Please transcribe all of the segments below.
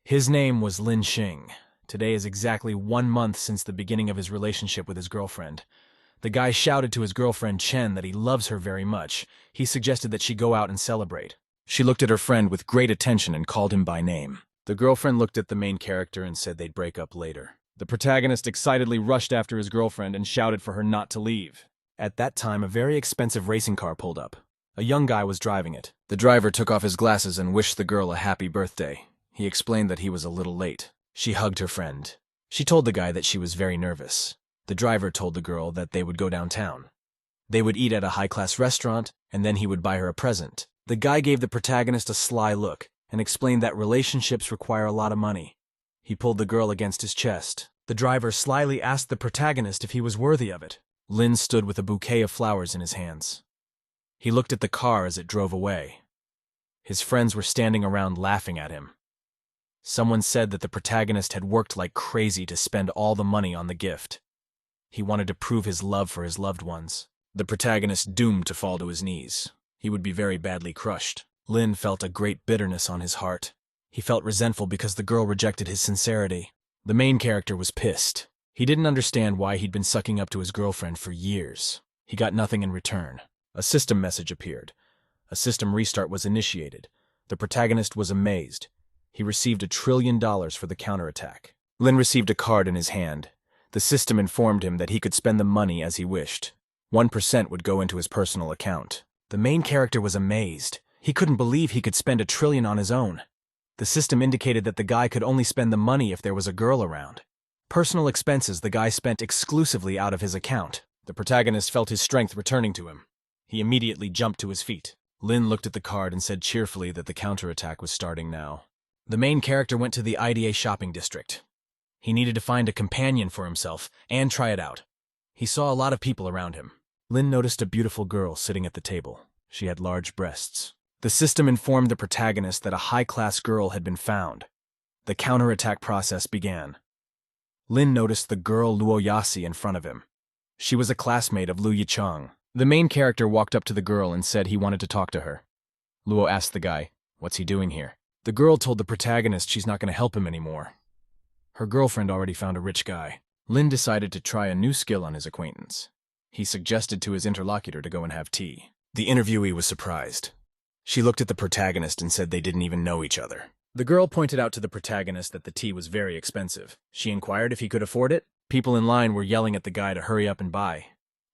His name was Lin Xing. Today is exactly 1 month since the beginning of his relationship with his girlfriend. The guy shouted to his girlfriend Chen that he loves her very much. He suggested that she go out and celebrate. She looked at her friend with great attention and called him by name. The girlfriend looked at the main character and said they'd break up later. The protagonist excitedly rushed after his girlfriend and shouted for her not to leave. At that time, a very expensive racing car pulled up. A young guy was driving it. The driver took off his glasses and wished the girl a happy birthday. He explained that he was a little late. She hugged her friend. She told the guy that she was very nervous. The driver told the girl that they would go downtown. They would eat at a high-class restaurant, and then he would buy her a present. The guy gave the protagonist a sly look and explained that relationships require a lot of money. He pulled the girl against his chest. The driver slyly asked the protagonist if he was worthy of it. Lin stood with a bouquet of flowers in his hands. He looked at the car as it drove away. His friends were standing around laughing at him. Someone said that the protagonist had worked like crazy to spend all the money on the gift. He wanted to prove his love for his loved ones. The protagonist doomed to fall to his knees. He would be very badly crushed. Lin felt a great bitterness on his heart. He felt resentful because the girl rejected his sincerity. The main character was pissed. He didn't understand why he'd been sucking up to his girlfriend for years. He got nothing in return. A system message appeared. A system restart was initiated. The protagonist was amazed. He received $1 trillion for the counterattack. Lin received a card in his hand. The system informed him that he could spend the money as he wished. 1% would go into his personal account. The main character was amazed. He couldn't believe he could spend $1 trillion on his own. The system indicated that the guy could only spend the money if there was a girl around. Personal expenses the guy spent exclusively out of his account. The protagonist felt his strength returning to him. He immediately jumped to his feet. Lin looked at the card and said cheerfully that the counterattack was starting now. The main character went to the IDA shopping district. He needed to find a companion for himself and try it out. He saw a lot of people around him. Lin noticed a beautiful girl sitting at the table. She had large breasts. The system informed the protagonist that a high-class girl had been found. The counterattack process began. Lin noticed the girl Luo Yasi in front of him. She was a classmate of Lu Yicheng. The main character walked up to the girl and said he wanted to talk to her. Luo asked the guy, "What's he doing here?" The girl told the protagonist she's not going to help him anymore. Her girlfriend already found a rich guy. Lin decided to try a new skill on his acquaintance. He suggested to his interlocutor to go and have tea. The interviewee was surprised. She looked at the protagonist and said they didn't even know each other. The girl pointed out to the protagonist that the tea was very expensive. She inquired if he could afford it. People in line were yelling at the guy to hurry up and buy.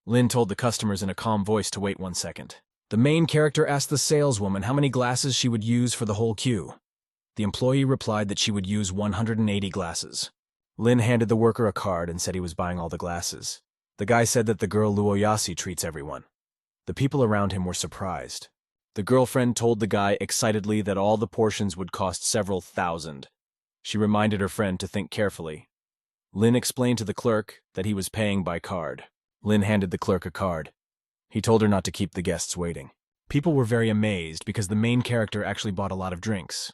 Lin told the customers in a calm voice to wait 1 second. The main character asked the saleswoman how many glasses she would use for the whole queue. The employee replied that she would use 180 glasses. Lin handed the worker a card and said he was buying all the glasses. The guy said that the girl Luo Yasi treats everyone. The people around him were surprised. The girlfriend told the guy excitedly that all the portions would cost several thousand. She reminded her friend to think carefully. Lin explained to the clerk that he was paying by card. Lin handed the clerk a card. He told her not to keep the guests waiting. People were very amazed because the main character actually bought a lot of drinks.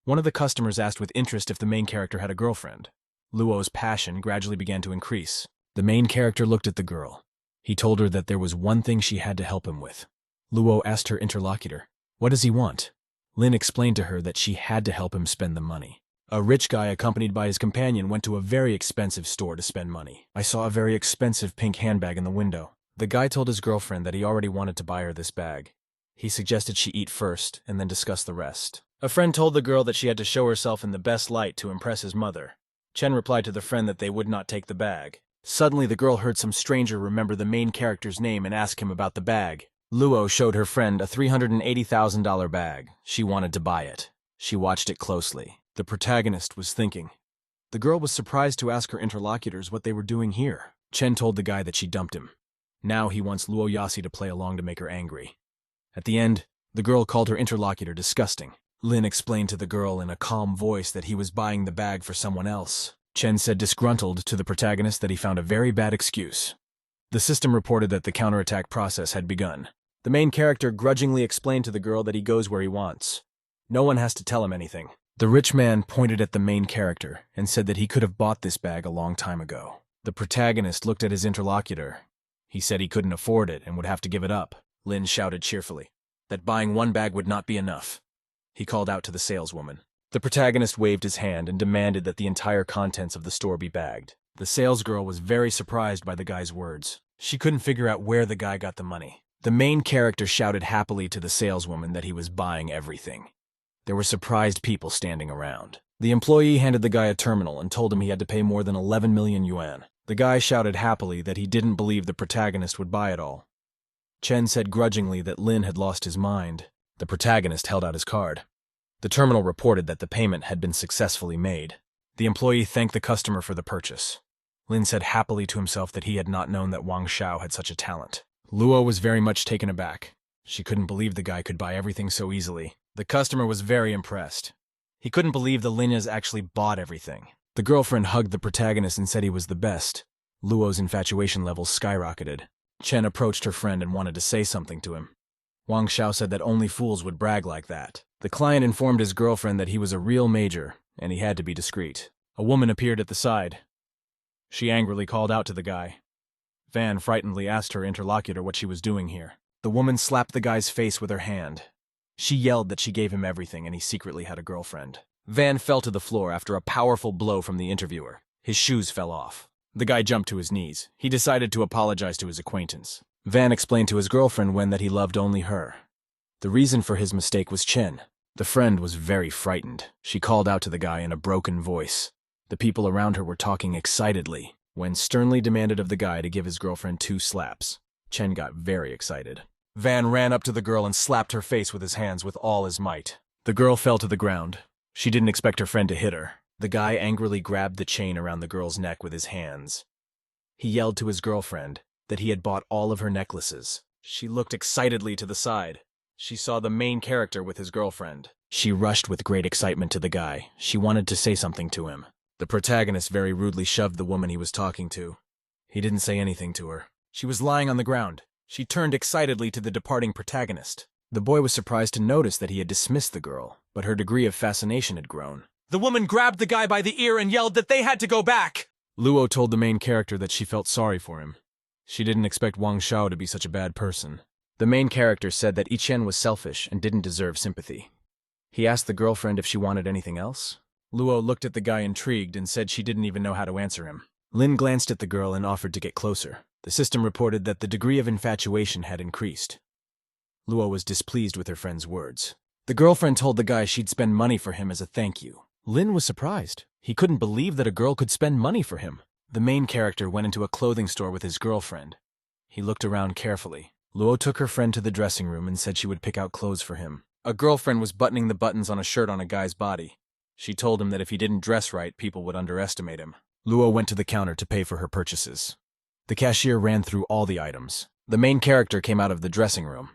One of the customers asked with interest if the main character had a girlfriend. Luo's passion gradually began to increase. The main character looked at the girl. He told her that there was one thing she had to help him with. Luo asked her interlocutor, "What does he want?" Lin explained to her that she had to help him spend the money. A rich guy accompanied by his companion went to a very expensive store to spend money. "I saw a very expensive pink handbag in the window." The guy told his girlfriend that he already wanted to buy her this bag. He suggested she eat first and then discuss the rest. A friend told the girl that she had to show herself in the best light to impress his mother. Chen replied to the friend that they would not take the bag. Suddenly, the girl heard some stranger remember the main character's name and ask him about the bag. Luo showed her friend a $380,000 bag. She wanted to buy it. She watched it closely. The protagonist was thinking. The girl was surprised to ask her interlocutors what they were doing here. Chen told the guy that she dumped him. Now he wants Luo Yasi to play along to make her angry. At the end, the girl called her interlocutor disgusting. Lin explained to the girl in a calm voice that he was buying the bag for someone else. Chen said disgruntled to the protagonist that he found a very bad excuse. The system reported that the counterattack process had begun. The main character grudgingly explained to the girl that he goes where he wants. No one has to tell him anything. The rich man pointed at the main character and said that he could have bought this bag a long time ago. The protagonist looked at his interlocutor. He said he couldn't afford it and would have to give it up. Lin shouted cheerfully that buying one bag would not be enough. He called out to the saleswoman. The protagonist waved his hand and demanded that the entire contents of the store be bagged. The salesgirl was very surprised by the guy's words. She couldn't figure out where the guy got the money. The main character shouted happily to the saleswoman that he was buying everything. There were surprised people standing around. The employee handed the guy a terminal and told him he had to pay more than 11 million yuan. The guy shouted happily that he didn't believe the protagonist would buy it all. Chen said grudgingly that Lin had lost his mind. The protagonist held out his card. The terminal reported that the payment had been successfully made. The employee thanked the customer for the purchase. Lin said happily to himself that he had not known that Wang Xiao had such a talent. Luo was very much taken aback. She couldn't believe the guy could buy everything so easily. The customer was very impressed. He couldn't believe the Linyas actually bought everything. The girlfriend hugged the protagonist and said he was the best. Luo's infatuation levels skyrocketed. Chen approached her friend and wanted to say something to him. Wang Xiao said that only fools would brag like that. The client informed his girlfriend that he was a real major, and he had to be discreet. A woman appeared at the side. She angrily called out to the guy. Van frightenedly asked her interlocutor what she was doing here. The woman slapped the guy's face with her hand. She yelled that she gave him everything and he secretly had a girlfriend. Van fell to the floor after a powerful blow from the interviewer. His shoes fell off. The guy jumped to his knees. He decided to apologize to his acquaintance. Van explained to his girlfriend Wen that he loved only her. The reason for his mistake was Chen. The friend was very frightened. She called out to the guy in a broken voice. The people around her were talking excitedly. Wen sternly demanded of the guy to give his girlfriend 2 slaps. Chen got very excited. Van ran up to the girl and slapped her face with his hands with all his might. The girl fell to the ground. She didn't expect her friend to hit her. The guy angrily grabbed the chain around the girl's neck with his hands. He yelled to his girlfriend that he had bought all of her necklaces. She looked excitedly to the side. She saw the main character with his girlfriend. She rushed with great excitement to the guy. She wanted to say something to him. The protagonist very rudely shoved the woman he was talking to. He didn't say anything to her. She was lying on the ground. She turned excitedly to the departing protagonist. The boy was surprised to notice that he had dismissed the girl, but her degree of fascination had grown. The woman grabbed the guy by the ear and yelled that they had to go back. Luo told the main character that she felt sorry for him. She didn't expect Wang Xiao to be such a bad person. The main character said that Yichen was selfish and didn't deserve sympathy. He asked the girlfriend if she wanted anything else. Luo looked at the guy intrigued and said she didn't even know how to answer him. Lin glanced at the girl and offered to get closer. The system reported that the degree of infatuation had increased. Luo was displeased with her friend's words. The girlfriend told the guy she'd spend money for him as a thank you. Lin was surprised. He couldn't believe that a girl could spend money for him. The main character went into a clothing store with his girlfriend. He looked around carefully. Luo took her friend to the dressing room and said she would pick out clothes for him. A girlfriend was buttoning the buttons on a shirt on a guy's body. She told him that if he didn't dress right, people would underestimate him. Luo went to the counter to pay for her purchases. The cashier ran through all the items. The main character came out of the dressing room.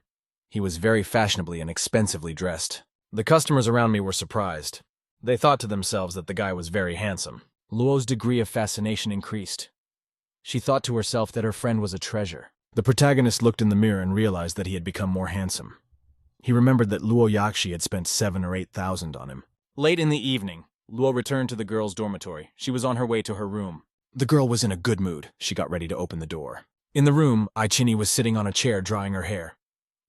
He was very fashionably and expensively dressed. The customers around me were surprised. They thought to themselves that the guy was very handsome. Luo's degree of fascination increased. She thought to herself that her friend was a treasure. The protagonist looked in the mirror and realized that he had become more handsome. He remembered that Luo Yakshi had spent 7,000 or 8,000 on him. Late in the evening, Luo returned to the girl's dormitory. She was on her way to her room. The girl was in a good mood. She got ready to open the door. In the room, Aichini was sitting on a chair drying her hair.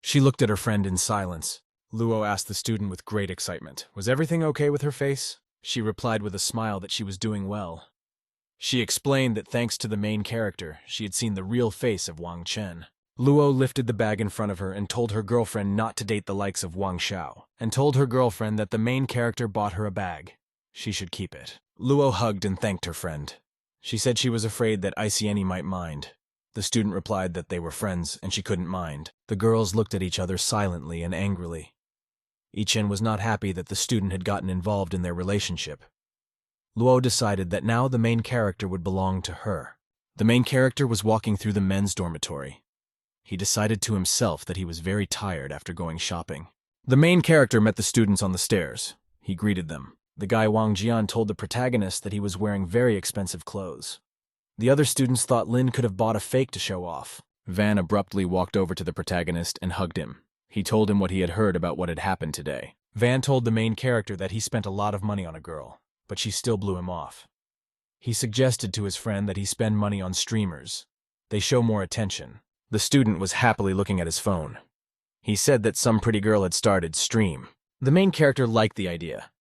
She looked at her friend in silence. Luo asked the student with great excitement, "Was everything okay with her face?" She replied with a smile that she was doing well. She explained that thanks to the main character, she had seen the real face of Wang Chen. Luo lifted the bag in front of her and told her girlfriend not to date the likes of Wang Xiao, and told her girlfriend that the main character bought her a bag. She should keep it. Luo hugged and thanked her friend. She said she was afraid that Aisieni might mind. The student replied that they were friends and she couldn't mind. The girls looked at each other silently and angrily. Yichen was not happy that the student had gotten involved in their relationship. Luo decided that now the main character would belong to her. The main character was walking through the men's dormitory. He decided to himself that he was very tired after going shopping. The main character met the students on the stairs. He greeted them. The guy Wang Jian told the protagonist that he was wearing very expensive clothes. The other students thought Lin could have bought a fake to show off. Van abruptly walked over to the protagonist and hugged him. He told him what he had heard about what had happened today. Van told the main character that he spent a lot of money on a girl, but she still blew him off. He suggested to his friend that he spend money on streamers. They show more attention. The student was happily looking at his phone. He said that some pretty girl had started Stream. The main character liked the idea.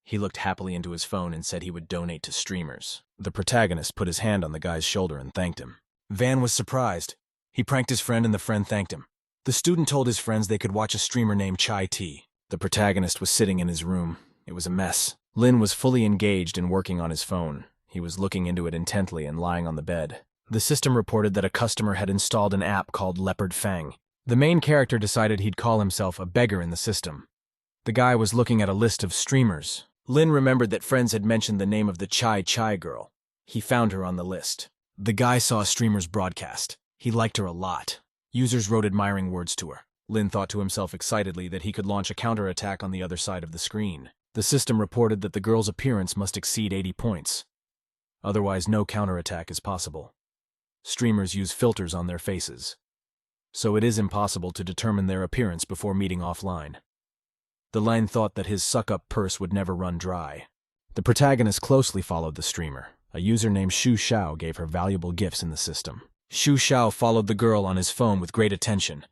He looked happily into his phone and said he would donate to streamers. The protagonist put his hand on the guy's shoulder and thanked him. Van was surprised. He pranked his friend and the friend thanked him. The student told his friends they could watch a streamer named Chai Tea. The protagonist was sitting in his room. It was a mess. Lin was fully engaged in working on his phone. He was looking into it intently and lying on the bed. The system reported that a customer had installed an app called Leopard Fang. The main character decided he'd call himself a beggar in the system. The guy was looking at a list of streamers. Lin remembered that friends had mentioned the name of the Chai Chai girl. He found her on the list. The guy saw a streamer's broadcast. He liked her a lot. Users wrote admiring words to her. Lin thought to himself excitedly that he could launch a counterattack on the other side of the screen. The system reported that the girl's appearance must exceed 80 points. Otherwise, no counterattack is possible. Streamers use filters on their faces, so it is impossible to determine their appearance before meeting offline. The Lin thought that his suck-up purse would never run dry. The protagonist closely followed the streamer. A user named Shu Xiao gave her valuable gifts in the system. Shu Xiao followed the girl on his phone with great attention.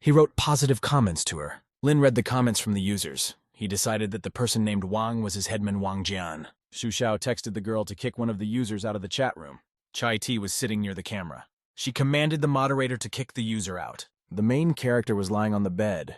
He wrote positive comments to her. Lin read the comments from the users. He decided that the person named Wang was his headman Wang Jian. Shu Xiao texted the girl to kick one of the users out of the chat room. Chai Tea was sitting near the camera. She commanded the moderator to kick the user out. The main character was lying on the bed.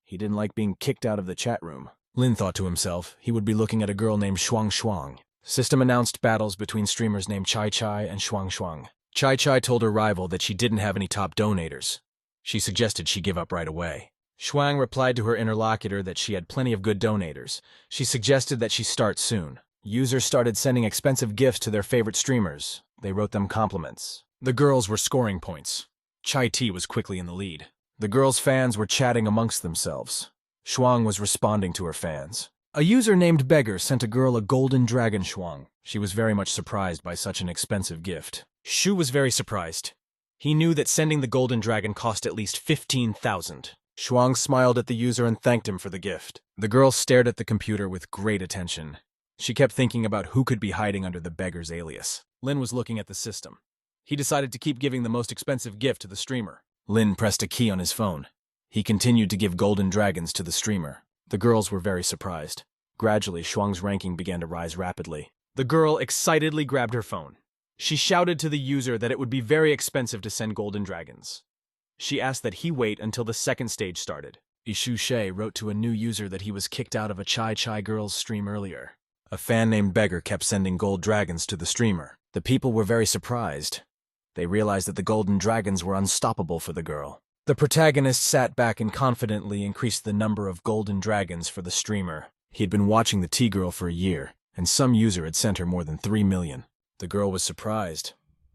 He didn't like being kicked out of the chat room. Lin thought to himself he would be looking at a girl named Shuang Shuang. System announced battles between streamers named Chai Chai and Shuang Shuang. Chai Chai told her rival that she didn't have any top donators. She suggested she give up right away. Shuang replied to her interlocutor that she had plenty of good donators. She suggested that she start soon. Users started sending expensive gifts to their favorite streamers. They wrote them compliments. The girls were scoring points. Chai Tea was quickly in the lead. The girls' fans were chatting amongst themselves. Shuang was responding to her fans. A user named Beggar sent a girl a golden dragon Shuang. She was very much surprised by such an expensive gift. Shu was very surprised. He knew that sending the golden dragon cost at least 15,000. Shuang smiled at the user and thanked him for the gift. The girl stared at the computer with great attention. She kept thinking about who could be hiding under the beggar's alias. Lin was looking at the system. He decided to keep giving the most expensive gift to the streamer. Lin pressed a key on his phone. He continued to give golden dragons to the streamer. The girls were very surprised. Gradually, Shuang's ranking began to rise rapidly. The girl excitedly grabbed her phone. She shouted to the user that it would be very expensive to send golden dragons. She asked that he wait until the second stage started. Ishu She wrote to a new user that he was kicked out of a Chai Chai girl's stream earlier. A fan named Beggar kept sending gold dragons to the streamer. The people were very surprised. They realized that the golden dragons were unstoppable for the girl. The protagonist sat back and confidently increased the number of golden dragons for the streamer. He had been watching the T-girl for a year, and some user had sent her more than 3 million. The girl was surprised.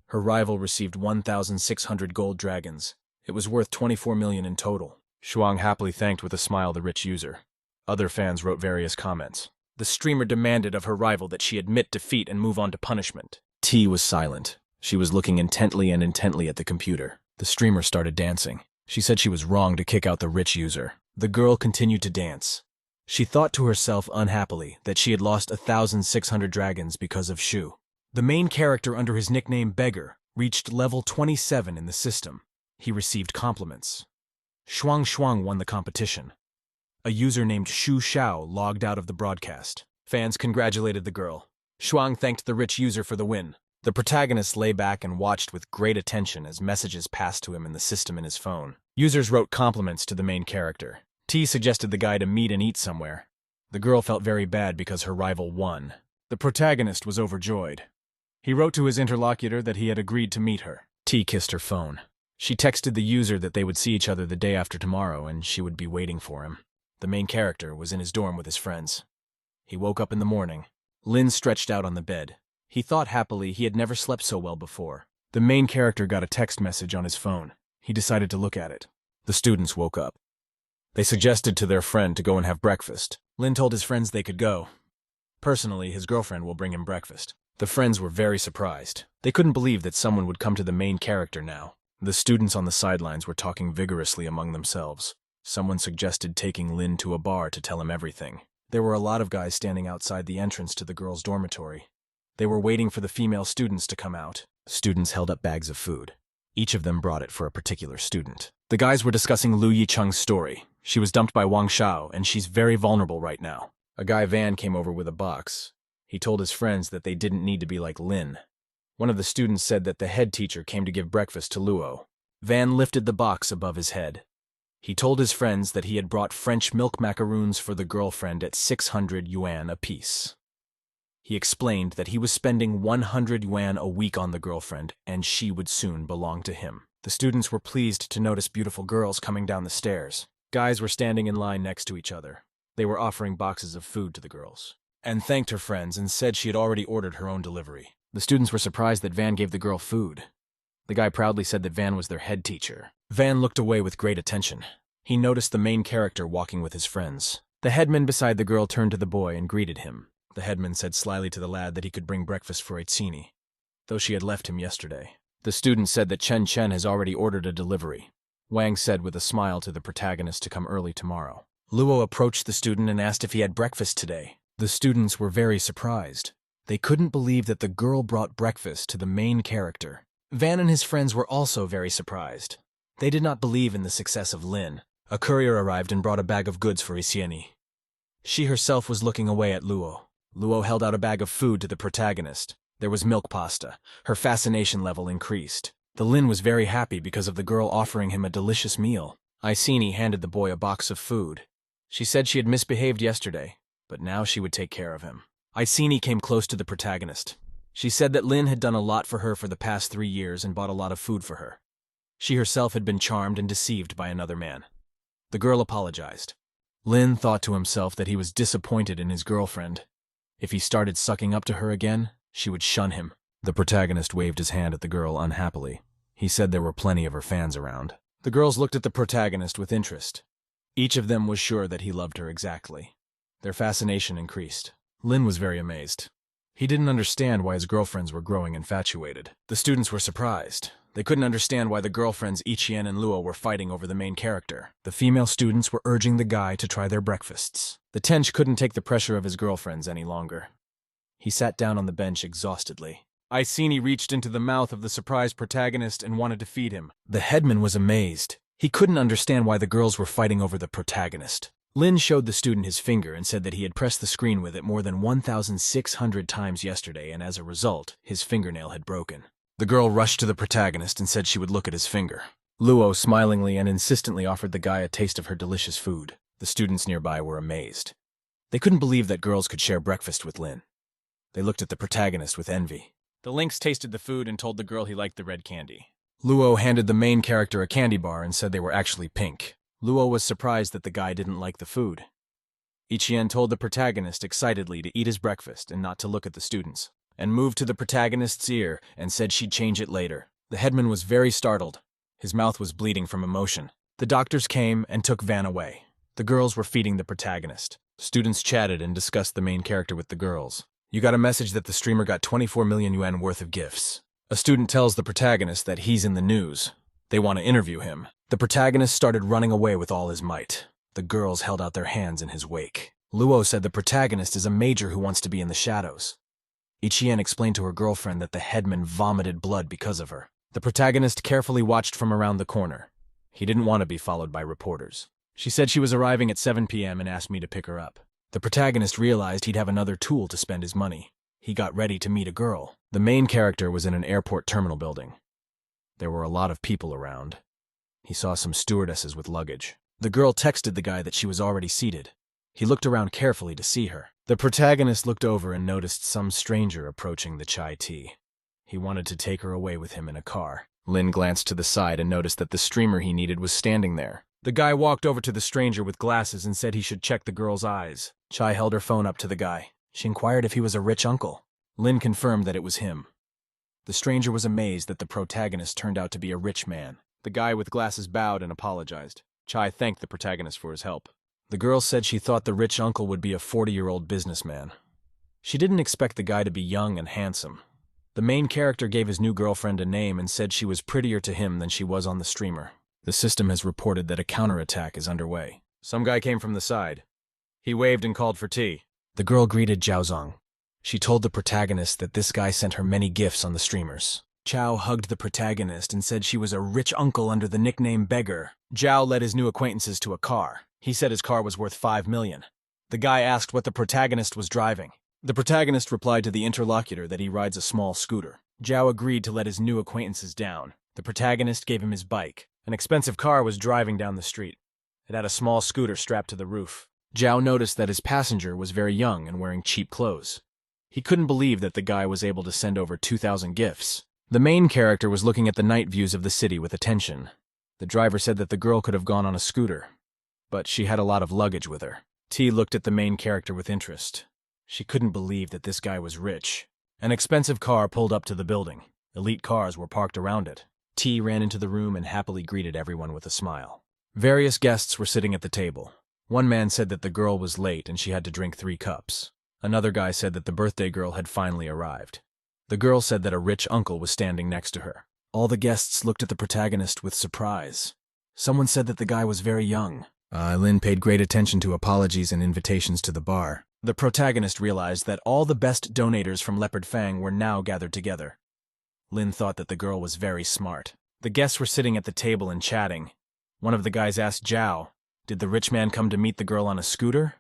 Her rival received 1,600 gold dragons. It was worth 24 million in total. Shuang happily thanked with a smile the rich user. Other fans wrote various comments. The streamer demanded of her rival that she admit defeat and move on to punishment. T was silent. She was looking intently at the computer. The streamer started dancing. She said she was wrong to kick out the rich user. The girl continued to dance. She thought to herself unhappily that she had lost 1,600 dragons because of Shu. The main character under his nickname Beggar reached level 27 in the system. He received compliments. Shuang Shuang won the competition. A user named Shu Xiao logged out of the broadcast. Fans congratulated the girl. Shuang thanked the rich user for the win. The protagonist lay back and watched with great attention as messages passed to him in the system in his phone. Users wrote compliments to the main character. T suggested the guy to meet and eat somewhere. The girl felt very bad because her rival won. The protagonist was overjoyed. He wrote to his interlocutor that he had agreed to meet her. T kissed her phone. She texted the user that they would see each other the day after tomorrow and she would be waiting for him. The main character was in his dorm with his friends. He woke up in the morning. Lin stretched out on the bed. He thought happily he had never slept so well before. The main character got a text message on his phone. He decided to look at it. The students woke up. They suggested to their friend to go and have breakfast. Lin told his friends they could go. Personally, his girlfriend will bring him breakfast. The friends were very surprised. They couldn't believe that someone would come to the main character now. The students on the sidelines were talking vigorously among themselves. Someone suggested taking Lin to a bar to tell him everything. There were a lot of guys standing outside the entrance to the girls' dormitory. They were waiting for the female students to come out. Students held up bags of food. Each of them brought it for a particular student. The guys were discussing Lu Yicheng's story. She was dumped by Wang Shao, and she's very vulnerable right now. A guy Van came over with a box. He told his friends that they didn't need to be like Lin. One of the students said that the head teacher came to give breakfast to Luo. Van lifted the box above his head. He told his friends that he had brought French milk macaroons for the girlfriend at 600 yuan apiece. He explained that he was spending 100 yuan a week on the girlfriend, and she would soon belong to him. The students were pleased to notice beautiful girls coming down the stairs. Guys were standing in line next to each other. They were offering boxes of food to the girls, and thanked her friends and said she had already ordered her own delivery. The students were surprised that Van gave the girl food. The guy proudly said that Van was their head teacher. Van looked away with great attention. He noticed the main character walking with his friends. The headman beside the girl turned to the boy and greeted him. The headman said slyly to the lad that he could bring breakfast for Itsini, though she had left him yesterday. The student said that Chen has already ordered a delivery. Wang said with a smile to the protagonist to come early tomorrow. Luo approached the student and asked if he had breakfast today. The students were very surprised. They couldn't believe that the girl brought breakfast to the main character. Van and his friends were also very surprised. They did not believe in the success of Lin. A courier arrived and brought a bag of goods for Itsini. She herself was looking away at Luo. Luo held out a bag of food to the protagonist. There was milk pasta. Her fascination level increased. The Lin was very happy because of the girl offering him a delicious meal. Itsini handed the boy a box of food. She said she had misbehaved yesterday, but now she would take care of him. Itsini came close to the protagonist. She said that Lin had done a lot for her for the past 3 years and bought a lot of food for her. She herself had been charmed and deceived by another man. The girl apologized. Lin thought to himself that he was disappointed in his girlfriend. If he started sucking up to her again, she would shun him. The protagonist waved his hand at the girl unhappily. He said there were plenty of her fans around. The girls looked at the protagonist with interest. Each of them was sure that he loved her exactly. Their fascination increased. Lin was very amazed. He didn't understand why his girlfriends were growing infatuated. The students were surprised. They couldn't understand why the girlfriends Ichien and Luo were fighting over the main character. The female students were urging the guy to try their breakfasts. The tench couldn't take the pressure of his girlfriends any longer. He sat down on the bench exhaustedly. Itsini reached into the mouth of the surprised protagonist and wanted to feed him. The headman was amazed. He couldn't understand why the girls were fighting over the protagonist. Lin showed the student his finger and said that he had pressed the screen with it more than 1,600 times yesterday, and as a result, his fingernail had broken. The girl rushed to the protagonist and said she would look at his finger. Luo smilingly and insistently offered the guy a taste of her delicious food. The students nearby were amazed. They couldn't believe that girls could share breakfast with Lin. They looked at the protagonist with envy. The lynx tasted the food and told the girl he liked the red candy. Luo handed the main character a candy bar and said they were actually pink. Luo was surprised that the guy didn't like the food. Ichien told the protagonist excitedly to eat his breakfast and not to look at the students, and moved to the protagonist's ear and said she'd change it later. The headman was very startled. His mouth was bleeding from emotion. The doctors came and took Van away. The girls were feeding the protagonist. Students chatted and discussed the main character with the girls. You got a message that the streamer got 24 million yuan worth of gifts. A student tells the protagonist that he's in the news. They want to interview him. The protagonist started running away with all his might. The girls held out their hands in his wake. Luo said the protagonist is a major who wants to be in the shadows. Ichien explained to her girlfriend that the headman vomited blood because of her. The protagonist carefully watched from around the corner. He didn't want to be followed by reporters. She said she was arriving at 7 p.m. and asked me to pick her up. The protagonist realized he'd have another tool to spend his money. He got ready to meet a girl. The main character was in an airport terminal building. There were a lot of people around. He saw some stewardesses with luggage. The girl texted the guy that she was already seated. He looked around carefully to see her. The protagonist looked over and noticed some stranger approaching the chai tea. He wanted to take her away with him in a car. Lin glanced to the side and noticed that the streamer he needed was standing there. The guy walked over to the stranger with glasses and said he should check the girl's eyes. Chai held her phone up to the guy. She inquired if he was a rich uncle. Lin confirmed that it was him. The stranger was amazed that the protagonist turned out to be a rich man. The guy with glasses bowed and apologized. Chai thanked the protagonist for his help. The girl said she thought the rich uncle would be a 40-year-old businessman. She didn't expect the guy to be young and handsome. The main character gave his new girlfriend a name and said she was prettier to him than she was on the streamer. The system has reported that a counterattack is underway. Some guy came from the side. He waved and called for tea. The girl greeted Zhaozong. She told the protagonist that this guy sent her many gifts on the streamers. Zhao hugged the protagonist and said she was a rich uncle under the nickname Beggar. Zhao led his new acquaintances to a car. He said his car was worth 5 million. The guy asked what the protagonist was driving. The protagonist replied to the interlocutor that he rides a small scooter. Zhao agreed to let his new acquaintances down. The protagonist gave him his bike. An expensive car was driving down the street. It had a small scooter strapped to the roof. Zhao noticed that his passenger was very young and wearing cheap clothes. He couldn't believe that the guy was able to send over 2,000 gifts. The main character was looking at the night views of the city with attention. The driver said that the girl could have gone on a scooter, but she had a lot of luggage with her. T looked at the main character with interest. She couldn't believe that this guy was rich. An expensive car pulled up to the building. Elite cars were parked around it. T ran into the room and happily greeted everyone with a smile. Various guests were sitting at the table. One man said that the girl was late and she had to drink 3 cups. Another guy said that the birthday girl had finally arrived. The girl said that a rich uncle was standing next to her. All the guests looked at the protagonist with surprise. Someone said that the guy was very young. Lin paid great attention to apologies and invitations to the bar. The protagonist realized that all the best donators from Leopard Fang were now gathered together. Lin thought that the girl was very smart. The guests were sitting at the table and chatting. One of the guys asked Zhao, "Did the rich man come to meet the girl on a scooter?"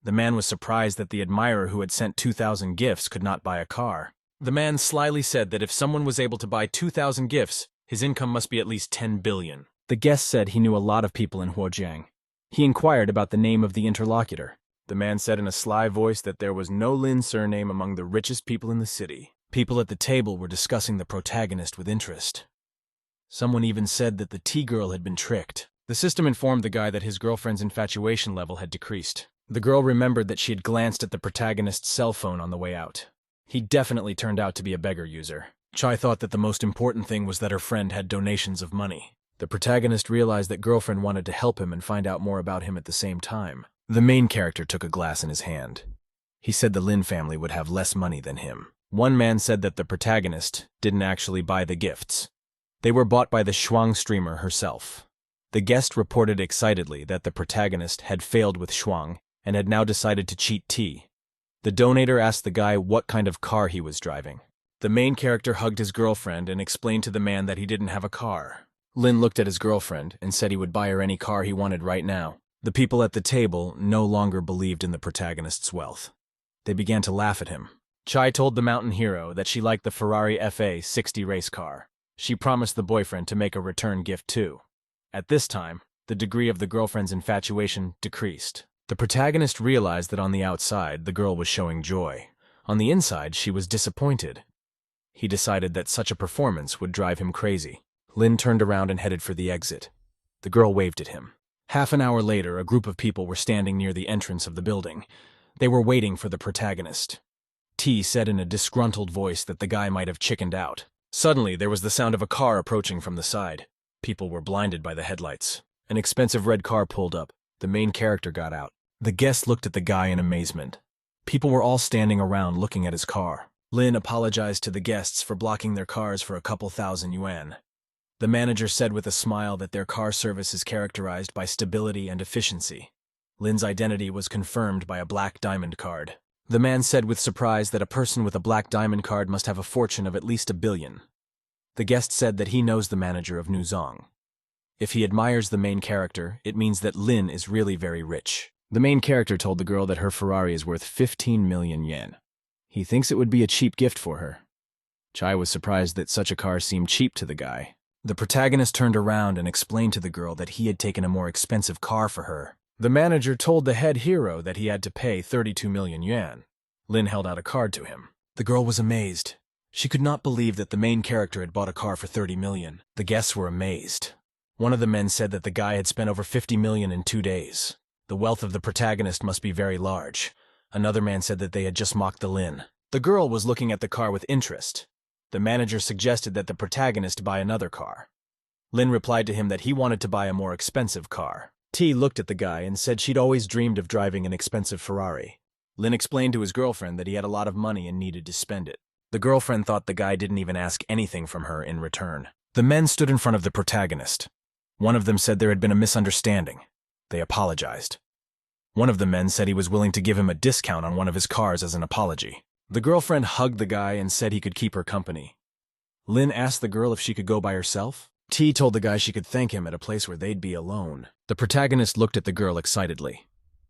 The man was surprised that the admirer who had sent 2,000 gifts could not buy a car. The man slyly said that if someone was able to buy 2,000 gifts, his income must be at least 10 billion. The guest said he knew a lot of people in Huojiang. He inquired about the name of the interlocutor. The man said in a sly voice that there was no Lin surname among the richest people in the city. People at the table were discussing the protagonist with interest. Someone even said that the T-girl had been tricked. The system informed the guy that his girlfriend's infatuation level had decreased. The girl remembered that she had glanced at the protagonist's cell phone on the way out. He definitely turned out to be a beggar user. Chai thought that the most important thing was that her friend had donations of money. The protagonist realized that girlfriend wanted to help him and find out more about him at the same time. The main character took a glass in his hand. He said the Lin family would have less money than him. One man said that the protagonist didn't actually buy the gifts. They were bought by the Shuang streamer herself. The guest reported excitedly that the protagonist had failed with Shuang and had now decided to cheat T. The donator asked the guy what kind of car he was driving. The main character hugged his girlfriend and explained to the man that he didn't have a car. Lin looked at his girlfriend and said he would buy her any car he wanted right now. The people at the table no longer believed in the protagonist's wealth. They began to laugh at him. Chai told the mountain hero that she liked the Ferrari FA60 race car. She promised the boyfriend to make a return gift too. At this time, the degree of the girlfriend's infatuation decreased. The protagonist realized that on the outside, the girl was showing joy. On the inside, she was disappointed. He decided that such a performance would drive him crazy. Lin turned around and headed for the exit. The girl waved at him. Half an hour later, a group of people were standing near the entrance of the building. They were waiting for the protagonist. T said in a disgruntled voice that the guy might have chickened out. Suddenly, there was the sound of a car approaching from the side. People were blinded by the headlights. An expensive red car pulled up. The main character got out. The guests looked at the guy in amazement. People were all standing around looking at his car. Lin apologized to the guests for blocking their cars for a couple thousand yuan. The manager said with a smile that their car service is characterized by stability and efficiency. Lin's identity was confirmed by a black diamond card. The man said with surprise that a person with a black diamond card must have a fortune of at least 1 billion. The guest said that he knows the manager of Nuzong. If he admires the main character, it means that Lin is really very rich. The main character told the girl that her Ferrari is worth 15 million yen. He thinks it would be a cheap gift for her. Chai was surprised that such a car seemed cheap to the guy. The protagonist turned around and explained to the girl that he had taken a more expensive car for her. The manager told the head hero that he had to pay 32 million yuan. Lin held out a card to him. The girl was amazed. She could not believe that the main character had bought a car for 30 million. The guests were amazed. One of the men said that the guy had spent over 50 million in 2 days. The wealth of the protagonist must be very large. Another man said that they had just mocked the Lin. The girl was looking at the car with interest. The manager suggested that the protagonist buy another car. Lin replied to him that he wanted to buy a more expensive car. T looked at the guy and said she'd always dreamed of driving an expensive Ferrari. Lin explained to his girlfriend that he had a lot of money and needed to spend it. The girlfriend thought the guy didn't even ask anything from her in return. The men stood in front of the protagonist. One of them said there had been a misunderstanding. They apologized. One of the men said he was willing to give him a discount on one of his cars as an apology. The girlfriend hugged the guy and said he could keep her company. Lin asked the girl if she could go by herself. T told the guy she could thank him at a place where they'd be alone. The protagonist looked at the girl excitedly.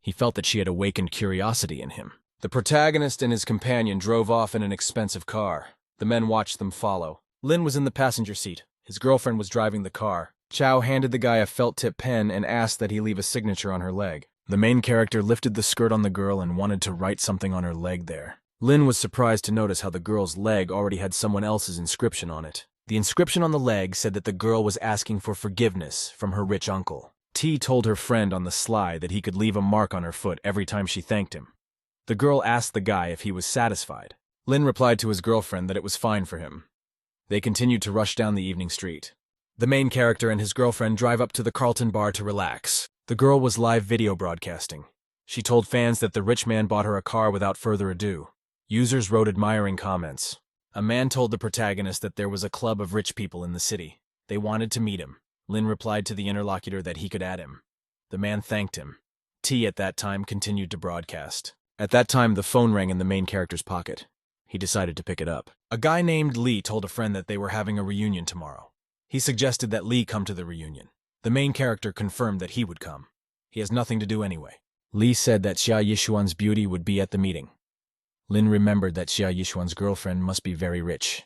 He felt that she had awakened curiosity in him. The protagonist and his companion drove off in an expensive car. The men watched them follow. Lin was in the passenger seat. His girlfriend was driving the car. Chow handed the guy a felt-tip pen and asked that he leave a signature on her leg. The main character lifted the skirt on the girl and wanted to write something on her leg there. Lin was surprised to notice how the girl's leg already had someone else's inscription on it. The inscription on the leg said that the girl was asking for forgiveness from her rich uncle. T told her friend on the sly that he could leave a mark on her foot every time she thanked him. The girl asked the guy if he was satisfied. Lin replied to his girlfriend that it was fine for him. They continued to rush down the evening street. The main character and his girlfriend drive up to the Carlton bar to relax. The girl was live video broadcasting. She told fans that the rich man bought her a car without further ado. Users wrote admiring comments. A man told the protagonist that there was a club of rich people in the city. They wanted to meet him. Lin replied to the interlocutor that he could add him. The man thanked him. T at that time continued to broadcast. At that time, the phone rang in the main character's pocket. He decided to pick it up. A guy named Lee told a friend that they were having a reunion tomorrow. He suggested that Lee come to the reunion. The main character confirmed that he would come. He has nothing to do anyway. Lee said that Xia Yishuan's beauty would be at the meeting. Lin remembered that Xia Yishuan's girlfriend must be very rich.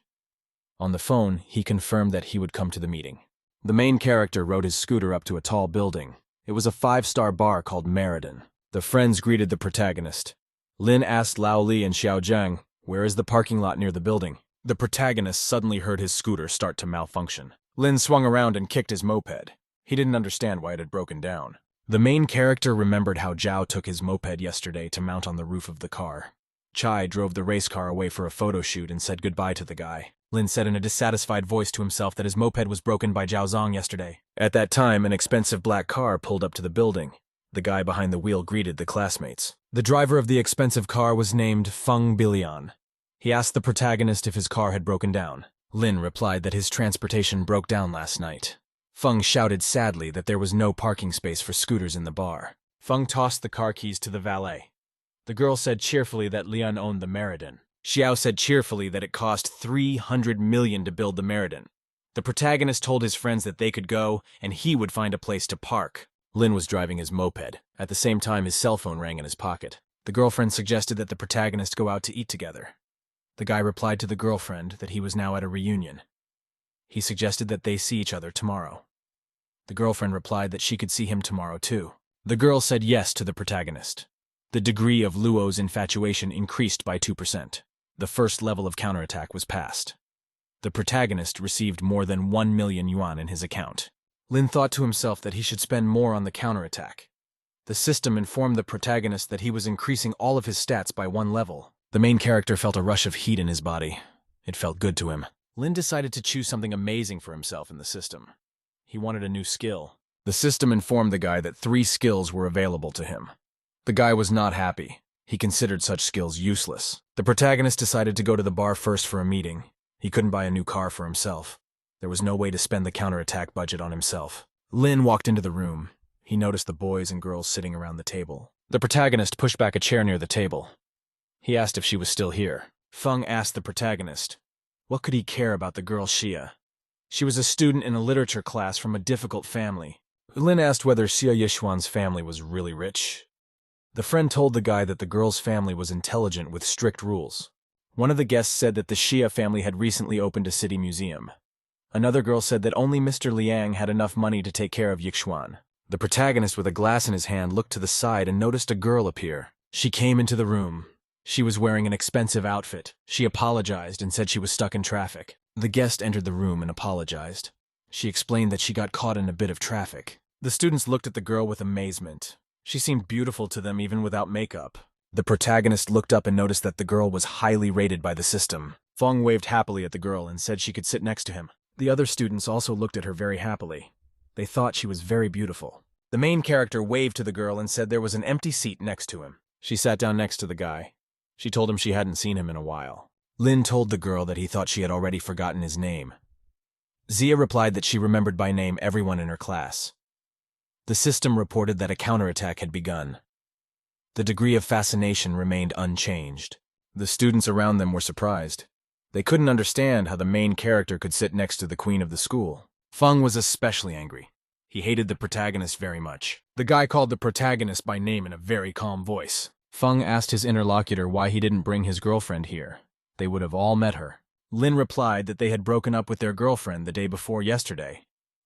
On the phone, he confirmed that he would come to the meeting. The main character rode his scooter up to a tall building. It was a 5-star bar called Meriden. The friends greeted the protagonist. Lin asked Lao Li and Xiao Zhang, "Where is the parking lot near the building?" The protagonist suddenly heard his scooter start to malfunction. Lin swung around and kicked his moped. He didn't understand why it had broken down. The main character remembered how Zhao took his moped yesterday to mount on the roof of the car. Chai drove the race car away for a photo shoot and said goodbye to the guy. Lin said in a dissatisfied voice to himself that his moped was broken by Zhao Zong yesterday. At that time, an expensive black car pulled up to the building. The guy behind the wheel greeted the classmates. The driver of the expensive car was named Feng Bilian. He asked the protagonist if his car had broken down. Lin replied that his transportation broke down last night. Feng shouted sadly that there was no parking space for scooters in the bar. Feng tossed the car keys to the valet. The girl said cheerfully that Lian owned the Meriden. Xiao said cheerfully that it cost 300 million to build the Meriden. The protagonist told his friends that they could go, and he would find a place to park. Lin was driving his moped. At the same time, his cell phone rang in his pocket. The girlfriend suggested that the protagonist go out to eat together. The guy replied to the girlfriend that he was now at a reunion. He suggested that they see each other tomorrow. The girlfriend replied that she could see him tomorrow too. The girl said yes to the protagonist. The degree of Luo's infatuation increased by 2%. The first level of counterattack was passed. The protagonist received more than 1 million yuan in his account. Lin thought to himself that he should spend more on the counterattack. The system informed the protagonist that he was increasing all of his stats by 1 level. The main character felt a rush of heat in his body. It felt good to him. Lin decided to choose something amazing for himself in the system. He wanted a new skill. The system informed the guy that 3 skills were available to him. The guy was not happy. He considered such skills useless. The protagonist decided to go to the bar first for a meeting. He couldn't buy a new car for himself. There was no way to spend the counterattack budget on himself. Lin walked into the room. He noticed the boys and girls sitting around the table. The protagonist pushed back a chair near the table. He asked if she was still here. Feng asked the protagonist, what could he care about the girl Xia? She was a student in a literature class from a difficult family. Lin asked whether Xia Yishuan's family was really rich. The friend told the guy that the girl's family was intelligent with strict rules. One of the guests said that the Xia family had recently opened a city museum. Another girl said that only Mr. Liang had enough money to take care of Yixuan. The protagonist with a glass in his hand looked to the side and noticed a girl appear. She came into the room. She was wearing an expensive outfit. She apologized and said she was stuck in traffic. The guest entered the room and apologized. She explained that she got caught in a bit of traffic. The students looked at the girl with amazement. She seemed beautiful to them even without makeup. The protagonist looked up and noticed that the girl was highly rated by the system. Feng waved happily at the girl and said she could sit next to him. The other students also looked at her very happily. They thought she was very beautiful. The main character waved to the girl and said there was an empty seat next to him. She sat down next to the guy. She told him she hadn't seen him in a while. Lin told the girl that he thought she had already forgotten his name. Zia replied that she remembered by name everyone in her class. The system reported that a counterattack had begun. The degree of fascination remained unchanged. The students around them were surprised. They couldn't understand how the main character could sit next to the queen of the school. Feng was especially angry. He hated the protagonist very much. The guy called the protagonist by name in a very calm voice. Feng asked his interlocutor why he didn't bring his girlfriend here. They would have all met her. Lin replied that they had broken up with their girlfriend the day before yesterday.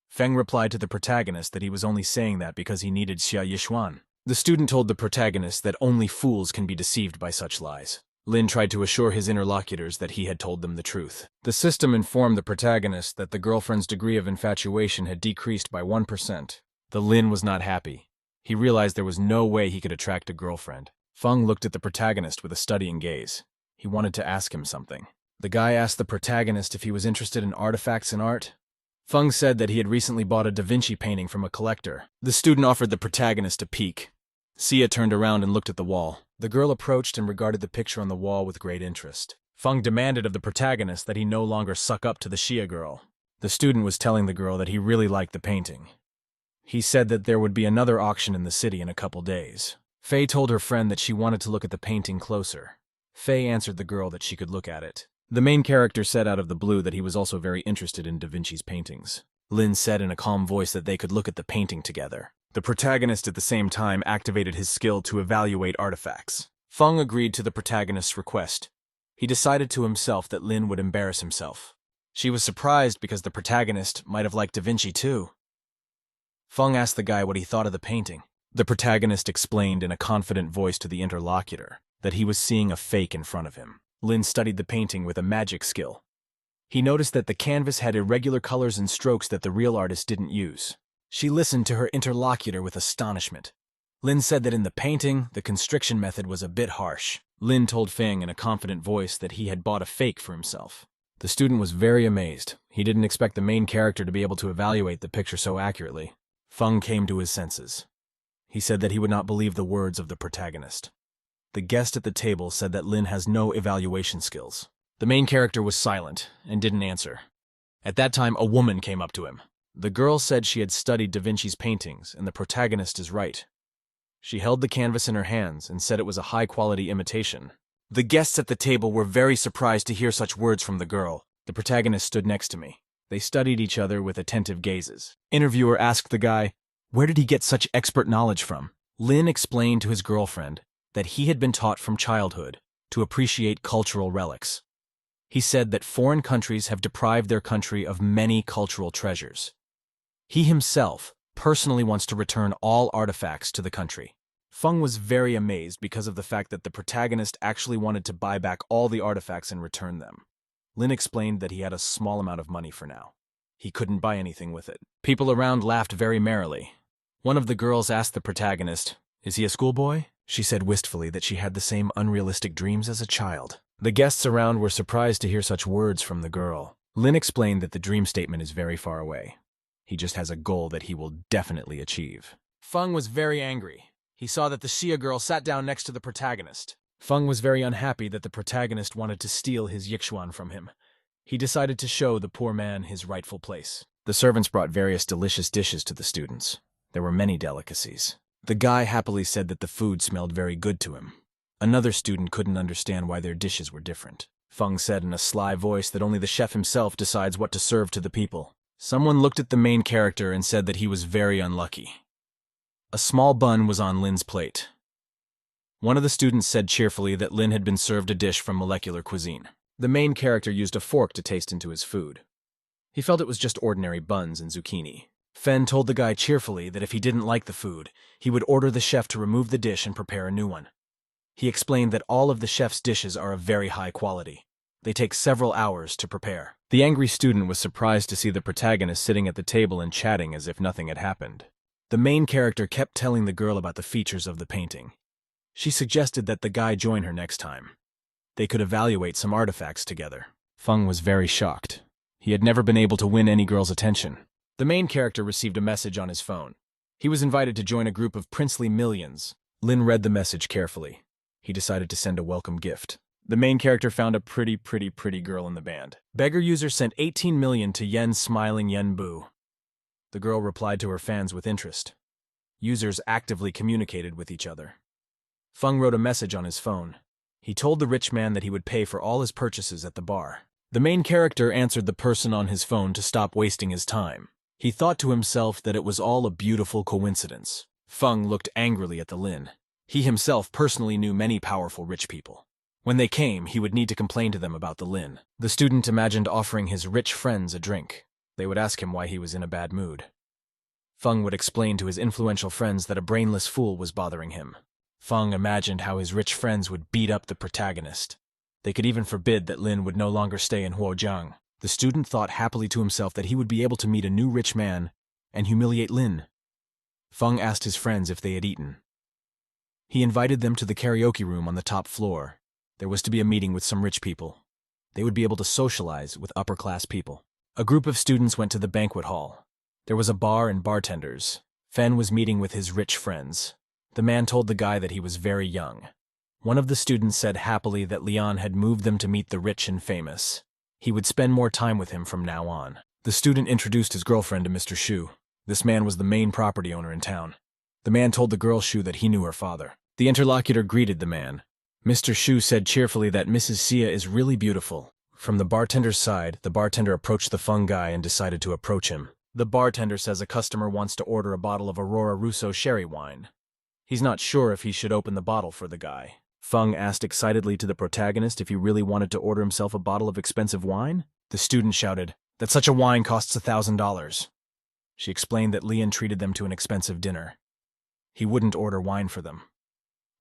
Feng replied to the protagonist that he was only saying that because he needed Xia Yixuan. The student told the protagonist that only fools can be deceived by such lies. Lin tried to assure his interlocutors that he had told them the truth. The system informed the protagonist that the girlfriend's degree of infatuation had decreased by 1%. The Lin was not happy. He realized there was no way he could attract a girlfriend. Feng looked at the protagonist with a studying gaze. He wanted to ask him something. The guy asked the protagonist if he was interested in artifacts and art. Feng said that he had recently bought a Da Vinci painting from a collector. The student offered the protagonist a peek. Xia turned around and looked at the wall. The girl approached and regarded the picture on the wall with great interest. Feng demanded of the protagonist that he no longer suck up to the Xia girl. The student was telling the girl that he really liked the painting. He said that there would be another auction in the city in a couple days. Faye told her friend that she wanted to look at the painting closer. Faye answered the girl that she could look at it. The main character said out of the blue that he was also very interested in Da Vinci's paintings. Lin said in a calm voice that they could look at the painting together. The protagonist at the same time activated his skill to evaluate artifacts. Feng agreed to the protagonist's request. He decided to himself that Lin would embarrass himself. She was surprised because the protagonist might have liked Da Vinci too. Feng asked the guy what he thought of the painting. The protagonist explained in a confident voice to the interlocutor that he was seeing a fake in front of him. Lin studied the painting with a magic skill. He noticed that the canvas had irregular colors and strokes that the real artist didn't use. She listened to her interlocutor with astonishment. Lin said that in the painting, the constriction method was a bit harsh. Lin told Feng in a confident voice that he had bought a fake for himself. The student was very amazed. He didn't expect the main character to be able to evaluate the picture so accurately. Feng came to his senses. He said that he would not believe the words of the protagonist. The guest at the table said that Lin has no evaluation skills. The main character was silent and didn't answer. At that time, a woman came up to him. The girl said she had studied Da Vinci's paintings, and the protagonist is right. She held the canvas in her hands and said it was a high-quality imitation. The guests at the table were very surprised to hear such words from the girl. The protagonist stood next to me. They studied each other with attentive gazes. Interviewer asked the guy, "Where did he get such expert knowledge from?" Lin explained to his girlfriend that he had been taught from childhood to appreciate cultural relics. He said that foreign countries have deprived their country of many cultural treasures. He himself personally wants to return all artifacts to the country. Feng was very amazed because of the fact that the protagonist actually wanted to buy back all the artifacts and return them. Lin explained that he had a small amount of money for now. He couldn't buy anything with it. People around laughed very merrily. One of the girls asked the protagonist, "Is he a schoolboy?" She said wistfully that she had the same unrealistic dreams as a child. The guests around were surprised to hear such words from the girl. Lin explained that the dream statement is very far away. He just has a goal that he will definitely achieve. Feng was very angry. He saw that the Xia girl sat down next to the protagonist. Feng was very unhappy that the protagonist wanted to steal his Yixuan from him. He decided to show the poor man his rightful place. The servants brought various delicious dishes to the students. There were many delicacies. The guy happily said that the food smelled very good to him. Another student couldn't understand why their dishes were different. Feng said in a sly voice that only the chef himself decides what to serve to the people. Someone looked at the main character and said that he was very unlucky. A small bun was on Lin's plate. One of the students said cheerfully that Lin had been served a dish from molecular cuisine. The main character used a fork to taste into his food. He felt it was just ordinary buns and zucchini. Fen told the guy cheerfully that if he didn't like the food, he would order the chef to remove the dish and prepare a new one. He explained that all of the chef's dishes are of very high quality. They take several hours to prepare. The angry student was surprised to see the protagonist sitting at the table and chatting as if nothing had happened. The main character kept telling the girl about the features of the painting. She suggested that the guy join her next time. They could evaluate some artifacts together. Feng was very shocked. He had never been able to win any girl's attention. The main character received a message on his phone. He was invited to join a group of princely millions. Lin read the message carefully. He decided to send a welcome gift. The main character found a pretty girl in the band. Beggar user sent 18 million to Yen smiling Yen Bu. The girl replied to her fans with interest. Users actively communicated with each other. Feng wrote a message on his phone. He told the rich man that he would pay for all his purchases at the bar. The main character answered the person on his phone to stop wasting his time. He thought to himself that it was all a beautiful coincidence. Feng looked angrily at the Lin. He himself personally knew many powerful rich people. When they came, he would need to complain to them about the Lin. The student imagined offering his rich friends a drink. They would ask him why he was in a bad mood. Feng would explain to his influential friends that a brainless fool was bothering him. Feng imagined how his rich friends would beat up the protagonist. They could even forbid that Lin would no longer stay in Huojiang. The student thought happily to himself that he would be able to meet a new rich man and humiliate Lin. Feng asked his friends if they had eaten. He invited them to the karaoke room on the top floor. There was to be a meeting with some rich people. They would be able to socialize with upper-class people. A group of students went to the banquet hall. There was a bar and bartenders. Fen was meeting with his rich friends. The man told the guy that he was very young. One of the students said happily that Leon had moved them to meet the rich and famous. He would spend more time with him from now on. The student introduced his girlfriend to Mr. Shu. This man was the main property owner in town. The man told the girl Shu that he knew her father. The interlocutor greeted the man. Mr. Shu said cheerfully that Mrs. Xia is really beautiful. From the bartender's side, the bartender approached the Feng guy and decided to approach him. The bartender says a customer wants to order a bottle of Aurora Russo sherry wine. He's not sure if he should open the bottle for the guy. Feng asked excitedly to the protagonist if he really wanted to order himself a bottle of expensive wine. The student shouted that such a wine costs $1,000. She explained that Leon treated them to an expensive dinner. He wouldn't order wine for them.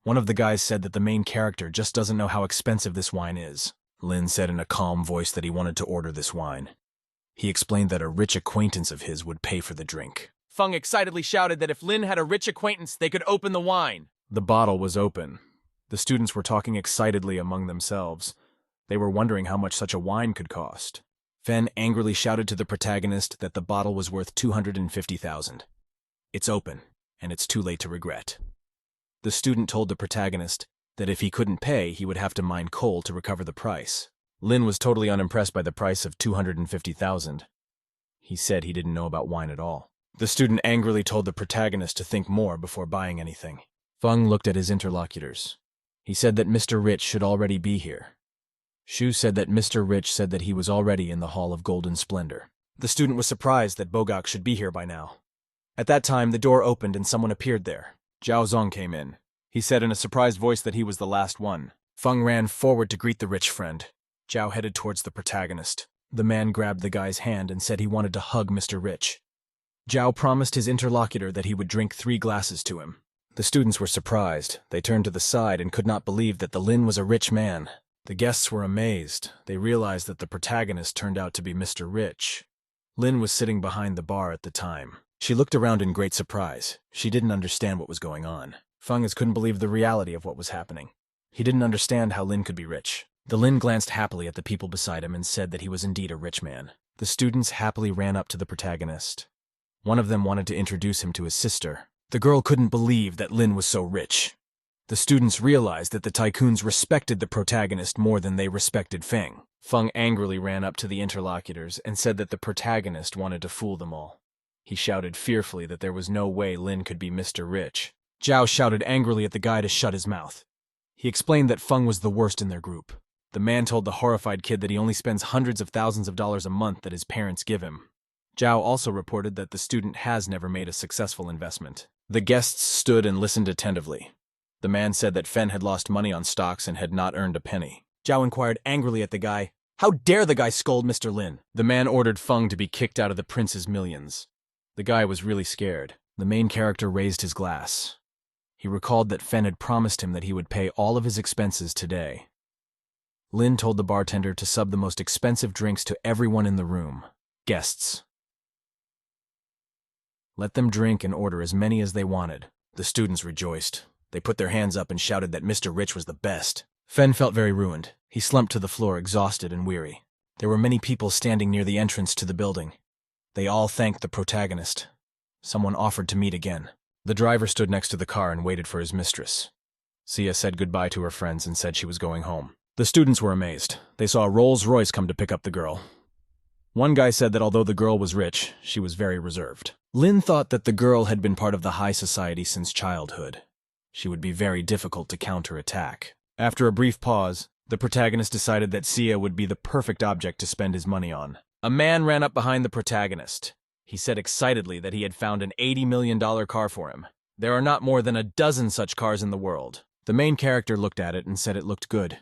One of the guys said that the main character just doesn't know how expensive this wine is. Lin said in a calm voice that he wanted to order this wine. He explained that a rich acquaintance of his would pay for the drink. Feng excitedly shouted that if Lin had a rich acquaintance, they could open the wine. The bottle was open. The students were talking excitedly among themselves. They were wondering how much such a wine could cost. Fen angrily shouted to the protagonist that the bottle was worth $250,000. It's open, and it's too late to regret. The student told the protagonist that if he couldn't pay, he would have to mine coal to recover the price. Lin was totally unimpressed by the price of $250,000. He said he didn't know about wine at all. The student angrily told the protagonist to think more before buying anything. Feng looked at his interlocutors. He said that Mr. Rich should already be here. Shu said that Mr. Rich said that he was already in the Hall of Golden Splendor. The student was surprised that Bogak should be here by now. At that time, the door opened and someone appeared there. Zhao Zong came in. He said in a surprised voice that he was the last one. Feng ran forward to greet the rich friend. Zhao headed towards the protagonist. The man grabbed the guy's hand and said he wanted to hug Mr. Rich. Zhao promised his interlocutor that he would drink 3 glasses to him. The students were surprised. They turned to the side and could not believe that the Lin was a rich man. The guests were amazed. They realized that the protagonist turned out to be Mr. Rich. Lin was sitting behind the bar at the time. She looked around in great surprise. She didn't understand what was going on. Feng couldn't believe the reality of what was happening. He didn't understand how Lin could be rich. The Lin glanced happily at the people beside him and said that he was indeed a rich man. The students happily ran up to the protagonist. One of them wanted to introduce him to his sister. The girl couldn't believe that Lin was so rich. The students realized that the tycoons respected the protagonist more than they respected Feng. Feng angrily ran up to the interlocutors and said that the protagonist wanted to fool them all. He shouted fearfully that there was no way Lin could be Mr. Rich. Zhao shouted angrily at the guy to shut his mouth. He explained that Feng was the worst in their group. The man told the horrified kid that he only spends hundreds of thousands of dollars a month that his parents give him. Zhao also reported that the student has never made a successful investment. The guests stood and listened attentively. The man said that Fen had lost money on stocks and had not earned a penny. Zhao inquired angrily at the guy, "How dare the guy scold Mr. Lin?" The man ordered Feng to be kicked out of the prince's millions. The guy was really scared. The main character raised his glass. He recalled that Fen had promised him that he would pay all of his expenses today. Lin told the bartender to sub the most expensive drinks to everyone in the room. Guests. Let them drink and order as many as they wanted. The students rejoiced. They put their hands up and shouted that Mr. Rich was the best. Fen felt very ruined. He slumped to the floor, exhausted and weary. There were many people standing near the entrance to the building. They all thanked the protagonist. Someone offered to meet again. The driver stood next to the car and waited for his mistress. Xia said goodbye to her friends and said she was going home. The students were amazed. They saw a Rolls-Royce come to pick up the girl. One guy said that although the girl was rich, she was very reserved. Lin thought that the girl had been part of the high society since childhood. She would be very difficult to counterattack. After a brief pause, the protagonist decided that Xia would be the perfect object to spend his money on. A man ran up behind the protagonist. He said excitedly that he had found an $80 million car for him. There are not more than a dozen such cars in the world. The main character looked at it and said it looked good.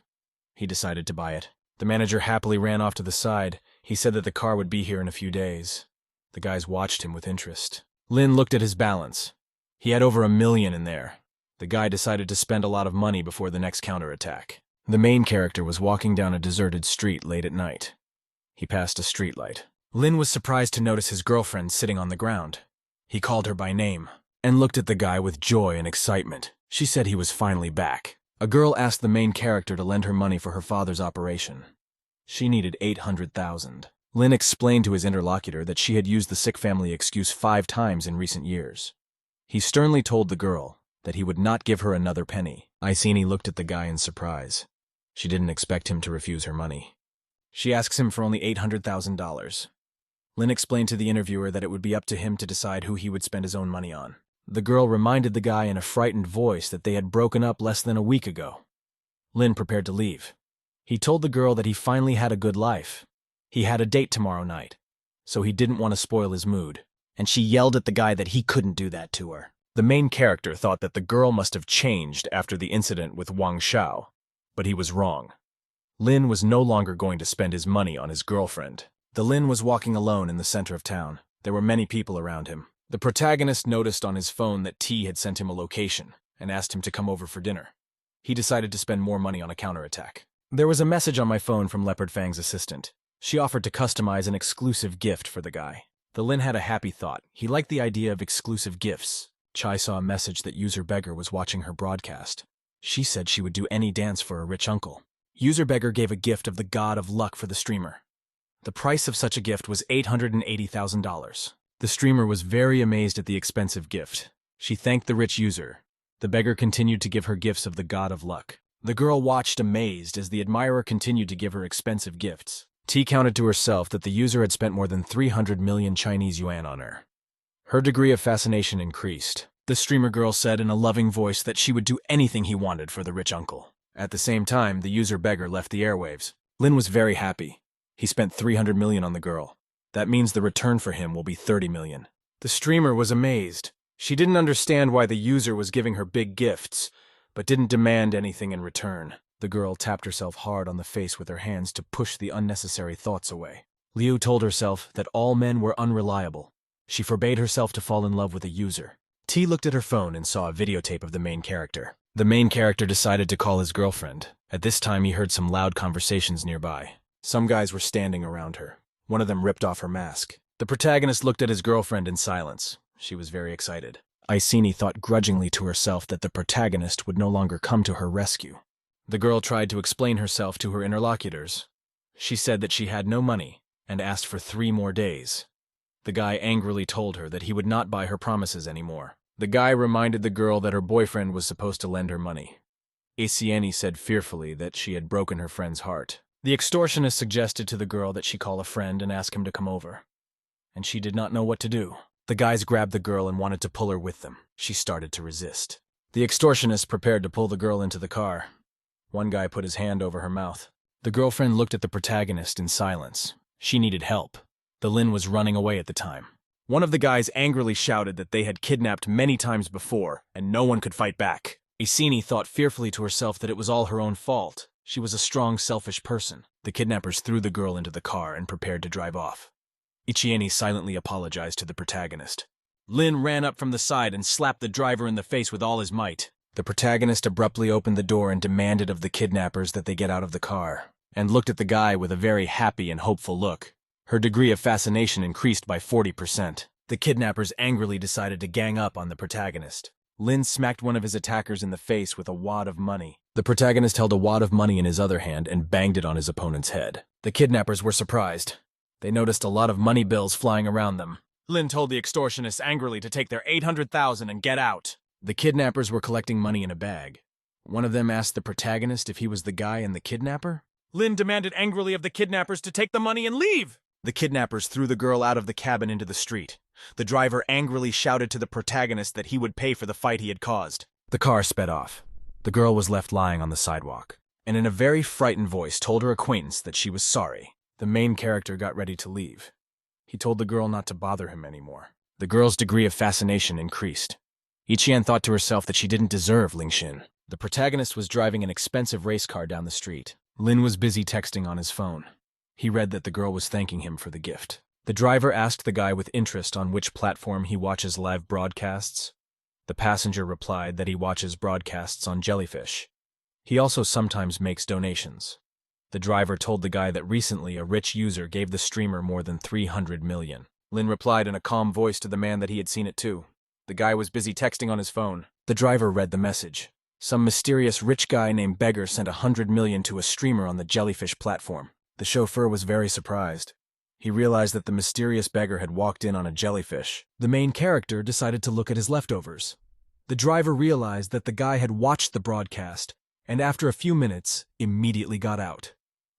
He decided to buy it. The manager happily ran off to the side. He said that the car would be here in a few days. The guys watched him with interest. Lin looked at his balance. He had over $1 million in there. The guy decided to spend a lot of money before the next counterattack. The main character was walking down a deserted street late at night. He passed a streetlight. Lin was surprised to notice his girlfriend sitting on the ground. He called her by name and looked at the guy with joy and excitement. She said he was finally back. A girl asked the main character to lend her money for her father's operation. She needed $800,000. Lin explained to his interlocutor that she had used the sick family excuse 5 times in recent years. He sternly told the girl that he would not give her another penny. Iceni looked at the guy in surprise. She didn't expect him to refuse her money. She asks him for only $800,000. Lin explained to the interviewer that it would be up to him to decide who he would spend his own money on. The girl reminded the guy in a frightened voice that they had broken up less than a week ago. Lin prepared to leave. He told the girl that he finally had a good life. He had a date tomorrow night, so he didn't want to spoil his mood. And she yelled at the guy that he couldn't do that to her. The main character thought that the girl must have changed after the incident with Wang Xiao, but he was wrong. Lin was no longer going to spend his money on his girlfriend. The Lin was walking alone in the center of town. There were many people around him. The protagonist noticed on his phone that T had sent him a location and asked him to come over for dinner. He decided to spend more money on a counterattack. There was a message on my phone from Leopard Fang's assistant. She offered to customize an exclusive gift for the guy. The Lin had a happy thought. He liked the idea of exclusive gifts. Chai saw a message that User Beggar was watching her broadcast. She said she would do any dance for a rich uncle. User Beggar gave a gift of the god of luck for the streamer. The price of such a gift was $880,000. The streamer was very amazed at the expensive gift. She thanked the rich user. The beggar continued to give her gifts of the god of luck. The girl watched amazed as the admirer continued to give her expensive gifts. T counted to herself that the user had spent more than 300 million Chinese yuan on her. Her degree of fascination increased. The streamer girl said in a loving voice that she would do anything he wanted for the rich uncle. At the same time, the user beggar left the airwaves. Lin was very happy. He spent 300 million on the girl. That means the return for him will be 30 million. The streamer was amazed. She didn't understand why the user was giving her big gifts, but didn't demand anything in return. The girl tapped herself hard on the face with her hands to push the unnecessary thoughts away. Liu told herself that all men were unreliable. She forbade herself to fall in love with a user. T looked at her phone and saw a videotape of the main character. The main character decided to call his girlfriend. At this time, he heard some loud conversations nearby. Some guys were standing around her. One of them ripped off her mask. The protagonist looked at his girlfriend in silence. She was very excited. Iceni thought grudgingly to herself that the protagonist would no longer come to her rescue. The girl tried to explain herself to her interlocutors. She said that she had no money and asked for 3 more days. The guy angrily told her that he would not buy her promises anymore. The guy reminded the girl that her boyfriend was supposed to lend her money. Iceni said fearfully that she had broken her friend's heart. The extortionist suggested to the girl that she call a friend and ask him to come over. And she did not know what to do. The guys grabbed the girl and wanted to pull her with them. She started to resist. The extortionist prepared to pull the girl into the car. One guy put his hand over her mouth. The girlfriend looked at the protagonist in silence. She needed help. The Lin was running away at the time. One of the guys angrily shouted that they had kidnapped many times before, and no one could fight back. Iceni thought fearfully to herself that it was all her own fault. She was a strong, selfish person. The kidnappers threw the girl into the car and prepared to drive off. Ichieni silently apologized to the protagonist. Lin ran up from the side and slapped the driver in the face with all his might. The protagonist abruptly opened the door and demanded of the kidnappers that they get out of the car, and looked at the guy with a very happy and hopeful look. Her degree of fascination increased by 40%. The kidnappers angrily decided to gang up on the protagonist. Lin smacked one of his attackers in the face with a wad of money. The protagonist held a wad of money in his other hand and banged it on his opponent's head. The kidnappers were surprised. They noticed a lot of money bills flying around them. Lin told the extortionists angrily to take their 800,000 and get out. The kidnappers were collecting money in a bag. One of them asked the protagonist if he was the guy and the kidnapper. Lin demanded angrily of the kidnappers to take the money and leave. The kidnappers threw the girl out of the cabin into the street. The driver angrily shouted to the protagonist that he would pay for the fight he had caused. The car sped off. The girl was left lying on the sidewalk, and in a very frightened voice told her acquaintance that she was sorry. The main character got ready to leave. He told the girl not to bother him anymore. The girl's degree of fascination increased. Ichian thought to herself that she didn't deserve Lingxin. The protagonist was driving an expensive race car down the street. Lin was busy texting on his phone. He read that the girl was thanking him for the gift. The driver asked the guy with interest on which platform he watches live broadcasts. The passenger replied that he watches broadcasts on Jellyfish. He also sometimes makes donations. The driver told the guy that recently a rich user gave the streamer more than 300 million. Lin replied in a calm voice to the man that he had seen it too. The guy was busy texting on his phone. The driver read the message. Some mysterious rich guy named Beggar sent 100 million to a streamer on the Jellyfish platform. The chauffeur was very surprised. He realized that the mysterious beggar had walked in on a jellyfish. The main character decided to look at his leftovers. The driver realized that the guy had watched the broadcast, and after a few minutes, immediately got out.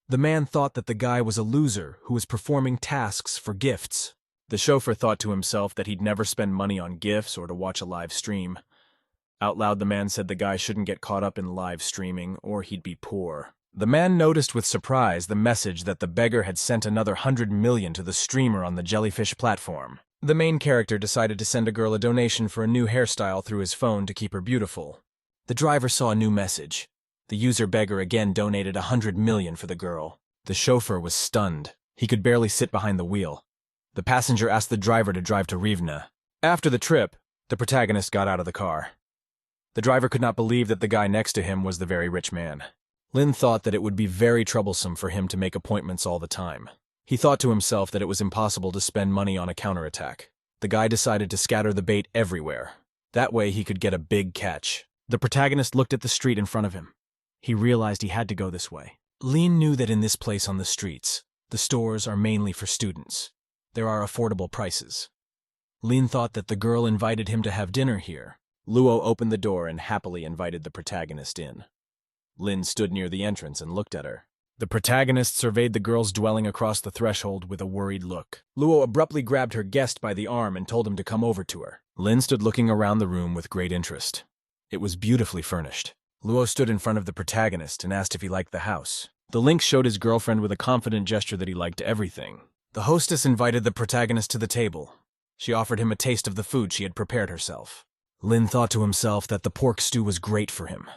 The man thought that the guy was a loser who was performing tasks for gifts. The chauffeur thought to himself that he'd never spend money on gifts or to watch a live stream. Out loud, the man said the guy shouldn't get caught up in live streaming, or he'd be poor. The man noticed with surprise the message that the beggar had sent another 100 million to the streamer on the Jellyfish platform. The main character decided to send a girl a donation for a new hairstyle through his phone to keep her beautiful. The driver saw a new message. The user beggar again donated 100 million for the girl. The chauffeur was stunned. He could barely sit behind the wheel. The passenger asked the driver to drive to Rivne. After the trip, the protagonist got out of the car. The driver could not believe that the guy next to him was the very rich man. Lin thought that it would be very troublesome for him to make appointments all the time. He thought to himself that it was impossible to spend money on a counterattack. The guy decided to scatter the bait everywhere. That way he could get a big catch. The protagonist looked at the street in front of him. He realized he had to go this way. Lin knew that in this place on the streets, the stores are mainly for students. There are affordable prices. Lin thought that the girl invited him to have dinner here. Luo opened the door and happily invited the protagonist in. Lin stood near the entrance and looked at her. The protagonist surveyed the girl's dwelling across the threshold with a worried look. Luo abruptly grabbed her guest by the arm and told him to come over to her. Lin stood looking around the room with great interest. It was beautifully furnished. Luo stood in front of the protagonist and asked if he liked the house. The lynx showed his girlfriend with a confident gesture that he liked everything. The hostess invited the protagonist to the table. She offered him a taste of the food she had prepared herself. Lin thought to himself that the pork stew was great for him.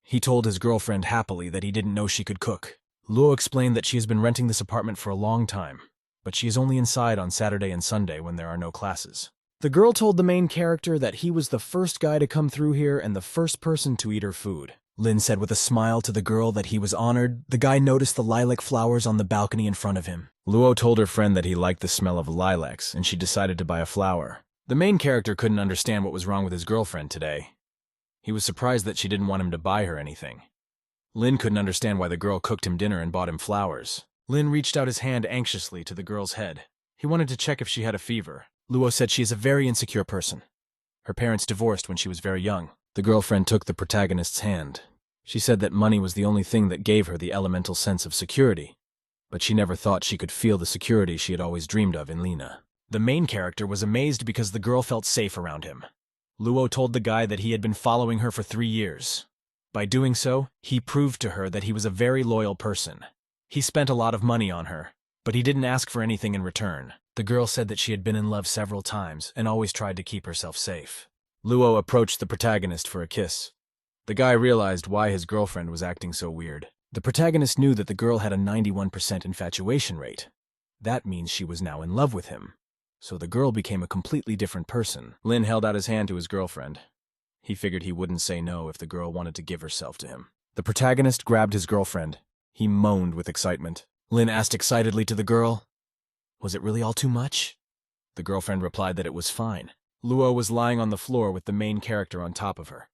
He told his girlfriend happily that he didn't know she could cook. Luo explained that she has been renting this apartment for a long time, but she is only inside on Saturday and Sunday when there are no classes. The girl told the main character that he was the first guy to come through here and the first person to eat her food. Lin said with a smile to the girl that he was honored. The guy noticed the lilac flowers on the balcony in front of him. Luo told her friend that he liked the smell of lilacs, and she decided to buy a flower. The main character couldn't understand what was wrong with his girlfriend today. He was surprised that she didn't want him to buy her anything. Lin couldn't understand why the girl cooked him dinner and bought him flowers. Lin reached out his hand anxiously to the girl's head. He wanted to check if she had a fever. Luo said she is a very insecure person. Her parents divorced when she was very young. The girlfriend took the protagonist's hand. She said that money was the only thing that gave her the elemental sense of security, but she never thought she could feel the security she had always dreamed of in Lina. The main character was amazed because the girl felt safe around him. Luo told the guy that he had been following her for 3 years. By doing so, he proved to her that he was a very loyal person. He spent a lot of money on her, but he didn't ask for anything in return. The girl said that she had been in love several times and always tried to keep herself safe. Luo approached the protagonist for a kiss. The guy realized why his girlfriend was acting so weird. The protagonist knew that the girl had a 91% infatuation rate. That means she was now in love with him. So the girl became a completely different person. Lin held out his hand to his girlfriend. He figured he wouldn't say no if the girl wanted to give herself to him. The protagonist grabbed his girlfriend. He moaned with excitement. Lin asked excitedly to the girl, "Was it really all too much?" The girlfriend replied that it was fine. Luo was lying on the floor with the main character on top of her.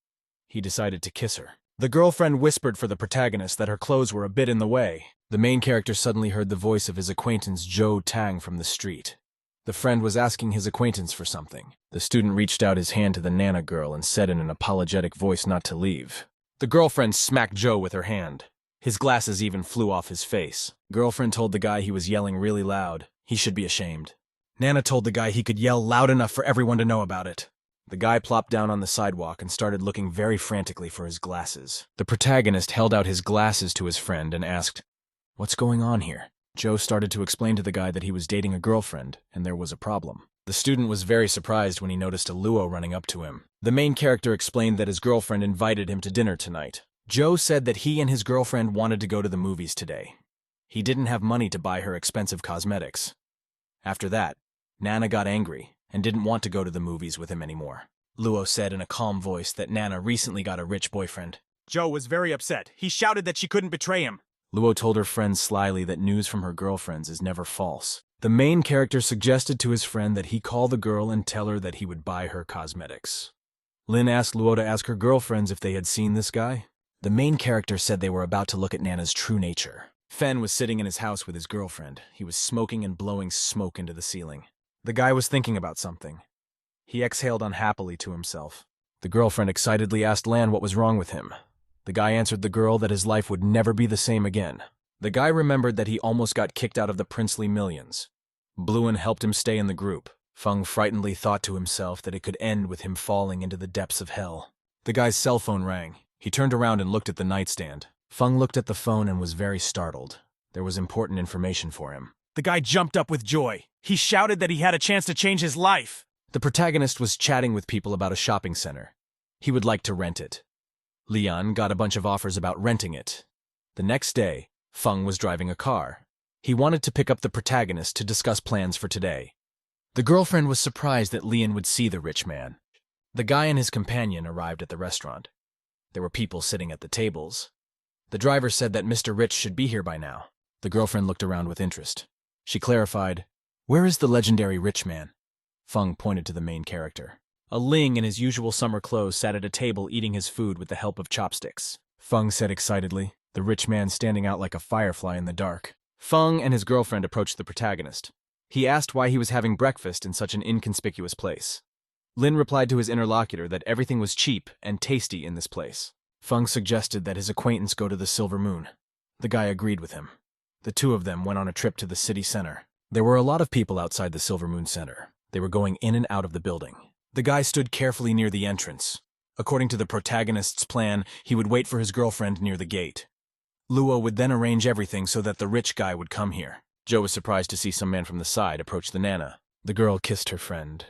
He decided to kiss her. The girlfriend whispered for the protagonist that her clothes were a bit in the way. The main character suddenly heard the voice of his acquaintance Zhou Tang from the street. The friend was asking his acquaintance for something. The student reached out his hand to the Nana girl and said in an apologetic voice not to leave. The girlfriend smacked Joe with her hand. His glasses even flew off his face. Girlfriend told the guy he was yelling really loud. He should be ashamed. Nana told the guy he could yell loud enough for everyone to know about it. The guy plopped down on the sidewalk and started looking very frantically for his glasses. The protagonist held out his glasses to his friend and asked, "What's going on here?" Joe started to explain to the guy that he was dating a girlfriend, and there was a problem. The student was very surprised when he noticed a Luo running up to him. The main character explained that his girlfriend invited him to dinner tonight. Joe said that he and his girlfriend wanted to go to the movies today. He didn't have money to buy her expensive cosmetics. After that, Nana got angry and didn't want to go to the movies with him anymore. Luo said in a calm voice that Nana recently got a rich boyfriend. Joe was very upset. He shouted that she couldn't betray him. Luo told her friend slyly that news from her girlfriends is never false. The main character suggested to his friend that he call the girl and tell her that he would buy her cosmetics. Lin asked Luo to ask her girlfriends if they had seen this guy. The main character said they were about to look at Nana's true nature. Fen was sitting in his house with his girlfriend. He was smoking and blowing smoke into the ceiling. The guy was thinking about something. He exhaled unhappily to himself. The girlfriend excitedly asked Lan what was wrong with him. The guy answered the girl that his life would never be the same again. The guy remembered that he almost got kicked out of the princely millions. Bluin helped him stay in the group. Feng frightenedly thought to himself that it could end with him falling into the depths of hell. The guy's cell phone rang. He turned around and looked at the nightstand. Feng looked at the phone and was very startled. There was important information for him. The guy jumped up with joy. He shouted that he had a chance to change his life. The protagonist was chatting with people about a shopping center. He would like to rent it. Lian got a bunch of offers about renting it. The next day, Feng was driving a car. He wanted to pick up the protagonist to discuss plans for today. The girlfriend was surprised that Lian would see the rich man. The guy and his companion arrived at the restaurant. There were people sitting at the tables. The driver said that Mr. Rich should be here by now. The girlfriend looked around with interest. She clarified, "Where is the legendary rich man?" Feng pointed to the main character. A Ling in his usual summer clothes sat at a table eating his food with the help of chopsticks. Feng said excitedly, the rich man standing out like a firefly in the dark. Feng and his girlfriend approached the protagonist. He asked why he was having breakfast in such an inconspicuous place. Lin replied to his interlocutor that everything was cheap and tasty in this place. Feng suggested that his acquaintance go to the Silver Moon. The guy agreed with him. The two of them went on a trip to the city center. There were a lot of people outside the Silver Moon Center. They were going in and out of the building. The guy stood carefully near the entrance. According to the protagonist's plan, he would wait for his girlfriend near the gate. Luo would then arrange everything so that the rich guy would come here. Joe was surprised to see some man from the side approach the Nana. The girl kissed her friend.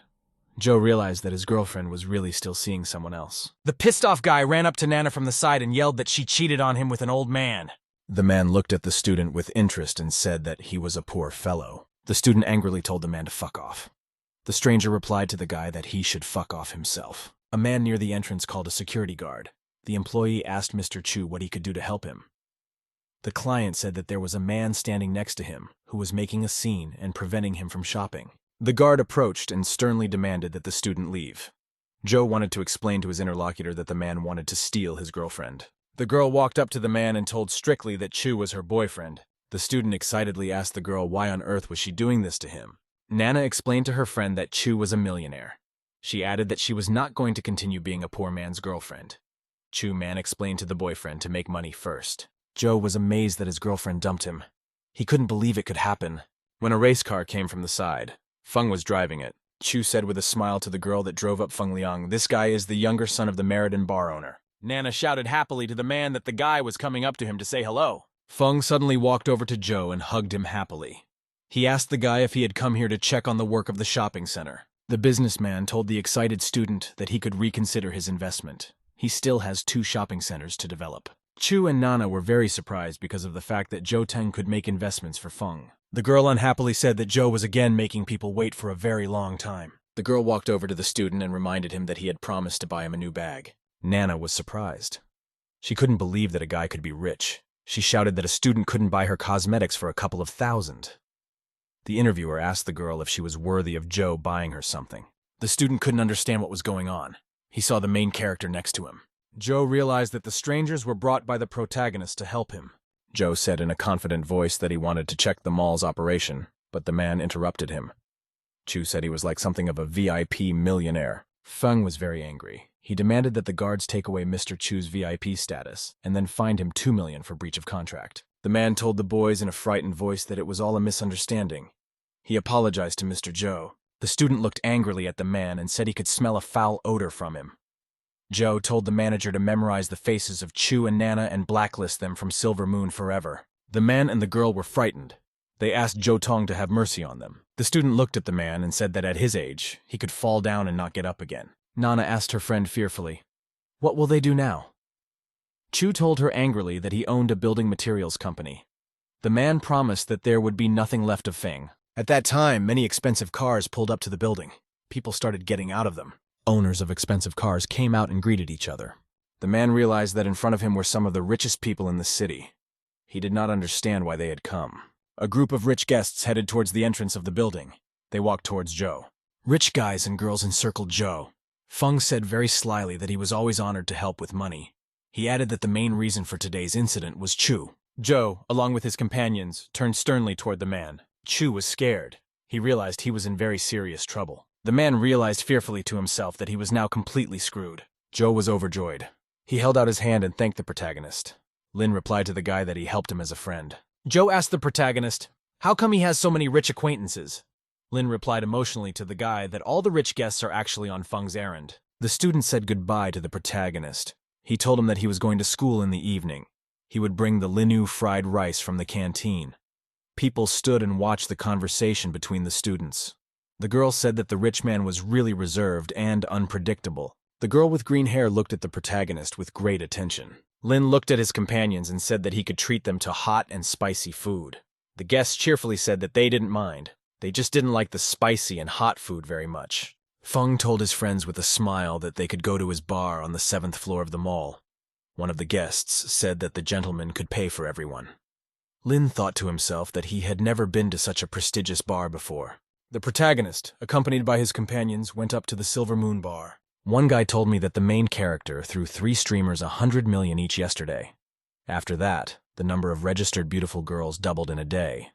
Joe realized that his girlfriend was really still seeing someone else. The pissed-off guy ran up to Nana from the side and yelled that she cheated on him with an old man. The man looked at the student with interest and said that he was a poor fellow. The student angrily told the man to fuck off. The stranger replied to the guy that he should fuck off himself. A man near the entrance called a security guard. The employee asked Mr. Chu what he could do to help him. The client said that there was a man standing next to him who was making a scene and preventing him from shopping. The guard approached and sternly demanded that the student leave. Joe wanted to explain to his interlocutor that the man wanted to steal his girlfriend. The girl walked up to the man and told strictly that Chu was her boyfriend. The student excitedly asked the girl why on earth was she doing this to him. Nana explained to her friend that Chu was a millionaire. She added that she was not going to continue being a poor man's girlfriend. Chu man explained to the boyfriend to make money first. Joe was amazed that his girlfriend dumped him. He couldn't believe it could happen. When a race car came from the side, Feng was driving it. Chu said with a smile to the girl that drove up Feng Liang, "This guy is the younger son of the Meriden bar owner." Nana shouted happily to the man that the guy was coming up to him to say hello. Feng suddenly walked over to Joe and hugged him happily. He asked the guy if he had come here to check on the work of the shopping center. The businessman told the excited student that he could reconsider his investment. He still has 2 shopping centers to develop. Chu and Nana were very surprised because of the fact that Zhou Teng could make investments for Feng. The girl unhappily said that Joe was again making people wait for a very long time. The girl walked over to the student and reminded him that he had promised to buy him a new bag. Nana was surprised. She couldn't believe that a guy could be rich. She shouted that a student couldn't buy her cosmetics for a couple of thousand. The interviewer asked the girl if she was worthy of Joe buying her something. The student couldn't understand what was going on. He saw the main character next to him. Joe realized that the strangers were brought by the protagonist to help him. Joe said in a confident voice that he wanted to check the mall's operation, but the man interrupted him. Chu said he was like something of a VIP millionaire. Feng was very angry. He demanded that the guards take away Mr. Chu's VIP status and then fined him 2 million for breach of contract. The man told the boys in a frightened voice that it was all a misunderstanding. He apologized to Mr. Joe. The student looked angrily at the man and said he could smell a foul odor from him. Joe told the manager to memorize the faces of Chu and Nana and blacklist them from Silver Moon forever. The man and the girl were frightened. They asked Joe Tong to have mercy on them. The student looked at the man and said that at his age, he could fall down and not get up again. Nana asked her friend fearfully, "What will they do now?" Chu told her angrily that he owned a building materials company. The man promised that there would be nothing left of Feng. At that time, many expensive cars pulled up to the building. People started getting out of them. Owners of expensive cars came out and greeted each other. The man realized that in front of him were some of the richest people in the city. He did not understand why they had come. A group of rich guests headed towards the entrance of the building. They walked towards Joe. Rich guys and girls encircled Joe. Feng said very slyly that he was always honored to help with money. He added that the main reason for today's incident was Chu. Joe, along with his companions, turned sternly toward the man. Chu was scared. He realized he was in very serious trouble. The man realized fearfully to himself that he was now completely screwed. Joe was overjoyed. He held out his hand and thanked the protagonist. Lin replied to the guy that he helped him as a friend. Joe asked the protagonist, "How come he has so many rich acquaintances?" Lin replied emotionally to the guy that all the rich guests are actually on Feng's errand. The student said goodbye to the protagonist. He told him that he was going to school in the evening. He would bring the Linu fried rice from the canteen. People stood and watched the conversation between the students. The girl said that the rich man was really reserved and unpredictable. The girl with green hair looked at the protagonist with great attention. Lin looked at his companions and said that he could treat them to hot and spicy food. The guests cheerfully said that they didn't mind. They just didn't like the spicy and hot food very much. Feng told his friends with a smile that they could go to his bar on the 7th floor of the mall. One of the guests said that the gentleman could pay for everyone. Lin thought to himself that he had never been to such a prestigious bar before. The protagonist, accompanied by his companions, went up to the Silver Moon bar. One guy told me that the main character threw 3 streamers 100 million each yesterday. After that, the number of registered beautiful girls doubled in a day.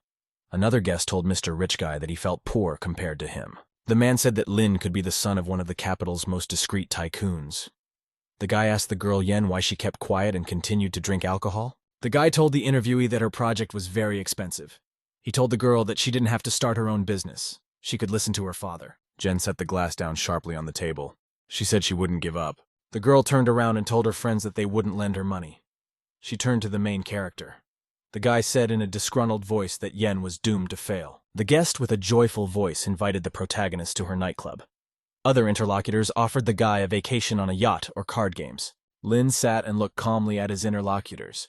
Another guest told Mr. Rich Guy that he felt poor compared to him. The man said that Lin could be the son of one of the capital's most discreet tycoons. The guy asked the girl Yen why she kept quiet and continued to drink alcohol. The guy told the interviewee that her project was very expensive. He told the girl that she didn't have to start her own business. She could listen to her father. Jen set the glass down sharply on the table. She said she wouldn't give up. The girl turned around and told her friends that they wouldn't lend her money. She turned to the main character. The guy said in a disgruntled voice that Yen was doomed to fail. The guest with a joyful voice invited the protagonist to her nightclub. Other interlocutors offered the guy a vacation on a yacht or card games. Lin sat and looked calmly at his interlocutors.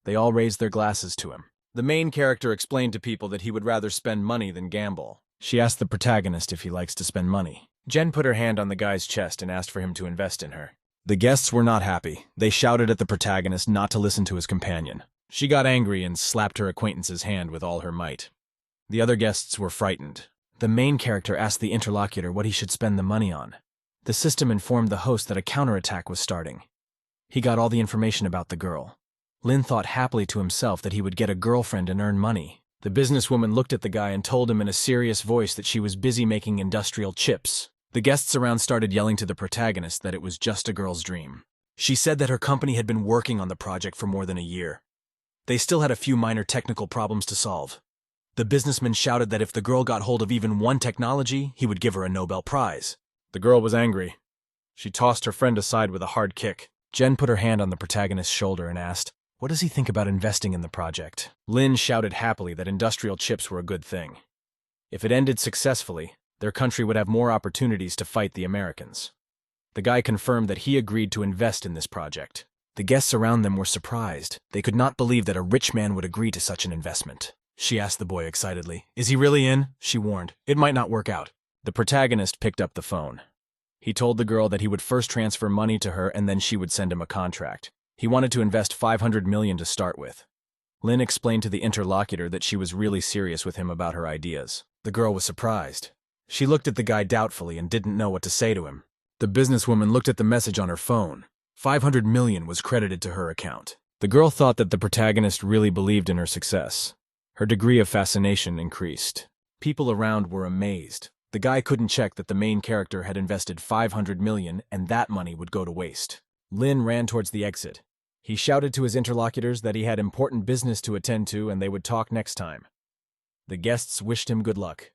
They all raised their glasses to him. The main character explained to people that he would rather spend money than gamble. She asked the protagonist if he likes to spend money. Jen put her hand on the guy's chest and asked for him to invest in her. The guests were not happy. They shouted at the protagonist not to listen to his companion. She got angry and slapped her acquaintance's hand with all her might. The other guests were frightened. The main character asked the interlocutor what he should spend the money on. The system informed the host that a counterattack was starting. He got all the information about the girl. Lin thought happily to himself that he would get a girlfriend and earn money. The businesswoman looked at the guy and told him in a serious voice that she was busy making industrial chips. The guests around started yelling to the protagonist that it was just a girl's dream. She said that her company had been working on the project for more than a year. They still had a few minor technical problems to solve. The businessman shouted that if the girl got hold of even one technology, he would give her a Nobel Prize. The girl was angry. She tossed her friend aside with a hard kick. Jen put her hand on the protagonist's shoulder and asked, "What does he think about investing in the project?" Lin shouted happily that industrial chips were a good thing. If it ended successfully, their country would have more opportunities to fight the Americans. The guy confirmed that he agreed to invest in this project. The guests around them were surprised. They could not believe that a rich man would agree to such an investment. She asked the boy excitedly. "Is he really in?" She warned. "It might not work out." The protagonist picked up the phone. He told the girl that he would first transfer money to her and then she would send him a contract. He wanted to invest 500 million to start with. Lin explained to the interlocutor that she was really serious with him about her ideas. The girl was surprised. She looked at the guy doubtfully and didn't know what to say to him. The businesswoman looked at the message on her phone. 500 million was credited to her account. The girl thought that the protagonist really believed in her success. Her degree of fascination increased. People around were amazed. The guy couldn't check that the main character had invested 500 million and that money would go to waste. Lin ran towards the exit. He shouted to his interlocutors that he had important business to attend to and they would talk next time. The guests wished him good luck.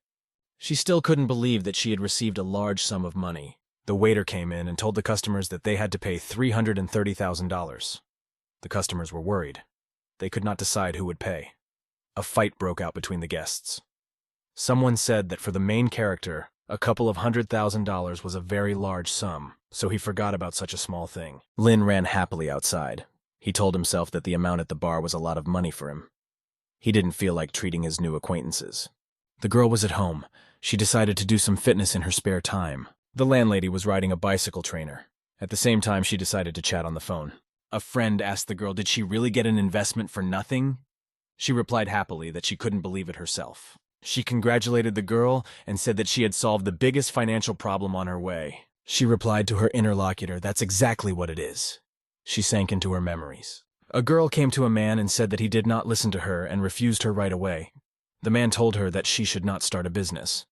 She still couldn't believe that she had received a large sum of money. The waiter came in and told the customers that they had to pay $330,000. The customers were worried. They could not decide who would pay. A fight broke out between the guests. Someone said that for the main character, a couple of $100,000 was a very large sum, so he forgot about such a small thing. Lin ran happily outside. He told himself that the amount at the bar was a lot of money for him. He didn't feel like treating his new acquaintances. The girl was at home. She decided to do some fitness in her spare time. The landlady was riding a bicycle trainer. At the same time, she decided to chat on the phone. A friend asked the girl, did she really get an investment for nothing? She replied happily that she couldn't believe it herself. She congratulated the girl and said that she had solved the biggest financial problem on her way. She replied to her interlocutor, that's exactly what it is. She sank into her memories. A girl came to a man and said that he did not listen to her and refused her right away. The man told her that she should not start a business.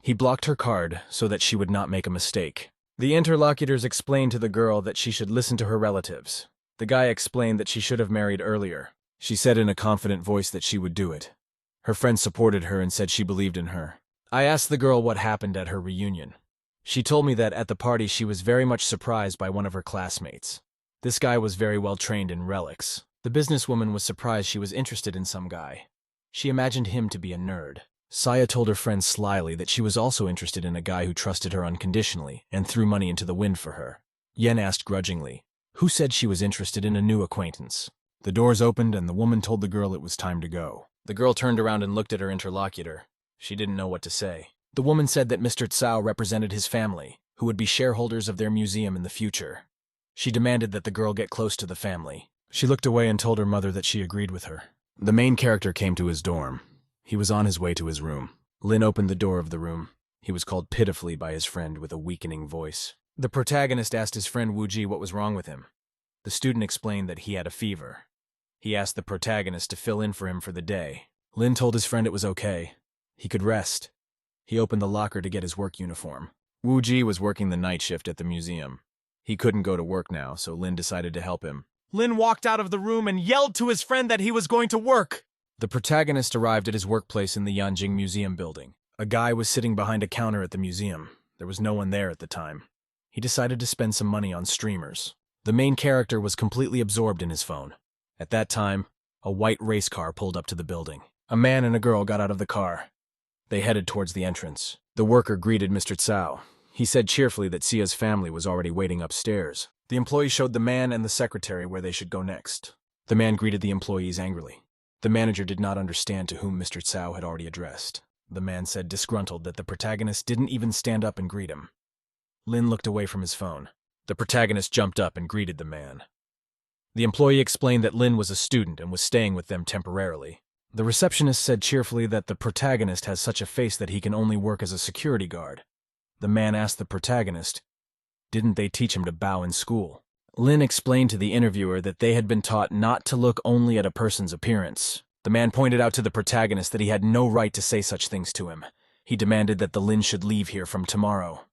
He blocked her card so that she would not make a mistake. The interlocutors explained to the girl that she should listen to her relatives. The guy explained that she should have married earlier. She said in a confident voice that she would do it. Her friends supported her and said she believed in her. I asked the girl what happened at her reunion. She told me that at the party she was very much surprised by one of her classmates. This guy was very well trained in relics. The businesswoman was surprised she was interested in some guy. She imagined him to be a nerd. Saya told her friend slyly that she was also interested in a guy who trusted her unconditionally and threw money into the wind for her. Yen asked grudgingly, who said she was interested in a new acquaintance? The doors opened and the woman told the girl it was time to go. The girl turned around and looked at her interlocutor. She didn't know what to say. The woman said that Mr. Tsao represented his family, who would be shareholders of their museum in the future. She demanded that the girl get close to the family. She looked away and told her mother that she agreed with her. The main character came to his dorm. He was on his way to his room. Lin opened the door of the room. He was called pitifully by his friend with a weakening voice. The protagonist asked his friend Wu Ji what was wrong with him. The student explained that he had a fever. He asked the protagonist to fill in for him for the day. Lin told his friend it was okay. He could rest. He opened the locker to get his work uniform. Wu Ji was working the night shift at the museum. He couldn't go to work now, so Lin decided to help him. Lin walked out of the room and yelled to his friend that he was going to work. The protagonist arrived at his workplace in the Yanjing Museum building. A guy was sitting behind a counter at the museum. There was no one there at the time. He decided to spend some money on streamers. The main character was completely absorbed in his phone. At that time, a white race car pulled up to the building. A man and a girl got out of the car. They headed towards the entrance. The worker greeted Mr. Tsao. He said cheerfully that Sia's family was already waiting upstairs. The employee showed the man and the secretary where they should go next. The man greeted the employees angrily. The manager did not understand to whom Mr. Tsao had already addressed. The man said disgruntled that the protagonist didn't even stand up and greet him. Lin looked away from his phone. The protagonist jumped up and greeted the man. The employee explained that Lin was a student and was staying with them temporarily. The receptionist said cheerfully that the protagonist has such a face that he can only work as a security guard. The man asked the protagonist, didn't they teach him to bow in school? Lin explained to the interviewer that they had been taught not to look only at a person's appearance. The man pointed out to the protagonist that he had no right to say such things to him. He demanded that the Lin should leave here from tomorrow.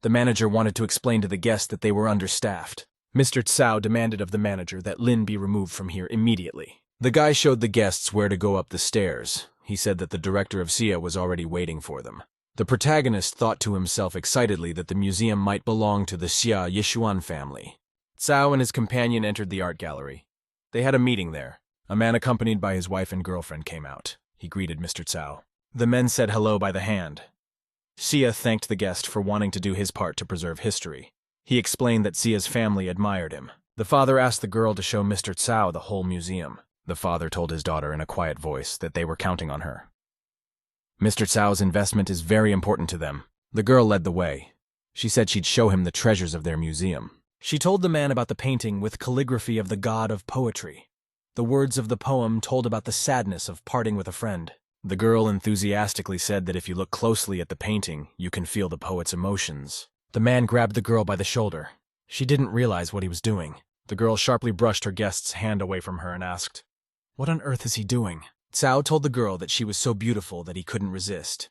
The manager wanted to explain to the guests that they were understaffed. Mr. Tsao demanded of the manager that Lin be removed from here immediately. The guy showed the guests where to go up the stairs. He said that the director of Sia was already waiting for them. The protagonist thought to himself excitedly that the museum might belong to the Xia Yishuan family. Tsao and his companion entered the art gallery. They had a meeting there. A man accompanied by his wife and girlfriend came out. He greeted Mr. Tsao. The men said hello by the hand. Xia thanked the guest for wanting to do his part to preserve history. He explained that Xia's family admired him. The father asked the girl to show Mr. Tsao the whole museum. The father told his daughter in a quiet voice that they were counting on her. Mr. Tsao's investment is very important to them. The girl led the way. She said she'd show him the treasures of their museum. She told the man about the painting with calligraphy of the god of poetry. The words of the poem told about the sadness of parting with a friend. The girl enthusiastically said that if you look closely at the painting, you can feel the poet's emotions. The man grabbed the girl by the shoulder. She didn't realize what he was doing. The girl sharply brushed her guest's hand away from her and asked, "What on earth is he doing?" Tsao told the girl that she was so beautiful that he couldn't resist.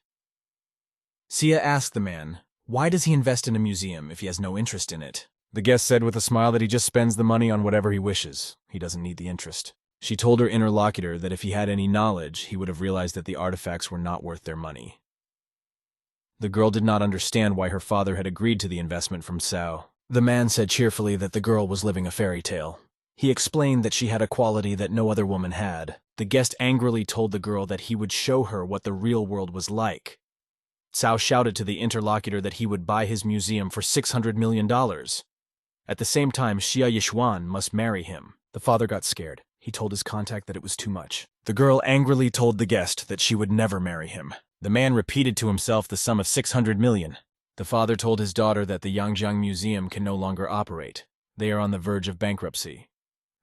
Xia asked the man, why does he invest in a museum if he has no interest in it? The guest said with a smile that he just spends the money on whatever he wishes. He doesn't need the interest. She told her interlocutor that if he had any knowledge, he would have realized that the artifacts were not worth their money. The girl did not understand why her father had agreed to the investment from Tsao. The man said cheerfully that the girl was living a fairy tale. He explained that she had a quality that no other woman had. The guest angrily told the girl that he would show her what the real world was like. Cao shouted to the interlocutor that he would buy his museum for $600 million. At the same time, Xia Yishuan must marry him. The father got scared. He told his contact that it was too much. The girl angrily told the guest that she would never marry him. The man repeated to himself the sum of $600 million. The father told his daughter that the Yangjiang Museum can no longer operate. They are on the verge of bankruptcy.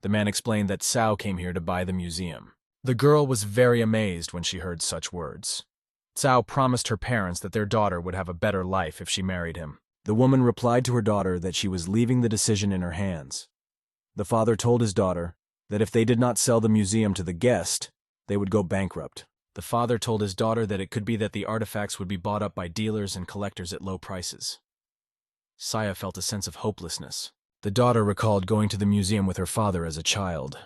The man explained that Cao came here to buy the museum. The girl was very amazed when she heard such words. Cao promised her parents that their daughter would have a better life if she married him. The woman replied to her daughter that she was leaving the decision in her hands. The father told his daughter that if they did not sell the museum to the guest, they would go bankrupt. The father told his daughter that it could be that the artifacts would be bought up by dealers and collectors at low prices. Saya felt a sense of hopelessness. The daughter recalled going to the museum with her father as a child.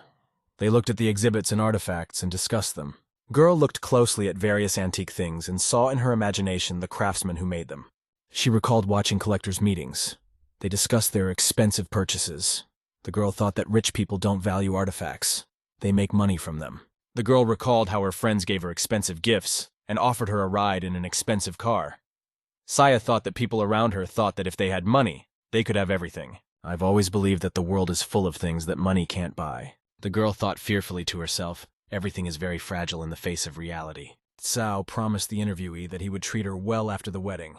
They looked at the exhibits and artifacts and discussed them. Girl looked closely at various antique things and saw in her imagination the craftsmen who made them. She recalled watching collectors' meetings. They discussed their expensive purchases. The girl thought that rich people don't value artifacts. They make money from them. The girl recalled how her friends gave her expensive gifts and offered her a ride in an expensive car. Saya thought that people around her thought that if they had money, they could have everything. I've always believed that the world is full of things that money can't buy. The girl thought fearfully to herself, everything is very fragile in the face of reality. Cao promised the interviewee that he would treat her well after the wedding.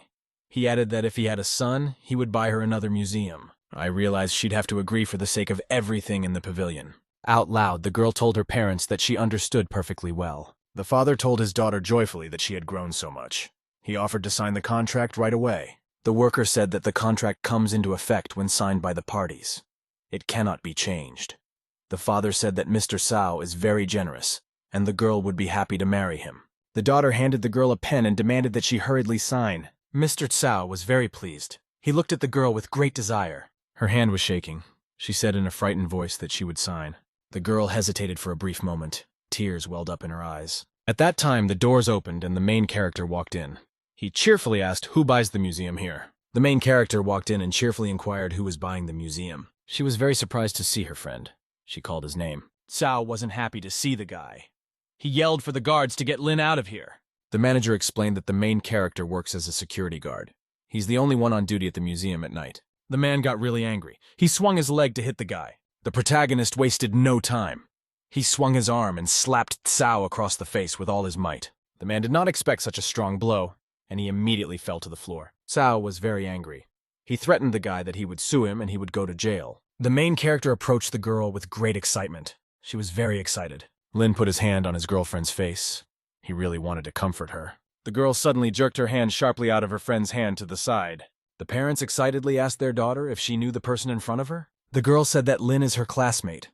He added that if he had a son, he would buy her another museum. I realized she'd have to agree for the sake of everything in the pavilion. Out loud, the girl told her parents that she understood perfectly well. The father told his daughter joyfully that she had grown so much. He offered to sign the contract right away. The worker said that the contract comes into effect when signed by the parties. It cannot be changed. The father said that Mr. Cao is very generous, and the girl would be happy to marry him. The daughter handed the girl a pen and demanded that she hurriedly sign. Mr. Cao was very pleased. He looked at the girl with great desire. Her hand was shaking. She said in a frightened voice that she would sign. The girl hesitated for a brief moment. Tears welled up in her eyes. At that time, the doors opened and the main character walked in. He cheerfully asked who buys the museum here. The main character walked in and cheerfully inquired who was buying the museum. She was very surprised to see her friend. She called his name. Cao wasn't happy to see the guy. He yelled for the guards to get Lin out of here. The manager explained that the main character works as a security guard. He's the only one on duty at the museum at night. The man got really angry. He swung his leg to hit the guy. The protagonist wasted no time. He swung his arm and slapped Cao across the face with all his might. The man did not expect such a strong blow, and he immediately fell to the floor. Cao was very angry. He threatened the guy that he would sue him and he would go to jail. The main character approached the girl with great excitement. She was very excited. Lin put his hand on his girlfriend's face. He really wanted to comfort her. The girl suddenly jerked her hand sharply out of her friend's hand to the side. The parents excitedly asked their daughter if she knew the person in front of her. The girl said that Lin is her classmate.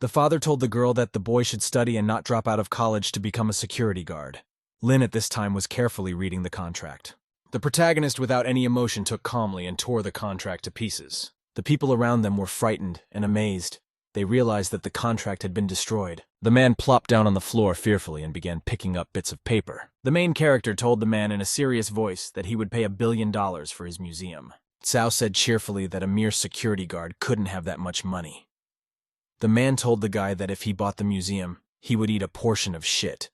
The father told the girl that the boy should study and not drop out of college to become a security guard. Lin at this time was carefully reading the contract. The protagonist without any emotion took calmly and tore the contract to pieces. The people around them were frightened and amazed. They realized that the contract had been destroyed. The man plopped down on the floor fearfully and began picking up bits of paper. The main character told the man in a serious voice that he would pay $1 billion for his museum. Cao said cheerfully that a mere security guard couldn't have that much money. The man told the guy that if he bought the museum, he would eat a portion of shit.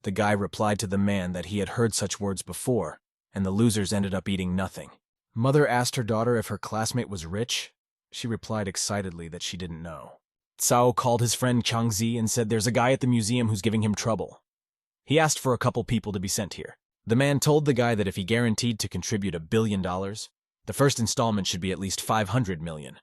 The guy replied to the man that he had heard such words before, and the losers ended up eating nothing. Mother asked her daughter if her classmate was rich. She replied excitedly that she didn't know. Cao called his friend Changzi and said there's a guy at the museum who's giving him trouble. He asked for a couple people to be sent here. The man told the guy that if he guaranteed to contribute $1 billion, the first installment should be at least $500 million.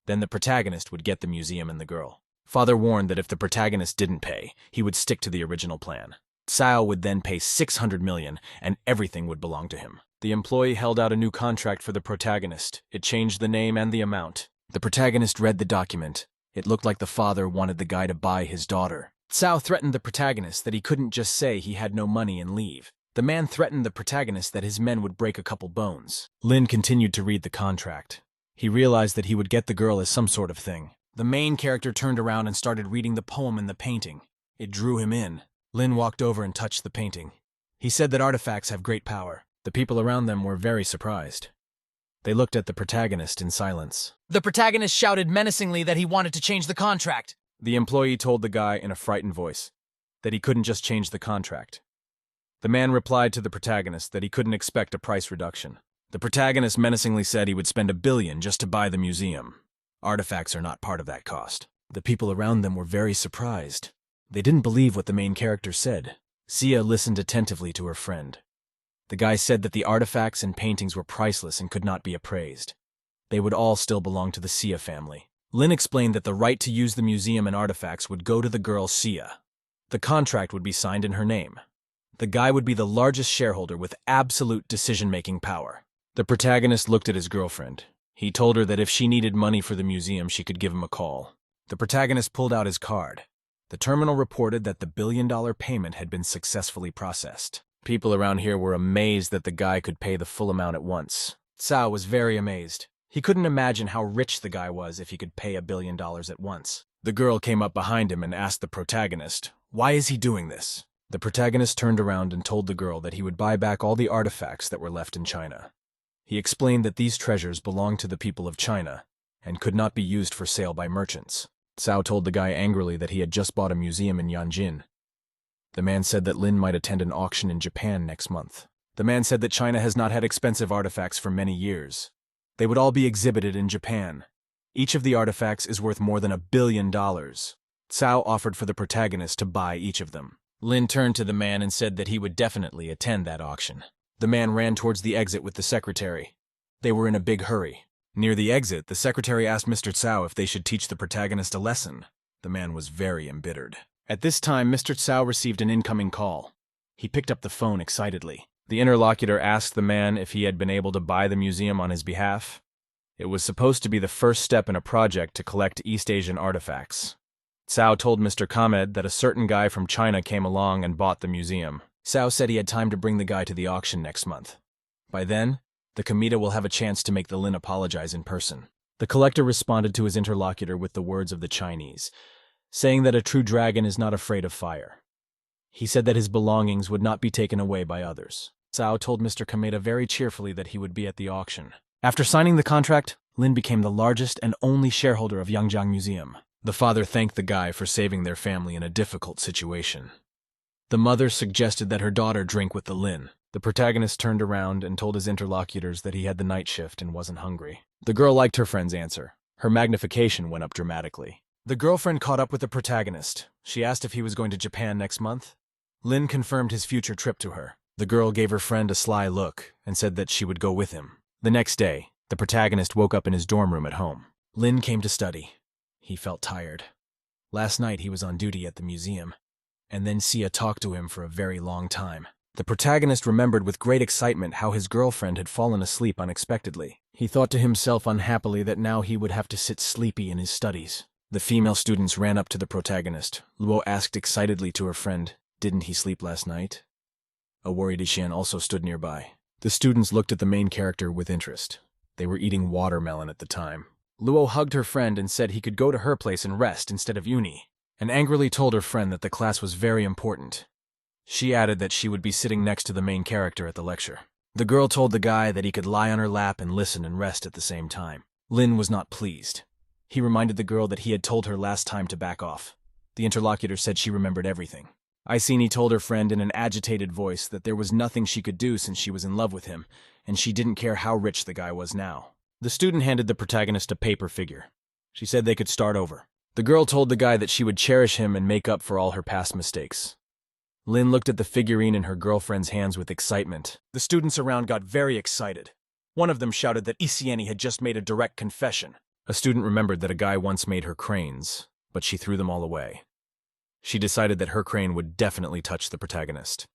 Then the protagonist would get the museum and the girl. Father warned that if the protagonist didn't pay, he would stick to the original plan. Cao would then pay $600 million and everything would belong to him. The employee held out a new contract for the protagonist. It changed the name and the amount. The protagonist read the document. It looked like the father wanted the guy to buy his daughter. Cao threatened the protagonist that he couldn't just say he had no money and leave. The man threatened the protagonist that his men would break a couple bones. Lin continued to read the contract. He realized that he would get the girl as some sort of thing. The main character turned around and started reading the poem in the painting. It drew him in. Lin walked over and touched the painting. He said that artifacts have great power. The people around them were very surprised. They looked at the protagonist in silence. The protagonist shouted menacingly that he wanted to change the contract. The employee told the guy in a frightened voice that he couldn't just change the contract. The man replied to the protagonist that he couldn't expect a price reduction. The protagonist menacingly said he would spend $1 billion just to buy the museum. Artifacts are not part of that cost. The people around them were very surprised. They didn't believe what the main character said. Sia listened attentively to her friend. The guy said that the artifacts and paintings were priceless and could not be appraised. They would all still belong to the Sia family. Lin explained that the right to use the museum and artifacts would go to the girl Sia. The contract would be signed in her name. The guy would be the largest shareholder with absolute decision-making power. The protagonist looked at his girlfriend. He told her that if she needed money for the museum, she could give him a call. The protagonist pulled out his card. The terminal reported that the $1 billion payment had been successfully processed. People around here were amazed that the guy could pay the full amount at once. Cao was very amazed. He couldn't imagine how rich the guy was if he could pay $1 billion at once. The girl came up behind him and asked the protagonist, "Why is he doing this?" The protagonist turned around and told the girl that he would buy back all the artifacts that were left in China. He explained that these treasures belonged to the people of China and could not be used for sale by merchants. Cao told the guy angrily that he had just bought a museum in Yanjin. The man said that Lin might attend an auction in Japan next month. The man said that China has not had expensive artifacts for many years. They would all be exhibited in Japan. Each of the artifacts is worth more than $1 billion. Cao offered for the protagonist to buy each of them. Lin turned to the man and said that he would definitely attend that auction. The man ran towards the exit with the secretary. They were in a big hurry. Near the exit, the secretary asked Mr. Cao if they should teach the protagonist a lesson. The man was very embittered. At this time, Mr. Cao received an incoming call. He picked up the phone excitedly. The interlocutor asked the man if he had been able to buy the museum on his behalf. It was supposed to be the first step in a project to collect East Asian artifacts. Cao told Mr. Kamed that a certain guy from China came along and bought the museum. Cao said he had time to bring the guy to the auction next month. By then, the Kamita will have a chance to make the Lin apologize in person. The collector responded to his interlocutor with the words of the Chinese, saying that a true dragon is not afraid of fire. He said that his belongings would not be taken away by others. Cao told Mr. Kameda very cheerfully that he would be at the auction. After signing the contract, Lin became the largest and only shareholder of Yangjiang Museum. The father thanked the guy for saving their family in a difficult situation. The mother suggested that her daughter drink with the Lin. The protagonist turned around and told his interlocutors that he had the night shift and wasn't hungry. The girl liked her friend's answer. Her magnification went up dramatically. The girlfriend caught up with the protagonist. She asked if he was going to Japan next month. Lin confirmed his future trip to her. The girl gave her friend a sly look and said that she would go with him. The next day, the protagonist woke up in his dorm room at home. Lin came to study. He felt tired. Last night he was on duty at the museum, and then Sia talked to him for a very long time. The protagonist remembered with great excitement how his girlfriend had fallen asleep unexpectedly. He thought to himself unhappily that now he would have to sit sleepy in his studies. The female students ran up to the protagonist. Luo asked excitedly to her friend, "Didn't he sleep last night?" A worried Ishan also stood nearby. The students looked at the main character with interest. They were eating watermelon at the time. Luo hugged her friend and said he could go to her place and rest instead of uni, and angrily told her friend that the class was very important. She added that she would be sitting next to the main character at the lecture. The girl told the guy that he could lie on her lap and listen and rest at the same time. Lin was not pleased. He reminded the girl that he had told her last time to back off. The interlocutor said she remembered everything. Iceni told her friend in an agitated voice that there was nothing she could do since she was in love with him, and she didn't care how rich the guy was now. The student handed the protagonist a paper figure. She said they could start over. The girl told the guy that she would cherish him and make up for all her past mistakes. Lin looked at the figurine in her girlfriend's hands with excitement. The students around got very excited. One of them shouted that Isieni had just made a direct confession. A student remembered that a guy once made her cranes, but she threw them all away. She decided that her crane would definitely touch the protagonist.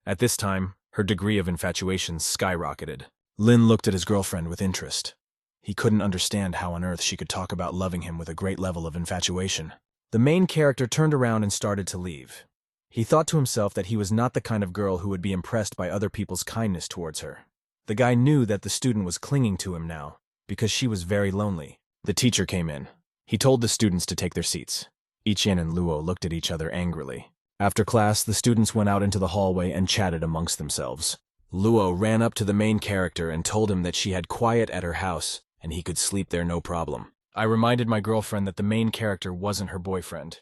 At this time, her degree of infatuation skyrocketed. Lin looked at his girlfriend with interest. He couldn't understand how on earth she could talk about loving him with a great level of infatuation. The main character turned around and started to leave. He thought to himself that he was not the kind of girl who would be impressed by other people's kindness towards her. The guy knew that the student was clinging to him now, because she was very lonely. The teacher came in. He told the students to take their seats. Ichien and Luo looked at each other angrily. After class, the students went out into the hallway and chatted amongst themselves. Luo ran up to the main character and told him that she had quiet at her house and he could sleep there no problem. I reminded my girlfriend that the main character wasn't her boyfriend.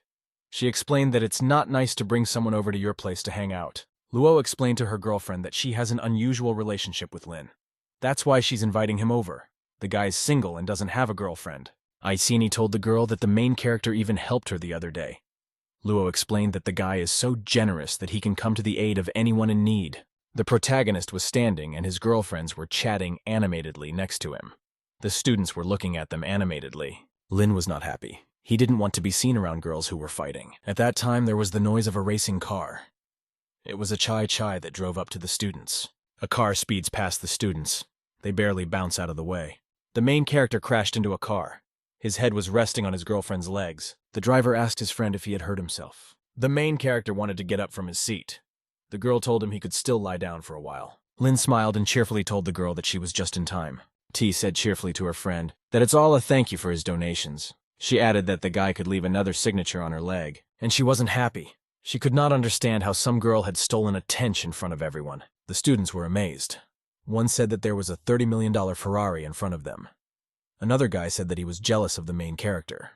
She explained that it's not nice to bring someone over to your place to hang out. Luo explained to her girlfriend that she has an unusual relationship with Lin. That's why she's inviting him over. The guy's single and doesn't have a girlfriend. Aisini told the girl that the main character even helped her the other day. Luo explained that the guy is so generous that he can come to the aid of anyone in need. The protagonist was standing and his girlfriends were chatting animatedly next to him. The students were looking at them animatedly. Lin was not happy. He didn't want to be seen around girls who were fighting. At that time, there was the noise of a racing car. It was a chai that drove up to the students. A car speeds past the students. They barely bounce out of the way. The main character crashed into a car. His head was resting on his girlfriend's legs. The driver asked his friend if he had hurt himself. The main character wanted to get up from his seat. The girl told him he could still lie down for a while. Lin smiled and cheerfully told the girl that she was just in time. T said cheerfully to her friend that it's all a thank you for his donations. She added that the guy could leave another signature on her leg, and she wasn't happy. She could not understand how some girl had stolen a tench in front of everyone. The students were amazed. One said that there was a $30 million Ferrari in front of them. Another guy said that he was jealous of the main character.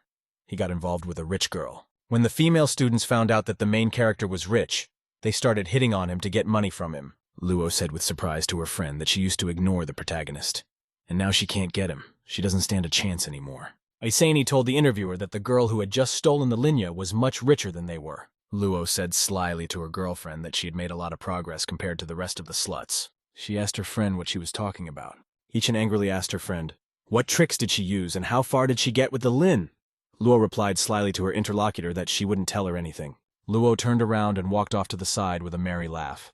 He got involved with a rich girl. When the female students found out that the main character was rich, they started hitting on him to get money from him. Luo said with surprise to her friend that she used to ignore the protagonist. And now she can't get him. She doesn't stand a chance anymore. Aisani told the interviewer that the girl who had just stolen the linea was much richer than they were. Luo said slyly to her girlfriend that she had made a lot of progress compared to the rest of the sluts. She asked her friend what she was talking about. Ichin angrily asked her friend, what tricks did she use and how far did she get with the Lin? Luo replied slyly to her interlocutor that she wouldn't tell her anything. Luo turned around and walked off to the side with a merry laugh.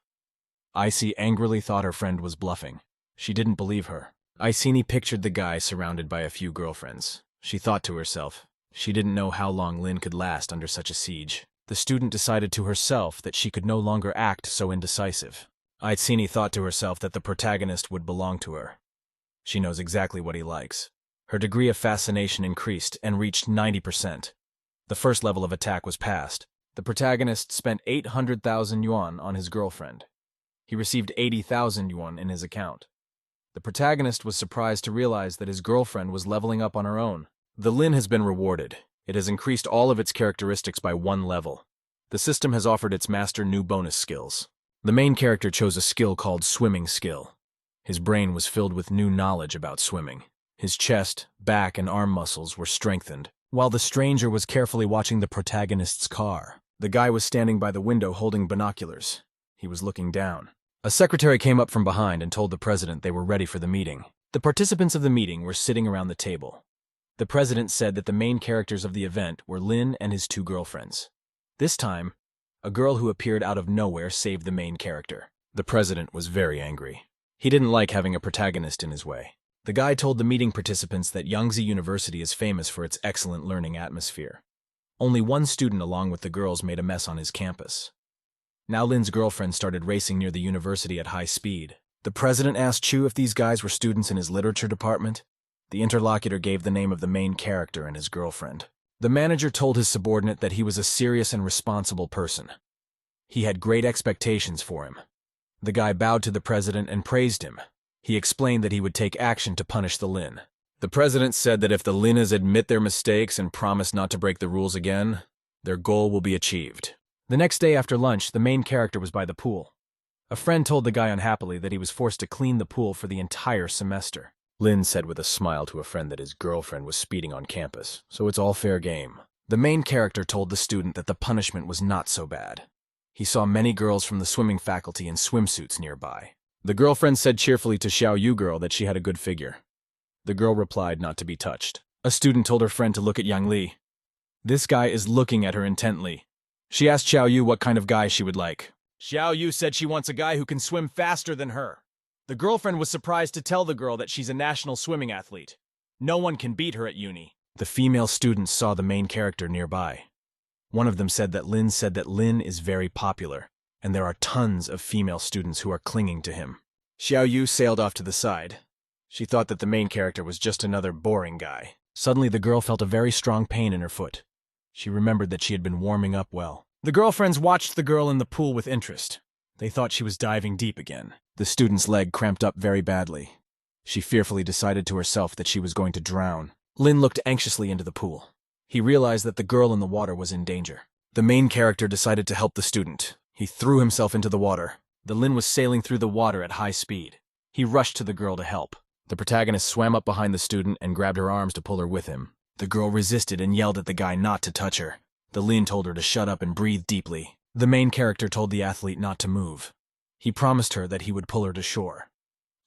Icy angrily thought her friend was bluffing. She didn't believe her. Aisini pictured the guy surrounded by a few girlfriends. She thought to herself, she didn't know how long Lin could last under such a siege. The student decided to herself that she could no longer act so indecisive. Aisini thought to herself that the protagonist would belong to her. She knows exactly what he likes. Her degree of fascination increased and reached 90%. The first level of attack was passed. The protagonist spent 800,000 yuan on his girlfriend. He received 80,000 yuan in his account. The protagonist was surprised to realize that his girlfriend was leveling up on her own. The Lin has been rewarded. It has increased all of its characteristics by 1 level. The system has offered its master new bonus skills. The main character chose a skill called Swimming Skill. His brain was filled with new knowledge about swimming. His chest, back, and arm muscles were strengthened. While the stranger was carefully watching the protagonist's car, the guy was standing by the window holding binoculars. He was looking down. A secretary came up from behind and told the president they were ready for the meeting. The participants of the meeting were sitting around the table. The president said that the main characters of the event were Lin and his 2 girlfriends. This time, a girl who appeared out of nowhere saved the main character. The president was very angry. He didn't like having a protagonist in his way. The guy told the meeting participants that Yangtze University is famous for its excellent learning atmosphere. Only one student along with the girls made a mess on his campus. Now Lin's girlfriend started racing near the university at high speed. The president asked Chu if these guys were students in his literature department. The interlocutor gave the name of the main character and his girlfriend. The manager told his subordinate that he was a serious and responsible person. He had great expectations for him. The guy bowed to the president and praised him. He explained that he would take action to punish the Lin. The president said that if the Linas admit their mistakes and promise not to break the rules again, their goal will be achieved. The next day after lunch, the main character was by the pool. A friend told the guy unhappily that he was forced to clean the pool for the entire semester. Lin said with a smile to a friend that his girlfriend was speeding on campus, so it's all fair game. The main character told the student that the punishment was not so bad. He saw many girls from the swimming faculty in swimsuits nearby. The girlfriend said cheerfully to Xiao Yu girl that she had a good figure. The girl replied not to be touched. A student told her friend to look at Yang Li. This guy is looking at her intently. She asked Xiao Yu what kind of guy she would like. Xiao Yu said she wants a guy who can swim faster than her. The girlfriend was surprised to tell the girl that she's a national swimming athlete. No one can beat her at uni. The female students saw the main character nearby. One of them said that Lin is very popular, and there are tons of female students who are clinging to him. Xiao Yu sailed off to the side. She thought that the main character was just another boring guy. Suddenly the girl felt a very strong pain in her foot. She remembered that she had been warming up well. The girlfriends watched the girl in the pool with interest. They thought she was diving deep again. The student's leg cramped up very badly. She fearfully decided to herself that she was going to drown. Lin looked anxiously into the pool. He realized that the girl in the water was in danger. The main character decided to help the student. He threw himself into the water. The Lin was sailing through the water at high speed. He rushed to the girl to help. The protagonist swam up behind the student and grabbed her arms to pull her with him. The girl resisted and yelled at the guy not to touch her. The Lin told her to shut up and breathe deeply. The main character told the athlete not to move. He promised her that he would pull her to shore.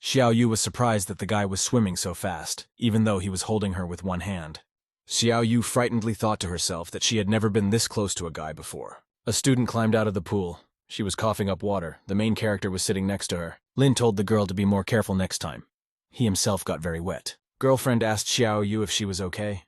Xiao Yu was surprised that the guy was swimming so fast, even though he was holding her with one hand. Xiao Yu frightenedly thought to herself that she had never been this close to a guy before. A student climbed out of the pool. She was coughing up water. The main character was sitting next to her. Lin told the girl to be more careful next time. He himself got very wet. Girlfriend asked Xiao Yu if she was okay.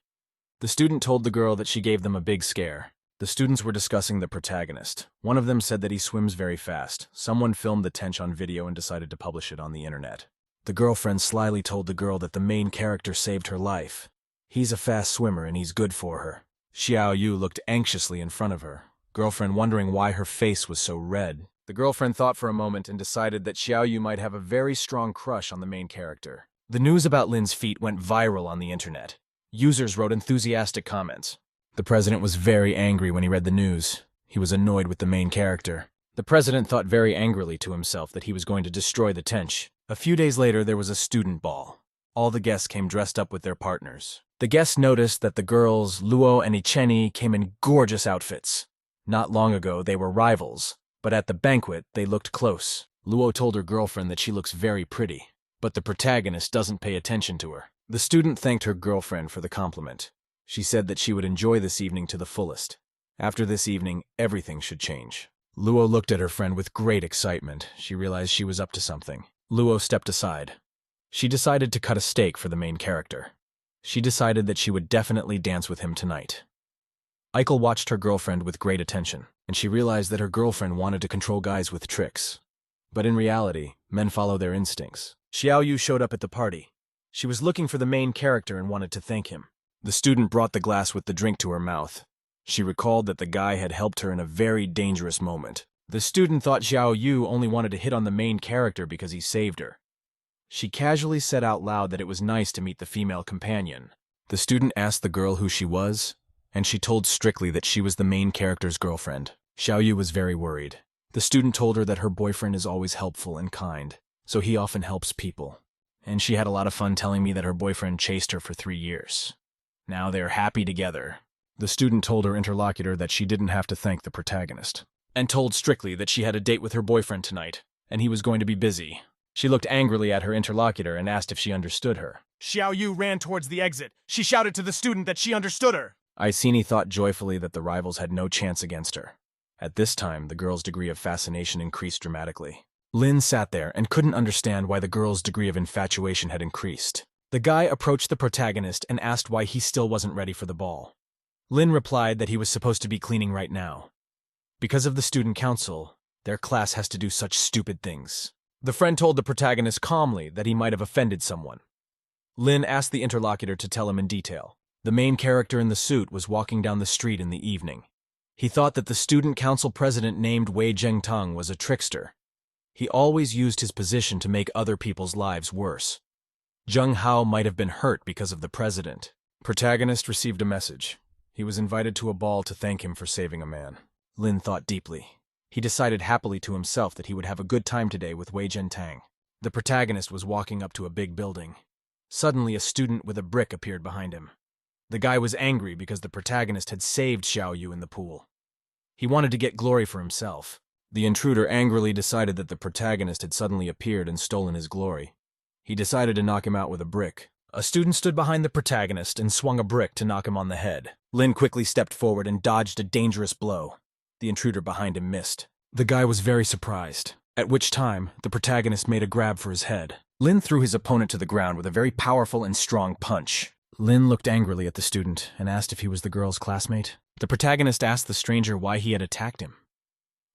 The student told the girl that she gave them a big scare. The students were discussing the protagonist. One of them said that he swims very fast. Someone filmed the tench on video and decided to publish it on the internet. The girlfriend slyly told the girl that the main character saved her life. He's a fast swimmer and he's good for her. Xiao Yu looked anxiously in front of her, girlfriend wondering why her face was so red. The girlfriend thought for a moment and decided that Xiao Yu might have a very strong crush on the main character. The news about Lin's feat went viral on the internet. Users wrote enthusiastic comments. The president was very angry when he read the news. He was annoyed with the main character. The president thought very angrily to himself that he was going to destroy the tench. A few days later, there was a student ball. All the guests came dressed up with their partners. The guests noticed that the girls, Luo and Icheni, came in gorgeous outfits. Not long ago, they were rivals, but at the banquet, they looked close. Luo told her girlfriend that she looks very pretty, but the protagonist doesn't pay attention to her. The student thanked her girlfriend for the compliment. She said that she would enjoy this evening to the fullest. After this evening, everything should change. Luo looked at her friend with great excitement. She realized she was up to something. Luo stepped aside. She decided to cut a steak for the main character. She decided that she would definitely dance with him tonight. Eichel watched her girlfriend with great attention, and she realized that her girlfriend wanted to control guys with tricks. But in reality, men follow their instincts. Xiao Yu showed up at the party. She was looking for the main character and wanted to thank him. The student brought the glass with the drink to her mouth. She recalled that the guy had helped her in a very dangerous moment. The student thought Xiao Yu only wanted to hit on the main character because he saved her. She casually said out loud that it was nice to meet the female companion. The student asked the girl who she was, and she told strictly that she was the main character's girlfriend. Xiao Yu was very worried. The student told her that her boyfriend is always helpful and kind, so he often helps people. And she had a lot of fun telling me that her boyfriend chased her for 3 years. Now they're happy together. The student told her interlocutor that she didn't have to thank the protagonist, and told strictly that she had a date with her boyfriend tonight, and he was going to be busy. She looked angrily at her interlocutor and asked if she understood her. Xiao Yu ran towards the exit. She shouted to the student that she understood her. Iceni thought joyfully that the rivals had no chance against her. At this time, the girl's degree of fascination increased dramatically. Lin sat there and couldn't understand why the girl's degree of infatuation had increased. The guy approached the protagonist and asked why he still wasn't ready for the ball. Lin replied that he was supposed to be cleaning right now. Because of the student council, their class has to do such stupid things. The friend told the protagonist calmly that he might have offended someone. Lin asked the interlocutor to tell him in detail. The main character in the suit was walking down the street in the evening. He thought that the student council president named Wei Zhengtang was a trickster. He always used his position to make other people's lives worse. Zheng Hao might have been hurt because of the president. Protagonist received a message. He was invited to a ball to thank him for saving a man. Lin thought deeply. He decided happily to himself that he would have a good time today with Wei Zhentang. The protagonist was walking up to a big building. Suddenly, a student with a brick appeared behind him. The guy was angry because the protagonist had saved Xiao Yu in the pool. He wanted to get glory for himself. The intruder angrily decided that the protagonist had suddenly appeared and stolen his glory. He decided to knock him out with a brick. A student stood behind the protagonist and swung a brick to knock him on the head. Lin quickly stepped forward and dodged a dangerous blow. The intruder behind him missed. The guy was very surprised, at which time the protagonist made a grab for his head. Lin threw his opponent to the ground with a very powerful and strong punch. Lin looked angrily at the student and asked if he was the girl's classmate. The protagonist asked the stranger why he had attacked him.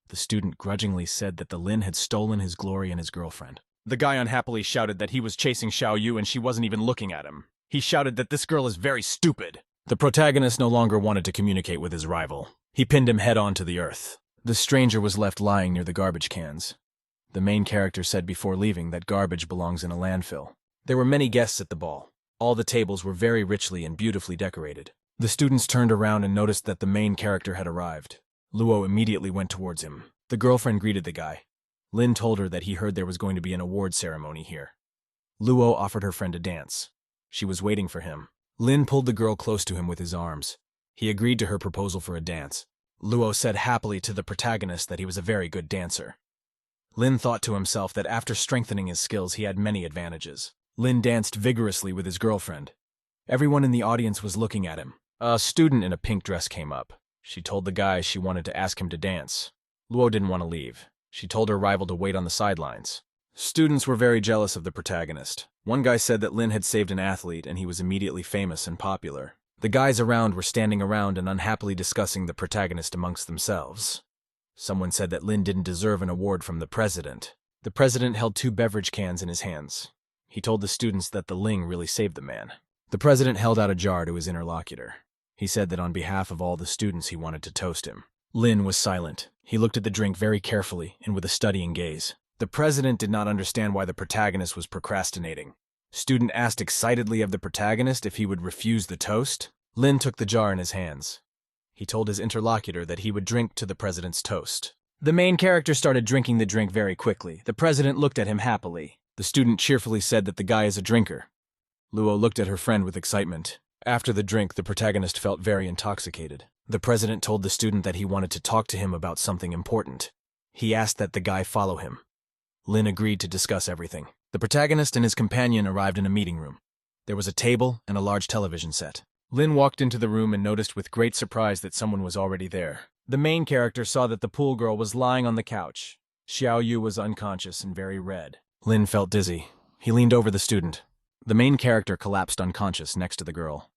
The student grudgingly said that the Lin had stolen his glory and his girlfriend. The guy unhappily shouted that he was chasing Xiao Yu and she wasn't even looking at him. He shouted that this girl is very stupid. The protagonist no longer wanted to communicate with his rival. He pinned him head on to the earth. The stranger was left lying near the garbage cans. The main character said before leaving that garbage belongs in a landfill. There were many guests at the ball. All the tables were very richly and beautifully decorated. The students turned around and noticed that the main character had arrived. Luo immediately went towards him. The girlfriend greeted the guy. Lin told her that he heard there was going to be an award ceremony here. Luo offered her friend a dance. She was waiting for him. Lin pulled the girl close to him with his arms. He agreed to her proposal for a dance. Luo said happily to the protagonist that he was a very good dancer. Lin thought to himself that after strengthening his skills, he had many advantages. Lin danced vigorously with his girlfriend. Everyone in the audience was looking at him. A student in a pink dress came up. She told the guy she wanted to ask him to dance. Luo didn't want to leave. She told her rival to wait on the sidelines. Students were very jealous of the protagonist. One guy said that Lin had saved an athlete and he was immediately famous and popular. The guys around were standing around and unhappily discussing the protagonist amongst themselves. Someone said that Lin didn't deserve an award from the president. The president held 2 beverage cans in his hands. He told the students that the Ling really saved the man. The president held out a jar to his interlocutor. He said that on behalf of all the students he wanted to toast him. Lin was silent. He looked at the drink very carefully and with a studying gaze. The president did not understand why the protagonist was procrastinating. Student asked excitedly of the protagonist if he would refuse the toast. Lin took the jar in his hands. He told his interlocutor that he would drink to the president's toast. The main character started drinking the drink very quickly. The president looked at him happily. The student cheerfully said that the guy is a drinker. Luo looked at her friend with excitement. After the drink, the protagonist felt very intoxicated. The president told the student that he wanted to talk to him about something important. He asked that the guy follow him. Lin agreed to discuss everything. The protagonist and his companion arrived in a meeting room. There was a table and a large television set. Lin walked into the room and noticed with great surprise that someone was already there. The main character saw that the pool girl was lying on the couch. Xiao Yu was unconscious and very red. Lin felt dizzy. He leaned over the student. The main character collapsed unconscious next to the girl.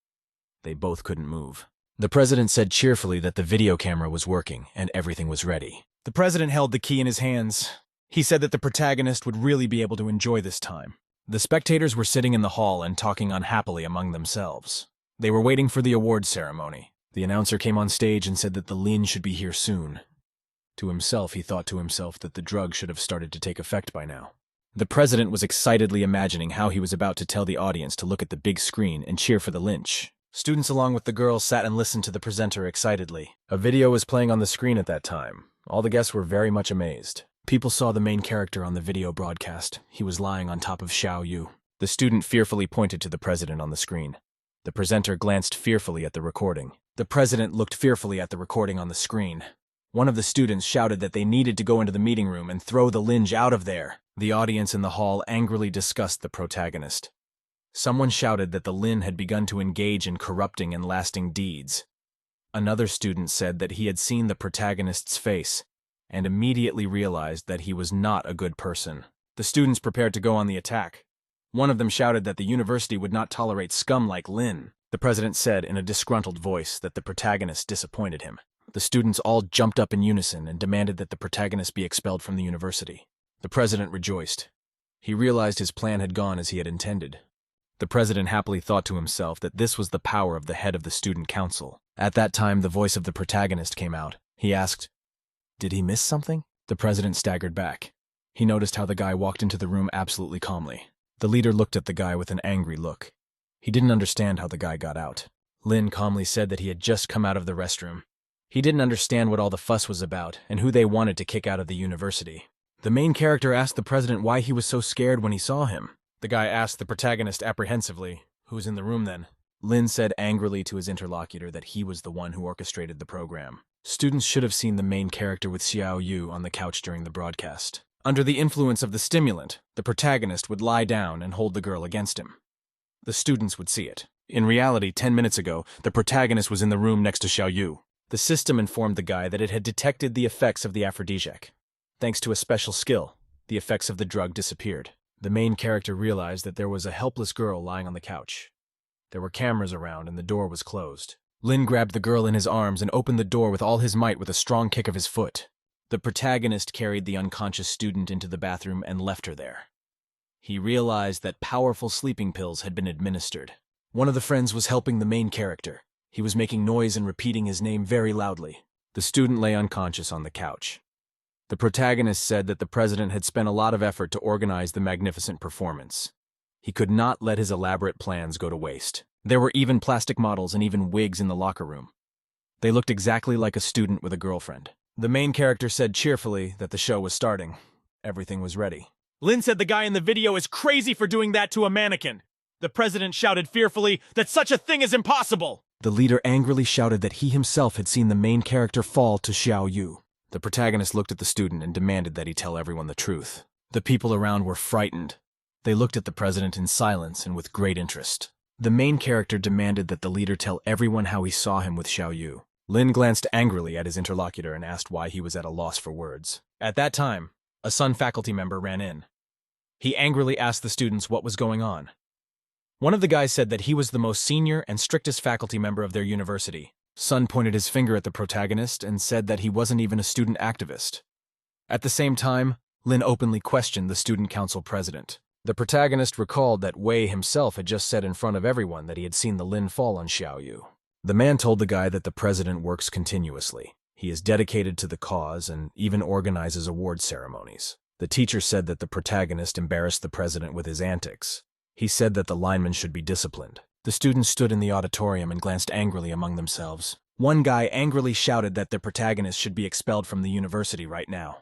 They both couldn't move. The president said cheerfully that the video camera was working and everything was ready. The president held the key in his hands. He said that the protagonist would really be able to enjoy this time. The spectators were sitting in the hall and talking unhappily among themselves. They were waiting for the awards ceremony. The announcer came on stage and said that the Lin should be here soon. To himself, he thought to himself that the drug should have started to take effect by now. The president was excitedly imagining how he was about to tell the audience to look at the big screen and cheer for the lynch. Students along with the girls sat and listened to the presenter excitedly. A video was playing on the screen at that time. All the guests were very much amazed. People saw the main character on the video broadcast. He was lying on top of Xiao Yu. The student fearfully pointed to the president on the screen. The presenter glanced fearfully at the recording. The president looked fearfully at the recording on the screen. One of the students shouted that they needed to go into the meeting room and throw the lynch out of there. The audience in the hall angrily discussed the protagonist. Someone shouted that the Lin had begun to engage in corrupting and lasting deeds. Another student said that he had seen the protagonist's face and immediately realized that he was not a good person. The students prepared to go on the attack. One of them shouted that the university would not tolerate scum like Lin. The president said in a disgruntled voice that the protagonist disappointed him. The students all jumped up in unison and demanded that the protagonist be expelled from the university. The president rejoiced. He realized his plan had gone as he had intended. The president happily thought to himself that this was the power of the head of the student council. At that time, the voice of the protagonist came out. He asked, "Did he miss something?" The president staggered back. He noticed how the guy walked into the room absolutely calmly. The leader looked at the guy with an angry look. He didn't understand how the guy got out. Lin calmly said that he had just come out of the restroom. He didn't understand what all the fuss was about and who they wanted to kick out of the university. The main character asked the president why he was so scared when he saw him. The guy asked the protagonist apprehensively, "Who's in the room then?" Lin said angrily to his interlocutor that he was the one who orchestrated the program. Students should have seen the main character with Xiao Yu on the couch during the broadcast. Under the influence of the stimulant, the protagonist would lie down and hold the girl against him. The students would see it. In reality, 10 minutes ago, the protagonist was in the room next to Xiao Yu. The system informed the guy that it had detected the effects of the aphrodisiac. Thanks to a special skill, the effects of the drug disappeared. The main character realized that there was a helpless girl lying on the couch. There were cameras around and the door was closed. Lin grabbed the girl in his arms and opened the door with all his might with a strong kick of his foot. The protagonist carried the unconscious student into the bathroom and left her there. He realized that powerful sleeping pills had been administered. One of the friends was helping the main character. He was making noise and repeating his name very loudly. The student lay unconscious on the couch. The protagonist said that the president had spent a lot of effort to organize the magnificent performance. He could not let his elaborate plans go to waste. There were even plastic models and even wigs in the locker room. They looked exactly like a student with a girlfriend. The main character said cheerfully that the show was starting. Everything was ready. Lin said the guy in the video is crazy for doing that to a mannequin. The president shouted fearfully that such a thing is impossible. The leader angrily shouted that he himself had seen the main character fall to Xiao Yu. The protagonist looked at the student and demanded that he tell everyone the truth. The people around were frightened. They looked at the president in silence and with great interest. The main character demanded that the leader tell everyone how he saw him with Xiao Yu. Lin glanced angrily at his interlocutor and asked why he was at a loss for words. At that time, a Sun faculty member ran in. He angrily asked the students what was going on. One of the guys said that he was the most senior and strictest faculty member of their university. Sun pointed his finger at the protagonist and said that he wasn't even a student activist. At the same time, Lin openly questioned the student council president. The protagonist recalled that Wei himself had just said in front of everyone that he had seen the Lin fall on Xiao Yu. The man told the guy that the president works continuously. He is dedicated to the cause and even organizes award ceremonies. The teacher said that the protagonist embarrassed the president with his antics. He said that the linemen should be disciplined. The students stood in the auditorium and glanced angrily among themselves. One guy angrily shouted that the protagonist should be expelled from the university right now.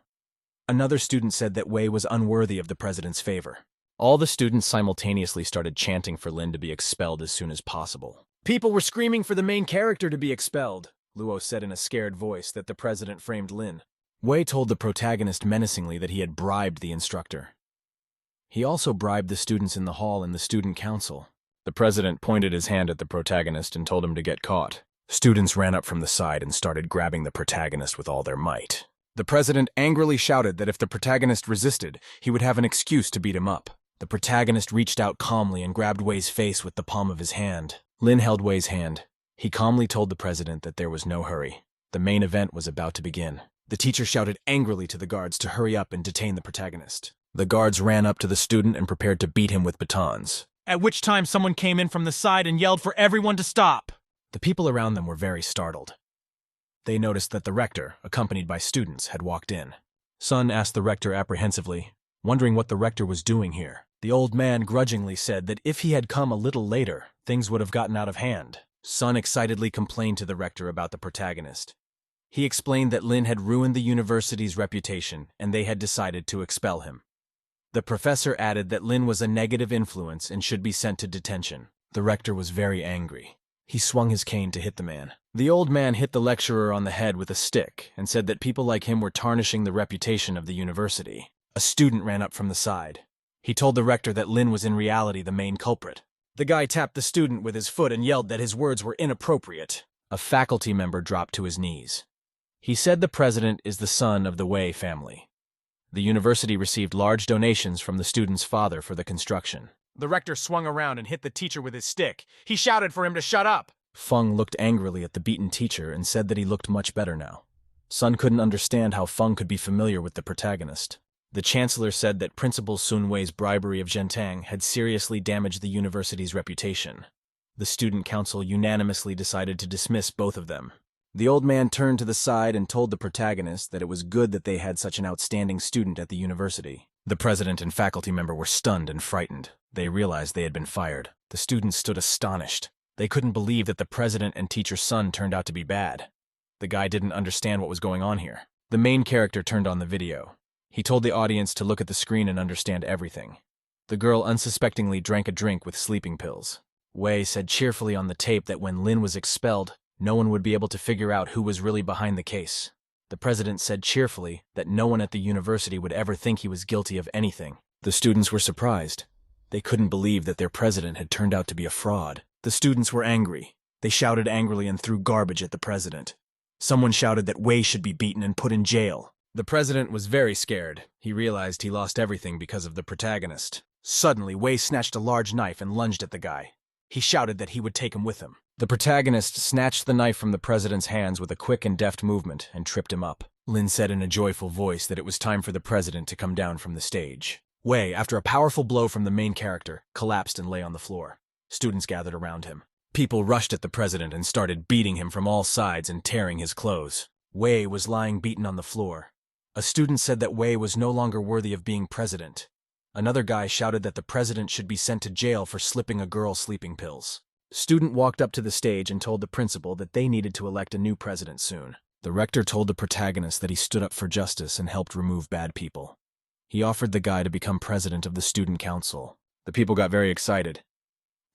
Another student said that Wei was unworthy of the president's favor. All the students simultaneously started chanting for Lin to be expelled as soon as possible. People were screaming for the main character to be expelled, Luo said in a scared voice that the president framed Lin. Wei told the protagonist menacingly that he had bribed the instructor. He also bribed the students in the hall and the student council. The president pointed his hand at the protagonist and told him to get caught. Students ran up from the side and started grabbing the protagonist with all their might. The president angrily shouted that if the protagonist resisted, he would have an excuse to beat him up. The protagonist reached out calmly and grabbed Wei's face with the palm of his hand. Lin held Wei's hand. He calmly told the president that there was no hurry. The main event was about to begin. The teacher shouted angrily to the guards to hurry up and detain the protagonist. The guards ran up to the student and prepared to beat him with batons. At which time someone came in from the side and yelled for everyone to stop. The people around them were very startled. They noticed that the rector, accompanied by students, had walked in. Sun asked the rector apprehensively, wondering what the rector was doing here. The old man grudgingly said that if he had come a little later, things would have gotten out of hand. Sun excitedly complained to the rector about the protagonist. He explained that Lin had ruined the university's reputation and they had decided to expel him. The professor added that Lin was a negative influence and should be sent to detention. The rector was very angry. He swung his cane to hit the man. The old man hit the lecturer on the head with a stick and said that people like him were tarnishing the reputation of the university. A student ran up from the side. He told the rector that Lin was in reality the main culprit. The guy tapped the student with his foot and yelled that his words were inappropriate. A faculty member dropped to his knees. He said the president is the son of the Wei family. The university received large donations from the student's father for the construction. The rector swung around and hit the teacher with his stick. He shouted for him to shut up. Feng looked angrily at the beaten teacher and said that he looked much better now. Sun couldn't understand how Feng could be familiar with the protagonist. The chancellor said that Principal Sun Wei's bribery of Zhentang had seriously damaged the university's reputation. The student council unanimously decided to dismiss both of them. The old man turned to the side and told the protagonist that it was good that they had such an outstanding student at the university. The president and faculty member were stunned and frightened. They realized they had been fired. The students stood astonished. They couldn't believe that the president and teacher's son turned out to be bad. The guy didn't understand what was going on here. The main character turned on the video. He told the audience to look at the screen and understand everything. The girl unsuspectingly drank a drink with sleeping pills. Wei said cheerfully on the tape that when Lin was expelled, no one would be able to figure out who was really behind the case. The president said cheerfully that no one at the university would ever think he was guilty of anything. The students were surprised. They couldn't believe that their president had turned out to be a fraud. The students were angry. They shouted angrily and threw garbage at the president. Someone shouted that Wei should be beaten and put in jail. The president was very scared. He realized he lost everything because of the protagonist. Suddenly, Wei snatched a large knife and lunged at the guy. He shouted that he would take him with him. The protagonist snatched the knife from the president's hands with a quick and deft movement and tripped him up. Lin said in a joyful voice that it was time for the president to come down from the stage. Wei, after a powerful blow from the main character, collapsed and lay on the floor. Students gathered around him. People rushed at the president and started beating him from all sides and tearing his clothes. Wei was lying beaten on the floor. A student said that Wei was no longer worthy of being president. Another guy shouted that the president should be sent to jail for slipping a girl sleeping pills. Student walked up to the stage and told the principal that they needed to elect a new president soon. The rector told the protagonist that he stood up for justice and helped remove bad people. He offered the guy to become president of the student council. The people got very excited.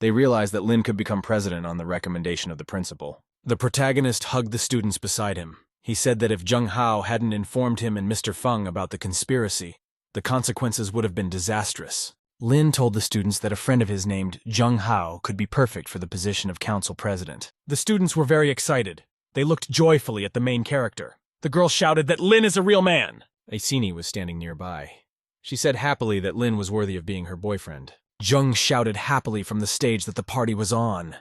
They realized that Lin could become president on the recommendation of the principal. The protagonist hugged the students beside him. He said that if Zheng Hao hadn't informed him and Mr. Feng about the conspiracy, the consequences would have been disastrous. Lin told the students that a friend of his named Zheng Hao could be perfect for the position of council president. The students were very excited. They looked joyfully at the main character. The girl shouted that Lin is a real man. Aisini was standing nearby. She said happily that Lin was worthy of being her boyfriend. Zheng shouted happily from the stage that the party was on.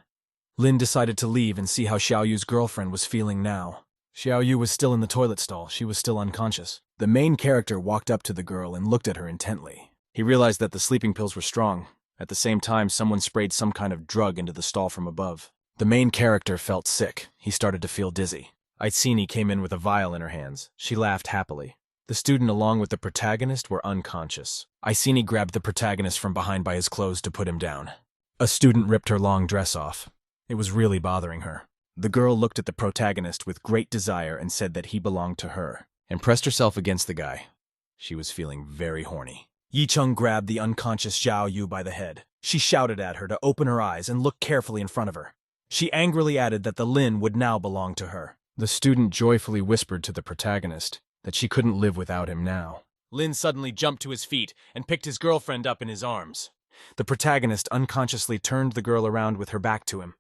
Lin decided to leave and see how Xiaoyu's girlfriend was feeling now. Xiaoyu was still in the toilet stall. She was still unconscious. The main character walked up to the girl and looked at her intently. He realized that the sleeping pills were strong. At the same time, someone sprayed some kind of drug into the stall from above. The main character felt sick. He started to feel dizzy. Aitsini came in with a vial in her hands. She laughed happily. The student along with the protagonist were unconscious. Aitsini grabbed the protagonist from behind by his clothes to put him down. A student ripped her long dress off. It was really bothering her. The girl looked at the protagonist with great desire and said that he belonged to her, and pressed herself against the guy. She was feeling very horny. Yicheng grabbed the unconscious Xiao Yu by the head. She shouted at her to open her eyes and look carefully in front of her. She angrily added that the Lin would now belong to her. The student joyfully whispered to the protagonist that she couldn't live without him now. Lin suddenly jumped to his feet and picked his girlfriend up in his arms. The protagonist unconsciously turned the girl around with her back to him.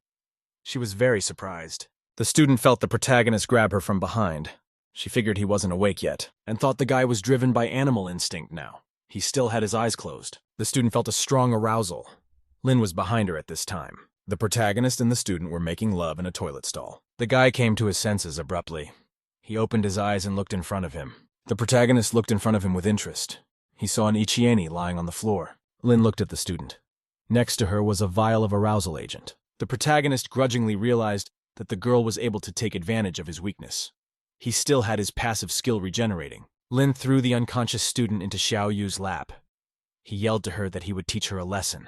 She was very surprised. The student felt the protagonist grab her from behind. She figured he wasn't awake yet, and thought the guy was driven by animal instinct now. He still had his eyes closed. The student felt a strong arousal. Lin was behind her at this time. The protagonist and the student were making love in a toilet stall. The guy came to his senses abruptly. He opened his eyes and looked in front of him. The protagonist looked in front of him with interest. He saw an Ichieni lying on the floor. Lin looked at the student. Next to her was a vial of arousal agent. The protagonist grudgingly realized that the girl was able to take advantage of his weakness. He still had his passive skill regenerating. Lin threw the unconscious student into Xiao Yu's lap. He yelled to her that he would teach her a lesson.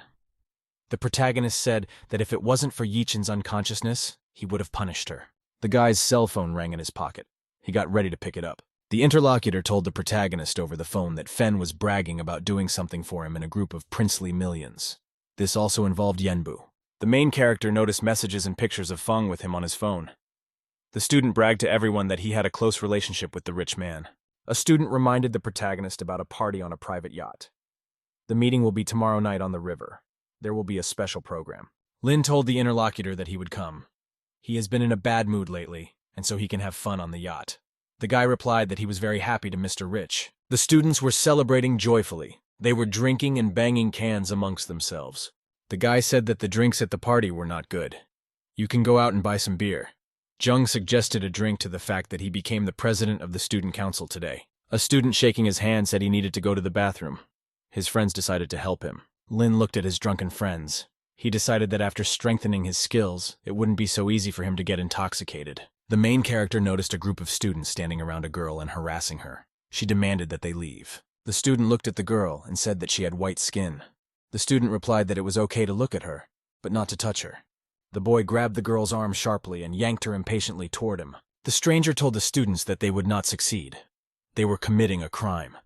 The protagonist said that if it wasn't for Yichen's unconsciousness, he would have punished her. The guy's cell phone rang in his pocket. He got ready to pick it up. The interlocutor told the protagonist over the phone that Fen was bragging about doing something for him in a group of princely millions. This also involved Yenbu. The main character noticed messages and pictures of Feng with him on his phone. The student bragged to everyone that he had a close relationship with the rich man. A student reminded the protagonist about a party on a private yacht. The meeting will be tomorrow night on the river. There will be a special program. Lin told the interlocutor that he would come. He has been in a bad mood lately, and so he can have fun on the yacht. The guy replied that he was very happy to Mr. Rich. The students were celebrating joyfully. They were drinking and banging cans amongst themselves. The guy said that the drinks at the party were not good. You can go out and buy some beer. Zheng suggested a drink to the fact that he became the president of the student council today. A student shaking his hand said he needed to go to the bathroom. His friends decided to help him. Lin looked at his drunken friends. He decided that after strengthening his skills, it wouldn't be so easy for him to get intoxicated. The main character noticed a group of students standing around a girl and harassing her. She demanded that they leave. The student looked at the girl and said that she had white skin. The student replied that it was okay to look at her, but not to touch her. The boy grabbed the girl's arm sharply and yanked her impatiently toward him. The stranger told the students that they would not succeed. They were committing a crime.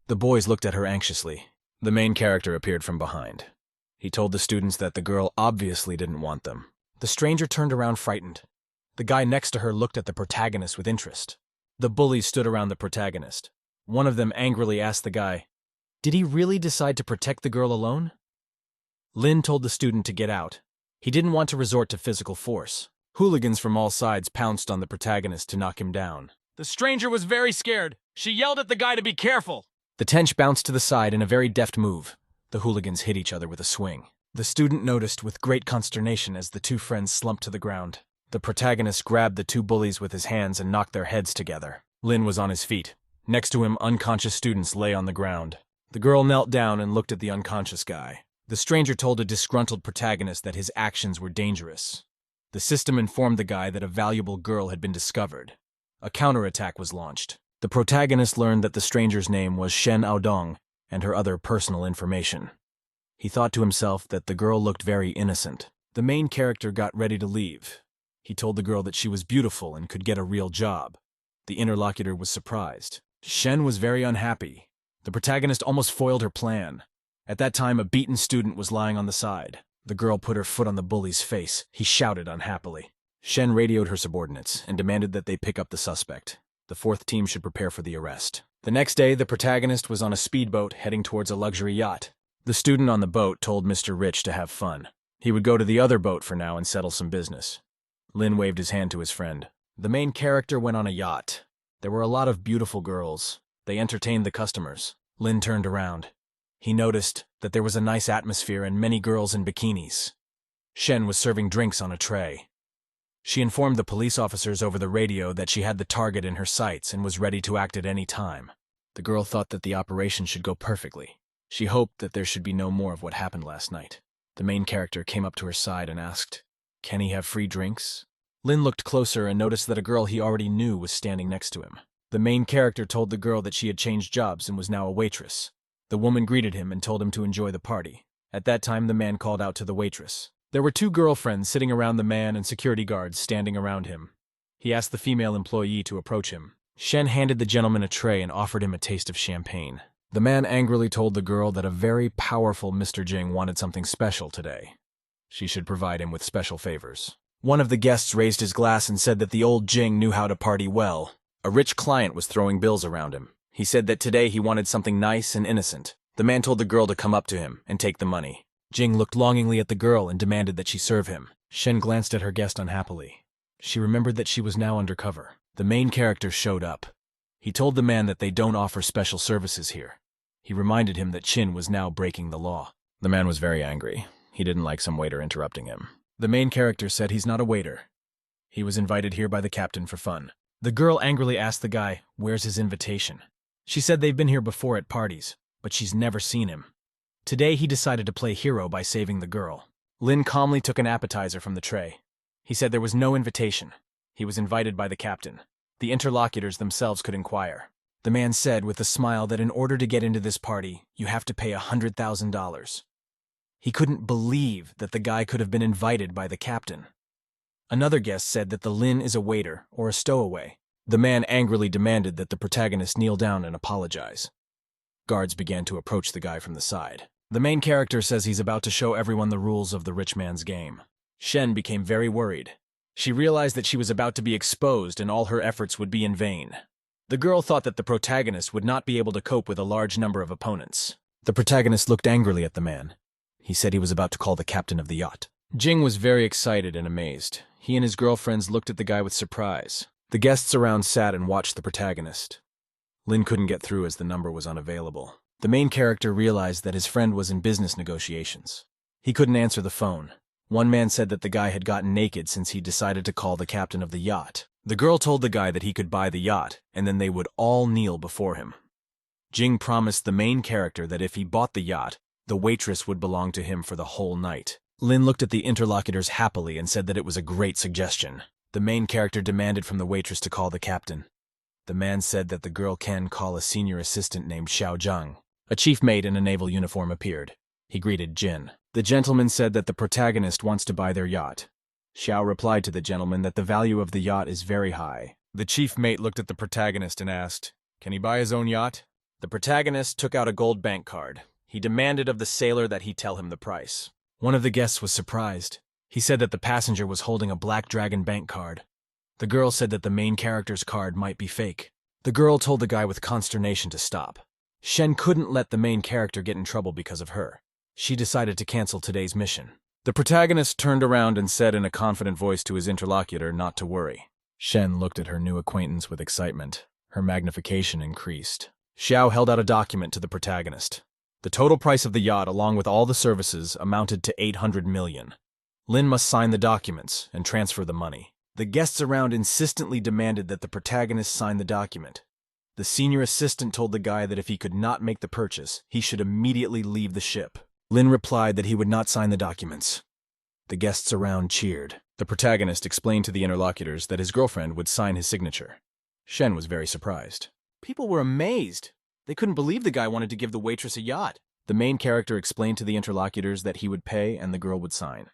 The boys looked at her anxiously. The main character appeared from behind. He told the students that the girl obviously didn't want them. The stranger turned around frightened. The guy next to her looked at the protagonist with interest. The bullies stood around the protagonist. One of them angrily asked the guy, "Did he really decide to protect the girl alone?" Lin told the student to get out. He didn't want to resort to physical force. Hooligans from all sides pounced on the protagonist to knock him down. The stranger was very scared. She yelled at the guy to be careful. The tench bounced to the side in a very deft move. The hooligans hit each other with a swing. The student noticed with great consternation as the two friends slumped to the ground. The protagonist grabbed the two bullies with his hands and knocked their heads together. Lin was on his feet. Next to him, unconscious students lay on the ground. The girl knelt down and looked at the unconscious guy. The stranger told a disgruntled protagonist that his actions were dangerous. The system informed the guy that a valuable girl had been discovered. A counterattack was launched. The protagonist learned that the stranger's name was Shen Aodong and her other personal information. He thought to himself that the girl looked very innocent. The main character got ready to leave. He told the girl that she was beautiful and could get a real job. The interlocutor was surprised. Shen was very unhappy. The protagonist almost foiled her plan. At that time, a beaten student was lying on the side. The girl put her foot on the bully's face. He shouted unhappily. Shen radioed her subordinates and demanded that they pick up the suspect. The fourth team should prepare for the arrest. The next day, the protagonist was on a speedboat heading towards a luxury yacht. The student on the boat told Mr. Rich to have fun. He would go to the other boat for now and settle some business. Lin waved his hand to his friend. The main character went on a yacht. There were a lot of beautiful girls. They entertained the customers. Lin turned around. He noticed that there was a nice atmosphere and many girls in bikinis. Shen was serving drinks on a tray. She informed the police officers over the radio that she had the target in her sights and was ready to act at any time. The girl thought that the operation should go perfectly. She hoped that there should be no more of what happened last night. The main character came up to her side and asked, "Can he have free drinks?" Lin looked closer and noticed that a girl he already knew was standing next to him. The main character told the girl that she had changed jobs and was now a waitress. The woman greeted him and told him to enjoy the party. At that time, the man called out to the waitress. There were two girlfriends sitting around the man and security guards standing around him. He asked the female employee to approach him. Shen handed the gentleman a tray and offered him a taste of champagne. The man angrily told the girl that a very powerful Mr. Jing wanted something special today. She should provide him with special favors. One of the guests raised his glass and said that the old Jing knew how to party well. A rich client was throwing bills around him. He said that today he wanted something nice and innocent. The man told the girl to come up to him and take the money. Jing looked longingly at the girl and demanded that she serve him. Shen glanced at her guest unhappily. She remembered that she was now undercover. The main character showed up. He told the man that they don't offer special services here. He reminded him that Chin was now breaking the law. The man was very angry. He didn't like some waiter interrupting him. The main character said he's not a waiter. He was invited here by the captain for fun. The girl angrily asked the guy, "Where's his invitation?" She said they've been here before at parties, but she's never seen him. Today he decided to play hero by saving the girl. Lin calmly took an appetizer from the tray. He said there was no invitation. He was invited by the captain. The interlocutors themselves could inquire. The man said with a smile that in order to get into this party, you have to pay $100,000. He couldn't believe that the guy could have been invited by the captain. Another guest said that the Lin is a waiter or a stowaway. The man angrily demanded that the protagonist kneel down and apologize. Guards began to approach the guy from the side. The main character says he's about to show everyone the rules of the rich man's game. Shen became very worried. She realized that she was about to be exposed and all her efforts would be in vain. The girl thought that the protagonist would not be able to cope with a large number of opponents. The protagonist looked angrily at the man. He said he was about to call the captain of the yacht. Jing was very excited and amazed. He and his girlfriends looked at the guy with surprise. The guests around sat and watched the protagonist. Lin couldn't get through as the number was unavailable. The main character realized that his friend was in business negotiations. He couldn't answer the phone. One man said that the guy had gotten naked since he decided to call the captain of the yacht. The girl told the guy that he could buy the yacht, and then they would all kneel before him. Jing promised the main character that if he bought the yacht, the waitress would belong to him for the whole night. Lin looked at the interlocutors happily and said that it was a great suggestion. The main character demanded from the waitress to call the captain. The man said that the girl can call a senior assistant named Xiao Zhang. A chief mate in a naval uniform appeared. He greeted Jin. The gentleman said that the protagonist wants to buy their yacht. Xiao replied to the gentleman that the value of the yacht is very high. The chief mate looked at the protagonist and asked, "Can he buy his own yacht?" The protagonist took out a gold bank card. He demanded of the sailor that he tell him the price. One of the guests was surprised. He said that the passenger was holding a Black Dragon bank card. The girl said that the main character's card might be fake. The girl told the guy with consternation to stop. Shen couldn't let the main character get in trouble because of her. She decided to cancel today's mission. The protagonist turned around and said in a confident voice to his interlocutor not to worry. Shen looked at her new acquaintance with excitement. Her magnification increased. Xiao held out a document to the protagonist. The total price of the yacht, along with all the services, amounted to 800 million. Lin must sign the documents and transfer the money. The guests around insistently demanded that the protagonist sign the document. The senior assistant told the guy that if he could not make the purchase, he should immediately leave the ship. Lin replied that he would not sign the documents. The guests around cheered. The protagonist explained to the interlocutors that his girlfriend would sign his signature. Shen was very surprised. People were amazed. They couldn't believe the guy wanted to give the waitress a yacht. The main character explained to the interlocutors that he would pay and the girl would sign.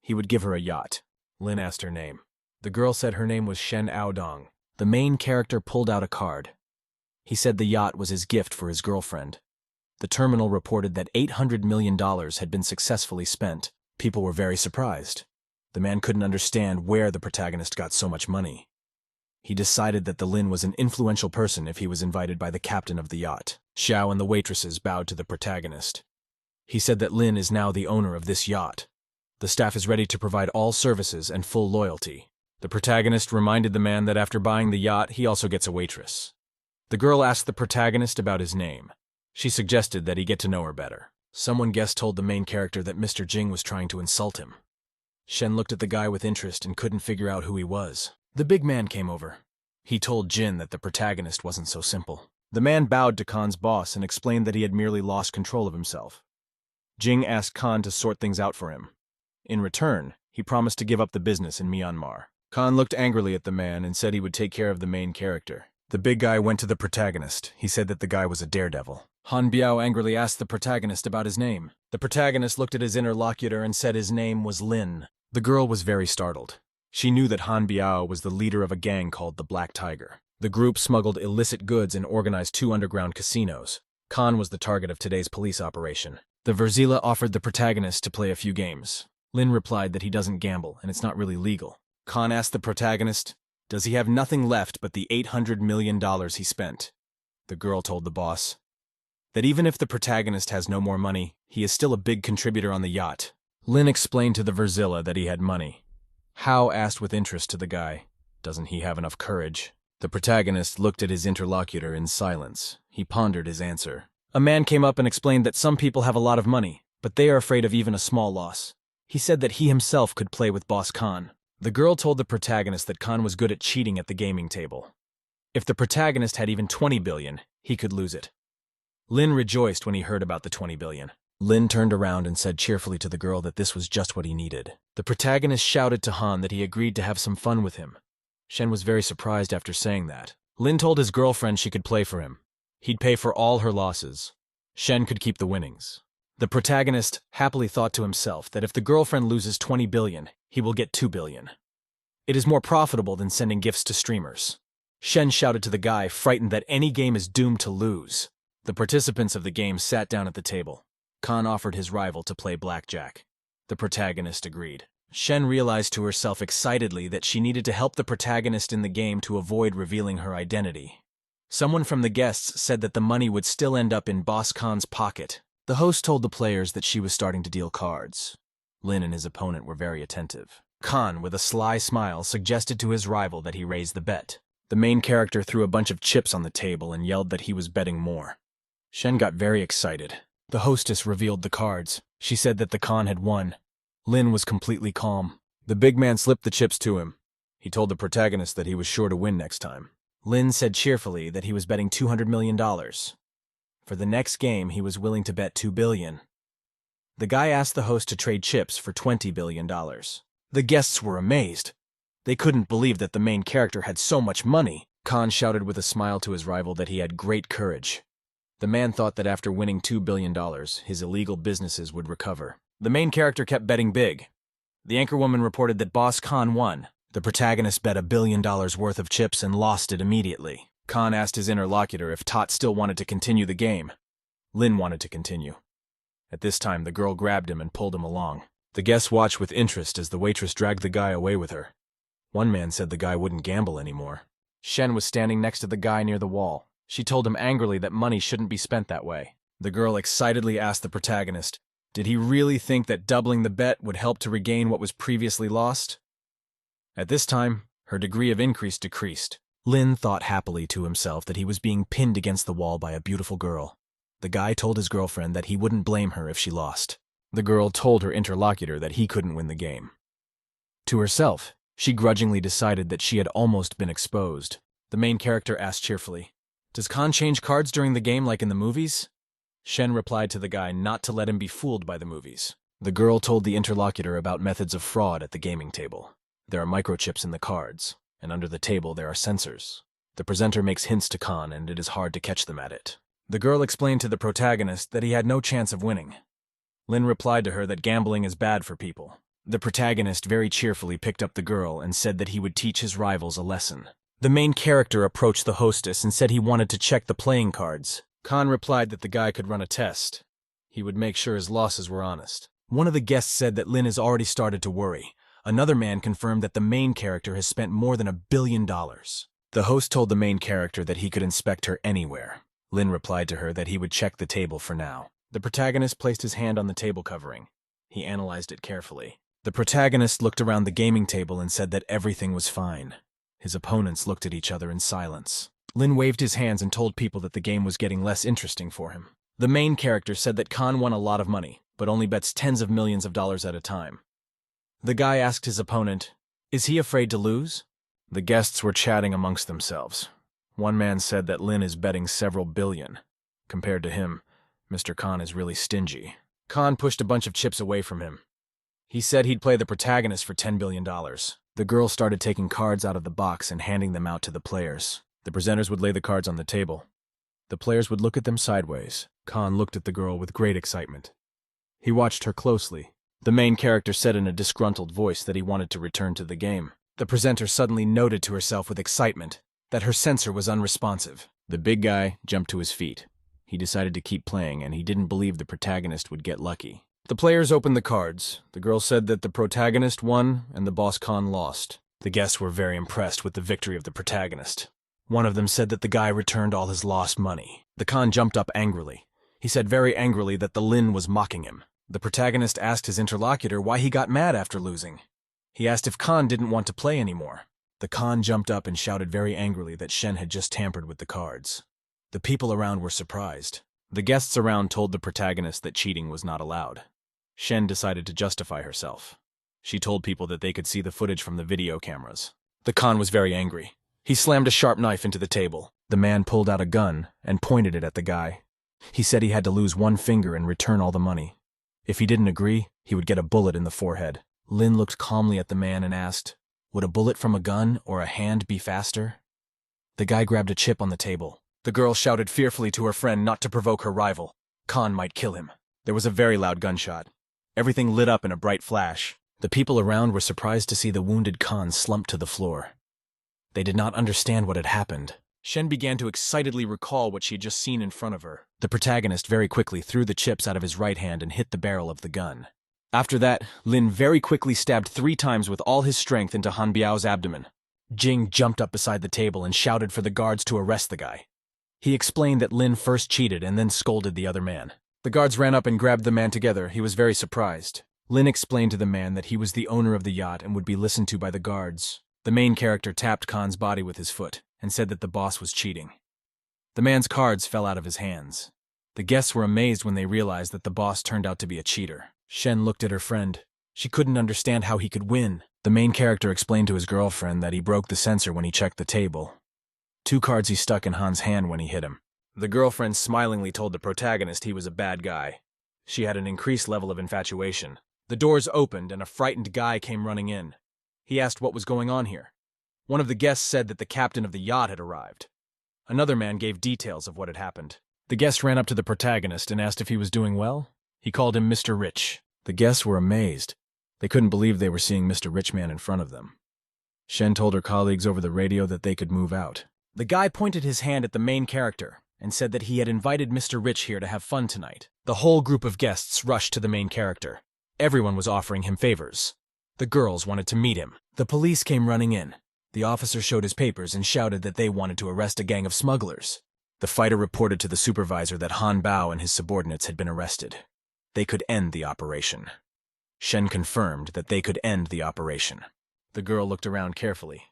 He would give her a yacht. Lin asked her name. The girl said her name was Shen Aodong. The main character pulled out a card. He said the yacht was his gift for his girlfriend. The terminal reported that $800 million had been successfully spent. People were very surprised. The man couldn't understand where the protagonist got so much money. He decided that the Lin was an influential person if he was invited by the captain of the yacht. Xiao and the waitresses bowed to the protagonist. He said that Lin is now the owner of this yacht. The staff is ready to provide all services and full loyalty. The protagonist reminded the man that after buying the yacht, he also gets a waitress. The girl asked the protagonist about his name. She suggested that he get to know her better. Someone guest told the main character that Mr. Jing was trying to insult him. Shen looked at the guy with interest and couldn't figure out who he was. The big man came over. He told Jin that the protagonist wasn't so simple. The man bowed to Khan's boss and explained that he had merely lost control of himself. Jing asked Khan to sort things out for him. In return, he promised to give up the business in Myanmar. Khan looked angrily at the man and said he would take care of the main character. The big guy went to the protagonist. He said that the guy was a daredevil. Han Biao angrily asked the protagonist about his name. The protagonist looked at his interlocutor and said his name was Lin. The girl was very startled. She knew that Han Biao was the leader of a gang called the Black Tiger. The group smuggled illicit goods and organized 2 underground casinos. Khan was the target of today's police operation. The Verzila offered the protagonist to play a few games. Lin replied that he doesn't gamble and it's not really legal. Khan asked the protagonist, does he have nothing left but the $800 million he spent? The girl told the boss that even if the protagonist has no more money, he is still a big contributor on the yacht. Lin explained to the Verzila that he had money. Hao asked with interest to the guy, doesn't he have enough courage? The protagonist looked at his interlocutor in silence. He pondered his answer. A man came up and explained that some people have a lot of money, but they are afraid of even a small loss. He said that he himself could play with Boss Khan. The girl told the protagonist that Khan was good at cheating at the gaming table. If the protagonist had even 20 billion, he could lose it. Lin rejoiced when he heard about the 20 billion. Lin turned around and said cheerfully to the girl that this was just what he needed. The protagonist shouted to Han that he agreed to have some fun with him. Shen was very surprised after saying that. Lin told his girlfriend she could play for him. He'd pay for all her losses. Shen could keep the winnings. The protagonist happily thought to himself that if the girlfriend loses 20 billion, he will get 2 billion. It is more profitable than sending gifts to streamers. Shen shouted to the guy, frightened that any game is doomed to lose. The participants of the game sat down at the table. Khan offered his rival to play blackjack. The protagonist agreed. Shen realized to herself excitedly that she needed to help the protagonist in the game to avoid revealing her identity. Someone from the guests said that the money would still end up in Boss Khan's pocket. The host told the players that she was starting to deal cards. Lin and his opponent were very attentive. Khan, with a sly smile, suggested to his rival that he raise the bet. The main character threw a bunch of chips on the table and yelled that he was betting more. Shen got very excited. The hostess revealed the cards. She said that the Khan had won. Lin was completely calm. The big man slipped the chips to him. He told the protagonist that he was sure to win next time. Lin said cheerfully that he was betting $200 million. For the next game, he was willing to bet $2 billion. The guy asked the host to trade chips for $20 billion. The guests were amazed. They couldn't believe that the main character had so much money. Khan shouted with a smile to his rival that he had great courage. The man thought that after winning $2 billion, his illegal businesses would recover. The main character kept betting big. The anchorwoman reported that Boss Khan won. The protagonist bet $1 billion worth of chips and lost it immediately. Khan asked his interlocutor if Tot still wanted to continue the game. Lin wanted to continue. At this time, the girl grabbed him and pulled him along. The guests watched with interest as the waitress dragged the guy away with her. One man said the guy wouldn't gamble anymore. Shen was standing next to the guy near the wall. She told him angrily that money shouldn't be spent that way. The girl excitedly asked the protagonist, did he really think that doubling the bet would help to regain what was previously lost? At this time, her degree of increase decreased. Lin thought happily to himself that he was being pinned against the wall by a beautiful girl. The guy told his girlfriend that he wouldn't blame her if she lost. The girl told her interlocutor that he couldn't win the game. To herself, she grudgingly decided that she had almost been exposed. The main character asked cheerfully, does Khan change cards during the game like in the movies? Shen replied to the guy not to let him be fooled by the movies. The girl told the interlocutor about methods of fraud at the gaming table. There are microchips in the cards, and under the table there are sensors. The presenter makes hints to Khan, and it is hard to catch them at it. The girl explained to the protagonist that he had no chance of winning. Lin replied to her that gambling is bad for people. The protagonist very cheerfully picked up the girl and said that he would teach his rivals a lesson. The main character approached the hostess and said he wanted to check the playing cards. Khan replied that the guy could run a test. He would make sure his losses were honest. One of the guests said that Lin has already started to worry. Another man confirmed that the main character has spent more than $1 billion. The host told the main character that he could inspect her anywhere. Lin replied to her that he would check the table for now. The protagonist placed his hand on the table covering. He analyzed it carefully. The protagonist looked around the gaming table and said that everything was fine. His opponents looked at each other in silence. Lin waved his hands and told people that the game was getting less interesting for him. The main character said that Khan won a lot of money, but only bets tens of millions of dollars at a time. The guy asked his opponent, "Is he afraid to lose?" The guests were chatting amongst themselves. One man said that Lin is betting several billion. Compared to him, Mr. Khan is really stingy. Khan pushed a bunch of chips away from him. He said he'd play the protagonist for $10 billion. The girl started taking cards out of the box and handing them out to the players. The presenters would lay the cards on the table. The players would look at them sideways. Khan looked at the girl with great excitement. He watched her closely. The main character said in a disgruntled voice that he wanted to return to the game. The presenter suddenly noted to herself with excitement that her sensor was unresponsive. The big guy jumped to his feet. He decided to keep playing, and he didn't believe the protagonist would get lucky. The players opened the cards. The girl said that the protagonist won and the boss Khan lost. The guests were very impressed with the victory of the protagonist. One of them said that the guy returned all his lost money. The Khan jumped up angrily. He said very angrily that the Lin was mocking him. The protagonist asked his interlocutor why he got mad after losing. He asked if Khan didn't want to play anymore. The Khan jumped up and shouted very angrily that Shen had just tampered with the cards. The people around were surprised. The guests around told the protagonist that cheating was not allowed. Shen decided to justify herself. She told people that they could see the footage from the video cameras. The Khan was very angry. He slammed a sharp knife into the table. The man pulled out a gun and pointed it at the guy. He said he had to lose one finger and return all the money. If he didn't agree, he would get a bullet in the forehead. Lin looked calmly at the man and asked, "Would a bullet from a gun or a hand be faster?" The guy grabbed a chip on the table. The girl shouted fearfully to her friend not to provoke her rival. Khan might kill him. There was a very loud gunshot. Everything lit up in a bright flash. The people around were surprised to see the wounded Khan slump to the floor. They did not understand what had happened. Shen began to excitedly recall what she had just seen in front of her. The protagonist very quickly threw the chips out of his right hand and hit the barrel of the gun. After that, Lin very quickly stabbed 3 times with all his strength into Han Biao's abdomen. Jing jumped up beside the table and shouted for the guards to arrest the guy. He explained that Lin first cheated and then scolded the other man. The guards ran up and grabbed the man together. He was very surprised. Lin explained to the man that he was the owner of the yacht and would be listened to by the guards. The main character tapped Khan's body with his foot and said that the boss was cheating. The man's cards fell out of his hands. The guests were amazed when they realized that the boss turned out to be a cheater. Shen looked at her friend. She couldn't understand how he could win. The main character explained to his girlfriend that he broke the sensor when he checked the table. 2 cards he stuck in Han's hand when he hit him. The girlfriend smilingly told the protagonist he was a bad guy. She had an increased level of infatuation. The doors opened and a frightened guy came running in. He asked what was going on here. One of the guests said that the captain of the yacht had arrived. Another man gave details of what had happened. The guest ran up to the protagonist and asked if he was doing well. He called him Mr. Rich. The guests were amazed. They couldn't believe they were seeing Mr. Rich Man in front of them. Shen told her colleagues over the radio that they could move out. The guy pointed his hand at the main character and said that he had invited Mr. Rich here to have fun tonight. The whole group of guests rushed to the main character. Everyone was offering him favors. The girls wanted to meet him. The police came running in. The officer showed his papers and shouted that they wanted to arrest a gang of smugglers. The fighter reported to the supervisor that Han Bao and his subordinates had been arrested. They could end the operation. Shen confirmed that they could end the operation. The girl looked around carefully.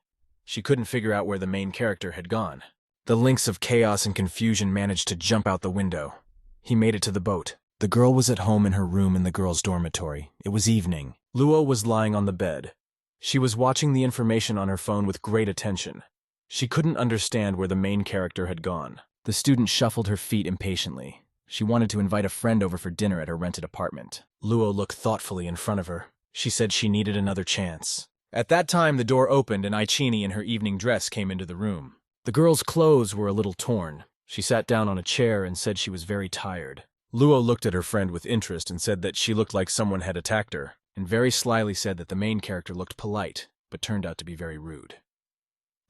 She couldn't figure out where the main character had gone. The links of chaos and confusion managed to jump out the window. He made it to the boat. The girl was at home in her room in the girls' dormitory. It was evening. Luo was lying on the bed. She was watching the information on her phone with great attention. She couldn't understand where the main character had gone. The student shuffled her feet impatiently. She wanted to invite a friend over for dinner at her rented apartment. Luo looked thoughtfully in front of her. She said she needed another chance. At that time, the door opened and Aichini in her evening dress came into the room. The girl's clothes were a little torn. She sat down on a chair and said she was very tired. Luo looked at her friend with interest and said that she looked like someone had attacked her, and very slyly said that the main character looked polite, but turned out to be very rude.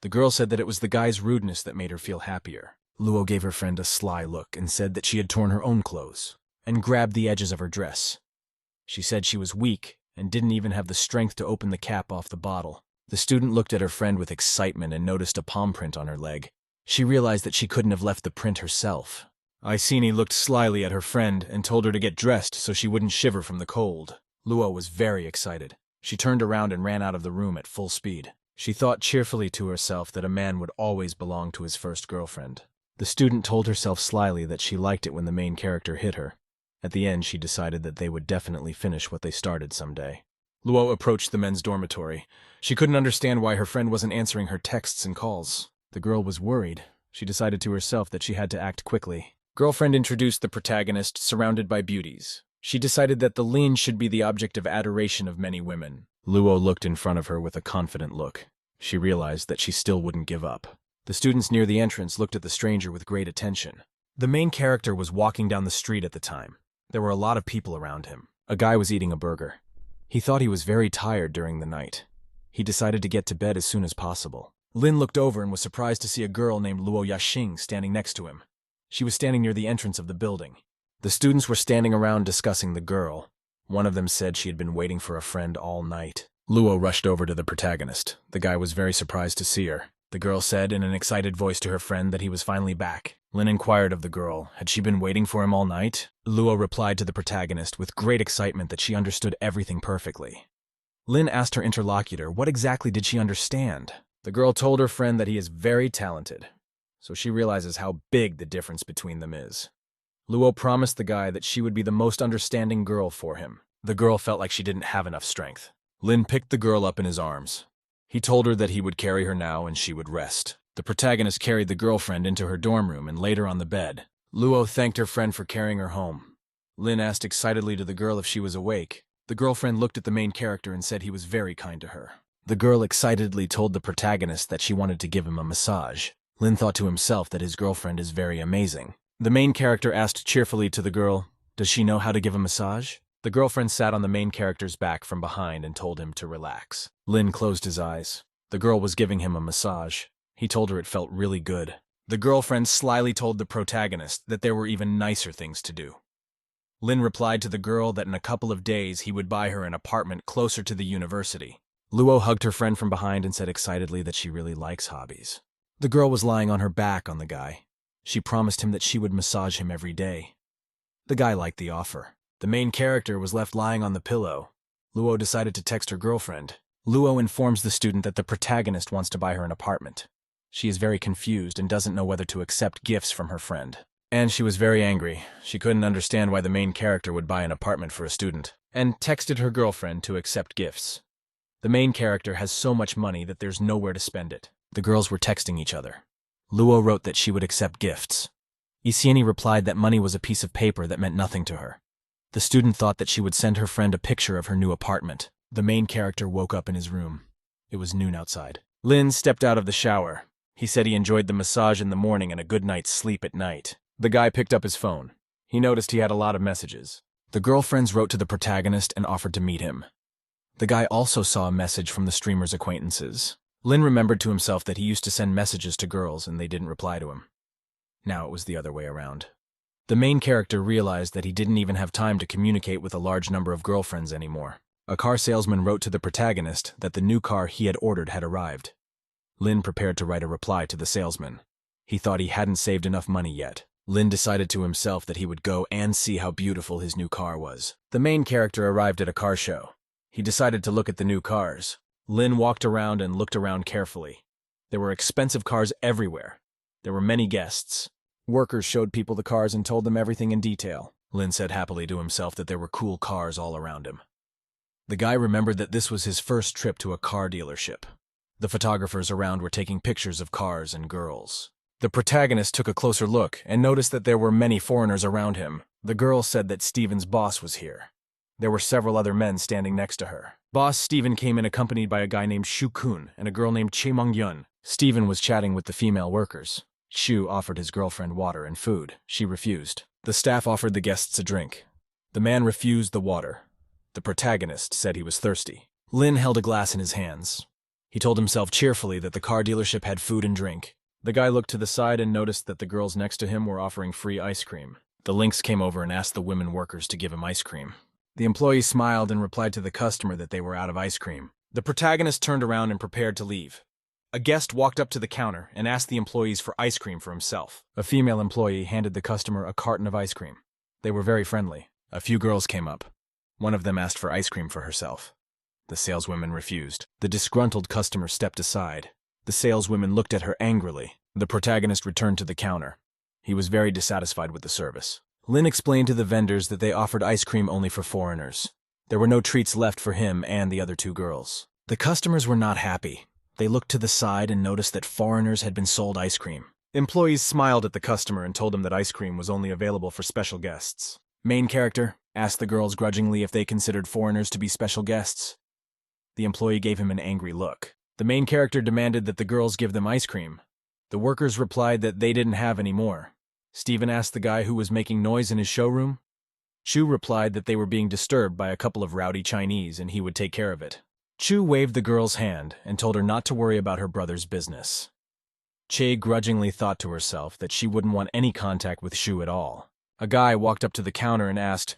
The girl said that it was the guy's rudeness that made her feel happier. Luo gave her friend a sly look and said that she had torn her own clothes, and grabbed the edges of her dress. She said she was weak and didn't even have the strength to open the cap off the bottle. The student looked at her friend with excitement and noticed a palm print on her leg. She realized that she couldn't have left the print herself. Iceni looked slyly at her friend and told her to get dressed so she wouldn't shiver from the cold. Luo was very excited. She turned around and ran out of the room at full speed. She thought cheerfully to herself that a man would always belong to his first girlfriend. The student told herself slyly that she liked it when the main character hit her. At the end, she decided that they would definitely finish what they started someday. Luo approached the men's dormitory. She couldn't understand why her friend wasn't answering her texts and calls. The girl was worried. She decided to herself that she had to act quickly. Girlfriend introduced the protagonist, surrounded by beauties. She decided that the Lin should be the object of adoration of many women. Luo looked in front of her with a confident look. She realized that she still wouldn't give up. The students near the entrance looked at the stranger with great attention. The main character was walking down the street at the time. There were a lot of people around him. A guy was eating a burger. He thought he was very tired during the night. He decided to get to bed as soon as possible. Lin looked over and was surprised to see a girl named Luo Yaxing standing next to him. She was standing near the entrance of the building. The students were standing around discussing the girl. One of them said she had been waiting for a friend all night. Luo rushed over to the protagonist. The guy was very surprised to see her. The girl said in an excited voice to her friend that he was finally back. Lin inquired of the girl, had she been waiting for him all night? Luo replied to the protagonist with great excitement that she understood everything perfectly. Lin asked her interlocutor what exactly did she understand. The girl told her friend that he is very talented, so she realizes how big the difference between them is. Luo promised the guy that she would be the most understanding girl for him. The girl felt like she didn't have enough strength. Lin picked the girl up in his arms. He told her that he would carry her now and she would rest. The protagonist carried the girlfriend into her dorm room and laid her on the bed. Luo thanked her friend for carrying her home. Lin asked excitedly to the girl if she was awake. The girlfriend looked at the main character and said he was very kind to her. The girl excitedly told the protagonist that she wanted to give him a massage. Lin thought to himself that his girlfriend is very amazing. The main character asked cheerfully to the girl, "Does she know how to give a massage?" The girlfriend sat on the main character's back from behind and told him to relax. Lin closed his eyes. The girl was giving him a massage. He told her it felt really good. The girlfriend slyly told the protagonist that there were even nicer things to do. Lin replied to the girl that in a couple of days he would buy her an apartment closer to the university. Luo hugged her friend from behind and said excitedly that she really likes hobbies. The girl was lying on her back on the guy. She promised him that she would massage him every day. The guy liked the offer. The main character was left lying on the pillow. Luo decided to text her girlfriend. Luo informs the student that the protagonist wants to buy her an apartment. She is very confused and doesn't know whether to accept gifts from her friend. And she was very angry. She couldn't understand why the main character would buy an apartment for a student, and texted her girlfriend to accept gifts. The main character has so much money that there's nowhere to spend it. The girls were texting each other. Luo wrote that she would accept gifts. Isieni replied that money was a piece of paper that meant nothing to her. The student thought that she would send her friend a picture of her new apartment. The main character woke up in his room. It was noon outside. Lin stepped out of the shower. He said he enjoyed the massage in the morning and a good night's sleep at night. The guy picked up his phone. He noticed he had a lot of messages. The girlfriends wrote to the protagonist and offered to meet him. The guy also saw a message from the streamer's acquaintances. Lin remembered to himself that he used to send messages to girls and they didn't reply to him. Now it was the other way around. The main character realized that he didn't even have time to communicate with a large number of girlfriends anymore. A car salesman wrote to the protagonist that the new car he had ordered had arrived. Lin prepared to write a reply to the salesman. He thought he hadn't saved enough money yet. Lin decided to himself that he would go and see how beautiful his new car was. The main character arrived at a car show. He decided to look at the new cars. Lin walked around and looked around carefully. There were expensive cars everywhere. There were many guests. Workers showed people the cars and told them everything in detail. Lin said happily to himself that there were cool cars all around him. The guy remembered that this was his first trip to a car dealership. The photographers around were taking pictures of cars and girls. The protagonist took a closer look and noticed that there were many foreigners around him. The girl said that Steven's boss was here. There were several other men standing next to her. Boss Steven came in accompanied by a guy named Shu Kun and a girl named Che Mong Yun. Stephen was chatting with the female workers. Shu offered his girlfriend water and food. She refused. The staff offered the guests a drink. The man refused the water. The protagonist said he was thirsty. Lin held a glass in his hands. He told himself cheerfully that the car dealership had food and drink. The guy looked to the side and noticed that the girls next to him were offering free ice cream. The lynx came over and asked the women workers to give him ice cream. The employee smiled and replied to the customer that they were out of ice cream. The protagonist turned around and prepared to leave. A guest walked up to the counter and asked the employees for ice cream for himself. A female employee handed the customer a carton of ice cream. They were very friendly. A few girls came up. One of them asked for ice cream for herself. The saleswoman refused. The disgruntled customer stepped aside. The saleswoman looked at her angrily. The protagonist returned to the counter. He was very dissatisfied with the service. Lin explained to the vendors that they offered ice cream only for foreigners. There were no treats left for him and the other two girls. The customers were not happy. They looked to the side and noticed that foreigners had been sold ice cream. Employees smiled at the customer and told him that ice cream was only available for special guests. Main character asked the girls grudgingly if they considered foreigners to be special guests. The employee gave him an angry look. The main character demanded that the girls give them ice cream. The workers replied that they didn't have any more. Stephen asked the guy who was making noise in his showroom. Chu replied that they were being disturbed by a couple of rowdy Chinese and he would take care of it. Chu waved the girl's hand and told her not to worry about her brother's business. Che grudgingly thought to herself that she wouldn't want any contact with Shu at all. A guy walked up to the counter and asked,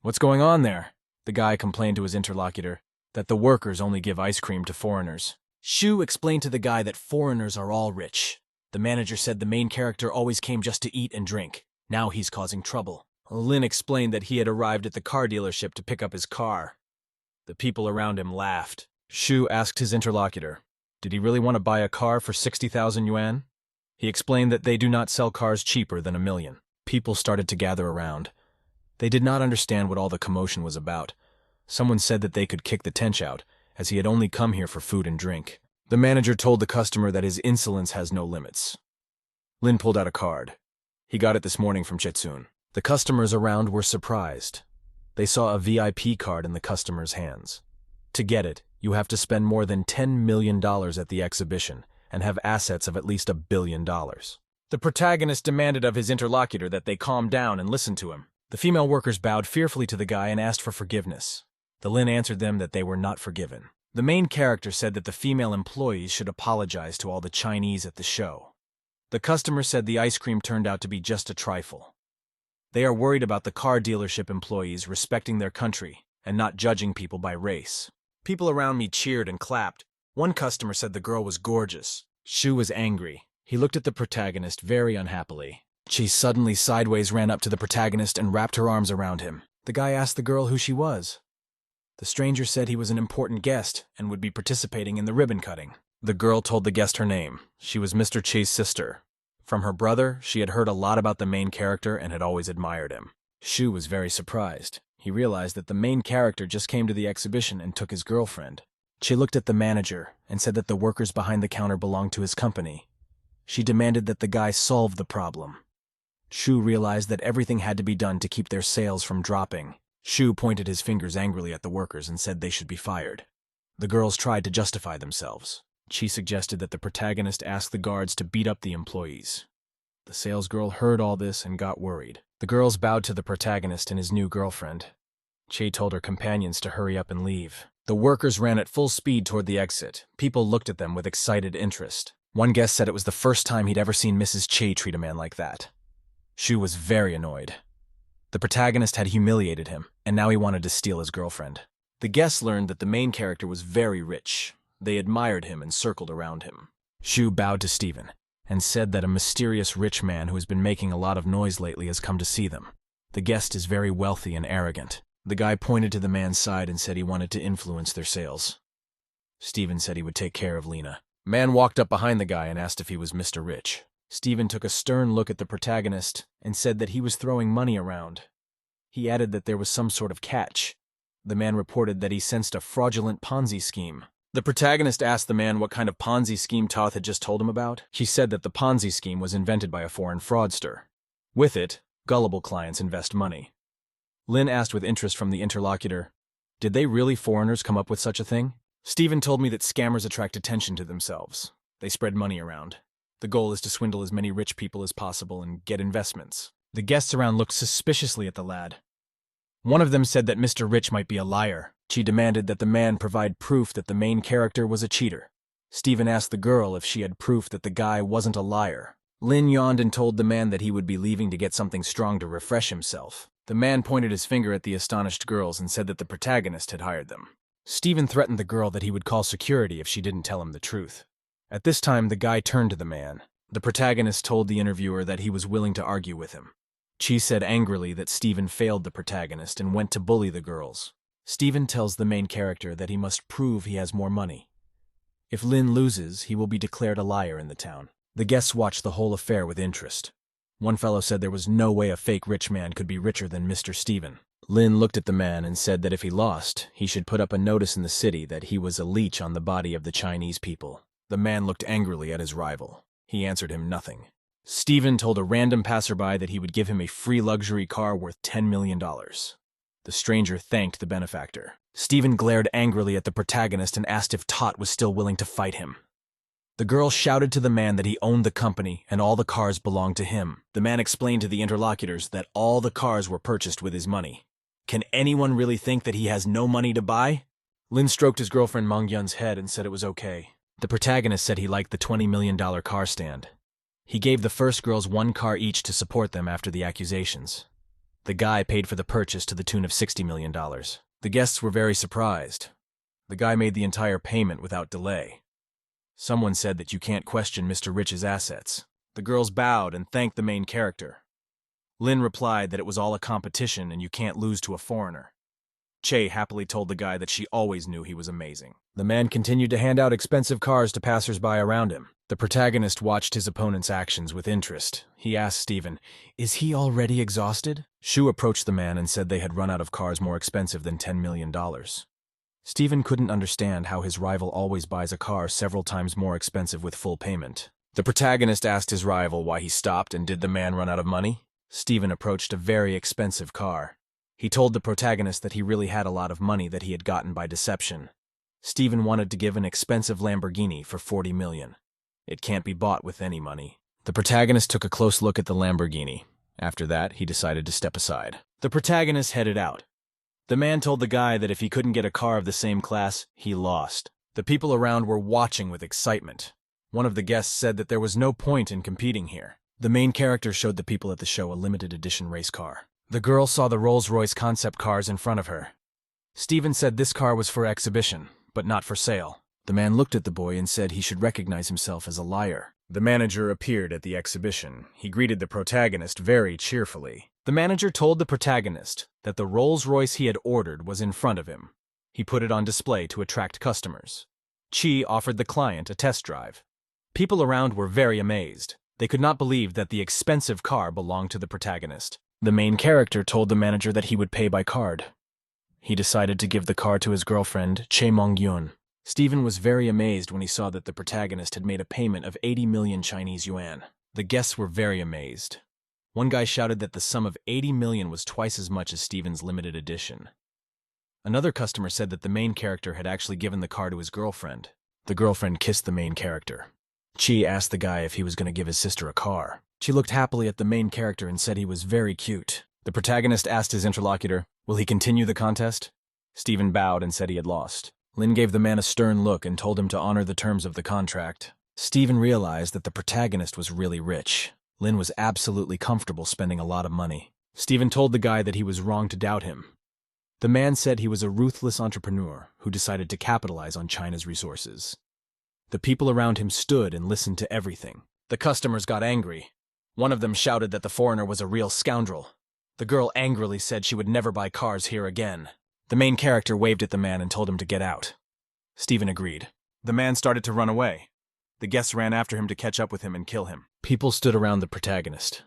"What's going on there?" The guy complained to his interlocutor that the workers only give ice cream to foreigners. Shu explained to the guy that foreigners are all rich. The manager said the main character always came just to eat and drink. Now he's causing trouble. Lin explained that he had arrived at the car dealership to pick up his car. The people around him laughed. Shu asked his interlocutor, did he really want to buy a car for 60,000 yuan? He explained that they do not sell cars cheaper than 1 million. People started to gather around. They did not understand what all the commotion was about. Someone said that they could kick the tench out, as he had only come here for food and drink. The manager told the customer that his insolence has no limits. Lin pulled out a card. He got it this morning from Chetsun. The customers around were surprised. They saw a VIP card in the customer's hands. To get it, you have to spend more than $10 million at the exhibition and have assets of at least $1 billion. The protagonist demanded of his interlocutor that they calm down and listen to him. The female workers bowed fearfully to the guy and asked for forgiveness. The Lin answered them that they were not forgiven. The main character said that the female employees should apologize to all the Chinese at the show. The customer said the ice cream turned out to be just a trifle. They are worried about the car dealership employees respecting their country and not judging people by race. People around me cheered and clapped. One customer said the girl was gorgeous. Shu was angry. He looked at the protagonist very unhappily. She suddenly sideways ran up to the protagonist and wrapped her arms around him. The guy asked the girl who she was. The stranger said he was an important guest and would be participating in the ribbon cutting. The girl told the guest her name. She was Mr. Che's sister. From her brother, she had heard a lot about the main character and had always admired him. Shu was very surprised. He realized that the main character just came to the exhibition and took his girlfriend. She looked at the manager and said that the workers behind the counter belonged to his company. She demanded that the guy solve the problem. Shu realized that everything had to be done to keep their sales from dropping. Shu pointed his fingers angrily at the workers and said they should be fired. The girls tried to justify themselves. Chi suggested that the protagonist ask the guards to beat up the employees. The salesgirl heard all this and got worried. The girls bowed to the protagonist and his new girlfriend. Chi told her companions to hurry up and leave. The workers ran at full speed toward the exit. People looked at them with excited interest. One guest said it was the first time he'd ever seen Mrs. Chi treat a man like that. Shu was very annoyed. The protagonist had humiliated him, and now he wanted to steal his girlfriend. The guests learned that the main character was very rich. They admired him and circled around him. Shu bowed to Stephen and said that a mysterious rich man who has been making a lot of noise lately has come to see them. The guest is very wealthy and arrogant. The guy pointed to the man's side and said he wanted to influence their sales. Stephen said he would take care of Lena. Man walked up behind the guy and asked if he was Mr. Rich. Stephen took a stern look at the protagonist and said that he was throwing money around. He added that there was some sort of catch. The man reported that he sensed a fraudulent Ponzi scheme. The protagonist asked the man what kind of Ponzi scheme Toth had just told him about. He said that the Ponzi scheme was invented by a foreign fraudster. With it, gullible clients invest money. Lin asked with interest from the interlocutor, did they really foreigners come up with such a thing? Stephen told me that scammers attract attention to themselves. They spread money around. The goal is to swindle as many rich people as possible and get investments. The guests around looked suspiciously at the lad. One of them said that Mr. Rich might be a liar. She demanded that the man provide proof that the main character was a cheater. Stephen asked the girl if she had proof that the guy wasn't a liar. Lin yawned and told the man that he would be leaving to get something strong to refresh himself. The man pointed his finger at the astonished girls and said that the protagonist had hired them. Stephen threatened the girl that he would call security if she didn't tell him the truth. At this time, the guy turned to the man. The protagonist told the interviewer that he was willing to argue with him. Chi said angrily that Stephen failed the protagonist and went to bully the girls. Stephen tells the main character that he must prove he has more money. If Lin loses, he will be declared a liar in the town. The guests watched the whole affair with interest. One fellow said there was no way a fake rich man could be richer than Mr. Stephen. Lin looked at the man and said that if he lost, he should put up a notice in the city that he was a leech on the body of the Chinese people. The man looked angrily at his rival. He answered him nothing. Stephen told a random passerby that he would give him a free luxury car worth $10 million. The stranger thanked the benefactor. Stephen glared angrily at the protagonist and asked if Tot was still willing to fight him. The girl shouted to the man that he owned the company and all the cars belonged to him. The man explained to the interlocutors that all the cars were purchased with his money. Can anyone really think that he has no money to buy? Lin stroked his girlfriend Mangyun's head and said it was okay. The protagonist said he liked the $20 million car stand. He gave the first girls one car each to support them after the accusations. The guy paid for the purchase to the tune of $60 million. The guests were very surprised. The guy made the entire payment without delay. Someone said that you can't question Mr. Rich's assets. The girls bowed and thanked the main character. Lin replied that it was all a competition and you can't lose to a foreigner. Che happily told the guy that she always knew he was amazing. The man continued to hand out expensive cars to passers-by around him. The protagonist watched his opponent's actions with interest. He asked Stephen, "Is he already exhausted?" Shu approached the man and said they had run out of cars more expensive than $10 million. Stephen couldn't understand how his rival always buys a car several times more expensive with full payment. The protagonist asked his rival why he stopped and did the man run out of money. Stephen approached a very expensive car. He told the protagonist that he really had a lot of money that he had gotten by deception. Stephen wanted to give an expensive Lamborghini for $40 million. It can't be bought with any money. The protagonist took a close look at the Lamborghini. After that, he decided to step aside. The protagonist headed out. The man told the guy that if he couldn't get a car of the same class, he lost. The people around were watching with excitement. One of the guests said that there was no point in competing here. The main character showed the people at the show a limited edition race car. The girl saw the Rolls-Royce concept cars in front of her. Stephen said this car was for exhibition, but not for sale. The man looked at the boy and said he should recognize himself as a liar. The manager appeared at the exhibition. He greeted the protagonist very cheerfully. The manager told the protagonist that the Rolls-Royce he had ordered was in front of him. He put it on display to attract customers. Chi offered the client a test drive. People around were very amazed. They could not believe that the expensive car belonged to the protagonist. The main character told the manager that he would pay by card. He decided to give the car to his girlfriend, Che Mong-yun. Stephen was very amazed when he saw that the protagonist had made a payment of 80 million Chinese yuan. The guests were very amazed. One guy shouted that the sum of 80 million was twice as much as Stephen's limited edition. Another customer said that the main character had actually given the car to his girlfriend. The girlfriend kissed the main character. Chi asked the guy if he was going to give his sister a car. She looked happily at the main character and said he was very cute. The protagonist asked his interlocutor, "Will he continue the contest?" Stephen bowed and said he had lost. Lin gave the man a stern look and told him to honor the terms of the contract. Stephen realized that the protagonist was really rich. Lin was absolutely comfortable spending a lot of money. Stephen told the guy that he was wrong to doubt him. The man said he was a ruthless entrepreneur who decided to capitalize on China's resources. The people around him stood and listened to everything. The customers got angry. One of them shouted that the foreigner was a real scoundrel. The girl angrily said she would never buy cars here again. The main character waved at the man and told him to get out. Stephen agreed. The man started to run away. The guests ran after him to catch up with him and kill him. People stood around the protagonist.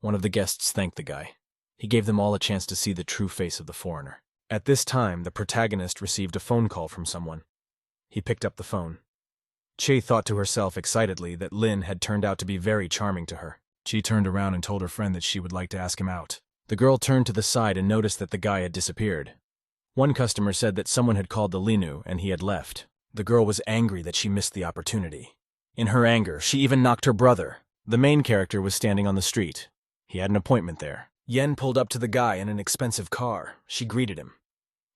One of the guests thanked the guy. He gave them all a chance to see the true face of the foreigner. At this time, the protagonist received a phone call from someone. He picked up the phone. Che thought to herself excitedly that Lin had turned out to be very charming to her. She turned around and told her friend that she would like to ask him out. The girl turned to the side and noticed that the guy had disappeared. One customer said that someone had called the Linu and he had left. The girl was angry that she missed the opportunity. In her anger, she even knocked her brother. The main character was standing on the street. He had an appointment there. Yen pulled up to the guy in an expensive car. She greeted him.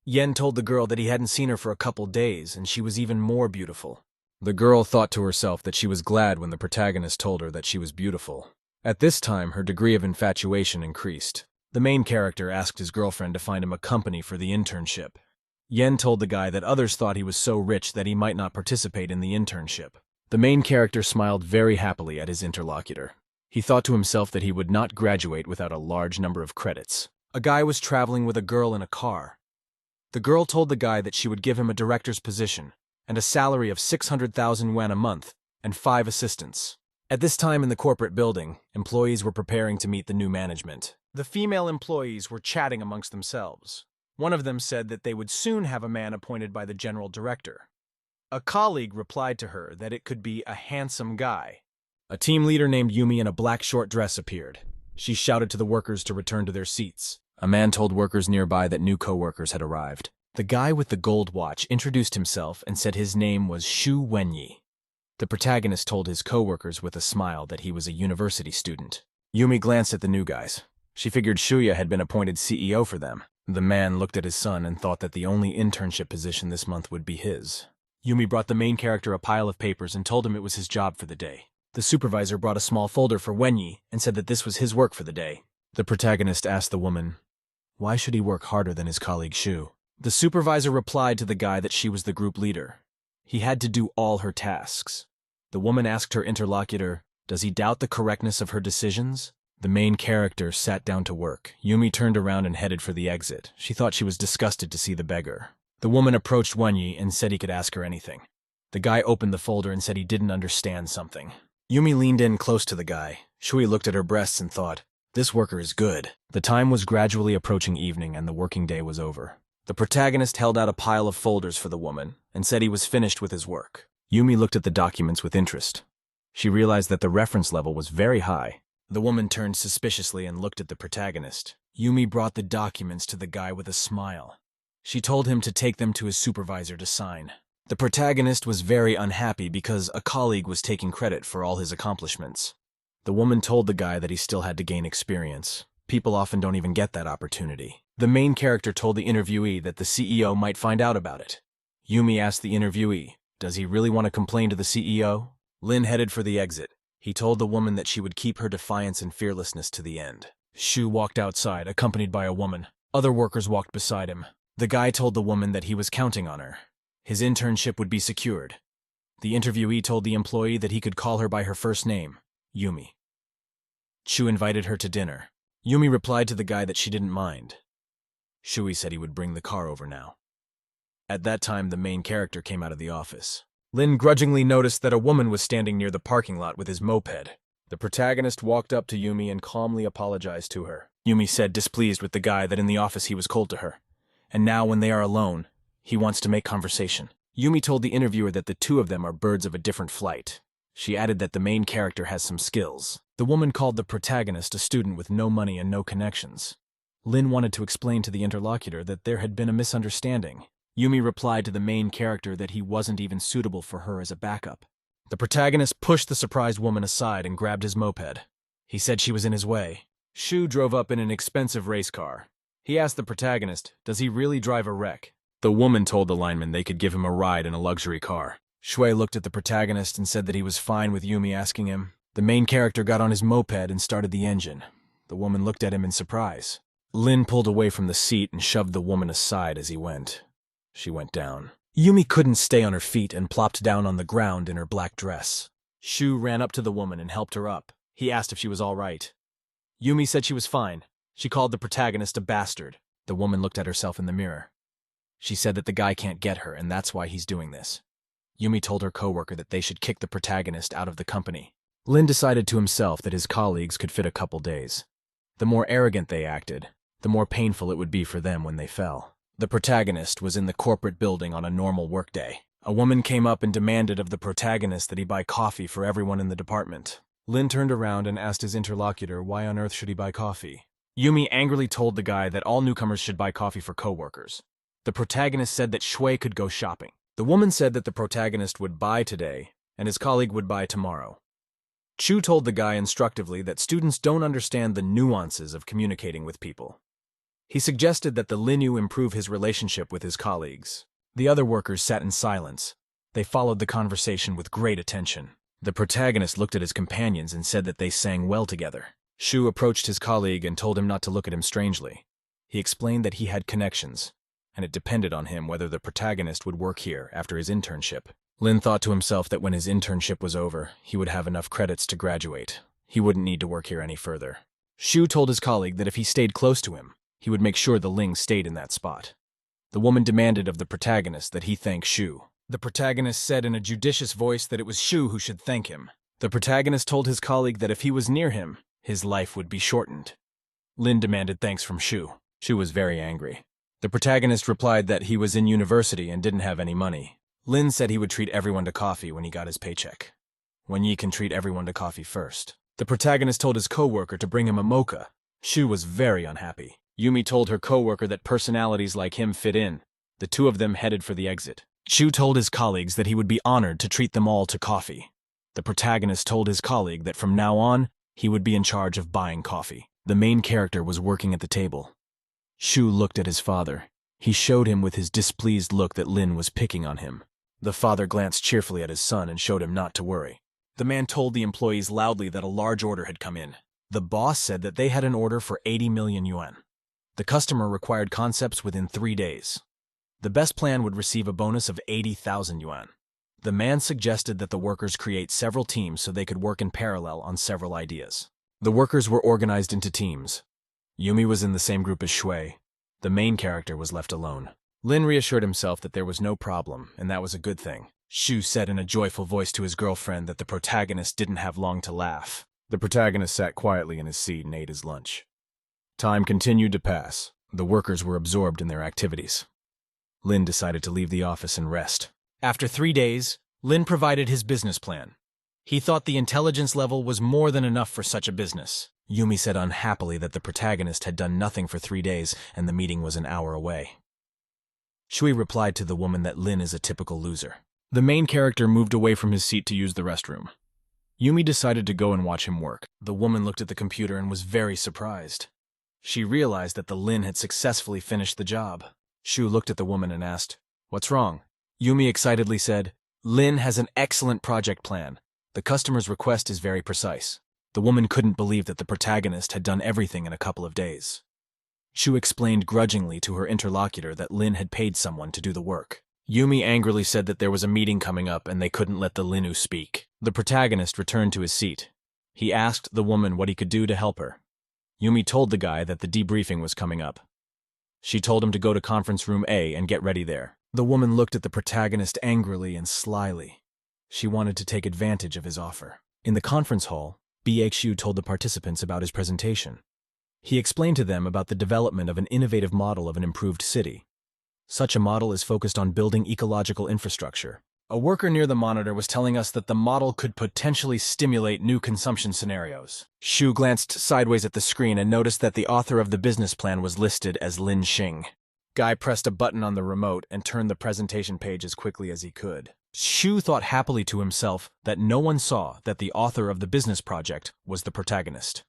Yen told the girl that he hadn't seen her for a couple days, and she was even more beautiful. The girl thought to herself that she was glad when the protagonist told her that she was beautiful. At this time, her degree of infatuation increased. The main character asked his girlfriend to find him a company for the internship. Yen told the guy that others thought he was so rich that he might not participate in the internship. The main character smiled very happily at his interlocutor. He thought to himself that he would not graduate without a large number of credits. A guy was traveling with a girl in a car. The girl told the guy that she would give him a director's position and a salary of 600,000 yuan a month and 5 assistants. At this time in the corporate building, employees were preparing to meet the new management. The female employees were chatting amongst themselves. One of them said that they would soon have a man appointed by the general director. A colleague replied to her that it could be a handsome guy. A team leader named Yumi in a black short dress appeared. She shouted to the workers to return to their seats. A man told workers nearby that new co-workers had arrived. The guy with the gold watch introduced himself and said his name was Shu Wenyi. The protagonist told his co-workers with a smile that he was a university student. Yumi glanced at the new guys. She figured Shuya had been appointed CEO for them. The man looked at his son and thought that the only internship position this month would be his. Yumi brought the main character a pile of papers and told him it was his job for the day. The supervisor brought a small folder for Wenyi and said that this was his work for the day. The protagonist asked the woman, why should he work harder than his colleague Shu? The supervisor replied to the guy that she was the group leader. He had to do all her tasks. The woman asked her interlocutor, does he doubt the correctness of her decisions? The main character sat down to work. Yumi turned around and headed for the exit. She thought she was disgusted to see the beggar. The woman approached Wenyi and said he could ask her anything. The guy opened the folder and said he didn't understand something. Yumi leaned in close to the guy. Shui looked at her breasts and thought, this worker is good. The time was gradually approaching evening and the working day was over. The protagonist held out a pile of folders for the woman and said he was finished with his work. Yumi looked at the documents with interest. She realized that the reference level was very high. The woman turned suspiciously and looked at the protagonist. Yumi brought the documents to the guy with a smile. She told him to take them to his supervisor to sign. The protagonist was very unhappy because a colleague was taking credit for all his accomplishments. The woman told the guy that he still had to gain experience. People often don't even get that opportunity. The main character told the interviewee that the CEO might find out about it. Yumi asked the interviewee, does he really want to complain to the CEO? Lin headed for the exit. He told the woman that she would keep her defiance and fearlessness to the end. Shu walked outside, accompanied by a woman. Other workers walked beside him. The guy told the woman that he was counting on her. His internship would be secured. The interviewee told the employee that he could call her by her first name, Yumi. Shu invited her to dinner. Yumi replied to the guy that she didn't mind. Shui said he would bring the car over now. At that time, the main character came out of the office. Lin grudgingly noticed that a woman was standing near the parking lot with his moped. The protagonist walked up to Yumi and calmly apologized to her. Yumi said, displeased with the guy, that in the office he was cold to her. And now, when they are alone, he wants to make conversation. Yumi told the interviewer that the two of them are birds of a different flight. She added that the main character has some skills. The woman called the protagonist a student with no money and no connections. Lin wanted to explain to the interlocutor that there had been a misunderstanding. Yumi replied to the main character that he wasn't even suitable for her as a backup. The protagonist pushed the surprised woman aside and grabbed his moped. He said she was in his way. Shu drove up in an expensive race car. He asked the protagonist, does he really drive a wreck? The woman told the lineman they could give him a ride in a luxury car. Shui looked at the protagonist and said that he was fine with Yumi asking him. The main character got on his moped and started the engine. The woman looked at him in surprise. Lin pulled away from the seat and shoved the woman aside as he went. She went down. Yumi couldn't stay on her feet and plopped down on the ground in her black dress. Shu ran up to the woman and helped her up. He asked if she was all right. Yumi said she was fine. She called the protagonist a bastard. The woman looked at herself in the mirror. She said that the guy can't get her and that's why he's doing this. Yumi told her coworker that they should kick the protagonist out of the company. Lin decided to himself that his colleagues could fit a couple days. The more arrogant they acted, the more painful it would be for them when they fell. The protagonist was in the corporate building on a normal workday. A woman came up and demanded of the protagonist that he buy coffee for everyone in the department. Lin turned around and asked his interlocutor why on earth should he buy coffee. Yumi angrily told the guy that all newcomers should buy coffee for coworkers. The protagonist said that Shui could go shopping. The woman said that the protagonist would buy today and his colleague would buy tomorrow. Chu told the guy instructively that students don't understand the nuances of communicating with people. He suggested that the Linyu improve his relationship with his colleagues. The other workers sat in silence. They followed the conversation with great attention. The protagonist looked at his companions and said that they sang well together. Shu approached his colleague and told him not to look at him strangely. He explained that he had connections, and it depended on him whether the protagonist would work here after his internship. Lin thought to himself that when his internship was over, he would have enough credits to graduate. He wouldn't need to work here any further. Shu told his colleague that if he stayed close to him, he would make sure the Ling stayed in that spot. The woman demanded of the protagonist that he thank Shu. The protagonist said in a judicious voice that it was Shu who should thank him. The protagonist told his colleague that if he was near him, his life would be shortened. Lin demanded thanks from Shu. Shu was very angry. The protagonist replied that he was in university and didn't have any money. Lin said he would treat everyone to coffee when he got his paycheck. When Yi can treat everyone to coffee first. The protagonist told his co-worker to bring him a mocha. Shu was very unhappy. Yumi told her co-worker that personalities like him fit in. The two of them headed for the exit. Shu told his colleagues that he would be honored to treat them all to coffee. The protagonist told his colleague that from now on, he would be in charge of buying coffee. The main character was working at the table. Shu looked at his father. He showed him with his displeased look that Lin was picking on him. The father glanced cheerfully at his son and showed him not to worry. The man told the employees loudly that a large order had come in. The boss said that they had an order for 80 million yuan. The customer required concepts within 3 days. The best plan would receive a bonus of 80,000 yuan. The man suggested that the workers create several teams so they could work in parallel on several ideas. The workers were organized into teams. Yumi was in the same group as Shui. The main character was left alone. Lin reassured himself that there was no problem, and that was a good thing. Shu said in a joyful voice to his girlfriend that the protagonist didn't have long to laugh. The protagonist sat quietly in his seat and ate his lunch. Time continued to pass. The workers were absorbed in their activities. Lin decided to leave the office and rest. After 3 days, Lin provided his business plan. He thought the intelligence level was more than enough for such a business. Yumi said unhappily that the protagonist had done nothing for 3 days and the meeting was an hour away. Shui replied to the woman that Lin is a typical loser. The main character moved away from his seat to use the restroom. Yumi decided to go and watch him work. The woman looked at the computer and was very surprised. She realized that the Lin had successfully finished the job. Shu looked at the woman and asked, "What's wrong?" Yumi excitedly said, "Lin has an excellent project plan. The customer's request is very precise." The woman couldn't believe that the protagonist had done everything in a couple of days. Shu explained grudgingly to her interlocutor that Lin had paid someone to do the work. Yumi angrily said that there was a meeting coming up and they couldn't let the Linu speak. The protagonist returned to his seat. He asked the woman what he could do to help her. Yumi told the guy that the debriefing was coming up. She told him to go to conference room A and get ready there. The woman looked at the protagonist angrily and slyly. She wanted to take advantage of his offer. In the conference hall, BHU told the participants about his presentation. He explained to them about the development of an innovative model of an improved city. Such a model is focused on building ecological infrastructure. A worker near the monitor was telling us that the model could potentially stimulate new consumption scenarios. Shu glanced sideways at the screen and noticed that the author of the business plan was listed as Lin Xing. Guy pressed a button on the remote and turned the presentation page as quickly as he could. Shu thought happily to himself that no one saw that the author of the business project was the protagonist.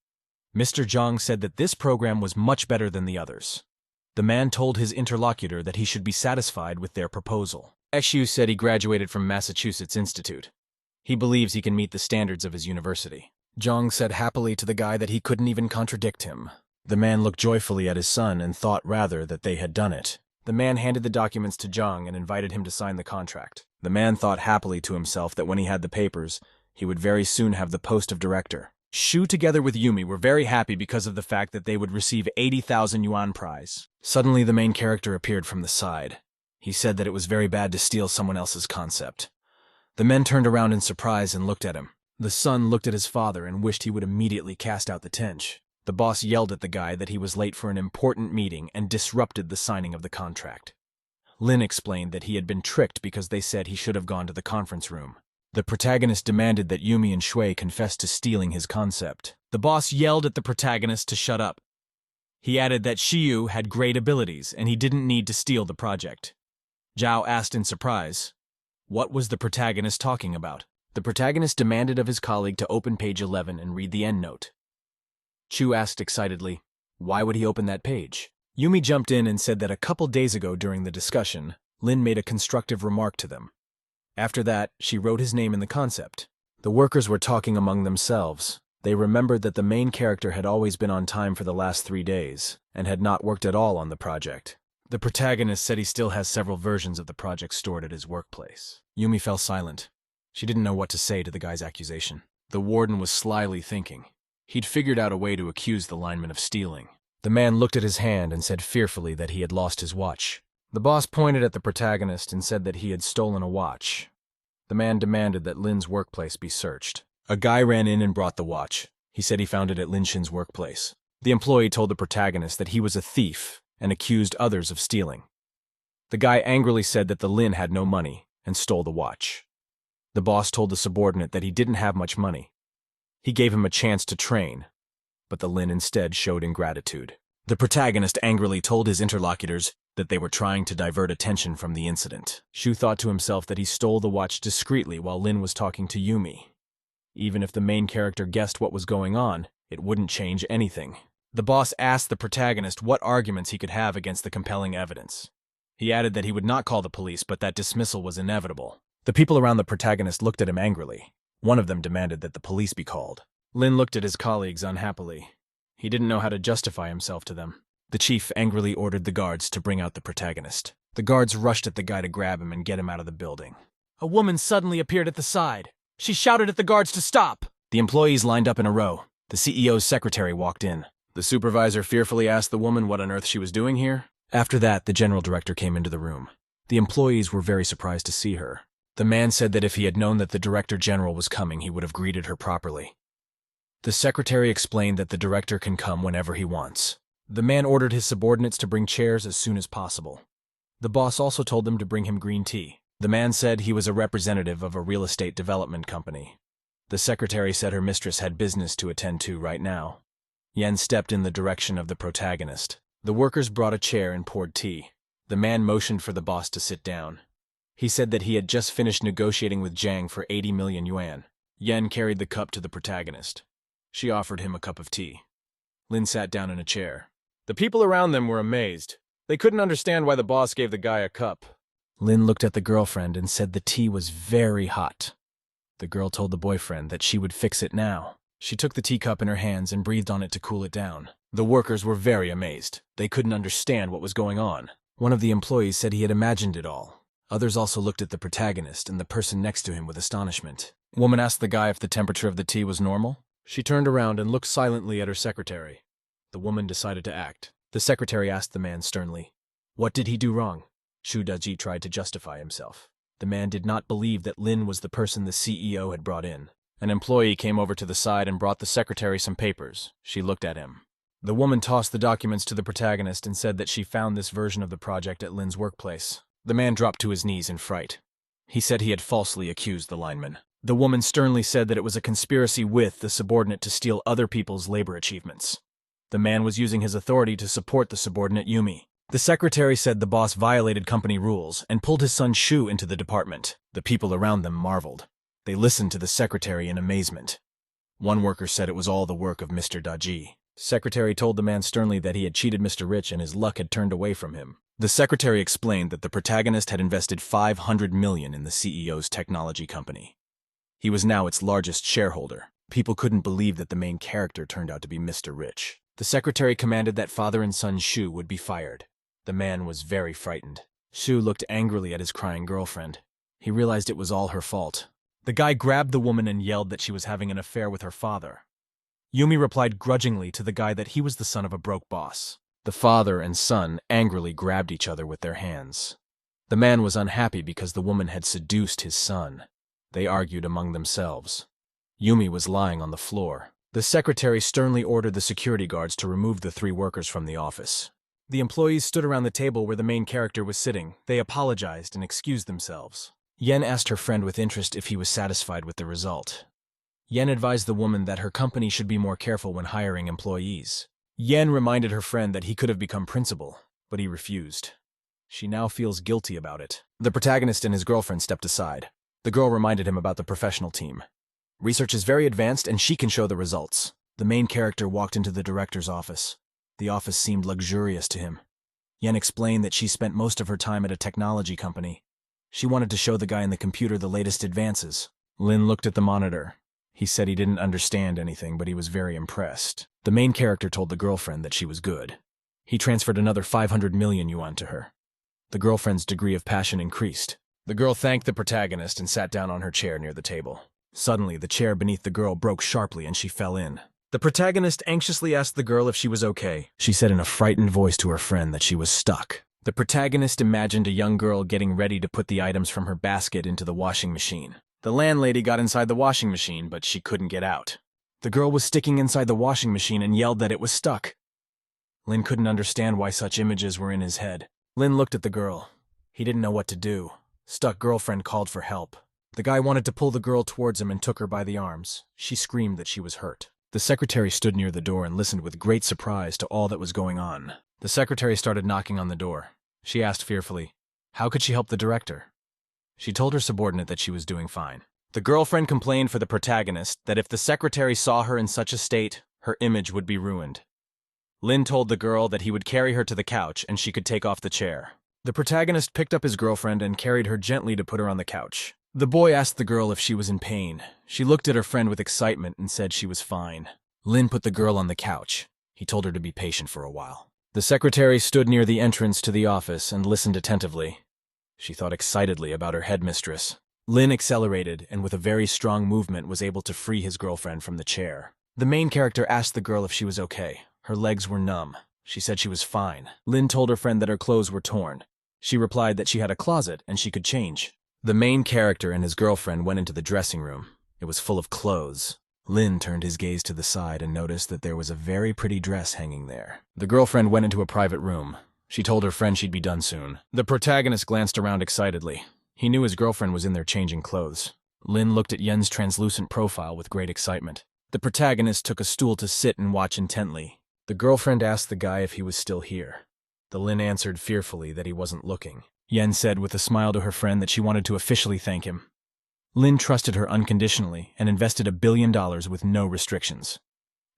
Mr. Zhang said that this program was much better than the others. The man told his interlocutor that he should be satisfied with their proposal. Shu said he graduated from Massachusetts Institute. He believes he can meet the standards of his university. Zhang said happily to the guy that he couldn't even contradict him. The man looked joyfully at his son and thought rather that they had done it. The man handed the documents to Zhang and invited him to sign the contract. The man thought happily to himself that when he had the papers, he would very soon have the post of director. Shu together with Yumi were very happy because of the fact that they would receive 80,000 yuan prize. Suddenly the main character appeared from the side. He said that it was very bad to steal someone else's concept. The men turned around in surprise and looked at him. The son looked at his father and wished he would immediately cast out the tench. The boss yelled at the guy that he was late for an important meeting and disrupted the signing of the contract. Lin explained that he had been tricked because they said he should have gone to the conference room. The protagonist demanded that Yumi and Shui confess to stealing his concept. The boss yelled at the protagonist to shut up. He added that Shiyu had great abilities and he didn't need to steal the project. Zhao asked in surprise, what was the protagonist talking about? The protagonist demanded of his colleague to open page 11 and read the endnote. Chu asked excitedly, why would he open that page? Yumi jumped in and said that a couple days ago during the discussion, Lin made a constructive remark to them. After that, she wrote his name in the concept. The workers were talking among themselves. They remembered that the main character had always been on time for the last 3 days, and had not worked at all on the project. The protagonist said he still has several versions of the project stored at his workplace. Yumi fell silent. She didn't know what to say to the guy's accusation. The warden was slyly thinking. He'd figured out a way to accuse the lineman of stealing. The man looked at his hand and said fearfully that he had lost his watch. The boss pointed at the protagonist and said that he had stolen a watch. The man demanded that Lin's workplace be searched. A guy ran in and brought the watch. He said he found it at Lin Shin's workplace. The employee told the protagonist that he was a thief and accused others of stealing. The guy angrily said that the Lin had no money and stole the watch. The boss told the subordinate that he didn't have much money. He gave him a chance to train, but the Lin instead showed ingratitude. The protagonist angrily told his interlocutors that they were trying to divert attention from the incident. Shu thought to himself that he stole the watch discreetly while Lin was talking to Yumi. Even if the main character guessed what was going on, it wouldn't change anything. The boss asked the protagonist what arguments he could have against the compelling evidence. He added that he would not call the police, but that dismissal was inevitable. The people around the protagonist looked at him angrily. One of them demanded that the police be called. Lin looked at his colleagues unhappily. He didn't know how to justify himself to them. The chief angrily ordered the guards to bring out the protagonist. The guards rushed at the guy to grab him and get him out of the building. A woman suddenly appeared at the side. She shouted at the guards to stop. The employees lined up in a row. The CEO's secretary walked in. The supervisor fearfully asked the woman what on earth she was doing here. After that, the general director came into the room. The employees were very surprised to see her. The man said that if he had known that the director general was coming, he would have greeted her properly. The secretary explained that the director can come whenever he wants. The man ordered his subordinates to bring chairs as soon as possible. The boss also told them to bring him green tea. The man said he was a representative of a real estate development company. The secretary said her mistress had business to attend to right now. Yen stepped in the direction of the protagonist. The workers brought a chair and poured tea. The man motioned for the boss to sit down. He said that he had just finished negotiating with Jiang for 80 million yuan. Yen carried the cup to the protagonist. She offered him a cup of tea. Lin sat down in a chair. The people around them were amazed. They couldn't understand why the boss gave the guy a cup. Lin looked at the girlfriend and said the tea was very hot. The girl told the boyfriend that she would fix it now. She took the teacup in her hands and breathed on it to cool it down. The workers were very amazed. They couldn't understand what was going on. One of the employees said he had imagined it all. Others also looked at the protagonist and the person next to him with astonishment. The woman asked the guy if the temperature of the tea was normal. She turned around and looked silently at her secretary. The woman decided to act. The secretary asked the man sternly, "What did he do wrong?" Shu Daji tried to justify himself. The man did not believe that Lin was the person the CEO had brought in. An employee came over to the side and brought the secretary some papers. She looked at him. The woman tossed the documents to the protagonist and said that she found this version of the project at Lin's workplace. The man dropped to his knees in fright. He said he had falsely accused the lineman. The woman sternly said that it was a conspiracy with the subordinate to steal other people's labor achievements. The man was using his authority to support the subordinate Yumi. The secretary said the boss violated company rules and pulled his son Shu into the department. The people around them marveled. They listened to the secretary in amazement. One worker said it was all the work of Mr. Daji. Secretary told the man sternly that he had cheated Mr. Rich and his luck had turned away from him. The secretary explained that the protagonist had invested 500 million in the CEO's technology company. He was now its largest shareholder. People couldn't believe that the main character turned out to be Mr. Rich. The secretary commanded that father and son Shu would be fired. The man was very frightened. Shu looked angrily at his crying girlfriend. He realized it was all her fault. The guy grabbed the woman and yelled that she was having an affair with her father. Yumi replied grudgingly to the guy that he was the son of a broke boss. The father and son angrily grabbed each other with their hands. The man was unhappy because the woman had seduced his son. They argued among themselves. Yumi was lying on the floor. The secretary sternly ordered the security guards to remove the 3 workers from the office. The employees stood around the table where the main character was sitting. They apologized and excused themselves. Yen asked her friend with interest if he was satisfied with the result. Yen advised the woman that her company should be more careful when hiring employees. Yen reminded her friend that he could have become principal, but he refused. She now feels guilty about it. The protagonist and his girlfriend stepped aside. The girl reminded him about the professional team. Research is very advanced and she can show the results. The main character walked into the director's office. The office seemed luxurious to him. Yen explained that she spent most of her time at a technology company. She wanted to show the guy in the computer the latest advances. Lin looked at the monitor. He said he didn't understand anything, but he was very impressed. The main character told the girlfriend that she was good. He transferred another 500 million yuan to her. The girlfriend's degree of passion increased. The girl thanked the protagonist and sat down on her chair near the table. Suddenly, the chair beneath the girl broke sharply and she fell in. The protagonist anxiously asked the girl if she was okay. She said in a frightened voice to her friend that she was stuck. The protagonist imagined a young girl getting ready to put the items from her basket into the washing machine. The landlady got inside the washing machine, but she couldn't get out. The girl was sticking inside the washing machine and yelled that it was stuck. Lin couldn't understand why such images were in his head. Lin looked at the girl. He didn't know what to do. Stuck girlfriend called for help. The guy wanted to pull the girl towards him and took her by the arms. She screamed that she was hurt. The secretary stood near the door and listened with great surprise to all that was going on. The secretary started knocking on the door. She asked fearfully, how could she help the director? She told her subordinate that she was doing fine. The girlfriend complained for the protagonist that if the secretary saw her in such a state, her image would be ruined. Lin told the girl that he would carry her to the couch and she could take off the chair. The protagonist picked up his girlfriend and carried her gently to put her on the couch. The boy asked the girl if she was in pain. She looked at her friend with excitement and said she was fine. Lin put the girl on the couch. He told her to be patient for a while. The secretary stood near the entrance to the office and listened attentively. She thought excitedly about her headmistress. Lin accelerated and with a very strong movement was able to free his girlfriend from the chair. The main character asked the girl if she was okay. Her legs were numb. She said she was fine. Lin told her friend that her clothes were torn. She replied that she had a closet and she could change. The main character and his girlfriend went into the dressing room. It was full of clothes. Lin turned his gaze to the side and noticed that there was a very pretty dress hanging there. The girlfriend went into a private room. She told her friend she'd be done soon. The protagonist glanced around excitedly. He knew his girlfriend was in there changing clothes. Lin looked at Yen's translucent profile with great excitement. The protagonist took a stool to sit and watch intently. The girlfriend asked the guy if he was still here. The Lin answered fearfully that he wasn't looking. Yen said with a smile to her friend that she wanted to officially thank him. Lin trusted her unconditionally and invested $1 billion with no restrictions.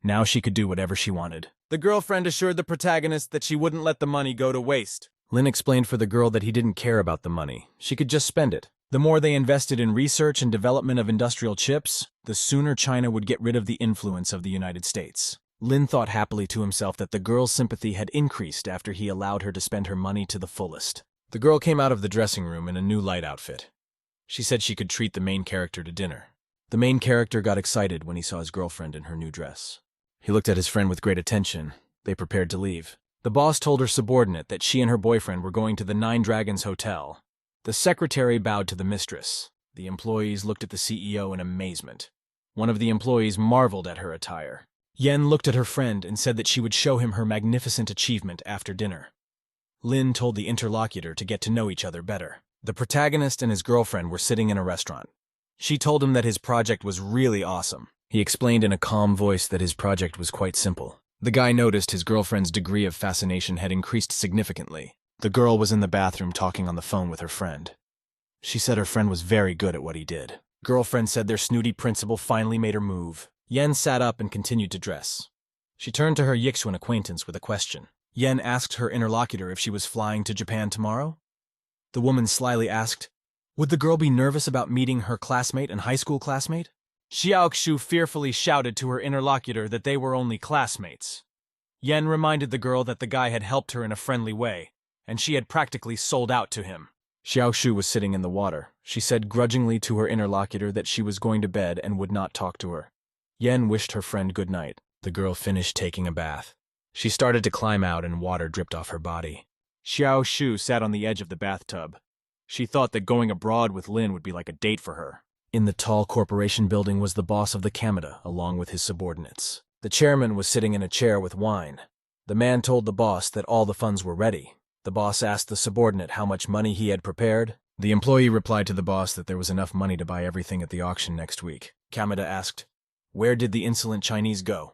Now she could do whatever she wanted. The girlfriend assured the protagonist that she wouldn't let the money go to waste. Lin explained for the girl that he didn't care about the money. She could just spend it. The more they invested in research and development of industrial chips, the sooner China would get rid of the influence of the United States. Lin thought happily to himself that the girl's sympathy had increased after he allowed her to spend her money to the fullest. The girl came out of the dressing room in a new light outfit. She said she could treat the main character to dinner. The main character got excited when he saw his girlfriend in her new dress. He looked at his friend with great attention. They prepared to leave. The boss told her subordinate that she and her boyfriend were going to the Nine Dragons Hotel. The secretary bowed to the mistress. The employees looked at the CEO in amazement. One of the employees marveled at her attire. Yen looked at her friend and said that she would show him her magnificent achievement after dinner. Lin told the interlocutor to get to know each other better. The protagonist and his girlfriend were sitting in a restaurant. She told him that his project was really awesome. He explained in a calm voice that his project was quite simple. The guy noticed his girlfriend's degree of fascination had increased significantly. The girl was in the bathroom talking on the phone with her friend. She said her friend was very good at what he did. Girlfriend said their snooty principal finally made her move. Yen sat up and continued to dress. She turned to her Yixuan acquaintance with a question. Yen asked her interlocutor if she was flying to Japan tomorrow. The woman slyly asked, would the girl be nervous about meeting her classmate and high school classmate? Xiaoxu fearfully shouted to her interlocutor that they were only classmates. Yen reminded the girl that the guy had helped her in a friendly way, and she had practically sold out to him. Xiaoxu was sitting in the water. She said grudgingly to her interlocutor that she was going to bed and would not talk to her. Yen wished her friend good night. The girl finished taking a bath. She started to climb out and water dripped off her body. Xiaoxu sat on the edge of the bathtub. She thought that going abroad with Lin would be like a date for her. In the tall corporation building was the boss of the Kamada, along with his subordinates. The chairman was sitting in a chair with wine. The man told the boss that all the funds were ready. The boss asked the subordinate how much money he had prepared. The employee replied to the boss that there was enough money to buy everything at the auction next week. Kamada asked, where did the insolent Chinese go?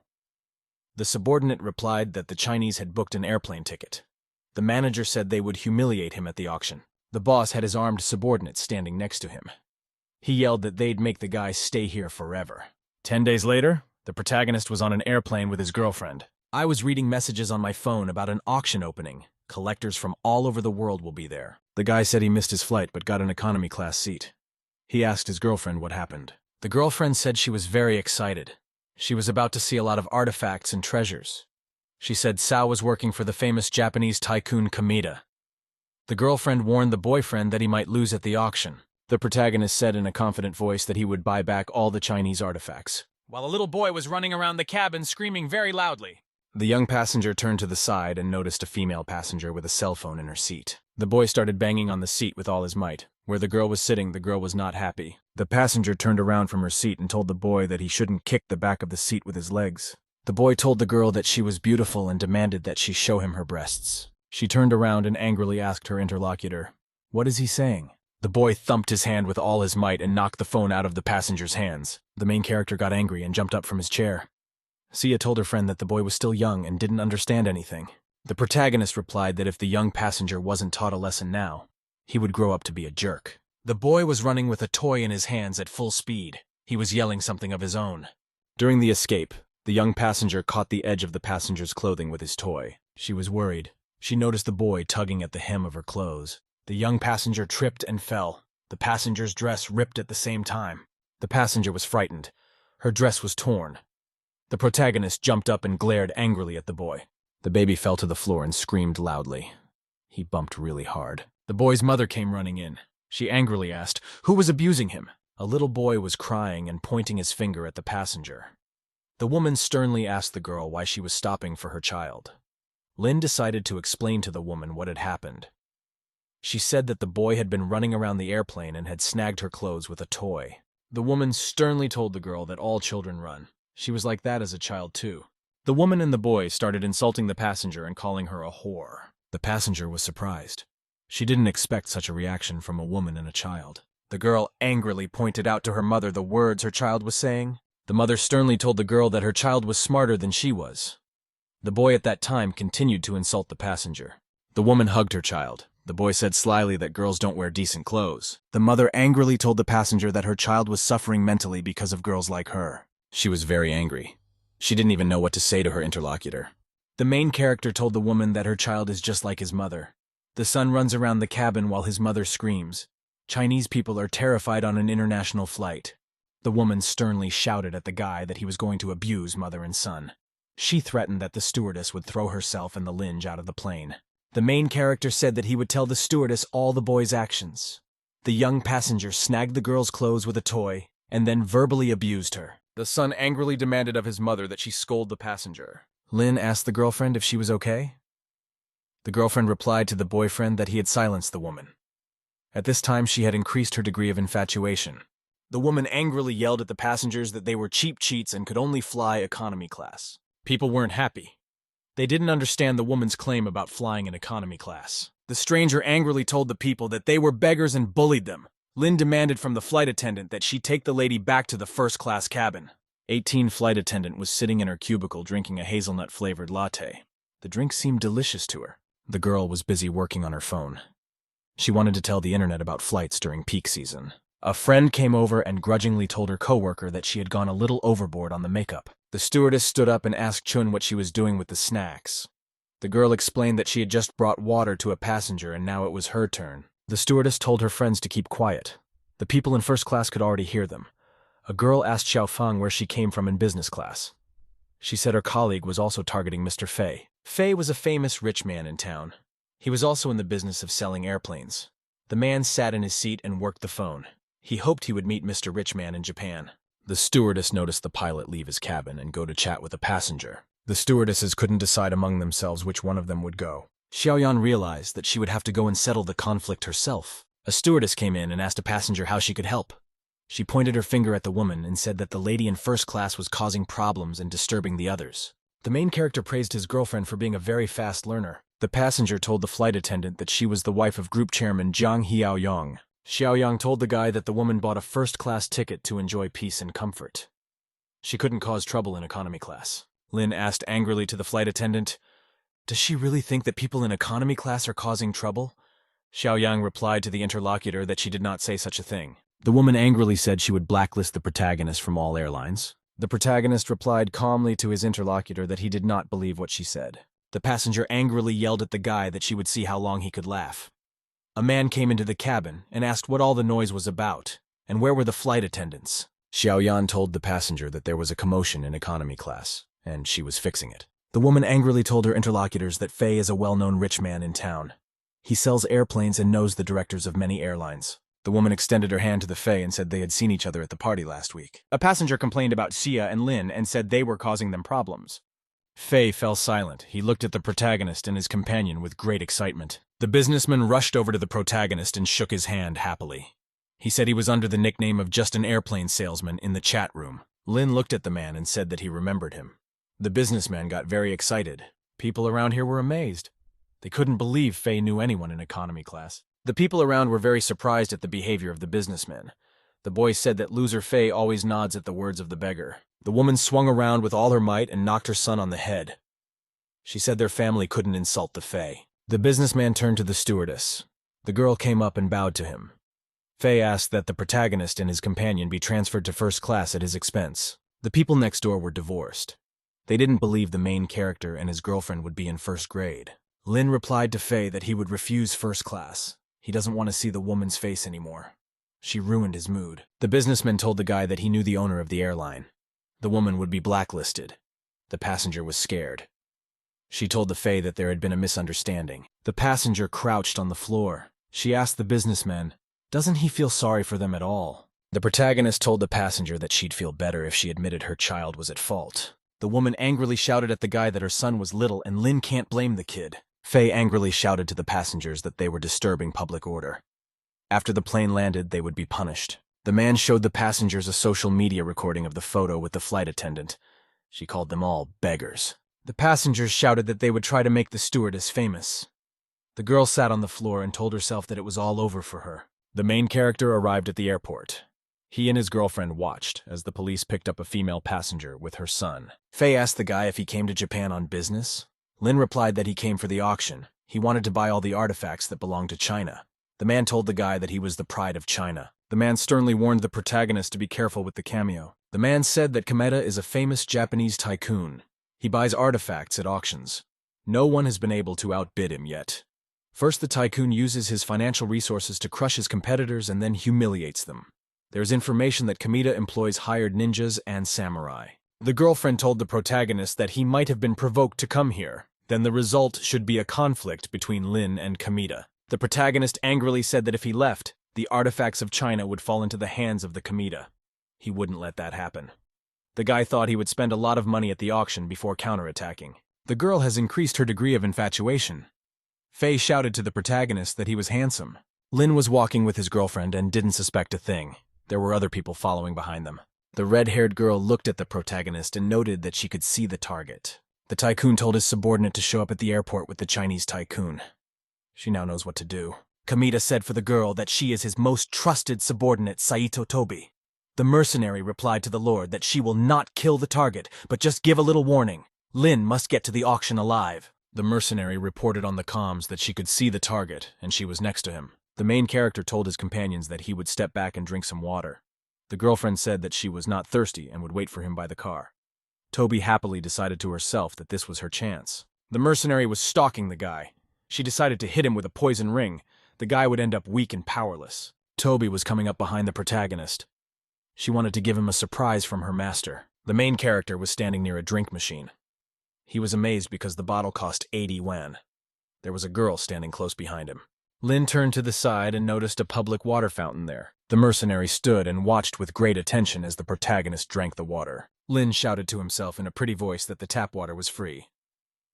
The subordinate replied that the Chinese had booked an airplane ticket. The manager said they would humiliate him at the auction. The boss had his armed subordinate standing next to him. He yelled that they'd make the guy stay here forever. 10 days later, the protagonist was on an airplane with his girlfriend. I was reading messages on my phone about an auction opening. Collectors from all over the world will be there. The guy said he missed his flight but got an economy class seat. He asked his girlfriend what happened. The girlfriend said she was very excited. She was about to see a lot of artifacts and treasures. She said Sao was working for the famous Japanese tycoon Kamita. The girlfriend warned the boyfriend that he might lose at the auction. The protagonist said in a confident voice that he would buy back all the Chinese artifacts, while a little boy was running around the cabin screaming very loudly. The young passenger turned to the side and noticed a female passenger with a cell phone in her seat. The boy started banging on the seat with all his might. Where the girl was sitting, the girl was not happy. The passenger turned around from her seat and told the boy that he shouldn't kick the back of the seat with his legs. The boy told the girl that she was beautiful and demanded that she show him her breasts. She turned around and angrily asked her interlocutor, "What is he saying?" The boy thumped his hand with all his might and knocked the phone out of the passenger's hands. The main character got angry and jumped up from his chair. Sia told her friend that the boy was still young and didn't understand anything. The protagonist replied that if the young passenger wasn't taught a lesson now, he would grow up to be a jerk. The boy was running with a toy in his hands at full speed. He was yelling something of his own. During the escape, the young passenger caught the edge of the passenger's clothing with his toy. She was worried. She noticed the boy tugging at the hem of her clothes. The young passenger tripped and fell. The passenger's dress ripped at the same time. The passenger was frightened. Her dress was torn. The protagonist jumped up and glared angrily at the boy. The baby fell to the floor and screamed loudly. He bumped really hard. The boy's mother came running in. She angrily asked, who was abusing him? A little boy was crying and pointing his finger at the passenger. The woman sternly asked the girl why she was stopping for her child. Lin decided to explain to the woman what had happened. She said that the boy had been running around the airplane and had snagged her clothes with a toy. The woman sternly told the girl that all children run. She was like that as a child too. The woman and the boy started insulting the passenger and calling her a whore. The passenger was surprised. She didn't expect such a reaction from a woman and a child. The girl angrily pointed out to her mother the words her child was saying. The mother sternly told the girl that her child was smarter than she was. The boy at that time continued to insult the passenger. The woman hugged her child. The boy said slyly that girls don't wear decent clothes. The mother angrily told the passenger that her child was suffering mentally because of girls like her. She was very angry. She didn't even know what to say to her interlocutor. The main character told the woman that her child is just like his mother. The son runs around the cabin while his mother screams. Chinese people are terrified on an international flight. The woman sternly shouted at the guy that he was going to abuse mother and son. She threatened that the stewardess would throw herself and the linge out of the plane. The main character said that he would tell the stewardess all the boy's actions. The young passenger snagged the girl's clothes with a toy and then verbally abused her. The son angrily demanded of his mother that she scold the passenger. Lin asked the girlfriend if she was okay. The girlfriend replied to the boyfriend that he had silenced the woman. At this time, she had increased her degree of infatuation. The woman angrily yelled at the passengers that they were cheap cheats and could only fly economy class. People weren't happy. They didn't understand the woman's claim about flying in economy class. The stranger angrily told the people that they were beggars and bullied them. Lin demanded from the flight attendant that she take the lady back to the first-class cabin. 18 flight attendant was sitting in her cubicle drinking a hazelnut-flavored latte. The drink seemed delicious to her. The girl was busy working on her phone. She wanted to tell the internet about flights during peak season. A friend came over and grudgingly told her coworker that she had gone a little overboard on the makeup. The stewardess stood up and asked Chun what she was doing with the snacks. The girl explained that she had just brought water to a passenger and now it was her turn. The stewardess told her friends to keep quiet. The people in first class could already hear them. A girl asked Xiaofeng where she came from in business class. She said her colleague was also targeting Mr. Fei. Fei was a famous rich man in town. He was also in the business of selling airplanes. The man sat in his seat and worked the phone. He hoped he would meet Mr. Rich Man in Japan. The stewardess noticed the pilot leave his cabin and go to chat with a passenger. The stewardesses couldn't decide among themselves which one of them would go. Xiaoyan realized that she would have to go and settle the conflict herself. A stewardess came in and asked a passenger how she could help. She pointed her finger at the woman and said that the lady in first class was causing problems and disturbing the others. The main character praised his girlfriend for being a very fast learner. The passenger told the flight attendant that she was the wife of group chairman Jiang Hiaoyong. Xiaoyang told the guy that the woman bought a first-class ticket to enjoy peace and comfort. She couldn't cause trouble in economy class. Lin asked angrily to the flight attendant, "Does she really think that people in economy class are causing trouble?" Xiaoyang replied to the interlocutor that she did not say such a thing. The woman angrily said she would blacklist the protagonist from all airlines. The protagonist replied calmly to his interlocutor that he did not believe what she said. The passenger angrily yelled at the guy that she would see how long he could laugh. A man came into the cabin and asked what all the noise was about, and where were the flight attendants. Xiaoyan told the passenger that there was a commotion in economy class, and she was fixing it. The woman angrily told her interlocutors that Fei is a well-known rich man in town. He sells airplanes and knows the directors of many airlines. The woman extended her hand to the Fei and said they had seen each other at the party last week. A passenger complained about Xia and Lin and said they were causing them problems. Fei fell silent. He looked at the protagonist and his companion with great excitement. The businessman rushed over to the protagonist and shook his hand happily. He said he was under the nickname of just an airplane salesman in the chat room. Lin looked at the man and said that he remembered him. The businessman got very excited. People around here were amazed. They couldn't believe Fei knew anyone in economy class. The people around were very surprised at the behavior of the businessman. The boy said that loser Fei always nods at the words of the beggar. The woman swung around with all her might and knocked her son on the head. She said their family couldn't insult the Fei. The businessman turned to the stewardess. The girl came up and bowed to him. Fei asked that the protagonist and his companion be transferred to first class at his expense. The people next door were divorced. They didn't believe the main character and his girlfriend would be in first grade. Lin replied to Fei that he would refuse first class. He doesn't want to see the woman's face anymore. She ruined his mood. The businessman told the guy that he knew the owner of the airline. The woman would be blacklisted. The passenger was scared. She told the Fei that there had been a misunderstanding. The passenger crouched on the floor. She asked the businessman, doesn't he feel sorry for them at all? The protagonist told the passenger that she'd feel better if she admitted her child was at fault. The woman angrily shouted at the guy that her son was little and Lin can't blame the kid. Fei angrily shouted to the passengers that they were disturbing public order. After the plane landed, they would be punished. The man showed the passengers a social media recording of the photo with the flight attendant. She called them all beggars. The passengers shouted that they would try to make the stewardess famous. The girl sat on the floor and told herself that it was all over for her. The main character arrived at the airport. He and his girlfriend watched as the police picked up a female passenger with her son. Fei asked the guy if he came to Japan on business. Lin replied that he came for the auction. He wanted to buy all the artifacts that belonged to China. The man told the guy that he was the pride of China. The man sternly warned the protagonist to be careful with the cameo. The man said that Kameda is a famous Japanese tycoon. He buys artifacts at auctions. No one has been able to outbid him yet. First, the tycoon uses his financial resources to crush his competitors and then humiliates them. There's information that Kameda employs hired ninjas and samurai. The girlfriend told the protagonist that he might have been provoked to come here. Then the result should be a conflict between Lin and Kameda. The protagonist angrily said that if he left, the artifacts of China would fall into the hands of the Kameda. He wouldn't let that happen. The guy thought he would spend a lot of money at the auction before counterattacking. The girl has increased her degree of infatuation. Fei shouted to the protagonist that he was handsome. Lin was walking with his girlfriend and didn't suspect a thing. There were other people following behind them. The red-haired girl looked at the protagonist and noted that she could see the target. The tycoon told his subordinate to show up at the airport with the Chinese tycoon. She now knows what to do. Kameda said for the girl that she is his most trusted subordinate, Saito Tobi. The mercenary replied to the lord that she will not kill the target, but just give a little warning. Lin must get to the auction alive. The mercenary reported on the comms that she could see the target, and she was next to him. The main character told his companions that he would step back and drink some water. The girlfriend said that she was not thirsty and would wait for him by the car. Tobi happily decided to herself that this was her chance. The mercenary was stalking the guy. She decided to hit him with a poison ring. The guy would end up weak and powerless. Tobi was coming up behind the protagonist. She wanted to give him a surprise from her master. The main character was standing near a drink machine. He was amazed because the bottle cost 80 yuan. There was a girl standing close behind him. Lin turned to the side and noticed a public water fountain there. The mercenary stood and watched with great attention as the protagonist drank the water. Lin shouted to himself in a pretty voice that the tap water was free.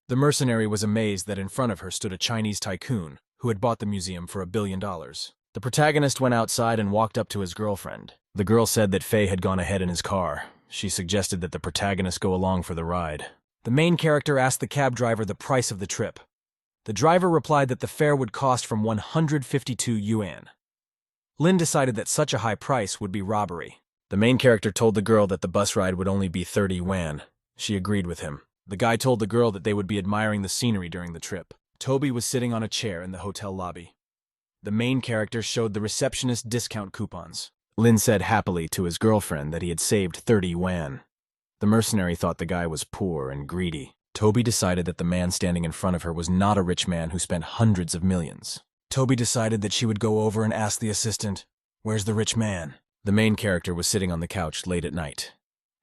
The mercenary was amazed that in front of her stood a Chinese tycoon who had bought the museum for $1 billion. The protagonist went outside and walked up to his girlfriend. The girl said that Fei had gone ahead in his car. She suggested that the protagonist go along for the ride. The main character asked the cab driver the price of the trip. The driver replied that the fare would cost from 152 yuan. Lin decided that such a high price would be robbery. The main character told the girl that the bus ride would only be 30 yuan. She agreed with him. The guy told the girl that they would be admiring the scenery during the trip. Tobi was sitting on a chair in the hotel lobby. The main character showed the receptionist discount coupons. Lin said happily to his girlfriend that he had saved 30 yuan. The mercenary thought the guy was poor and greedy. Toby decided that the man standing in front of her was not a rich man who spent hundreds of millions. Toby decided that she would go over and ask the assistant, "Where's the rich man?" The main character was sitting on the couch late at night.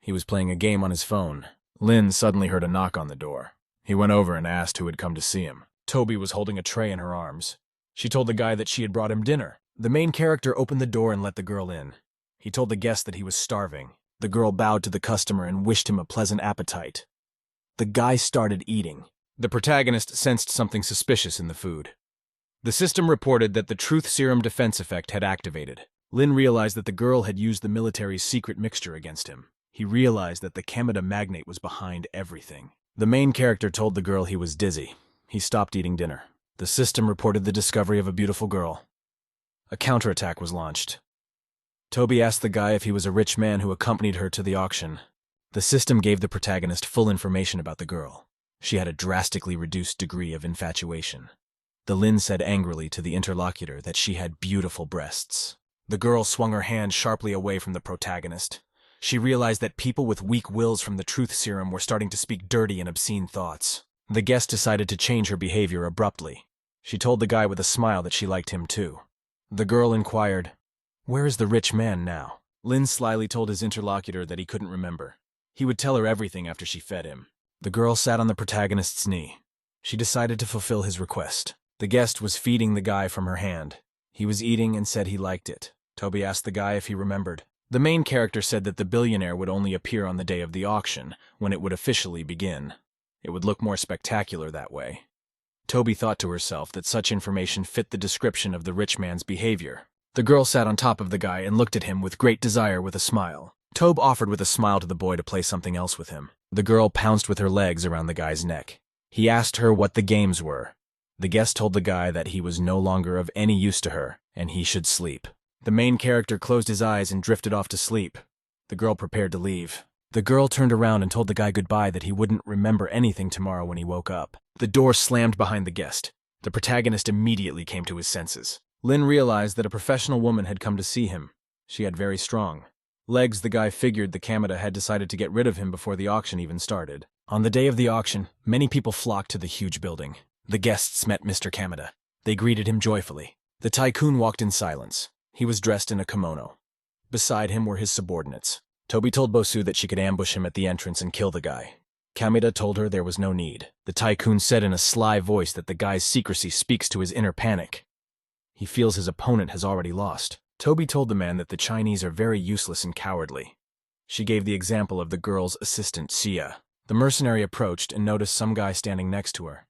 He was playing a game on his phone. Lin suddenly heard a knock on the door. He went over and asked who had come to see him. Toby was holding a tray in her arms. She told the guy that she had brought him dinner. The main character opened the door and let the girl in. He told the guest that he was starving. The girl bowed to the customer and wished him a pleasant appetite. The guy started eating. The protagonist sensed something suspicious in the food. The system reported that the truth serum defense effect had activated. Lin realized that the girl had used the military's secret mixture against him. He realized that the Kameda magnate was behind everything. The main character told the girl he was dizzy. He stopped eating dinner. The system reported the discovery of a beautiful girl. A counterattack was launched. Toby asked the guy if he was a rich man who accompanied her to the auction. The system gave the protagonist full information about the girl. She had a drastically reduced degree of infatuation. The Lin said angrily to the interlocutor that she had beautiful breasts. The girl swung her hand sharply away from the protagonist. She realized that people with weak wills from the truth serum were starting to speak dirty and obscene thoughts. The guest decided to change her behavior abruptly. She told the guy with a smile that she liked him too. The girl inquired, "Where is the rich man now?" Lin slyly told his interlocutor that he couldn't remember. He would tell her everything after she fed him. The girl sat on the protagonist's knee. She decided to fulfill his request. The guest was feeding the guy from her hand. He was eating and said he liked it. Toby asked the guy if he remembered. The main character said that the billionaire would only appear on the day of the auction, when it would officially begin. It would look more spectacular that way. Toby thought to herself that such information fit the description of the rich man's behavior. The girl sat on top of the guy and looked at him with great desire with a smile. Tobe offered with a smile to the boy to play something else with him. The girl pounced with her legs around the guy's neck. He asked her what the games were. The guest told the guy that he was no longer of any use to her, and he should sleep. The main character closed his eyes and drifted off to sleep. The girl prepared to leave. The girl turned around and told the guy goodbye that he wouldn't remember anything tomorrow when he woke up. The door slammed behind the guest. The protagonist immediately came to his senses. Lin realized that a professional woman had come to see him. She had very strong legs. The guy figured the Kameda had decided to get rid of him before the auction even started. On the day of the auction, many people flocked to the huge building. The guests met Mr. Kameda. They greeted him joyfully. The tycoon walked in silence. He was dressed in a kimono. Beside him were his subordinates. Toby told Bosu that she could ambush him at the entrance and kill the guy. Kameda told her there was no need. The tycoon said in a sly voice that the guy's secrecy speaks to his inner panic. He feels his opponent has already lost. Toby told the man that the Chinese are very useless and cowardly. She gave the example of the girl's assistant, Xia. The mercenary approached and noticed some guy standing next to her.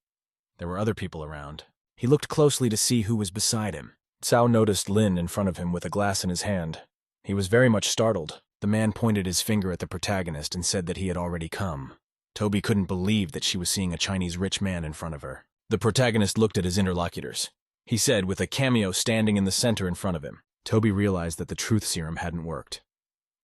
There were other people around. He looked closely to see who was beside him. Cao noticed Lin in front of him with a glass in his hand. He was very much startled. The man pointed his finger at the protagonist and said that he had already come. Toby couldn't believe that she was seeing a Chinese rich man in front of her. The protagonist looked at his interlocutors. He said, with a cameo standing in the center in front of him. Toby realized that the truth serum hadn't worked.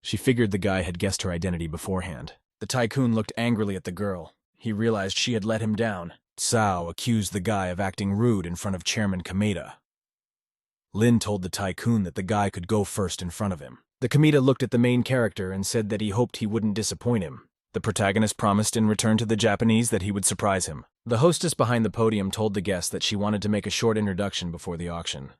She figured the guy had guessed her identity beforehand. The tycoon looked angrily at the girl. He realized she had let him down. Cao accused the guy of acting rude in front of Chairman Kameda. Lin told the tycoon that the guy could go first in front of him. The Kameda looked at the main character and said that he hoped he wouldn't disappoint him. The protagonist promised in return to the Japanese that he would surprise him. The hostess behind the podium told the guests that she wanted to make a short introduction before the auction.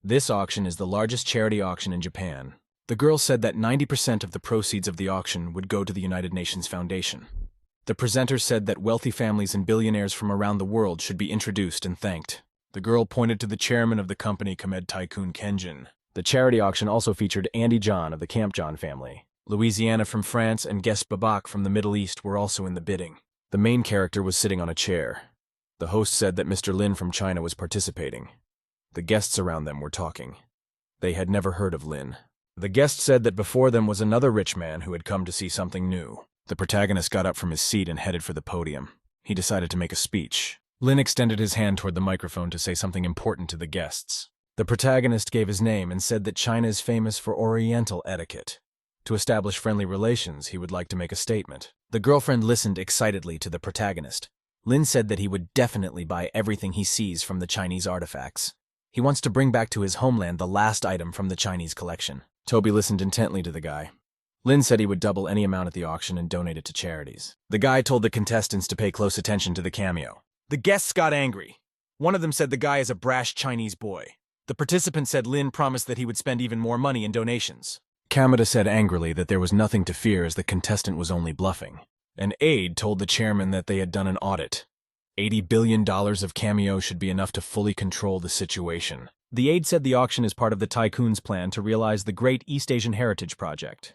This auction is the largest charity auction in Japan. The girl said that 90% of the proceeds of the auction would go to the United Nations Foundation. The presenter said that wealthy families and billionaires from around the world should be introduced and thanked. The girl pointed to the chairman of the company, Kamed Tycoon Kenjin. The charity auction also featured Andy John of the Camp John family. Louisiana from France and Guest Babak from the Middle East were also in the bidding. The main character was sitting on a chair. The host said that Mr. Lin from China was participating. The guests around them were talking. They had never heard of Lin. The guest said that before them was another rich man who had come to see something new. The protagonist got up from his seat and headed for the podium. He decided to make a speech. Lin extended his hand toward the microphone to say something important to the guests. The protagonist gave his name and said that China is famous for Oriental etiquette. To establish friendly relations, he would like to make a statement. The girlfriend listened excitedly to the protagonist. Lin said that he would definitely buy everything he sees from the Chinese artifacts. He wants to bring back to his homeland the last item from the Chinese collection. Toby listened intently to the guy. Lin said he would double any amount at the auction and donate it to charities. The guy told the contestants to pay close attention to the cameo. The guests got angry. One of them said the guy is a brash Chinese boy. The participant said Lin promised that he would spend even more money in donations. Kamada said angrily that there was nothing to fear as the contestant was only bluffing. An aide told the chairman that they had done an audit. $80 billion of cameo should be enough to fully control the situation. The aide said the auction is part of the tycoon's plan to realize the Great East Asian Heritage Project.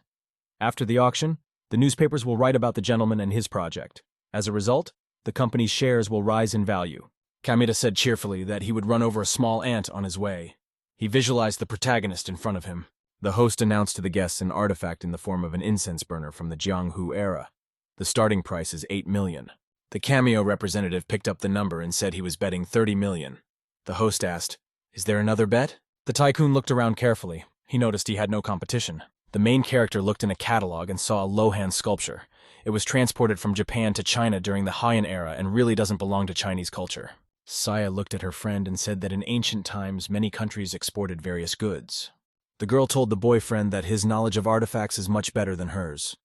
After the auction, the newspapers will write about the gentleman and his project. As a result, the company's shares will rise in value. Kameda said cheerfully that he would run over a small ant on his way. He visualized the protagonist in front of him. The host announced to the guests an artifact in the form of an incense burner from the Jianghu era. The starting price is $8 million. The cameo representative picked up the number and said he was betting $30 million. The host asked, "Is there another bet?" The tycoon looked around carefully. He noticed he had no competition. The main character looked in a catalog and saw a low-hand sculpture. It was transported from Japan to China during the Heian era and really doesn't belong to Chinese culture. Saya looked at her friend and said that in ancient times many countries exported various goods. The girl told the boyfriend that his knowledge of artifacts is much better than hers,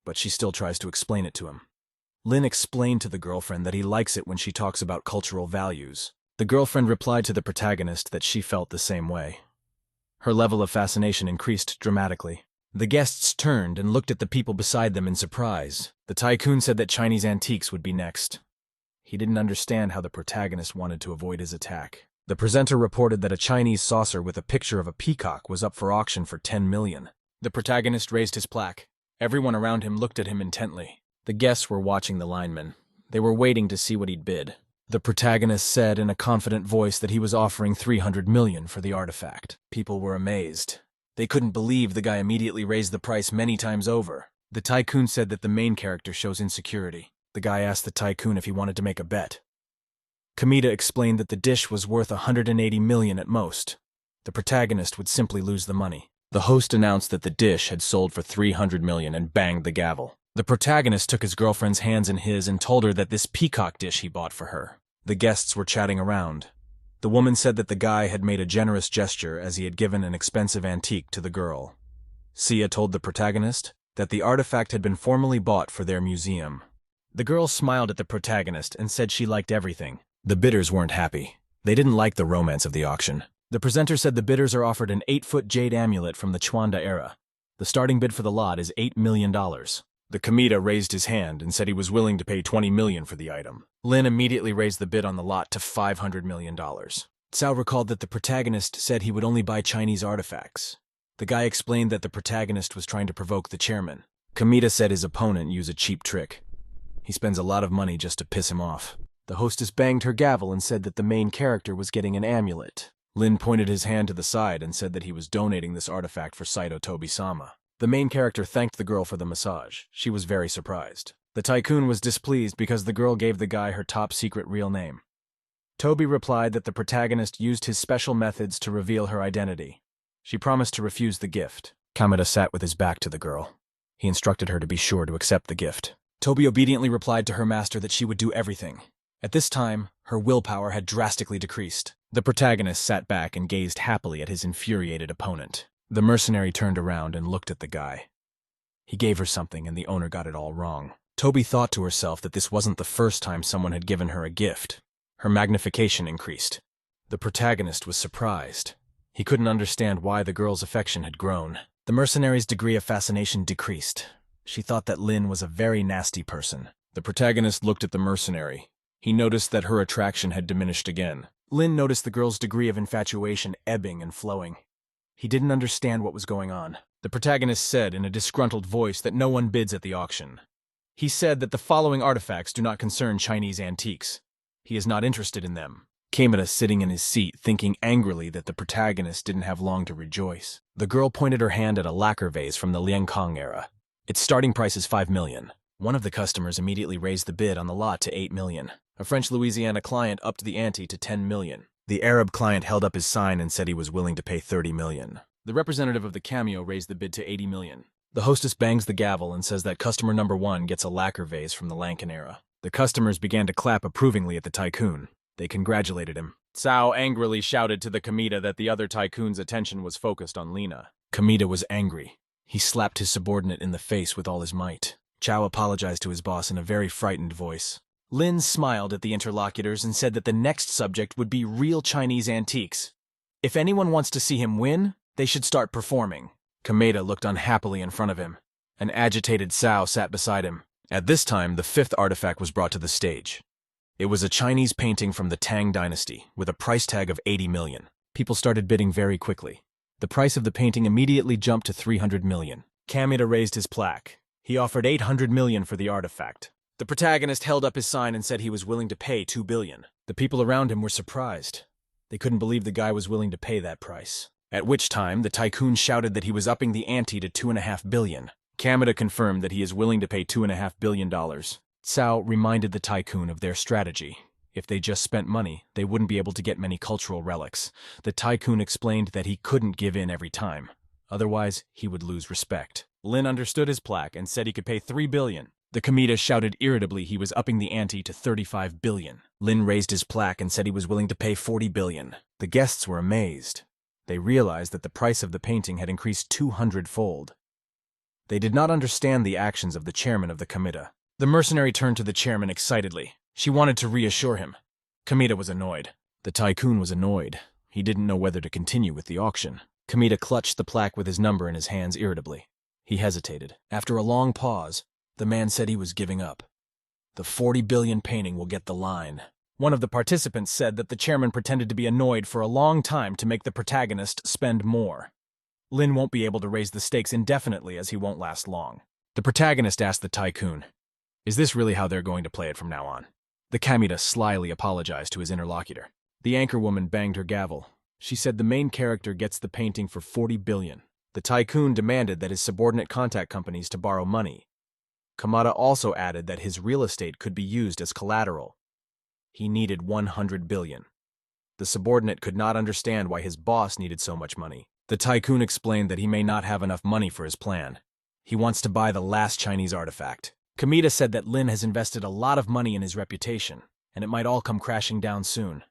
but she still tries to explain it to him. Lin explained to the girlfriend that he likes it when she talks about cultural values. The girlfriend replied to the protagonist that she felt the same way. Her level of fascination increased dramatically. The guests turned and looked at the people beside them in surprise. The tycoon said that Chinese antiques would be next. He didn't understand how the protagonist wanted to avoid his attack. The presenter reported that a Chinese saucer with a picture of a peacock was up for auction for $10 million. The protagonist raised his plaque. Everyone around him looked at him intently. The guests were watching the lineman. They were waiting to see what he'd bid. The protagonist said in a confident voice that he was offering $300 million for the artifact. People were amazed. They couldn't believe the guy immediately raised the price many times over. The tycoon said that the main character shows insecurity. The guy asked the tycoon if he wanted to make a bet. Kameda explained that the dish was worth $180 million at most. The protagonist would simply lose the money. The host announced that the dish had sold for $300 million and banged the gavel. The protagonist took his girlfriend's hands in his and told her that this peacock dish he bought for her. The guests were chatting around. The woman said that the guy had made a generous gesture as he had given an expensive antique to the girl. Sia told the protagonist that the artifact had been formally bought for their museum. The girl smiled at the protagonist and said she liked everything. The bidders weren't happy. They didn't like the romance of the auction. The presenter said the bidders are offered an 8-foot jade amulet from the Chwanda era. The starting bid for the lot is $8 million. The Kameda raised his hand and said he was willing to pay $20 million for the item. Lin immediately raised the bid on the lot to $500 million. Cao recalled that the protagonist said he would only buy Chinese artifacts. The guy explained that the protagonist was trying to provoke the chairman. Kameda said his opponent used a cheap trick. He spends a lot of money just to piss him off. The hostess banged her gavel and said that the main character was getting an amulet. Lin pointed his hand to the side and said that he was donating this artifact for Saito Tobi-sama. The main character thanked the girl for the massage. She was very surprised. The tycoon was displeased because the girl gave the guy her top-secret real name. Toby replied that the protagonist used his special methods to reveal her identity. She promised to refuse the gift. Kameda sat with his back to the girl. He instructed her to be sure to accept the gift. Toby obediently replied to her master that she would do everything. At this time, her willpower had drastically decreased. The protagonist sat back and gazed happily at his infuriated opponent. The mercenary turned around and looked at the guy. He gave her something and the owner got it all wrong. Toby thought to herself that this wasn't the first time someone had given her a gift. Her magnification increased. The protagonist was surprised. He couldn't understand why the girl's affection had grown. The mercenary's degree of fascination decreased. She thought that Lin was a very nasty person. The protagonist looked at the mercenary. He noticed that her attraction had diminished again. Lin noticed the girl's degree of infatuation ebbing and flowing. He didn't understand what was going on. The protagonist said in a disgruntled voice that no one bids at the auction. He said that the following artifacts do not concern Chinese antiques. He is not interested in them. Kameda sitting in his seat, thinking angrily that the protagonist didn't have long to rejoice. The girl pointed her hand at a lacquer vase from the Liangkong era. Its starting price is $5 million. One of the customers immediately raised the bid on the lot to $8 million. A French Louisiana client upped the ante to $10 million. The Arab client held up his sign and said he was willing to pay $30 million. The representative of the cameo raised the bid to $80 million. The hostess bangs the gavel and says that customer number 1 gets a lacquer vase from the Lankan era. The customers began to clap approvingly at the tycoon. They congratulated him. Cao angrily shouted to the Kameda that the other tycoon's attention was focused on Lena. Kamita was angry. He slapped his subordinate in the face with all his might. Chow apologized to his boss in a very frightened voice. Lin smiled at the interlocutors and said that the next subject would be real Chinese antiques. If anyone wants to see him win, they should start performing. Kamita looked unhappily in front of him. An agitated Cao sat beside him. At this time, the fifth artifact was brought to the stage. It was a Chinese painting from the Tang dynasty, with a price tag of 80 million. People started bidding very quickly. The price of the painting immediately jumped to 300 million. Kamita raised his plaque. He offered 800 million for the artifact. The protagonist held up his sign and said he was willing to pay 2 billion. The people around him were surprised. They couldn't believe the guy was willing to pay that price. At which time, the tycoon shouted that he was upping the ante to 2.5 billion. Kamita confirmed that he is willing to pay $2.5 billion. Cao reminded the tycoon of their strategy. If they just spent money, they wouldn't be able to get many cultural relics. The tycoon explained that he couldn't give in every time. Otherwise, he would lose respect. Lin understood his plaque and said he could pay 3 billion. The Kamita shouted irritably he was upping the ante to 35 billion. Lin raised his plaque and said he was willing to pay 40 billion. The guests were amazed. They realized that the price of the painting had increased 200-fold. They did not understand the actions of the chairman of the Kamita. The mercenary turned to the chairman excitedly. She wanted to reassure him. Kamita was annoyed. The tycoon was annoyed. He didn't know whether to continue with the auction. Kamita clutched the plaque with his number in his hands irritably. He hesitated. After a long pause, the man said he was giving up. The 40 billion painting will get the line. One of the participants said that the chairman pretended to be annoyed for a long time to make the protagonist spend more. Lin won't be able to raise the stakes indefinitely as he won't last long. The protagonist asked the tycoon, "Is this really how they're going to play it from now on?" The Kamita slyly apologized to his interlocutor. The anchorwoman banged her gavel. She said the main character gets the painting for 40 billion. The tycoon demanded that his subordinate contact companies to borrow money. Kamata also added that his real estate could be used as collateral. He needed 100 billion. The subordinate could not understand why his boss needed so much money. The tycoon explained that he may not have enough money for his plan. He wants to buy the last Chinese artifact. Kamita said that Lin has invested a lot of money in his reputation, and it might all come crashing down soon.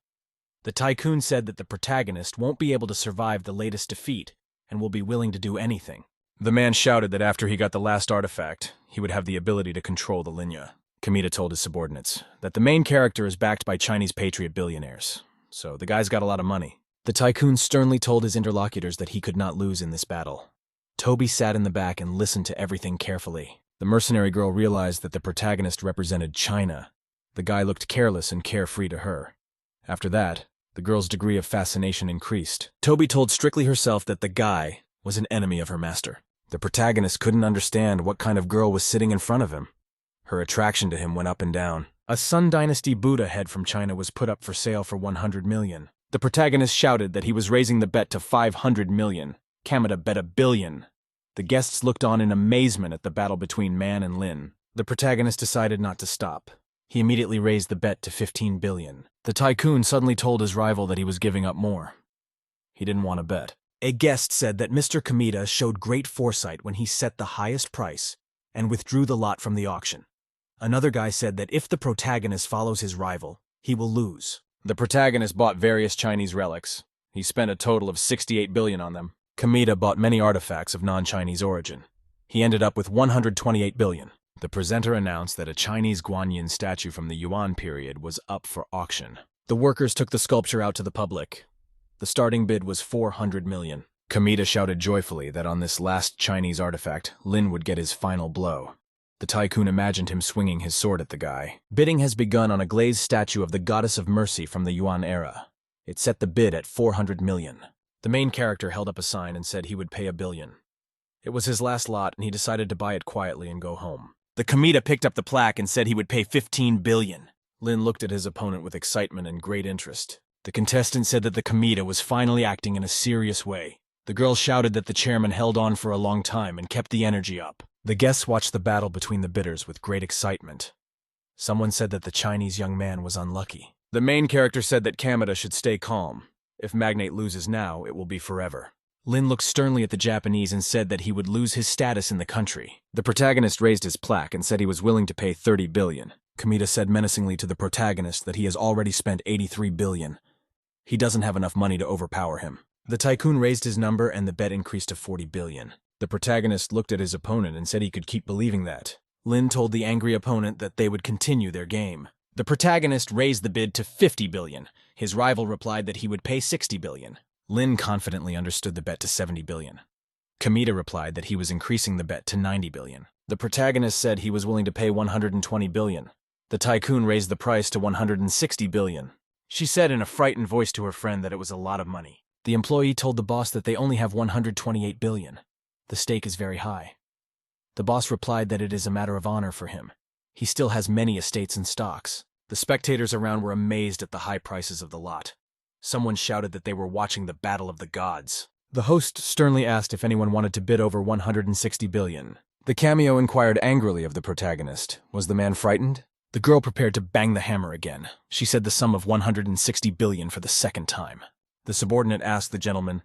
The tycoon said that the protagonist won't be able to survive the latest defeat and will be willing to do anything. The man shouted that after he got the last artifact, he would have the ability to control the linea. Kamita told his subordinates that the main character is backed by Chinese patriot billionaires, so the guy's got a lot of money. The tycoon sternly told his interlocutors that he could not lose in this battle. Toby sat in the back and listened to everything carefully. The mercenary girl realized that the protagonist represented China. The guy looked careless and carefree to her. After that, the girl's degree of fascination increased. Toby told Strictly herself that the guy was an enemy of her master. The protagonist couldn't understand what kind of girl was sitting in front of him. Her attraction to him went up and down. A Sun Dynasty Buddha head from China was put up for sale for 100 million. The protagonist shouted that he was raising the bet to 500 million. Kamita bet 1 billion. The guests looked on in amazement at the battle between Man and Lin. The protagonist decided not to stop. He immediately raised the bet to 15 billion. The tycoon suddenly told his rival that he was giving up more. He didn't want to bet. A guest said that Mr. Kamita showed great foresight when he set the highest price and withdrew the lot from the auction. Another guy said that if the protagonist follows his rival, he will lose. The protagonist bought various Chinese relics. He spent a total of 68 billion on them. Kamita bought many artifacts of non-Chinese origin. He ended up with 128 billion. The presenter announced that a Chinese Guanyin statue from the Yuan period was up for auction. The workers took the sculpture out to the public. The starting bid was 400 million. Kamita shouted joyfully that on this last Chinese artifact, Lin would get his final blow. The tycoon imagined him swinging his sword at the guy. Bidding has begun on a glazed statue of the Goddess of Mercy from the Yuan era. It set the bid at 400 million. The main character held up a sign and said he would pay 1 billion. It was his last lot, and he decided to buy it quietly and go home. The Kamita picked up the plaque and said he would pay 15 billion. Lin looked at his opponent with excitement and great interest. The contestant said that the Kamita was finally acting in a serious way. The girl shouted that the chairman held on for a long time and kept the energy up. The guests watched the battle between the bidders with great excitement. Someone said that the Chinese young man was unlucky. The main character said that Kamita should stay calm. If Magnate loses now, it will be forever. Lin looked sternly at the Japanese and said that he would lose his status in the country. The protagonist raised his plaque and said he was willing to pay 30 billion. Kamita said menacingly to the protagonist that he has already spent 83 billion. He doesn't have enough money to overpower him. The tycoon raised his number and the bet increased to 40 billion. The protagonist looked at his opponent and said he could keep believing that. Lin told the angry opponent that they would continue their game. The protagonist raised the bid to 50 billion. His rival replied that he would pay 60 billion. Lin confidently understood the bet to 70 billion. Kamita replied that he was increasing the bet to 90 billion. The protagonist said he was willing to pay 120 billion. The tycoon raised the price to 160 billion. She said in a frightened voice to her friend that it was a lot of money. The employee told the boss that they only have 128 billion. The stake is very high. The boss replied that it is a matter of honor for him. He still has many estates and stocks. The spectators around were amazed at the high prices of the lot. Someone shouted that they were watching the Battle of the Gods. The host sternly asked if anyone wanted to bid over 160 billion. The cameo inquired angrily of the protagonist. Was the man frightened? The girl prepared to bang the hammer again. She said the sum of 160 billion for the second time. The subordinate asked the gentleman,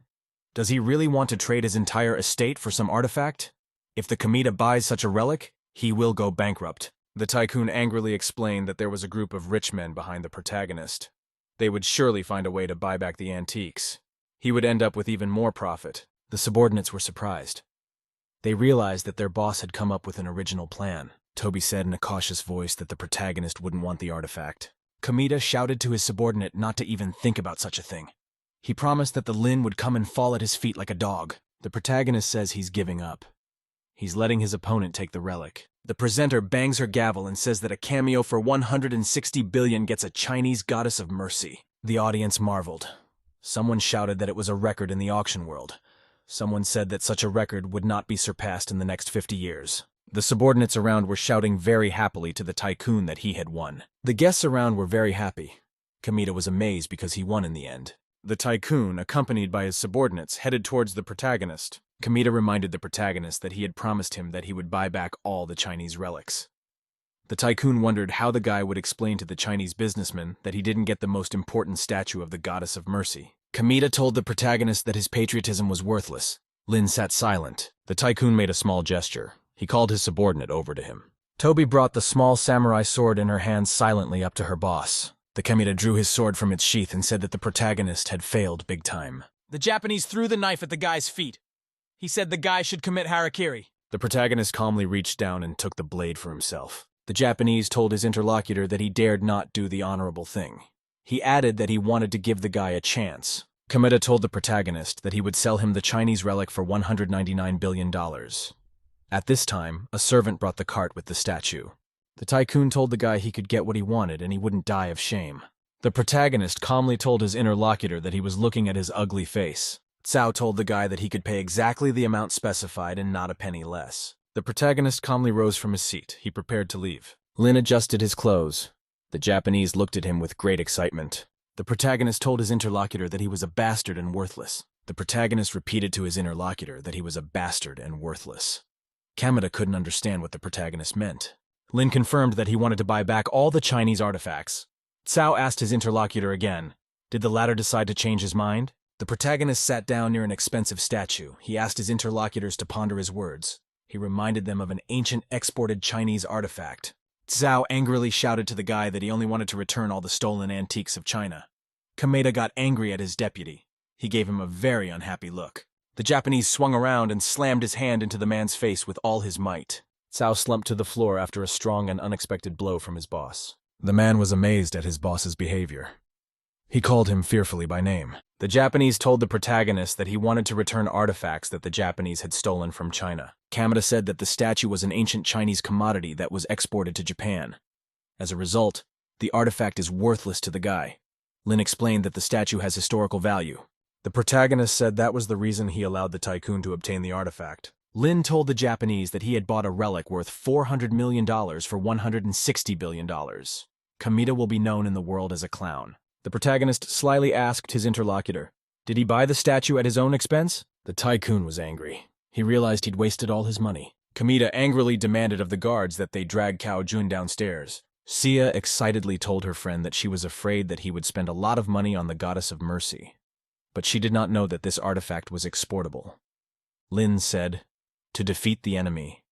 "Does he really want to trade his entire estate for some artifact? If the Kamita buys such a relic, he will go bankrupt." The tycoon angrily explained that there was a group of rich men behind the protagonist. They would surely find a way to buy back the antiques. He would end up with even more profit. The subordinates were surprised. They realized that their boss had come up with an original plan. Toby said in a cautious voice that the protagonist wouldn't want the artifact. Kamita shouted to his subordinate not to even think about such a thing. He promised that the Lin would come and fall at his feet like a dog. The protagonist says he's giving up. He's letting his opponent take the relic. The presenter bangs her gavel and says that a cameo for 160 billion gets a Chinese goddess of mercy. The audience marveled. Someone shouted that it was a record in the auction world. Someone said that such a record would not be surpassed in the next 50 years. The subordinates around were shouting very happily to the tycoon that he had won. The guests around were very happy. Kamita was amazed because he won in the end. The tycoon, accompanied by his subordinates, headed towards the protagonist. Kamita reminded the protagonist that he had promised him that he would buy back all the Chinese relics. The tycoon wondered how the guy would explain to the Chinese businessman that he didn't get the most important statue of the goddess of mercy. Kamita told the protagonist that his patriotism was worthless. Lin sat silent. The tycoon made a small gesture. He called his subordinate over to him. Toby brought the small samurai sword in her hands silently up to her boss. The Kamita drew his sword from its sheath and said that the protagonist had failed big time. The Japanese threw the knife at the guy's feet. He said the guy should commit harakiri. The protagonist calmly reached down and took the blade for himself. The Japanese told his interlocutor that he dared not do the honorable thing. He added that he wanted to give the guy a chance. Kamita told the protagonist that he would sell him the Chinese relic for $199 billion. At this time, a servant brought the cart with the statue. The tycoon told the guy he could get what he wanted and he wouldn't die of shame. The protagonist calmly told his interlocutor that he was looking at his ugly face. Cao told the guy that he could pay exactly the amount specified and not a penny less. The protagonist calmly rose from his seat. He prepared to leave. Lin adjusted his clothes. The Japanese looked at him with great excitement. The protagonist told his interlocutor that he was a bastard and worthless. The protagonist repeated to his interlocutor that he was a bastard and worthless. Kamita couldn't understand what the protagonist meant. Lin confirmed that he wanted to buy back all the Chinese artifacts. Cao asked his interlocutor again. Did the latter decide to change his mind? The protagonist sat down near an expensive statue. He asked his interlocutors to ponder his words. He reminded them of an ancient exported Chinese artifact. Cao angrily shouted to the guy that he only wanted to return all the stolen antiques of China. Kamita got angry at his deputy. He gave him a very unhappy look. The Japanese swung around and slammed his hand into the man's face with all his might. Cao slumped to the floor after a strong and unexpected blow from his boss. The man was amazed at his boss's behavior. He called him fearfully by name. The Japanese told the protagonist that he wanted to return artifacts that the Japanese had stolen from China. Kamita said that the statue was an ancient Chinese commodity that was exported to Japan. As a result, the artifact is worthless to the guy. Lin explained that the statue has historical value. The protagonist said that was the reason he allowed the tycoon to obtain the artifact. Lin told the Japanese that he had bought a relic worth $400 million for $160 billion. Kamita will be known in the world as a clown. The protagonist slyly asked his interlocutor, did he buy the statue at his own expense? The tycoon was angry. He realized he'd wasted all his money. Kamita angrily demanded of the guards that they drag Cao Jun downstairs. Sia excitedly told her friend that she was afraid that he would spend a lot of money on the goddess of mercy. But she did not know that this artifact was exportable. Lin said, to defeat the enemy,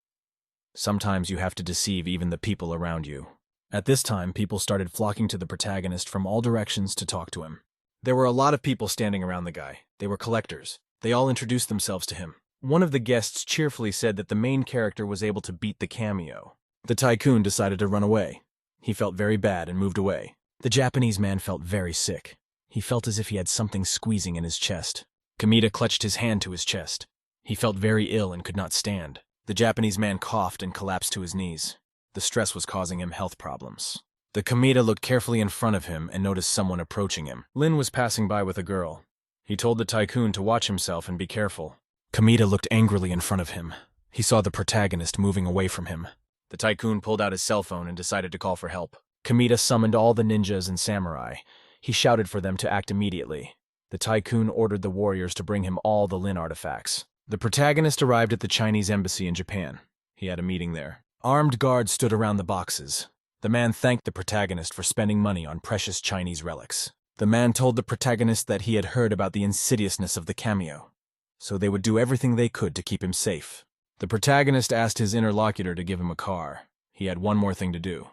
sometimes you have to deceive even the people around you. At this time, people started flocking to the protagonist from all directions to talk to him. There were a lot of people standing around the guy. They were collectors. They all introduced themselves to him. One of the guests cheerfully said that the main character was able to beat the cameo. The tycoon decided to run away. He felt very bad and moved away. The Japanese man felt very sick. He felt as if he had something squeezing in his chest. Kamita clutched his hand to his chest. He felt very ill and could not stand. The Japanese man coughed and collapsed to his knees. The stress was causing him health problems. The Kamita looked carefully in front of him and noticed someone approaching him. Lin was passing by with a girl. He told the tycoon to watch himself and be careful. Kamita looked angrily in front of him. He saw the protagonist moving away from him. The tycoon pulled out his cell phone and decided to call for help. Kamita summoned all the ninjas and samurai. He shouted for them to act immediately. The tycoon ordered the warriors to bring him all the Lin artifacts. The protagonist arrived at the Chinese embassy in Japan. He had a meeting there. Armed guards stood around the boxes. The man thanked the protagonist for spending money on precious Chinese relics. The man told the protagonist that he had heard about the insidiousness of the cameo, so they would do everything they could to keep him safe. The protagonist asked his interlocutor to give him a car. He had one more thing to do.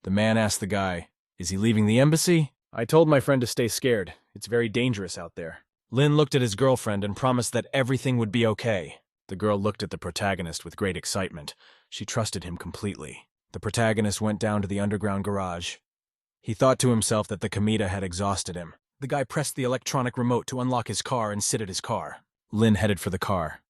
The man asked the guy, "Is he leaving the embassy?" "I told my friend to stay scared. It's very dangerous out there." Lin looked at his girlfriend and promised that everything would be okay. The girl looked at the protagonist with great excitement. She trusted him completely. The protagonist went down to the underground garage. He thought to himself that the Kamita had exhausted him. The guy pressed the electronic remote to unlock his car and sit at his car. Lin headed for the car.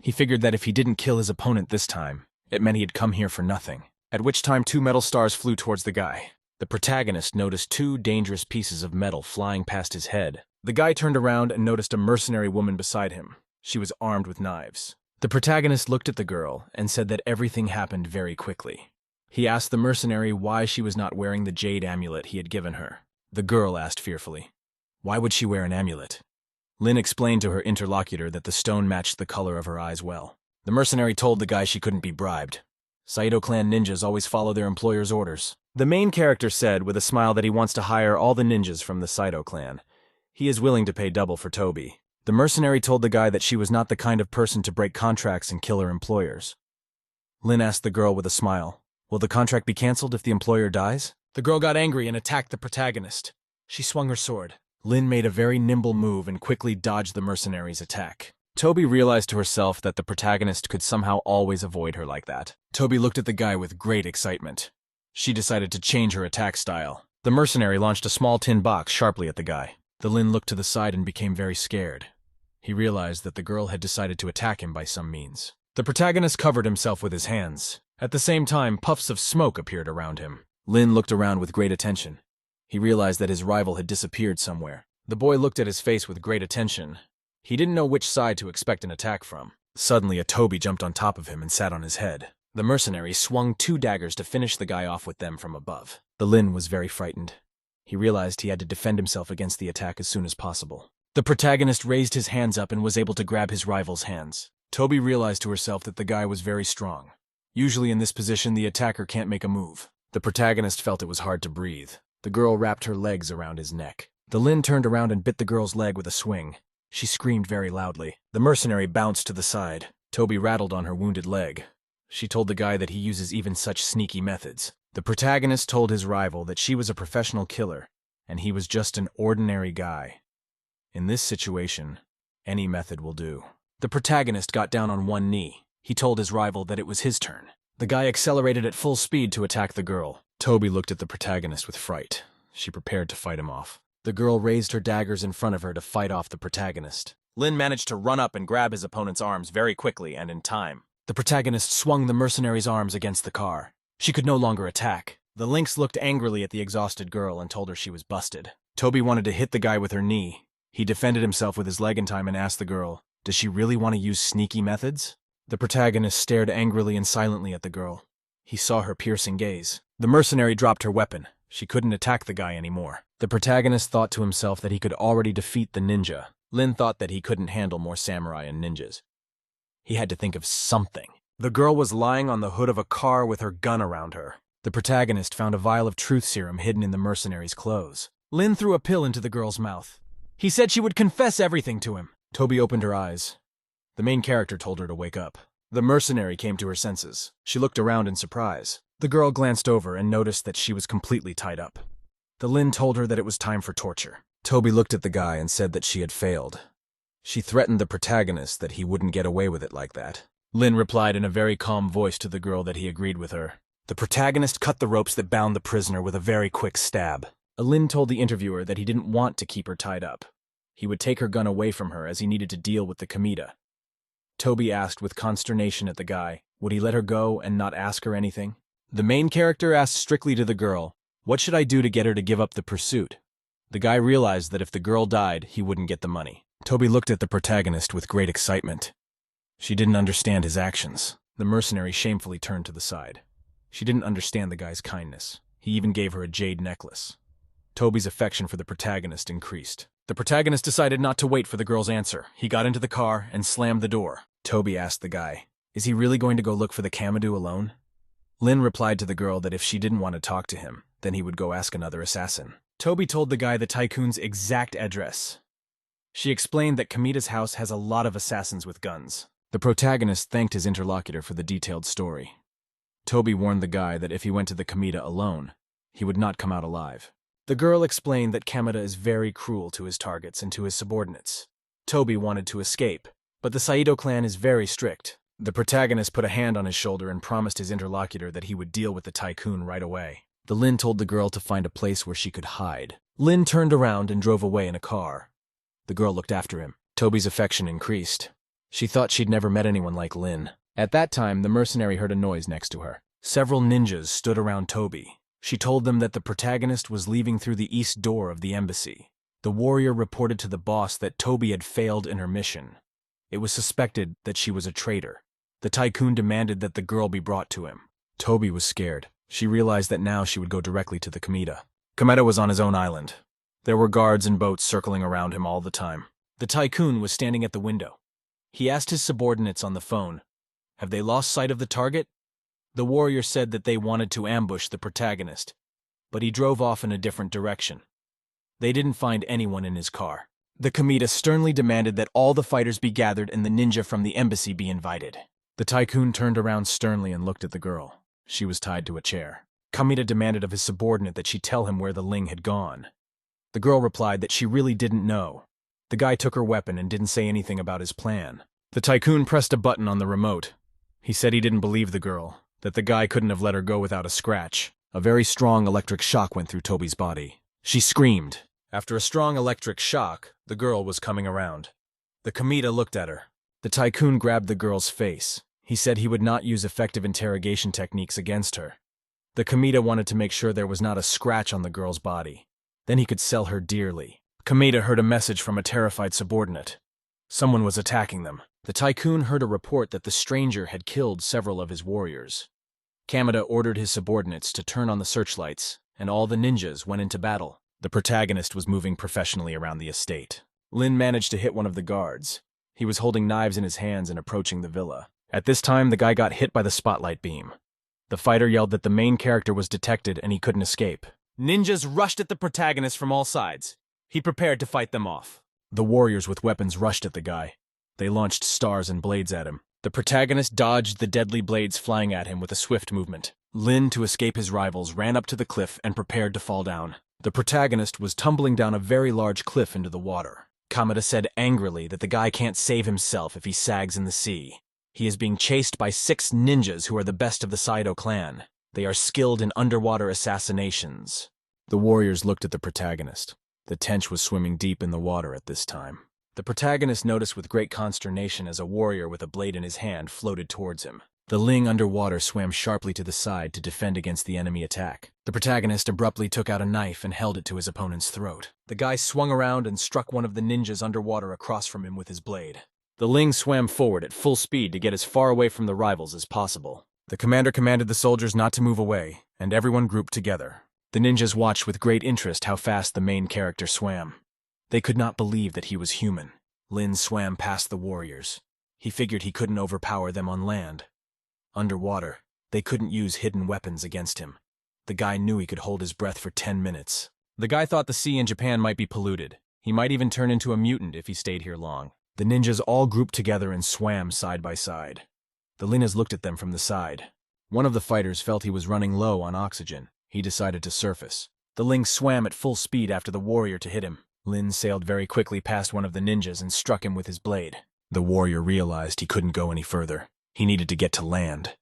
He figured that if he didn't kill his opponent this time, it meant he had come here for nothing. At which time 2 metal stars flew towards the guy. The protagonist noticed 2 dangerous pieces of metal flying past his head. The guy turned around and noticed a mercenary woman beside him. She was armed with knives. The protagonist looked at the girl and said that everything happened very quickly. He asked the mercenary why she was not wearing the jade amulet he had given her. The girl asked fearfully, "Why would she wear an amulet?" Lin explained to her interlocutor that the stone matched the color of her eyes well. The mercenary told the guy she couldn't be bribed. Saito clan ninjas always follow their employer's orders. The main character said with a smile that he wants to hire all the ninjas from the Saito clan. He is willing to pay double for Toby. The mercenary told the guy that she was not the kind of person to break contracts and kill her employers. Lin asked the girl with a smile, "Will the contract be cancelled if the employer dies?" The girl got angry and attacked the protagonist. She swung her sword. Lin made a very nimble move and quickly dodged the mercenary's attack. Toby realized to herself that the protagonist could somehow always avoid her like that. Toby looked at the guy with great excitement. She decided to change her attack style. The mercenary launched a small tin box sharply at the guy. The Lin looked to the side and became very scared. He realized that the girl had decided to attack him by some means. The protagonist covered himself with his hands. At the same time, puffs of smoke appeared around him. Lin looked around with great attention. He realized that his rival had disappeared somewhere. The boy looked at his face with great attention. He didn't know which side to expect an attack from. Suddenly, a Toby jumped on top of him and sat on his head. The mercenary swung 2 daggers to finish the guy off with them from above. The Lin was very frightened. He realized he had to defend himself against the attack as soon as possible. The protagonist raised his hands up and was able to grab his rival's hands. Toby realized to herself that the guy was very strong. Usually in this position, the attacker can't make a move. The protagonist felt it was hard to breathe. The girl wrapped her legs around his neck. The Lin turned around and bit the girl's leg with a swing. She screamed very loudly. The mercenary bounced to the side. Toby rattled on her wounded leg. She told the guy that he uses even such sneaky methods. The protagonist told his rival that she was a professional killer, and he was just an ordinary guy. In this situation, any method will do. The protagonist got down on one knee. He told his rival that it was his turn. The guy accelerated at full speed to attack the girl. Toby looked at the protagonist with fright. She prepared to fight him off. The girl raised her daggers in front of her to fight off the protagonist. Lin managed to run up and grab his opponent's arms very quickly and in time. The protagonist swung the mercenary's arms against the car. She could no longer attack. The lynx looked angrily at the exhausted girl and told her she was busted. Toby wanted to hit the guy with her knee. He defended himself with his leg in time and asked the girl, "Does she really want to use sneaky methods?" The protagonist stared angrily and silently at the girl. He saw her piercing gaze. The mercenary dropped her weapon. She couldn't attack the guy anymore. The protagonist thought to himself that he could already defeat the ninja. Lin thought that he couldn't handle more samurai and ninjas. He had to think of something. The girl was lying on the hood of a car with her gun around her. The protagonist found a vial of truth serum hidden in the mercenary's clothes. Lin threw a pill into the girl's mouth. He said she would confess everything to him. Toby opened her eyes. The main character told her to wake up. The mercenary came to her senses. She looked around in surprise. The girl glanced over and noticed that she was completely tied up. The Lin told her that it was time for torture. Toby looked at the guy and said that she had failed. She threatened the protagonist that he wouldn't get away with it like that. Lin replied in a very calm voice to the girl that he agreed with her. The protagonist cut the ropes that bound the prisoner with a very quick stab. Lin told the interviewer that he didn't want to keep her tied up. He would take her gun away from her as he needed to deal with the Kamita. Toby asked with consternation at the guy, would he let her go and not ask her anything? The main character asked strictly to the girl, what should I do to get her to give up the pursuit? The guy realized that if the girl died, he wouldn't get the money. Toby looked at the protagonist with great excitement. She didn't understand his actions. The mercenary shamefully turned to the side. She didn't understand the guy's kindness. He even gave her a jade necklace. Toby's affection for the protagonist increased. The protagonist decided not to wait for the girl's answer. He got into the car and slammed the door. Toby asked the guy, is he really going to go look for the Kamadu alone? Lin replied to the girl that if she didn't want to talk to him, then he would go ask another assassin. Toby told the guy the tycoon's exact address. She explained that Kamita's house has a lot of assassins with guns. The protagonist thanked his interlocutor for the detailed story. Toby warned the guy that if he went to the Kamita alone, he would not come out alive. The girl explained that Kamita is very cruel to his targets and to his subordinates. Toby wanted to escape, but the Saito clan is very strict. The protagonist put a hand on his shoulder and promised his interlocutor that he would deal with the tycoon right away. The Lin told the girl to find a place where she could hide. Lin turned around and drove away in a car. The girl looked after him. Toby's affection increased. She thought she'd never met anyone like Lin. At that time, the mercenary heard a noise next to her. Several ninjas stood around Toby. She told them that the protagonist was leaving through the east door of the embassy. The warrior reported to the boss that Toby had failed in her mission. It was suspected that she was a traitor. The tycoon demanded that the girl be brought to him. Toby was scared. She realized that now she would go directly to the Kamita. Kamita was on his own island. There were guards and boats circling around him all the time. The tycoon was standing at the window. He asked his subordinates on the phone, have they lost sight of the target? The warrior said that they wanted to ambush the protagonist, but he drove off in a different direction. They didn't find anyone in his car. The Kamita sternly demanded that all the fighters be gathered and the ninja from the embassy be invited. The tycoon turned around sternly and looked at the girl. She was tied to a chair. Kamita demanded of his subordinate that she tell him where the Ling had gone. The girl replied that she really didn't know. The guy took her weapon and didn't say anything about his plan. The tycoon pressed a button on the remote. He said he didn't believe the girl, that the guy couldn't have let her go without a scratch. A very strong electric shock went through Toby's body. She screamed. After a strong electric shock, the girl was coming around. The Kamita looked at her. The tycoon grabbed the girl's face. He said he would not use effective interrogation techniques against her. The Kamita wanted to make sure there was not a scratch on the girl's body. Then he could sell her dearly. Kamita heard a message from a terrified subordinate. Someone was attacking them. The tycoon heard a report that the stranger had killed several of his warriors. Kamita ordered his subordinates to turn on the searchlights, and all the ninjas went into battle. The protagonist was moving professionally around the estate. Lin managed to hit one of the guards. He was holding knives in his hands and approaching the villa. At this time, the guy got hit by the spotlight beam. The fighter yelled that the main character was detected and he couldn't escape. Ninjas rushed at the protagonist from all sides. He prepared to fight them off. The warriors with weapons rushed at the guy. They launched stars and blades at him. The protagonist dodged the deadly blades flying at him with a swift movement. Lin, to escape his rivals, ran up to the cliff and prepared to fall down. The protagonist was tumbling down a very large cliff into the water. Kamita said angrily that the guy can't save himself if he sags in the sea. He is being chased by 6 ninjas who are the best of the Saito clan. They are skilled in underwater assassinations. The warriors looked at the protagonist. The tench was swimming deep in the water at this time. The protagonist noticed with great consternation as a warrior with a blade in his hand floated towards him. The Ling underwater swam sharply to the side to defend against the enemy attack. The protagonist abruptly took out a knife and held it to his opponent's throat. The guy swung around and struck one of the ninjas underwater across from him with his blade. The Ling swam forward at full speed to get as far away from the rivals as possible. The commander commanded the soldiers not to move away, and everyone grouped together. The ninjas watched with great interest how fast the main character swam. They could not believe that he was human. Lin swam past the warriors. He figured he couldn't overpower them on land. Underwater, they couldn't use hidden weapons against him. The guy knew he could hold his breath for 10 minutes. The guy thought the sea in Japan might be polluted. He might even turn into a mutant if he stayed here long. The ninjas all grouped together and swam side by side. The Linas looked at them from the side. One of the fighters felt he was running low on oxygen. He decided to surface. The Ling swam at full speed after the warrior to hit him. Lin sailed very quickly past one of the ninjas and struck him with his blade. The warrior realized he couldn't go any further. He needed to get to land.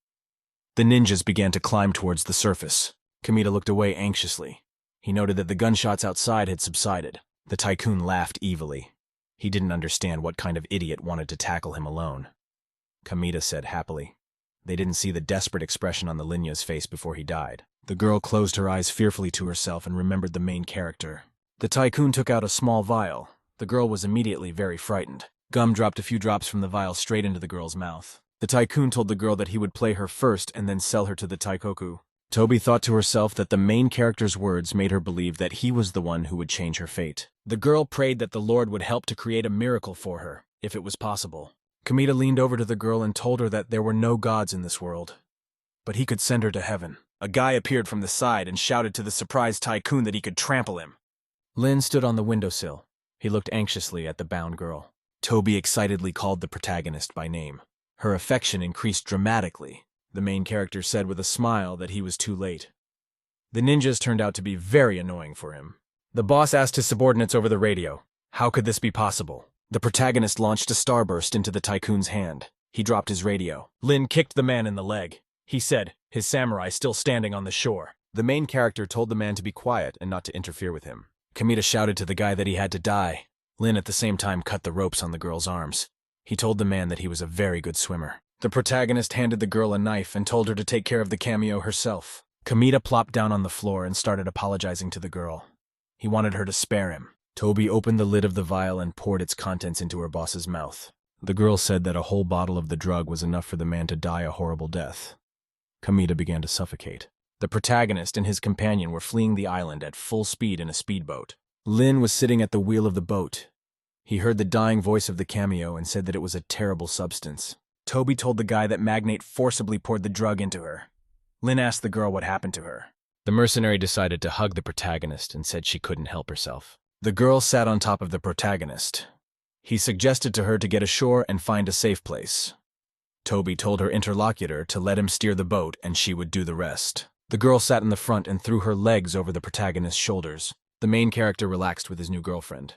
The ninjas began to climb towards the surface. Kamita looked away anxiously. He noted that the gunshots outside had subsided. The tycoon laughed evilly. He didn't understand what kind of idiot wanted to tackle him alone. Kamita said happily. They didn't see the desperate expression on the Linya's face before he died. The girl closed her eyes fearfully to herself and remembered the main character. The tycoon took out a small vial. The girl was immediately very frightened. Gum dropped a few drops from the vial straight into the girl's mouth. The tycoon told the girl that he would play her first and then sell her to the taikoku. Toby thought to herself that the main character's words made her believe that he was the one who would change her fate. The girl prayed that the Lord would help to create a miracle for her, if it was possible. Kamita leaned over to the girl and told her that there were no gods in this world, but he could send her to heaven. A guy appeared from the side and shouted to the surprised tycoon that he could trample him. Lin stood on the windowsill. He looked anxiously at the bound girl. Toby excitedly called the protagonist by name. Her affection increased dramatically. The main character said with a smile that he was too late. The ninjas turned out to be very annoying for him. The boss asked his subordinates over the radio, how could this be possible? The protagonist launched a starburst into the tycoon's hand. He dropped his radio. Lin kicked the man in the leg. He said, his samurai still standing on the shore. The main character told the man to be quiet and not to interfere with him. Kamita shouted to the guy that he had to die. Lin at the same time cut the ropes on the girl's arms. He told the man that he was a very good swimmer. The protagonist handed the girl a knife and told her to take care of the cameo herself. Kamita plopped down on the floor and started apologizing to the girl. He wanted her to spare him. Toby opened the lid of the vial and poured its contents into her boss's mouth. The girl said that a whole bottle of the drug was enough for the man to die a horrible death. Kamita began to suffocate. The protagonist and his companion were fleeing the island at full speed in a speedboat. Lin was sitting at the wheel of the boat. He heard the dying voice of the cameo and said that it was a terrible substance. Toby told the guy that Magnate forcibly poured the drug into her. Lin asked the girl what happened to her. The mercenary decided to hug the protagonist and said she couldn't help herself. The girl sat on top of the protagonist. He suggested to her to get ashore and find a safe place. Toby told her interlocutor to let him steer the boat and she would do the rest. The girl sat in the front and threw her legs over the protagonist's shoulders. The main character relaxed with his new girlfriend.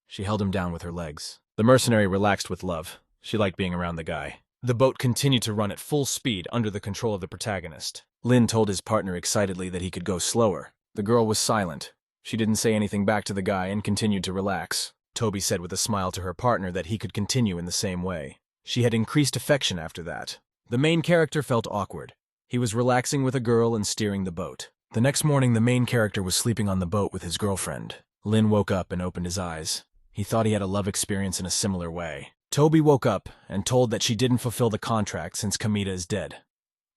She held him down with her legs. The mercenary relaxed with love. She liked being around the guy. The boat continued to run at full speed under the control of the protagonist. Lin told his partner excitedly that he could go slower. The girl was silent. She didn't say anything back to the guy and continued to relax. Toby said with a smile to her partner that he could continue in the same way. She had increased affection after that. The main character felt awkward. He was relaxing with a girl and steering the boat. The next morning, the main character was sleeping on the boat with his girlfriend. Lin woke up and opened his eyes. He thought he had a love experience in a similar way. Toby woke up and told that she didn't fulfill the contract since Kamita is dead.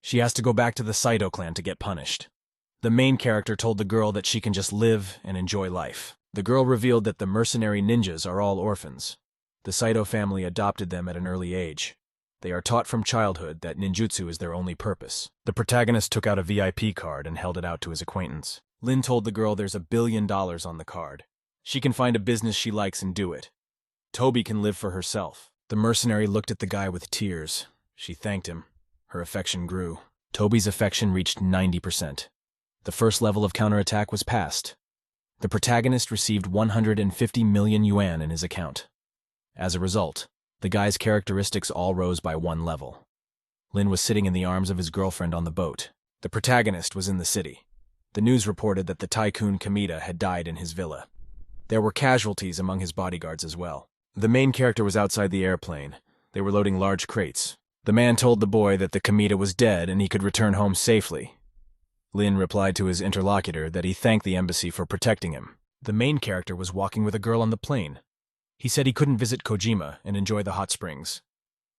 She has to go back to the Saito clan to get punished. The main character told the girl that she can just live and enjoy life. The girl revealed that the mercenary ninjas are all orphans. The Saito family adopted them at an early age. They are taught from childhood that ninjutsu is their only purpose. The protagonist took out a VIP card and held it out to his acquaintance. Lin told the girl there's $1 billion on the card. She can find a business she likes and do it. Toby can live for herself. The mercenary looked at the guy with tears. She thanked him. Her affection grew. Toby's affection reached 90%. The first level of counterattack was passed. The protagonist received 150 million yuan in his account. As a result, the guy's characteristics all rose by 1 level. Lin was sitting in the arms of his girlfriend on the boat. The protagonist was in the city. The news reported that the tycoon Kamita had died in his villa. There were casualties among his bodyguards as well. The main character was outside the airplane. They were loading large crates. The man told the boy that the Kamita was dead and he could return home safely. Lin replied to his interlocutor that he thanked the embassy for protecting him. The main character was walking with a girl on the plane. He said he couldn't visit Kojima and enjoy the hot springs.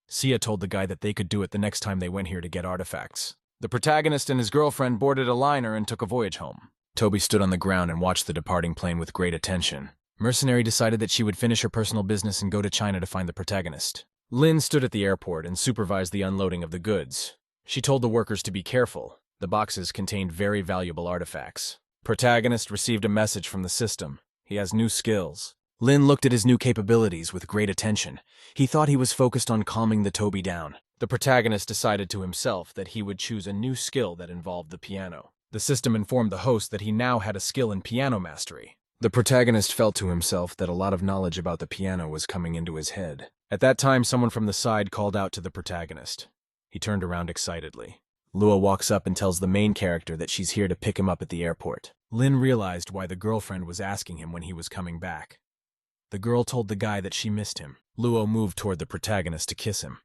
Sia told the guy that they could do it the next time they went here to get artifacts. The protagonist and his girlfriend boarded a liner and took a voyage home. Toby stood on the ground and watched the departing plane with great attention. Mercenary decided that she would finish her personal business and go to China to find the protagonist. Lin stood at the airport and supervised the unloading of the goods. She told the workers to be careful. The boxes contained very valuable artifacts. Protagonist received a message from the system. He has new skills. Lin looked at his new capabilities with great attention. He thought he was focused on calming the Toby down. The protagonist decided to himself that he would choose a new skill that involved the piano. The system informed the host that he now had a skill in piano mastery. The protagonist felt to himself that a lot of knowledge about the piano was coming into his head. At that time, someone from the side called out to the protagonist. He turned around excitedly. Luo walks up and tells the main character that she's here to pick him up at the airport. Lin realized why the girlfriend was asking him when he was coming back. The girl told the guy that she missed him. Luo moved toward the protagonist to kiss him.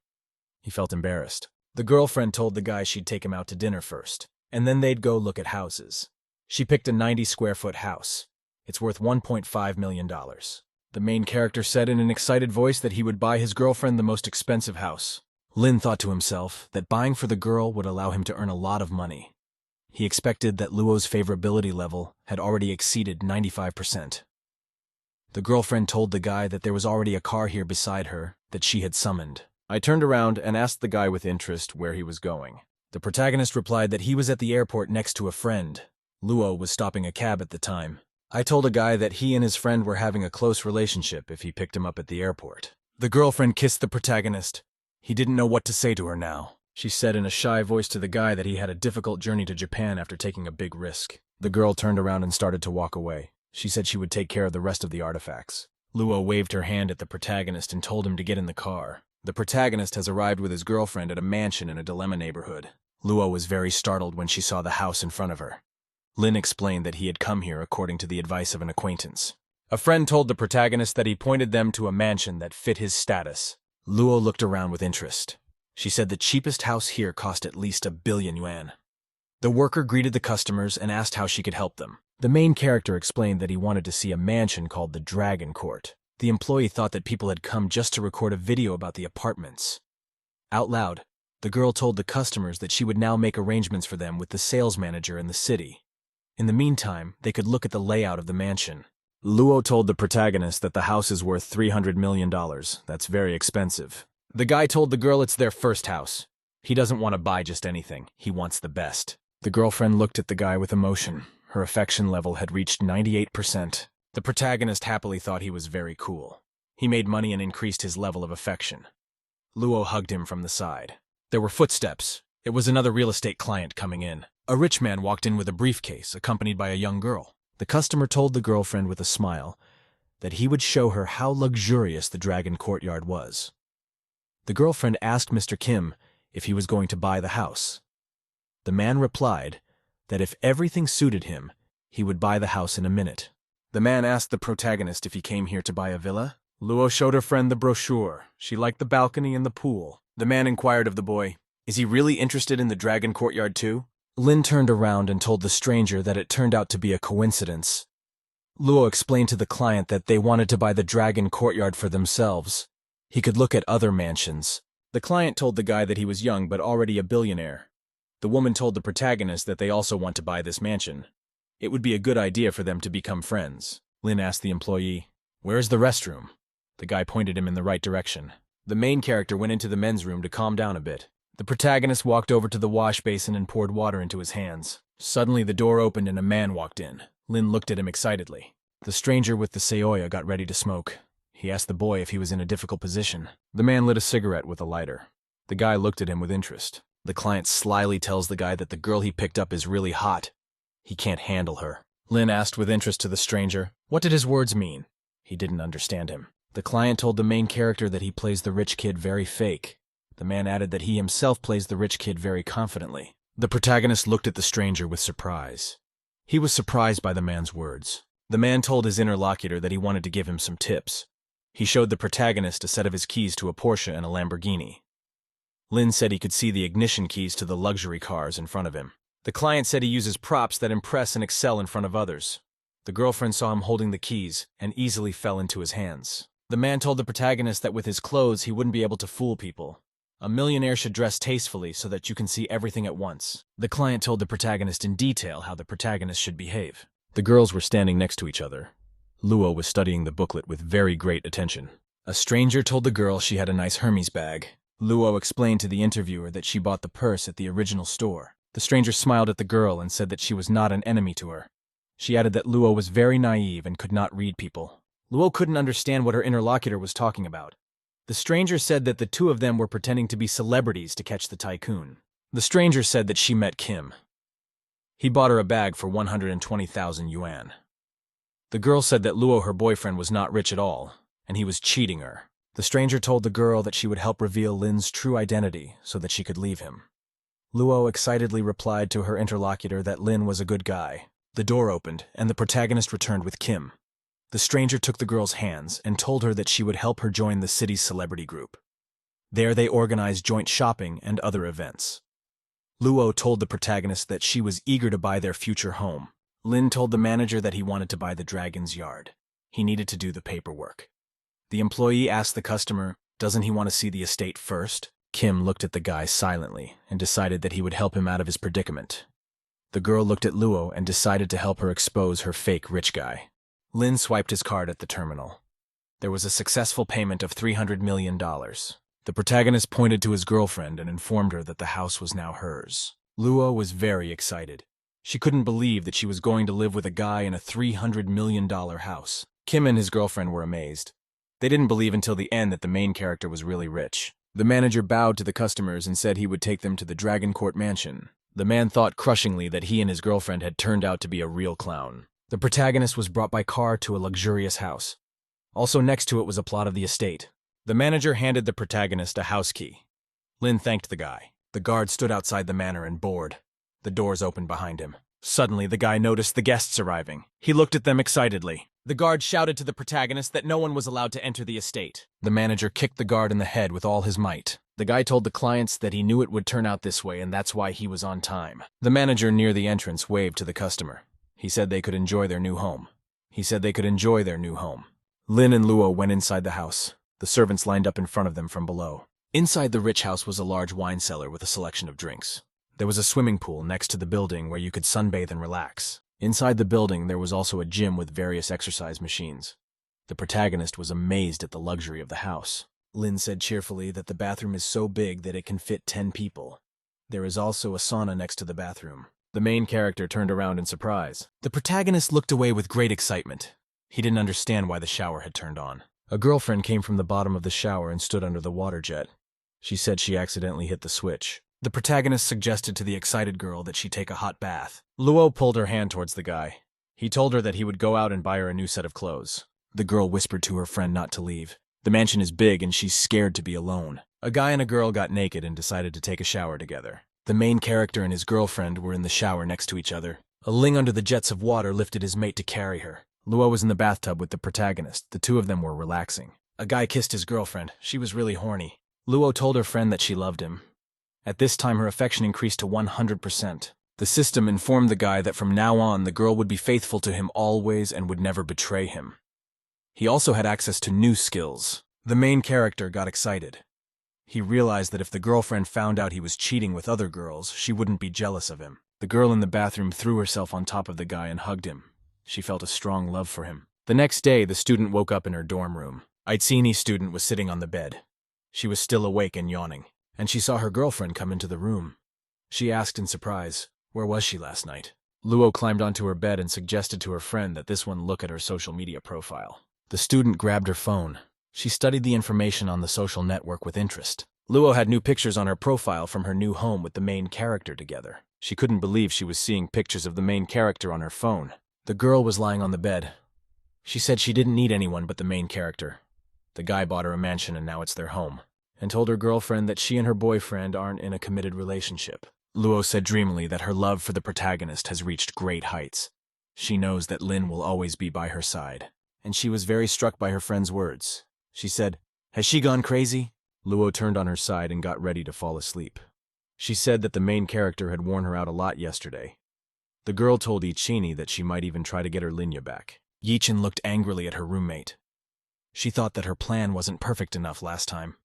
He felt embarrassed. The girlfriend told the guy she'd take him out to dinner first, and then they'd go look at houses. She picked a 90-square-foot house. It's worth $1.5 million. The main character said in an excited voice that he would buy his girlfriend the most expensive house. Lin thought to himself that buying for the girl would allow him to earn a lot of money. He expected that Luo's favorability level had already exceeded 95%. The girlfriend told the guy that there was already a car here beside her that she had summoned. I turned around and asked the guy with interest where he was going. The protagonist replied that he was at the airport next to a friend. Luo was stopping a cab at the time. I told a guy that he and his friend were having a close relationship if he picked him up at the airport. The girlfriend kissed the protagonist. He didn't know what to say to her now. She said in a shy voice to the guy that he had a difficult journey to Japan after taking a big risk. The girl turned around and started to walk away. She said she would take care of the rest of the artifacts. Luo waved her hand at the protagonist and told him to get in the car. The protagonist has arrived with his girlfriend at a mansion in a dilemma neighborhood. Luo was very startled when she saw the house in front of her. Lin explained that he had come here according to the advice of an acquaintance. A friend told the protagonist that he pointed them to a mansion that fit his status. Luo looked around with interest. She said the cheapest house here cost at least 1 billion yuan. The worker greeted the customers and asked how she could help them. The main character explained that he wanted to see a mansion called the Dragon Court. The employee thought that people had come just to record a video about the apartments. Out loud, the girl told the customers that she would now make arrangements for them with the sales manager in the city. In the meantime, they could look at the layout of the mansion. Luo told the protagonist that the house is worth $300 million. That's very expensive. The guy told the girl it's their first house. He doesn't want to buy just anything. He wants the best. The girlfriend looked at the guy with emotion. Her affection level had reached 98%. The protagonist happily thought he was very cool. He made money and increased his level of affection. Luo hugged him from the side. There were footsteps. It was another real estate client coming in. A rich man walked in with a briefcase, accompanied by a young girl. The customer told the girlfriend with a smile that he would show her how luxurious the Dragon Courtyard was. The girlfriend asked Mr. Kim if he was going to buy the house. The man replied that if everything suited him, he would buy the house in a minute. The man asked the protagonist if he came here to buy a villa. Luo showed her friend the brochure. She liked the balcony and the pool. The man inquired of the boy, "Is he really interested in the Dragon Courtyard too?" Lin turned around and told the stranger that it turned out to be a coincidence. Luo explained to the client that they wanted to buy the Dragon Courtyard for themselves. He could look at other mansions. The client told the guy that he was young but already a billionaire. The woman told the protagonist that they also want to buy this mansion. It would be a good idea for them to become friends. Lin asked the employee, "Where's the restroom?" The guy pointed him in the right direction. The main character went into the men's room to calm down a bit. The protagonist walked over to the wash basin and poured water into his hands. Suddenly the door opened and a man walked in. Lin looked at him excitedly. The stranger with the seoya got ready to smoke. He asked the boy if he was in a difficult position. The man lit a cigarette with a lighter. The guy looked at him with interest. The client slyly tells the guy that the girl he picked up is really hot. He can't handle her. Lin asked with interest to the stranger, what did his words mean? He didn't understand him. The client told the main character that he plays the rich kid very fake. The man added that he himself plays the rich kid very confidently. The protagonist looked at the stranger with surprise. He was surprised by the man's words. The man told his interlocutor that he wanted to give him some tips. He showed the protagonist a set of his keys to a Porsche and a Lamborghini. Lin said he could see the ignition keys to the luxury cars in front of him. The client said he uses props that impress and excel in front of others. The girlfriend saw him holding the keys and easily fell into his hands. The man told the protagonist that with his clothes he wouldn't be able to fool people. A millionaire should dress tastefully so that you can see everything at once. The client told the protagonist in detail how the protagonist should behave. The girls were standing next to each other. Luo was studying the booklet with very great attention. A stranger told the girl she had a nice Hermes bag. Luo explained to the interviewer that she bought the purse at the original store. The stranger smiled at the girl and said that she was not an enemy to her. She added that Luo was very naive and could not read people. Luo couldn't understand what her interlocutor was talking about. The stranger said that the two of them were pretending to be celebrities to catch the tycoon. The stranger said that she met Kim. He bought her a bag for 120,000 yuan. The girl said that Luo, her boyfriend, was not rich at all, and he was cheating her. The stranger told the girl that she would help reveal Lin's true identity so that she could leave him. Luo excitedly replied to her interlocutor that Lin was a good guy. The door opened, and the protagonist returned with Kim. The stranger took the girl's hands and told her that she would help her join the city's celebrity group. There they organized joint shopping and other events. Luo told the protagonist that she was eager to buy their future home. Lin told the manager that he wanted to buy the dragon's yard. He needed to do the paperwork. The employee asked the customer, "Doesn't he want to see the estate first?" Kim looked at the guy silently and decided that he would help him out of his predicament. The girl looked at Luo and decided to help her expose her fake rich guy. Lin swiped his card at the terminal. There was a successful payment of $300 million. The protagonist pointed to his girlfriend and informed her that the house was now hers. Luo was very excited. She couldn't believe that she was going to live with a guy in a $300 million house. Kim and his girlfriend were amazed. They didn't believe until the end that the main character was really rich. The manager bowed to the customers and said he would take them to the Dragon Court mansion. The man thought crushingly that he and his girlfriend had turned out to be a real clown. The protagonist was brought by car to a luxurious house. Also next to it was a plot of the estate. The manager handed the protagonist a house key. Lin thanked the guy. The guard stood outside the manor and bored. The doors opened behind him. Suddenly, the guy noticed the guests arriving. He looked at them excitedly. The guard shouted to the protagonist that no one was allowed to enter the estate. The manager kicked the guard in the head with all his might. The guy told the clients that he knew it would turn out this way and that's why he was on time. The manager near the entrance waved to the customer. He said they could enjoy their new home. Lin and Luo went inside the house. The servants lined up in front of them from below. Inside the rich house was a large wine cellar with a selection of drinks. There was a swimming pool next to the building where you could sunbathe and relax. Inside the building, there was also a gym with various exercise machines. The protagonist was amazed at the luxury of the house. Lin said cheerfully that the bathroom is so big that it can fit 10 people. There is also a sauna next to the bathroom. The main character turned around in surprise. The protagonist looked away with great excitement. He didn't understand why the shower had turned on. A girlfriend came from the bottom of the shower and stood under the water jet. She said she accidentally hit the switch. The protagonist suggested to the excited girl that she take a hot bath. Luo pulled her hand towards the guy. He told her that he would go out and buy her a new set of clothes. The girl whispered to her friend not to leave. The mansion is big and she's scared to be alone. A guy and a girl got naked and decided to take a shower together. The main character and his girlfriend were in the shower next to each other. A ling under the jets of water lifted his mate to carry her. Luo was in the bathtub with the protagonist. The two of them were relaxing. A guy kissed his girlfriend. She was really horny. Luo told her friend that she loved him. At this time, her affection increased to 100%. The system informed the guy that from now on, the girl would be faithful to him always and would never betray him. He also had access to new skills. The main character got excited. He realized that if the girlfriend found out he was cheating with other girls, she wouldn't be jealous of him. The girl in the bathroom threw herself on top of the guy and hugged him. She felt a strong love for him. The next day, the student woke up in her dorm room. Aitsini's student was sitting on the bed. She was still awake and yawning, and she saw her girlfriend come into the room. She asked in surprise, "Where was she last night?" Luo climbed onto her bed and suggested to her friend that this one look at her social media profile. The student grabbed her phone. She studied the information on the social network with interest. Luo had new pictures on her profile from her new home with the main character together. She couldn't believe she was seeing pictures of the main character on her phone. The girl was lying on the bed. She said she didn't need anyone but the main character. The guy bought her a mansion and now it's their home, and told her girlfriend that she and her boyfriend aren't in a committed relationship. Luo said dreamily that her love for the protagonist has reached great heights. She knows that Lin will always be by her side, and she was very struck by her friend's words. She said, "Has she gone crazy?" Luo turned on her side and got ready to fall asleep. She said that the main character had worn her out a lot yesterday. The girl told Ichini that she might even try to get her Linya back. Yichin looked angrily at her roommate. She thought that her plan wasn't perfect enough last time.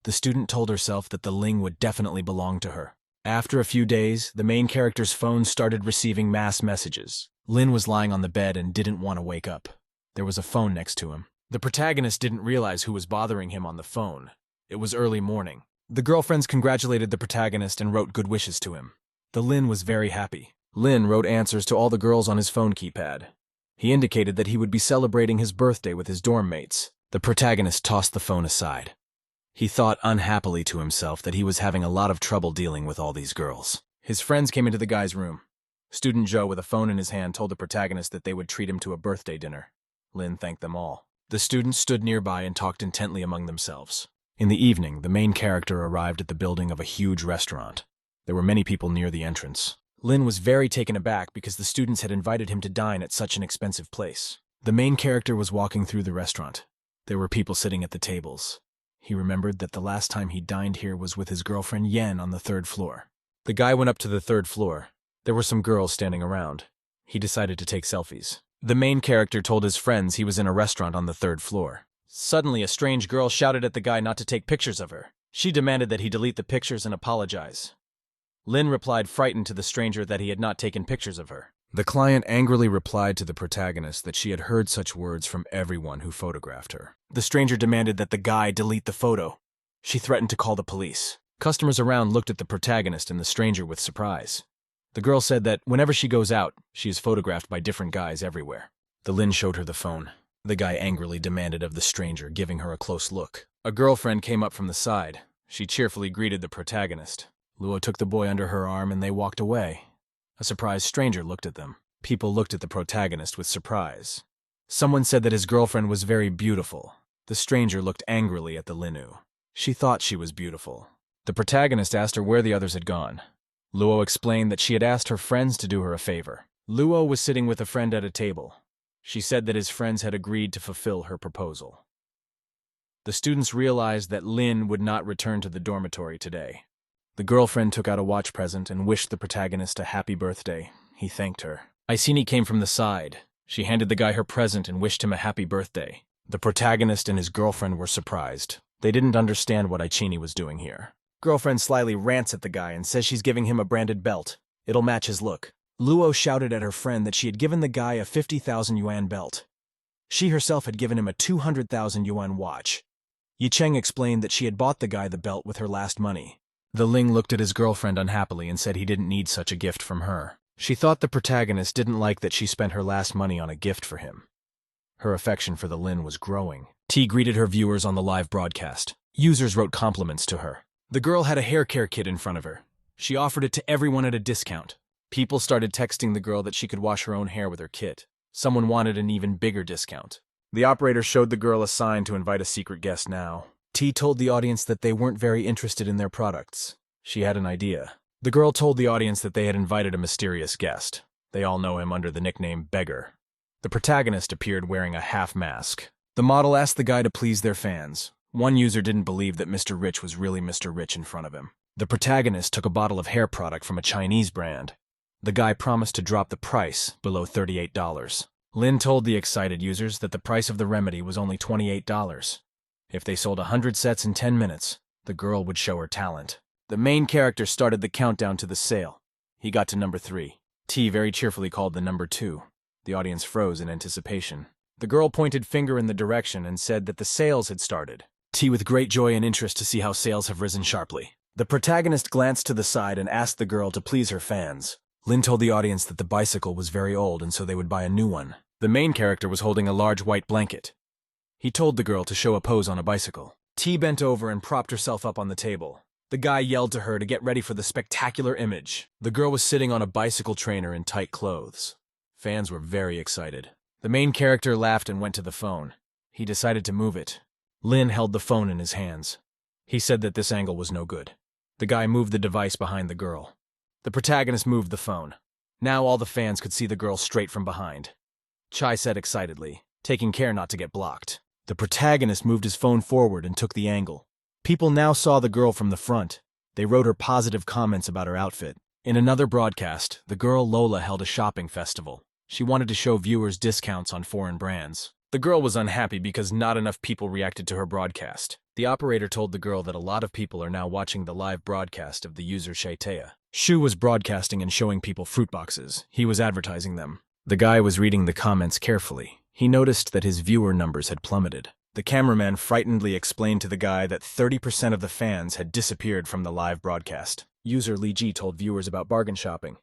The student told herself that the Ling would definitely belong to her. After a few days, the main character's phone started receiving mass messages. Lin was lying on the bed and didn't want to wake up. There was a phone next to him. The protagonist didn't realize who was bothering him on the phone. It was early morning. The girlfriends congratulated the protagonist and wrote good wishes to him. The Lin was very happy. Lin wrote answers to all the girls on his phone keypad. He indicated that he would be celebrating his birthday with his dorm mates. The protagonist tossed the phone aside. He thought unhappily to himself that he was having a lot of trouble dealing with all these girls. His friends came into the guy's room. Student Joe, with a phone in his hand, told the protagonist that they would treat him to a birthday dinner. Lin thanked them all. The students stood nearby and talked intently among themselves. In the evening, the main character arrived at the building of a huge restaurant. There were many people near the entrance. Lin was very taken aback because the students had invited him to dine at such an expensive place. The main character was walking through the restaurant. There were people sitting at the tables. He remembered that the last time he dined here was with his girlfriend Yen on the 3rd floor. The guy went up to the 3rd floor. There were some girls standing around. He decided to take selfies. The main character told his friends he was in a restaurant on the 3rd floor. Suddenly, a strange girl shouted at the guy not to take pictures of her. She demanded that he delete the pictures and apologize. Lin replied, frightened, to the stranger that he had not taken pictures of her. The client angrily replied to the protagonist that she had heard such words from everyone who photographed her. The stranger demanded that the guy delete the photo. She threatened to call the police. Customers around looked at the protagonist and the stranger with surprise. The girl said that whenever she goes out, she is photographed by different guys everywhere. The Lin showed her the phone. The guy angrily demanded of the stranger, giving her a close look. A girlfriend came up from the side. She cheerfully greeted the protagonist. Luo took the boy under her arm and they walked away. A surprised stranger looked at them. People looked at the protagonist with surprise. Someone said that his girlfriend was very beautiful. The stranger looked angrily at the Linu. She thought she was beautiful. The protagonist asked her where the others had gone. Luo explained that she had asked her friends to do her a favor. Luo was sitting with a friend at a table. She said that his friends had agreed to fulfill her proposal. The students realized that Lin would not return to the dormitory today. The girlfriend took out a watch present and wished the protagonist a happy birthday. He thanked her. Iceni came from the side. She handed the guy her present and wished him a happy birthday. The protagonist and his girlfriend were surprised. They didn't understand what Iceni was doing here. Girlfriend slyly rants at the guy and says she's giving him a branded belt. It'll match his look. Luo shouted at her friend that she had given the guy a 50,000 yuan belt. She herself had given him a 200,000 yuan watch. Yi Cheng explained that she had bought the guy the belt with her last money. The Ling looked at his girlfriend unhappily and said he didn't need such a gift from her. She thought the protagonist didn't like that she spent her last money on a gift for him. Her affection for the Lin was growing. T greeted her viewers on the live broadcast. Users wrote compliments to her. The girl had a hair care kit in front of her. She offered it to everyone at a discount. People started texting the girl that she could wash her own hair with her kit. Someone wanted an even bigger discount. The operator showed the girl a sign to invite a secret guest now. T told the audience that they weren't very interested in their products. She had an idea. The girl told the audience that they had invited a mysterious guest. They all know him under the nickname Beggar. The protagonist appeared wearing a half mask. The model asked the guy to please their fans. One user didn't believe that Mr. Rich was really Mr. Rich in front of him. The protagonist took a bottle of hair product from a Chinese brand. The guy promised to drop the price below $38. Lin told the excited users that the price of the remedy was only $28. If they sold 100 sets in 10 minutes, the girl would show her talent. The main character started the countdown to the sale. He got to number 3. T very cheerfully called the number 2. The audience froze in anticipation. The girl pointed finger in the direction and said that the sales had started. T with great joy and interest to see how sales have risen sharply. The protagonist glanced to the side and asked the girl to please her fans. Lin told the audience that the bicycle was very old and so they would buy a new one. The main character was holding a large white blanket. He told the girl to show a pose on a bicycle. T bent over and propped herself up on the table. The guy yelled to her to get ready for the spectacular image. The girl was sitting on a bicycle trainer in tight clothes. Fans were very excited. The main character laughed and went to the phone. He decided to move it. Lin held the phone in his hands. He said that this angle was no good. The guy moved the device behind the girl. The protagonist moved the phone. Now all the fans could see the girl straight from behind. Chai said excitedly, taking care not to get blocked. The protagonist moved his phone forward and took the angle. People now saw the girl from the front. They wrote her positive comments about her outfit. In another broadcast, the girl Lola held a shopping festival. She wanted to show viewers discounts on foreign brands. The girl was unhappy because not enough people reacted to her broadcast. The operator told the girl that a lot of people are now watching the live broadcast of the user Shaitea. Shu was broadcasting and showing people fruit boxes. He was advertising them. The guy was reading the comments carefully. He noticed that his viewer numbers had plummeted. The cameraman frightenedly explained to the guy that 30% of the fans had disappeared from the live broadcast. User Li Ji told viewers about bargain shopping.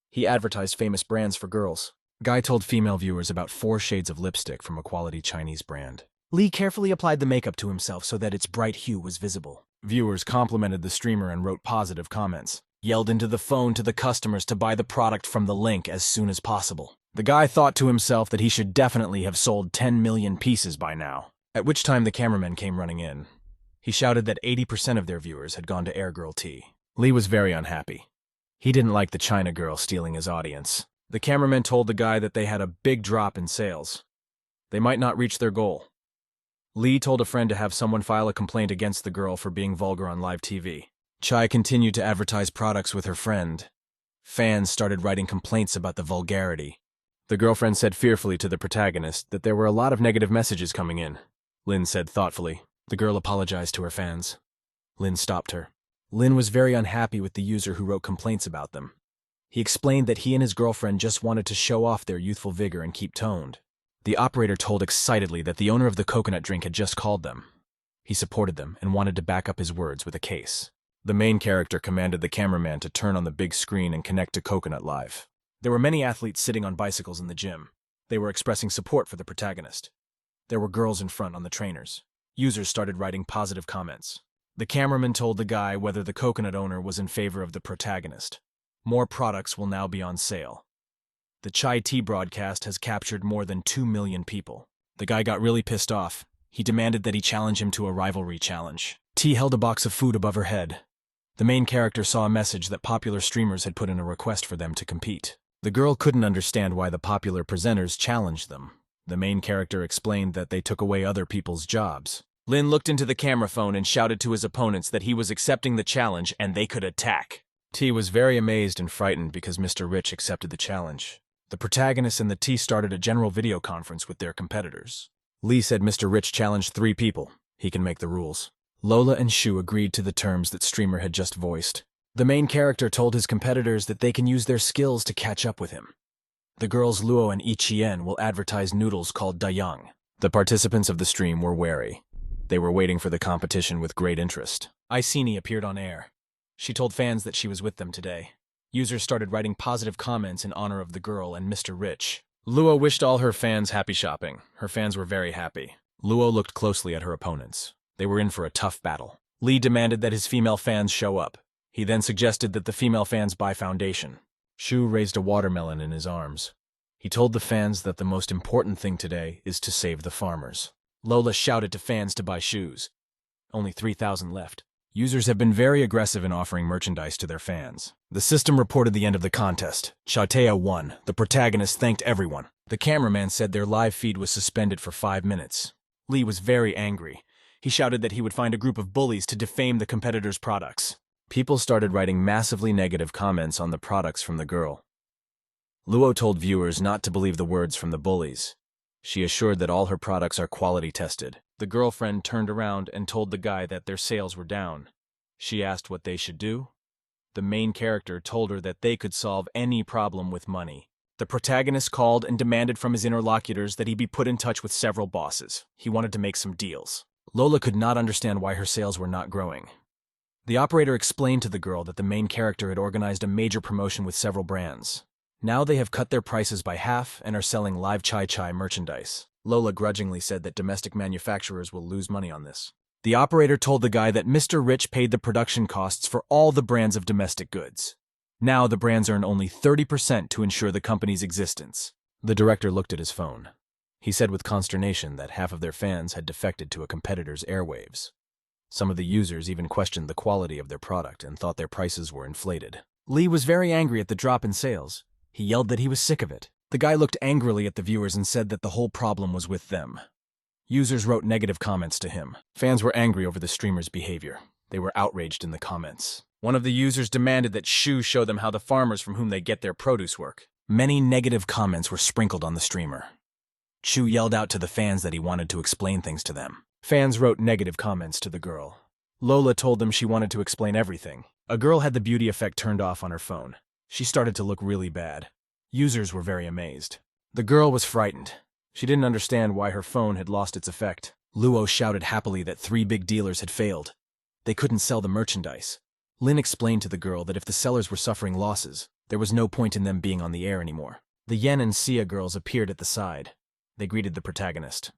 He advertised famous brands for girls. Guy told female viewers about 4 shades of lipstick from a quality Chinese brand. Li carefully applied the makeup to himself so that its bright hue was visible. Viewers complimented the streamer and wrote positive comments. yelled into the phone to the customers to buy the product from the link as soon as possible. The guy thought to himself that he should definitely have sold 10 million pieces by now, at which time the cameraman came running in. He shouted that 80% of their viewers had gone to Air Girl Tea. Lee was very unhappy. He didn't like the China girl stealing his audience. The cameraman told the guy that they had a big drop in sales. They might not reach their goal. Lee told a friend to have someone file a complaint against the girl for being vulgar on live TV. Chai continued to advertise products with her friend. Fans started writing complaints about the vulgarity. The girlfriend said fearfully to the protagonist that there were a lot of negative messages coming in. Lin said thoughtfully. The girl apologized to her fans. Lin stopped her. Lin was very unhappy with the user who wrote complaints about them. He explained that he and his girlfriend just wanted to show off their youthful vigor and keep toned. The operator told excitedly that the owner of the coconut drink had just called them. He supported them and wanted to back up his words with a case. The main character commanded the cameraman to turn on the big screen and connect to Coconut Live. There were many athletes sitting on bicycles in the gym. They were expressing support for the protagonist. There were girls in front on the trainers. Users started writing positive comments. The cameraman told the guy whether the coconut owner was in favor of the protagonist. More products will now be on sale. The chai tea broadcast has captured more than 2 million people. The guy got really pissed off. He demanded that he challenge him to a rivalry challenge. Tea held a box of food above her head. The main character saw a message that popular streamers had put in a request for them to compete. The girl couldn't understand why the popular presenters challenged them. The main character explained that they took away other people's jobs. Lin looked into the camera phone and shouted to his opponents that he was accepting the challenge and they could attack. T was very amazed and frightened because Mr. Rich accepted the challenge. The protagonist and the T started a general video conference with their competitors. Lee said Mr. Rich challenged 3 people. He can make the rules. Lola and Shu agreed to the terms that streamer had just voiced. The main character told his competitors that they can use their skills to catch up with him. The girls Luo and Ichien will advertise noodles called Dayang. The participants of the stream were wary. They were waiting for the competition with great interest. Iceni appeared on air. She told fans that she was with them today. Users started writing positive comments in honor of the girl and Mr. Rich. Luo wished all her fans happy shopping. Her fans were very happy. Luo looked closely at her opponents. They were in for a tough battle. Lee demanded that his female fans show up. He then suggested that the female fans buy foundation. Shu raised a watermelon in his arms. He told the fans that the most important thing today is to save the farmers. Lola shouted to fans to buy shoes. Only 3,000 left. Users have been very aggressive in offering merchandise to their fans. The system reported the end of the contest. Chatea won. The protagonist thanked everyone. The cameraman said their live feed was suspended for 5 minutes. Lee was very angry. He shouted that he would find a group of bullies to defame the competitors' products. People started writing massively negative comments on the products from the girl. Luo told viewers not to believe the words from the bullies. She assured that all her products are quality tested. The girlfriend turned around and told the guy that their sales were down. She asked what they should do. The main character told her that they could solve any problem with money. The protagonist called and demanded from his interlocutors that he be put in touch with several bosses. He wanted to make some deals. Lola could not understand why her sales were not growing. The operator explained to the girl that the main character had organized a major promotion with several brands. Now they have cut their prices by half and are selling live chai merchandise. Lola grudgingly said that domestic manufacturers will lose money on this. The operator told the guy that Mr. Rich paid the production costs for all the brands of domestic goods. Now the brands earn only 30% to ensure the company's existence. The director looked at his phone. He said with consternation that half of their fans had defected to a competitor's airwaves. Some of the users even questioned the quality of their product and thought their prices were inflated. Lee was very angry at the drop in sales. He yelled that he was sick of it. The guy looked angrily at the viewers and said that the whole problem was with them. Users wrote negative comments to him. Fans were angry over the streamer's behavior. They were outraged in the comments. One of the users demanded that Shu show them how the farmers from whom they get their produce work. Many negative comments were sprinkled on the streamer. Shu yelled out to the fans that he wanted to explain things to them. Fans wrote negative comments to the girl. Lola told them she wanted to explain everything. A girl had the beauty effect turned off on her phone. She started to look really bad. Users were very amazed. The girl was frightened. She didn't understand why her phone had lost its effect. Luo shouted happily that 3 big dealers had failed. They couldn't sell the merchandise. Lin explained to the girl that if the sellers were suffering losses, there was no point in them being on the air anymore. The Yen and Sia girls appeared at the side. They greeted the protagonist.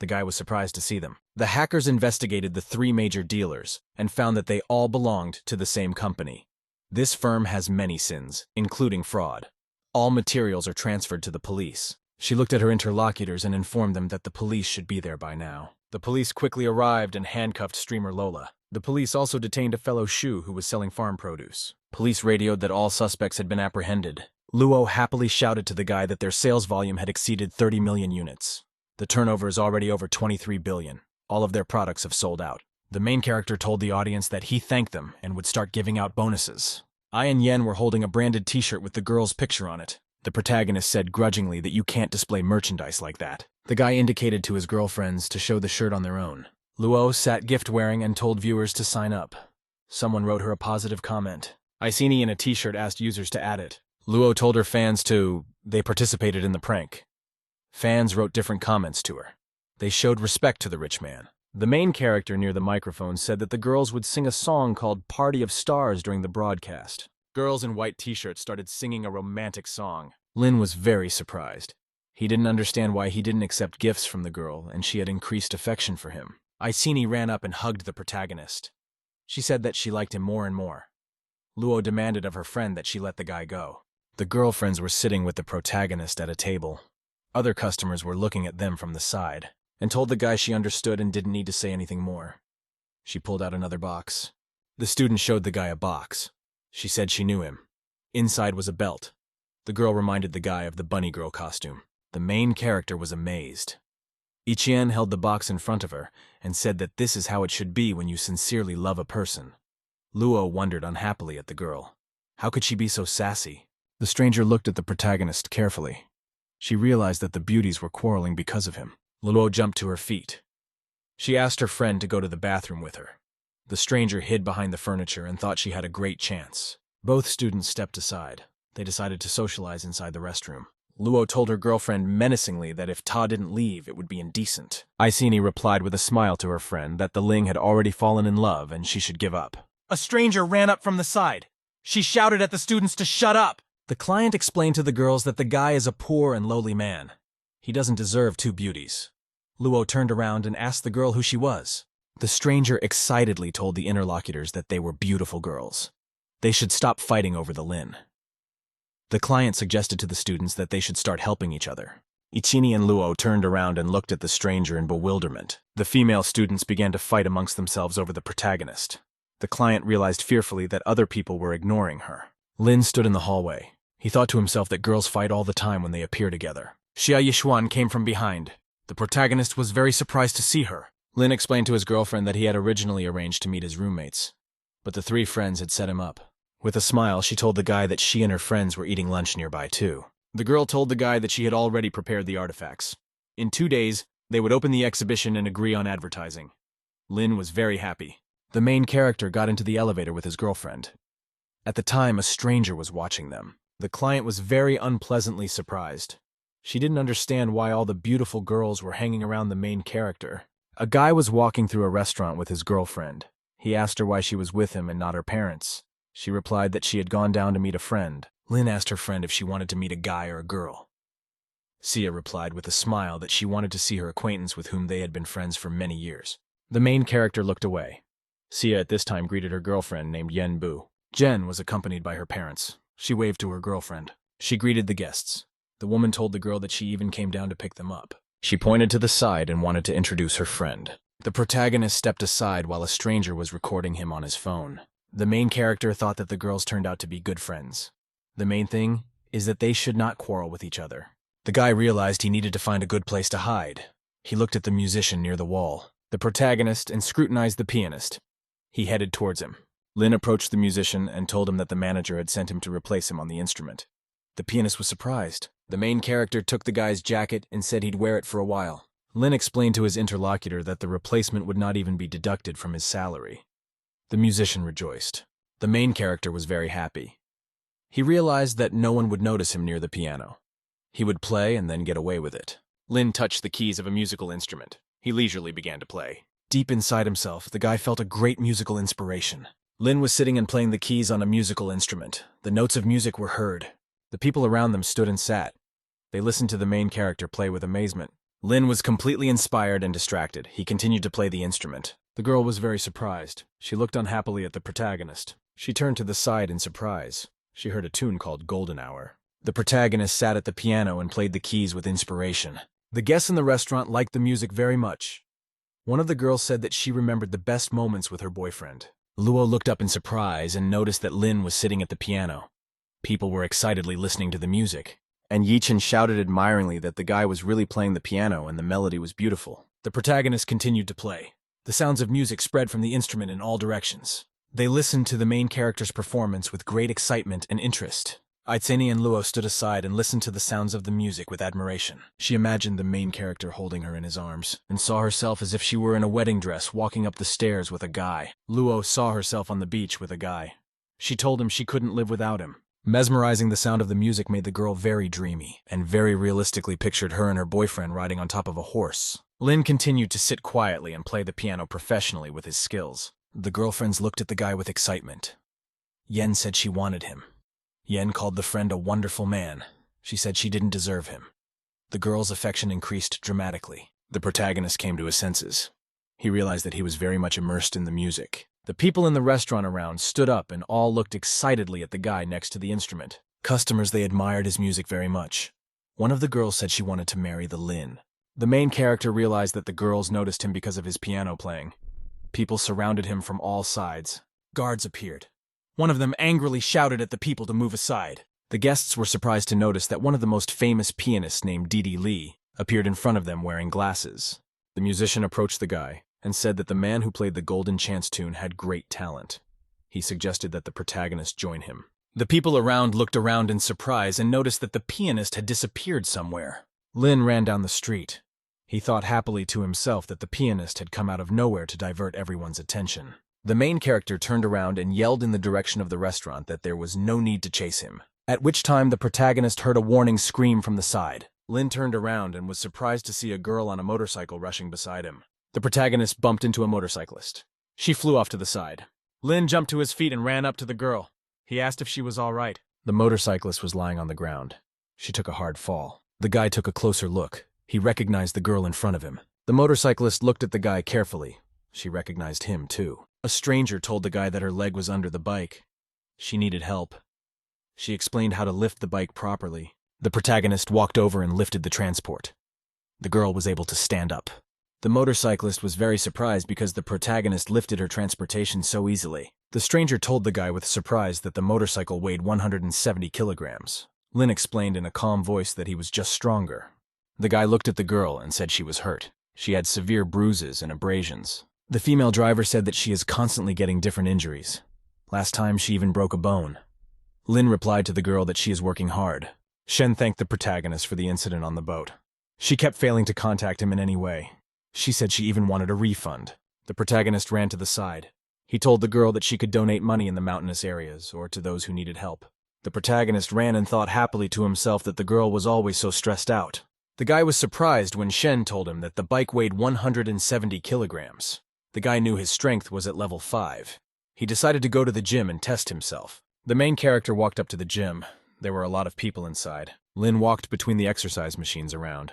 The guy was surprised to see them. The hackers investigated the 3 major dealers and found that they all belonged to the same company. This firm has many sins, including fraud. All materials are transferred to the police. She looked at her interlocutors and informed them that the police should be there by now. The police quickly arrived and handcuffed streamer Lola. The police also detained a fellow Shu who was selling farm produce. Police radioed that all suspects had been apprehended. Luo happily shouted to the guy that their sales volume had exceeded 30 million units. The turnover is already over 23 billion. All of their products have sold out. The main character told the audience that he thanked them and would start giving out bonuses. I and Yen were holding a branded t-shirt with the girl's picture on it. The protagonist said grudgingly that you can't display merchandise like that. The guy indicated to his girlfriends to show the shirt on their own. Luo sat gift-wearing and told viewers to sign up. Someone wrote her a positive comment. Iceni in a t-shirt asked users to add it. Luo told her fans they participated in the prank. Fans wrote different comments to her. They showed respect to the rich man. The main character near the microphone said that the girls would sing a song called Party of Stars during the broadcast. Girls in white t-shirts started singing a romantic song. Lin was very surprised. He didn't understand why he didn't accept gifts from the girl, and she had increased affection for him. Iceni ran up and hugged the protagonist. She said that she liked him more and more. Luo demanded of her friend that she let the guy go. The girlfriends were sitting with the protagonist at a table. Other customers were looking at them from the side, and told the guy she understood and didn't need to say anything more. She pulled out another box. The student showed the guy a box. She said she knew him. Inside was a belt. The girl reminded the guy of the bunny girl costume. The main character was amazed. Ichien held the box in front of her and said that this is how it should be when you sincerely love a person. Luo wondered unhappily at the girl. How could she be so sassy? The stranger looked at the protagonist carefully. She realized that the beauties were quarreling because of him. Luo jumped to her feet. She asked her friend to go to the bathroom with her. The stranger hid behind the furniture and thought she had a great chance. Both students stepped aside. They decided to socialize inside the restroom. Luo told her girlfriend menacingly that if Ta didn't leave, it would be indecent. Iceni replied with a smile to her friend that the Ling had already fallen in love and she should give up. A stranger ran up from the side. She shouted at the students to shut up. The client explained to the girls that the guy is a poor and lowly man. He doesn't deserve two beauties. Luo turned around and asked the girl who she was. The stranger excitedly told the interlocutors that they were beautiful girls. They should stop fighting over the Lin. The client suggested to the students that they should start helping each other. Ichini and Luo turned around and looked at the stranger in bewilderment. The female students began to fight amongst themselves over the protagonist. The client realized fearfully that other people were ignoring her. Lin stood in the hallway. He thought to himself that girls fight all the time when they appear together. Xia Yishuan came from behind. The protagonist was very surprised to see her. Lin explained to his girlfriend that he had originally arranged to meet his roommates, but the three friends had set him up. With a smile, she told the guy that she and her friends were eating lunch nearby too. The girl told the guy that she had already prepared the artifacts. In 2 days, they would open the exhibition and agree on advertising. Lin was very happy. The main character got into the elevator with his girlfriend. At the time, a stranger was watching them. The client was very unpleasantly surprised. She didn't understand why all the beautiful girls were hanging around the main character. A guy was walking through a restaurant with his girlfriend. He asked her why she was with him and not her parents. She replied that she had gone down to meet a friend. Lin asked her friend if she wanted to meet a guy or a girl. Sia replied with a smile that she wanted to see her acquaintance with whom they had been friends for many years. The main character looked away. Sia at this time greeted her girlfriend named Yen Bu. Jen was accompanied by her parents. She waved to her girlfriend. She greeted the guests. The woman told the girl that she even came down to pick them up. She pointed to the side and wanted to introduce her friend. The protagonist stepped aside while a stranger was recording him on his phone. The main character thought that the girls turned out to be good friends. The main thing is that they should not quarrel with each other. The guy realized he needed to find a good place to hide. He looked at the musician near the wall, the protagonist, and scrutinized the pianist. He headed towards him. Lin approached the musician and told him that the manager had sent him to replace him on the instrument. The pianist was surprised. The main character took the guy's jacket and said he'd wear it for a while. Lin explained to his interlocutor that the replacement would not even be deducted from his salary. The musician rejoiced. The main character was very happy. He realized that no one would notice him near the piano. He would play and then get away with it. Lin touched the keys of a musical instrument. He leisurely began to play. Deep inside himself, the guy felt a great musical inspiration. Lin was sitting and playing the keys on a musical instrument. The notes of music were heard. The people around them stood and sat. They listened to the main character play with amazement. Lin was completely inspired and distracted. He continued to play the instrument. The girl was very surprised. She looked unhappily at the protagonist. She turned to the side in surprise. She heard a tune called Golden Hour. The protagonist sat at the piano and played the keys with inspiration. The guests in the restaurant liked the music very much. One of the girls said that she remembered the best moments with her boyfriend. Luo looked up in surprise and noticed that Lin was sitting at the piano. People were excitedly listening to the music, and Yichen shouted admiringly that the guy was really playing the piano and the melody was beautiful. The protagonist continued to play. The sounds of music spread from the instrument in all directions. They listened to the main character's performance with great excitement and interest. Aitseni and Luo stood aside and listened to the sounds of the music with admiration. She imagined the main character holding her in his arms, and saw herself as if she were in a wedding dress walking up the stairs with a guy. Luo saw herself on the beach with a guy. She told him she couldn't live without him. Mesmerizing, the sound of the music made the girl very dreamy, and very realistically pictured her and her boyfriend riding on top of a horse. Lin continued to sit quietly and play the piano professionally with his skills. The girlfriends looked at the guy with excitement. Yen said she wanted him. Yen called the friend a wonderful man. She said she didn't deserve him. The girl's affection increased dramatically. The protagonist came to his senses. He realized that he was very much immersed in the music. The people in the restaurant around stood up and all looked excitedly at the guy next to the instrument. Customers, they admired his music very much. One of the girls said she wanted to marry the Lin. The main character realized that the girls noticed him because of his piano playing. People surrounded him from all sides. Guards appeared. One of them angrily shouted at the people to move aside. The guests were surprised to notice that one of the most famous pianists named Didi Lee appeared in front of them wearing glasses. The musician approached the guy and said that the man who played the Golden Chance tune had great talent. He suggested that the protagonist join him. The people around looked around in surprise and noticed that the pianist had disappeared somewhere. Lin ran down the street. He thought happily to himself that the pianist had come out of nowhere to divert everyone's attention. The main character turned around and yelled in the direction of the restaurant that there was no need to chase him, at which time the protagonist heard a warning scream from the side. Lin turned around and was surprised to see a girl on a motorcycle rushing beside him. The protagonist bumped into a motorcyclist. She flew off to the side. Lin jumped to his feet and ran up to the girl. He asked if she was all right. The motorcyclist was lying on the ground. She took a hard fall. The guy took a closer look. He recognized the girl in front of him. The motorcyclist looked at the guy carefully. She recognized him, too. A stranger told the guy that her leg was under the bike. She needed help. She explained how to lift the bike properly. The protagonist walked over and lifted the transport. The girl was able to stand up. The motorcyclist was very surprised because the protagonist lifted her transportation so easily. The stranger told the guy with surprise that the motorcycle weighed 170 kilograms. Lin explained in a calm voice that he was just stronger. The guy looked at the girl and said she was hurt. She had severe bruises and abrasions. The female driver said that she is constantly getting different injuries. Last time she even broke a bone. Lin replied to the girl that she is working hard. Shen thanked the protagonist for the incident on the boat. She kept failing to contact him in any way. She said she even wanted a refund. The protagonist ran to the side. He told the girl that she could donate money in the mountainous areas or to those who needed help. The protagonist ran and thought happily to himself that the girl was always so stressed out. The guy was surprised when Shen told him that the bike weighed 170 kilograms. The guy knew his strength was at level 5. He decided to go to the gym and test himself. The main character walked up to the gym. There were a lot of people inside. Lin walked between the exercise machines around.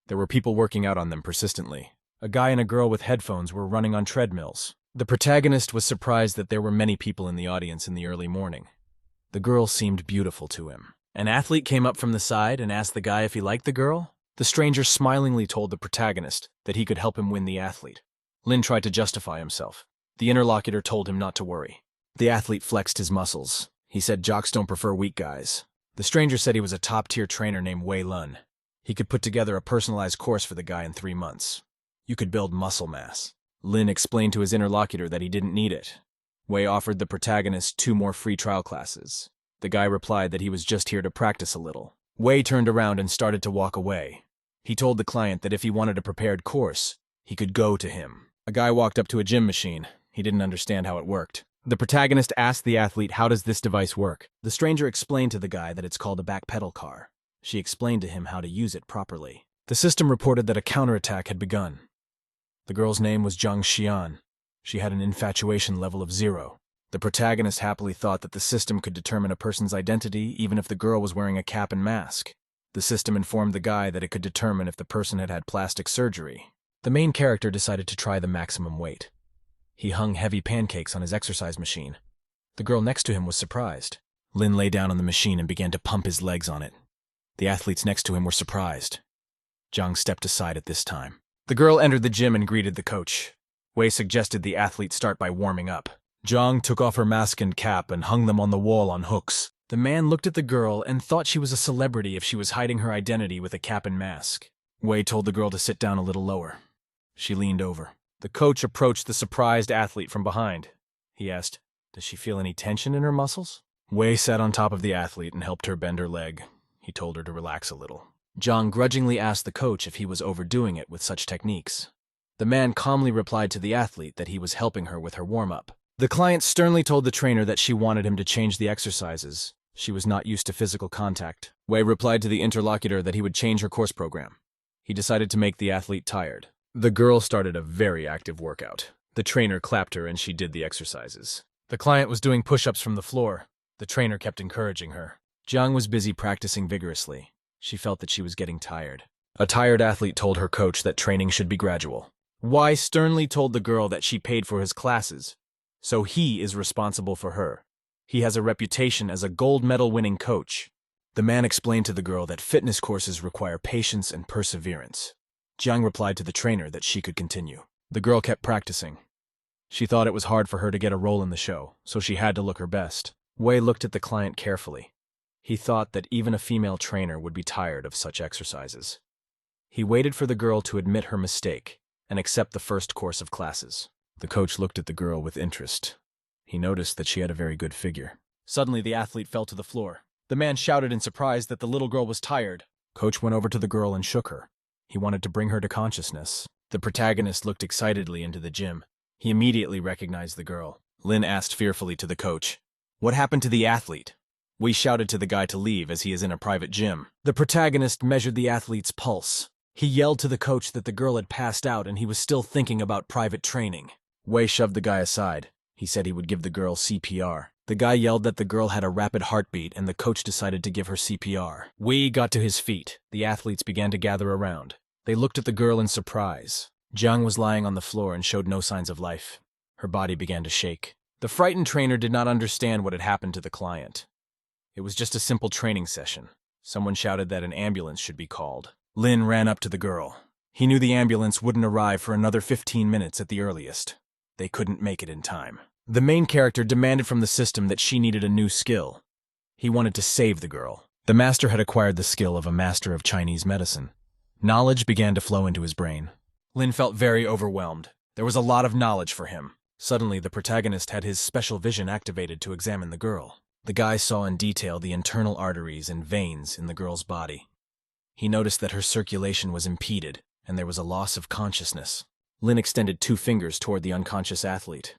There were people working out on them persistently. A guy and a girl with headphones were running on treadmills. The protagonist was surprised that there were many people in the audience in the early morning. The girl seemed beautiful to him. An athlete came up from the side and asked the guy if he liked the girl. The stranger smilingly told the protagonist that he could help him win the athlete. Lin tried to justify himself. The interlocutor told him not to worry. The athlete flexed his muscles. He said jocks don't prefer weak guys. The stranger said he was a top-tier trainer named Wei Lun. He could put together a personalized course for the guy in 3 months. You could build muscle mass. Lin explained to his interlocutor that he didn't need it. Wei offered the protagonist 2 more free trial classes. The guy replied that he was just here to practice a little. Wei turned around and started to walk away. He told the client that if he wanted a prepared course, he could go to him. A guy walked up to a gym machine. He didn't understand how it worked. The protagonist asked the athlete, "How does this device work?" The stranger explained to the guy that it's called a back pedal car. She explained to him how to use it properly. The system reported that a counterattack had begun. The girl's name was Zhang Xian. She had an infatuation level of 0. The protagonist happily thought that the system could determine a person's identity even if the girl was wearing a cap and mask. The system informed the guy that it could determine if the person had had plastic surgery. The main character decided to try the maximum weight. He hung heavy pancakes on his exercise machine. The girl next to him was surprised. Lin lay down on the machine and began to pump his legs on it. The athletes next to him were surprised. Zhang stepped aside at this time. The girl entered the gym and greeted the coach. Wei suggested the athletes start by warming up. Zhang took off her mask and cap and hung them on the wall on hooks. The man looked at the girl and thought she was a celebrity if she was hiding her identity with a cap and mask. Wei told the girl to sit down a little lower. She leaned over. The coach approached the surprised athlete from behind. He asked, "Does she feel any tension in her muscles?" Wei sat on top of the athlete and helped her bend her leg. He told her to relax a little. Zhang grudgingly asked the coach if he was overdoing it with such techniques. The man calmly replied to the athlete that he was helping her with her warm-up. The client sternly told the trainer that she wanted him to change the exercises. She was not used to physical contact. Wei replied to the interlocutor that he would change her course program. He decided to make the athlete tired. The girl started a very active workout. The trainer clapped her and she did the exercises. The client was doing push-ups from the floor. The trainer kept encouraging her. Zhang was busy practicing vigorously. She felt that she was getting tired. A tired athlete told her coach that training should be gradual. Wei sternly told the girl that she paid for his classes, so he is responsible for her. He has a reputation as a gold medal-winning coach. The man explained to the girl that fitness courses require patience and perseverance. Zhang replied to the trainer that she could continue. The girl kept practicing. She thought it was hard for her to get a role in the show, so she had to look her best. Wei looked at the client carefully. He thought that even a female trainer would be tired of such exercises. He waited for the girl to admit her mistake and accept the first course of classes. The coach looked at the girl with interest. He noticed that she had a very good figure. Suddenly, the athlete fell to the floor. The man shouted in surprise that the little girl was tired. Coach went over to the girl and shook her. He wanted to bring her to consciousness. The protagonist looked excitedly into the gym. He immediately recognized the girl. Lin asked fearfully to the coach, "What happened to the athlete?" We shouted to the guy to leave as he is in a private gym. The protagonist measured the athlete's pulse. He yelled to the coach that the girl had passed out and he was still thinking about private training. Wei shoved the guy aside. He said he would give the girl CPR. The guy yelled that the girl had a rapid heartbeat and the coach decided to give her CPR. Wei got to his feet. The athletes began to gather around. They looked at the girl in surprise. Zhang was lying on the floor and showed no signs of life. Her body began to shake. The frightened trainer did not understand what had happened to the client. It was just a simple training session. Someone shouted that an ambulance should be called. Lin ran up to the girl. He knew the ambulance wouldn't arrive for another 15 minutes at the earliest. They couldn't make it in time. The main character demanded from the system that she needed a new skill. He wanted to save the girl. The master had acquired the skill of a master of Chinese medicine. Knowledge began to flow into his brain. Lin felt very overwhelmed. There was a lot of knowledge for him. Suddenly, the protagonist had his special vision activated to examine the girl. The guy saw in detail the internal arteries and veins in the girl's body. He noticed that her circulation was impeded, and there was a loss of consciousness. Lin extended 2 fingers toward the unconscious athlete.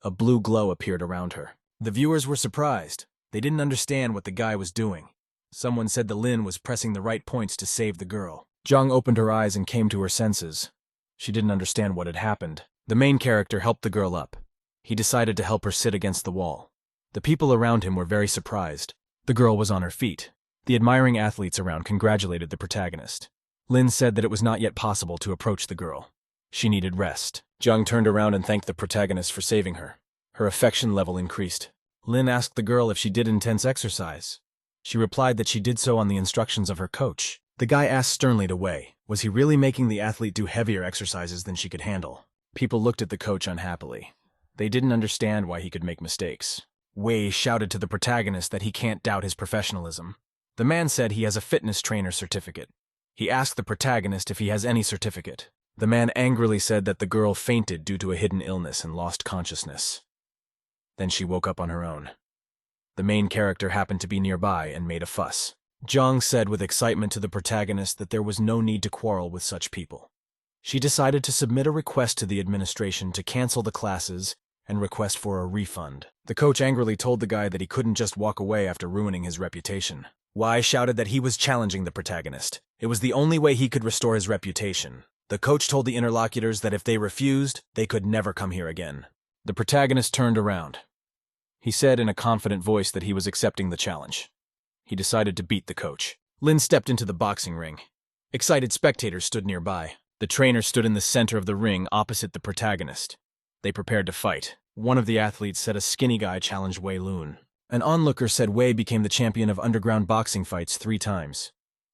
A blue glow appeared around her. The viewers were surprised. They didn't understand what the guy was doing. Someone said that Lin was pressing the right points to save the girl. Zhang opened her eyes and came to her senses. She didn't understand what had happened. The main character helped the girl up. He decided to help her sit against the wall. The people around him were very surprised. The girl was on her feet. The admiring athletes around congratulated the protagonist. Lin said that it was not yet possible to approach the girl. She needed rest. Zhang turned around and thanked the protagonist for saving her. Her affection level increased. Lin asked the girl if she did intense exercise. She replied that she did so on the instructions of her coach. The guy asked sternly to Wei, was he really making the athlete do heavier exercises than she could handle? People looked at the coach unhappily. They didn't understand why he could make mistakes. Wei shouted to the protagonist that he can't doubt his professionalism. The man said he has a fitness trainer certificate. He asked the protagonist if he has any certificate. The man angrily said that the girl fainted due to a hidden illness and lost consciousness. Then she woke up on her own. The main character happened to be nearby and made a fuss. Zhang said with excitement to the protagonist that there was no need to quarrel with such people. She decided to submit a request to the administration to cancel the classes and request for a refund. The coach angrily told the guy that he couldn't just walk away after ruining his reputation. Wei shouted that he was challenging the protagonist. It was the only way he could restore his reputation. The coach told the interlocutors that if they refused, they could never come here again. The protagonist turned around. He said in a confident voice that he was accepting the challenge. He decided to beat the coach. Lin stepped into the boxing ring. Excited spectators stood nearby. The trainer stood in the center of the ring opposite the protagonist. They prepared to fight. One of the athletes said a skinny guy challenged Wei Lun. An onlooker said Wei became the champion of underground boxing fights 3 times.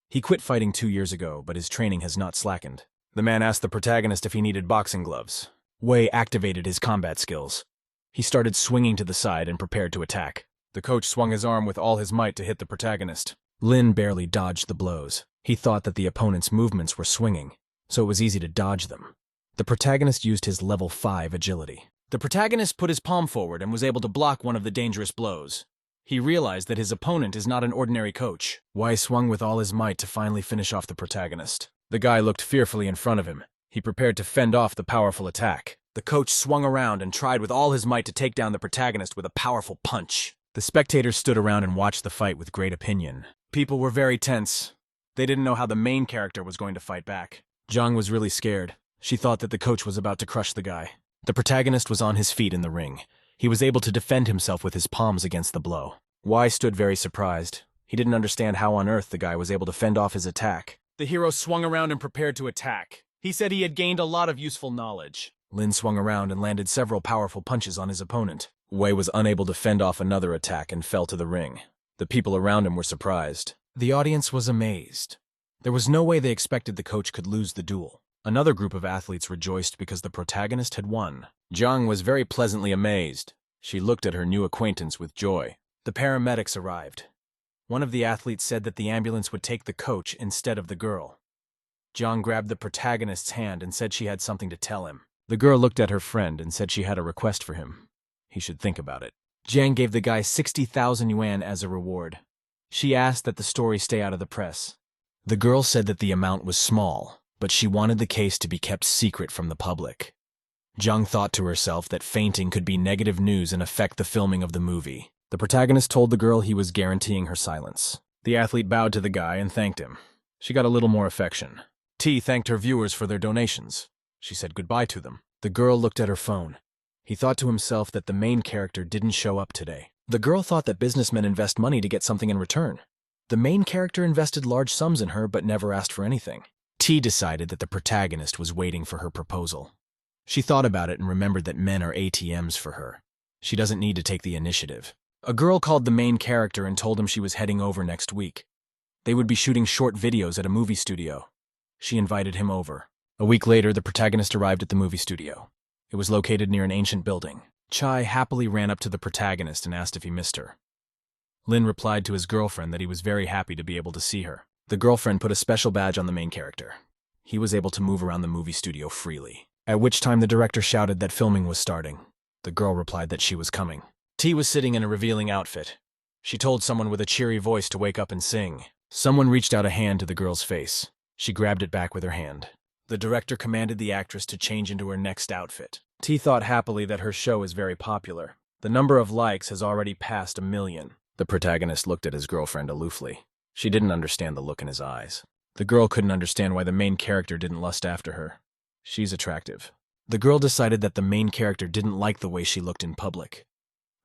He quit fighting 2 years ago, but his training has not slackened. The man asked the protagonist if he needed boxing gloves. Wei activated his combat skills. He started swinging to the side and prepared to attack. The coach swung his arm with all his might to hit the protagonist. Lin barely dodged the blows. He thought that the opponent's movements were swinging, so it was easy to dodge them. The protagonist used his level 5 agility. The protagonist put his palm forward and was able to block one of the dangerous blows. He realized that his opponent is not an ordinary coach. Wei swung with all his might to finally finish off the protagonist. The guy looked fearfully in front of him. He prepared to fend off the powerful attack. The coach swung around and tried with all his might to take down the protagonist with a powerful punch. The spectators stood around and watched the fight with great opinion. People were very tense. They didn't know how the main character was going to fight back. Zhang was really scared. She thought that the coach was about to crush the guy. The protagonist was on his feet in the ring. He was able to defend himself with his palms against the blow. Wei stood very surprised. He didn't understand how on earth the guy was able to fend off his attack. The hero swung around and prepared to attack. He said he had gained a lot of useful knowledge. Lin swung around and landed several powerful punches on his opponent. Wei was unable to fend off another attack and fell to the ring. The people around him were surprised. The audience was amazed. There was no way they expected the coach could lose the duel. Another group of athletes rejoiced because the protagonist had won. Zhang was very pleasantly amazed. She looked at her new acquaintance with joy. The paramedics arrived. One of the athletes said that the ambulance would take the coach instead of the girl. Zhang grabbed the protagonist's hand and said she had something to tell him. The girl looked at her friend and said she had a request for him. He should think about it. Zhang gave the guy 60,000 yuan as a reward. She asked that the story stay out of the press. The girl said that the amount was small, but she wanted the case to be kept secret from the public. Zhang thought to herself that fainting could be negative news and affect the filming of the movie. The protagonist told the girl he was guaranteeing her silence. The athlete bowed to the guy and thanked him. She got a little more affection. T thanked her viewers for their donations. She said goodbye to them. The girl looked at her phone. He thought to himself that the main character didn't show up today. The girl thought that businessmen invest money to get something in return. The main character invested large sums in her but never asked for anything. T decided that the protagonist was waiting for her proposal. She thought about it and remembered that men are ATMs for her. She doesn't need to take the initiative. A girl called the main character and told him she was heading over next week. They would be shooting short videos at a movie studio. She invited him over. A week later, the protagonist arrived at the movie studio. It was located near an ancient building. Chai happily ran up to the protagonist and asked if he missed her. Lin replied to his girlfriend that he was very happy to be able to see her. The girlfriend put a special badge on the main character. He was able to move around the movie studio freely, at which time the director shouted that filming was starting. The girl replied that she was coming. T was sitting in a revealing outfit. She told someone with a cheery voice to wake up and sing. Someone reached out a hand to the girl's face. She grabbed it back with her hand. The director commanded the actress to change into her next outfit. T thought happily that her show is very popular. The number of likes has already passed 1 million. The protagonist looked at his girlfriend aloofly. She didn't understand the look in his eyes. The girl couldn't understand why the main character didn't lust after her. She's attractive. The girl decided that the main character didn't like the way she looked in public.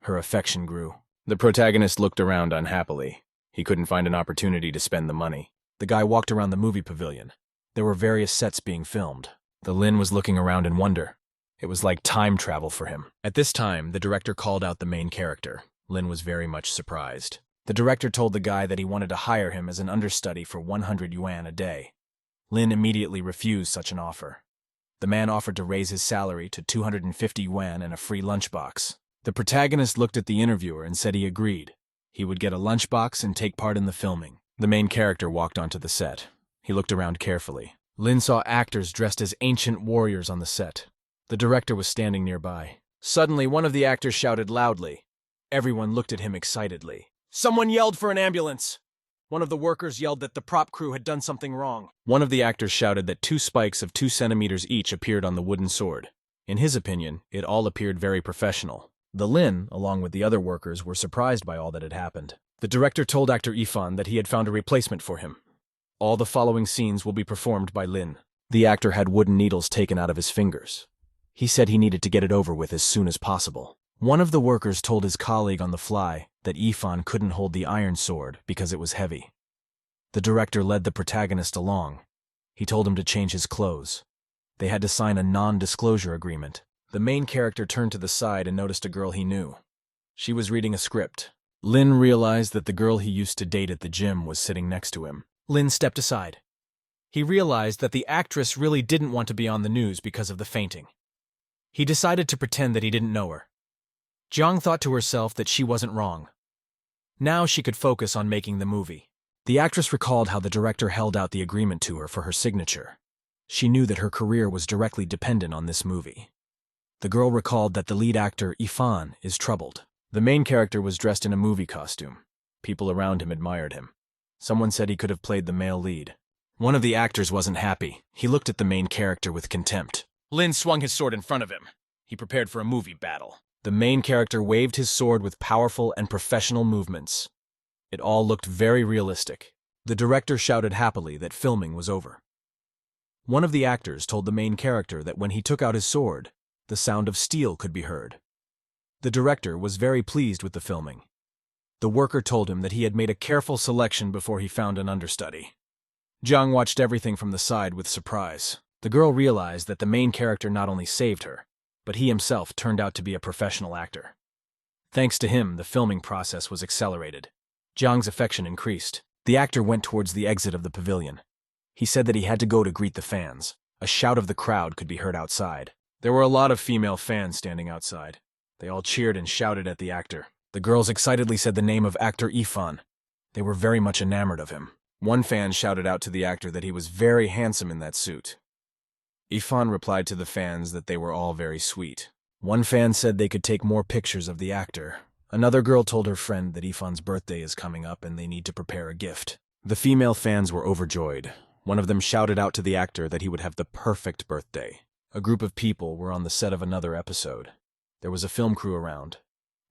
Her affection grew. The protagonist looked around unhappily. He couldn't find an opportunity to spend the money. The guy walked around the movie pavilion. There were various sets being filmed. The Lin was looking around in wonder. It was like time travel for him. At this time, the director called out the main character. Lin was very much surprised. The director told the guy that he wanted to hire him as an understudy for 100 yuan a day. Lin immediately refused such an offer. The man offered to raise his salary to 250 yuan and a free lunchbox. The protagonist looked at the interviewer and said he agreed. He would get a lunchbox and take part in the filming. The main character walked onto the set. He looked around carefully. Lin saw actors dressed as ancient warriors on the set. The director was standing nearby. Suddenly, one of the actors shouted loudly. Everyone looked at him excitedly. Someone yelled for an ambulance! One of the workers yelled that the prop crew had done something wrong. One of the actors shouted that 2 spikes of 2 centimeters each appeared on the wooden sword. In his opinion, it all appeared very professional. The Lin, along with the other workers, were surprised by all that had happened. The director told actor Ifan that he had found a replacement for him. All the following scenes will be performed by Lin. The actor had wooden needles taken out of his fingers. He said he needed to get it over with as soon as possible. One of the workers told his colleague on the fly that Ifan couldn't hold the iron sword because it was heavy. The director led the protagonist along. He told him to change his clothes. They had to sign a non-disclosure agreement. The main character turned to the side and noticed a girl he knew. She was reading a script. Lin realized that the girl he used to date at the gym was sitting next to him. Lin stepped aside. He realized that the actress really didn't want to be on the news because of the fainting. He decided to pretend that he didn't know her. Jiang thought to herself that she wasn't wrong. Now she could focus on making the movie. The actress recalled how the director held out the agreement to her for her signature. She knew that her career was directly dependent on this movie. The girl recalled that the lead actor, Ifan, is troubled. The main character was dressed in a movie costume. People around him admired him. Someone said he could have played the male lead. One of the actors wasn't happy. He looked at the main character with contempt. Lin swung his sword in front of him. He prepared for a movie battle. The main character waved his sword with powerful and professional movements. It all looked very realistic. The director shouted happily that filming was over. One of the actors told the main character that when he took out his sword, the sound of steel could be heard. The director was very pleased with the filming. The worker told him that he had made a careful selection before he found an understudy. Jiang watched everything from the side with surprise. The girl realized that the main character not only saved her, but he himself turned out to be a professional actor. Thanks to him, the filming process was accelerated. Jiang's affection increased. The actor went towards the exit of the pavilion. He said that he had to go to greet the fans. A shout of the crowd could be heard outside. There were a lot of female fans standing outside. They all cheered and shouted at the actor. The girls excitedly said the name of actor Ifan. They were very much enamored of him. One fan shouted out to the actor that he was very handsome in that suit. Ifan replied to the fans that they were all very sweet. One fan said they could take more pictures of the actor. Another girl told her friend that Ifan's birthday is coming up and they need to prepare a gift. The female fans were overjoyed. One of them shouted out to the actor that he would have the perfect birthday. A group of people were on the set of another episode. There was a film crew around.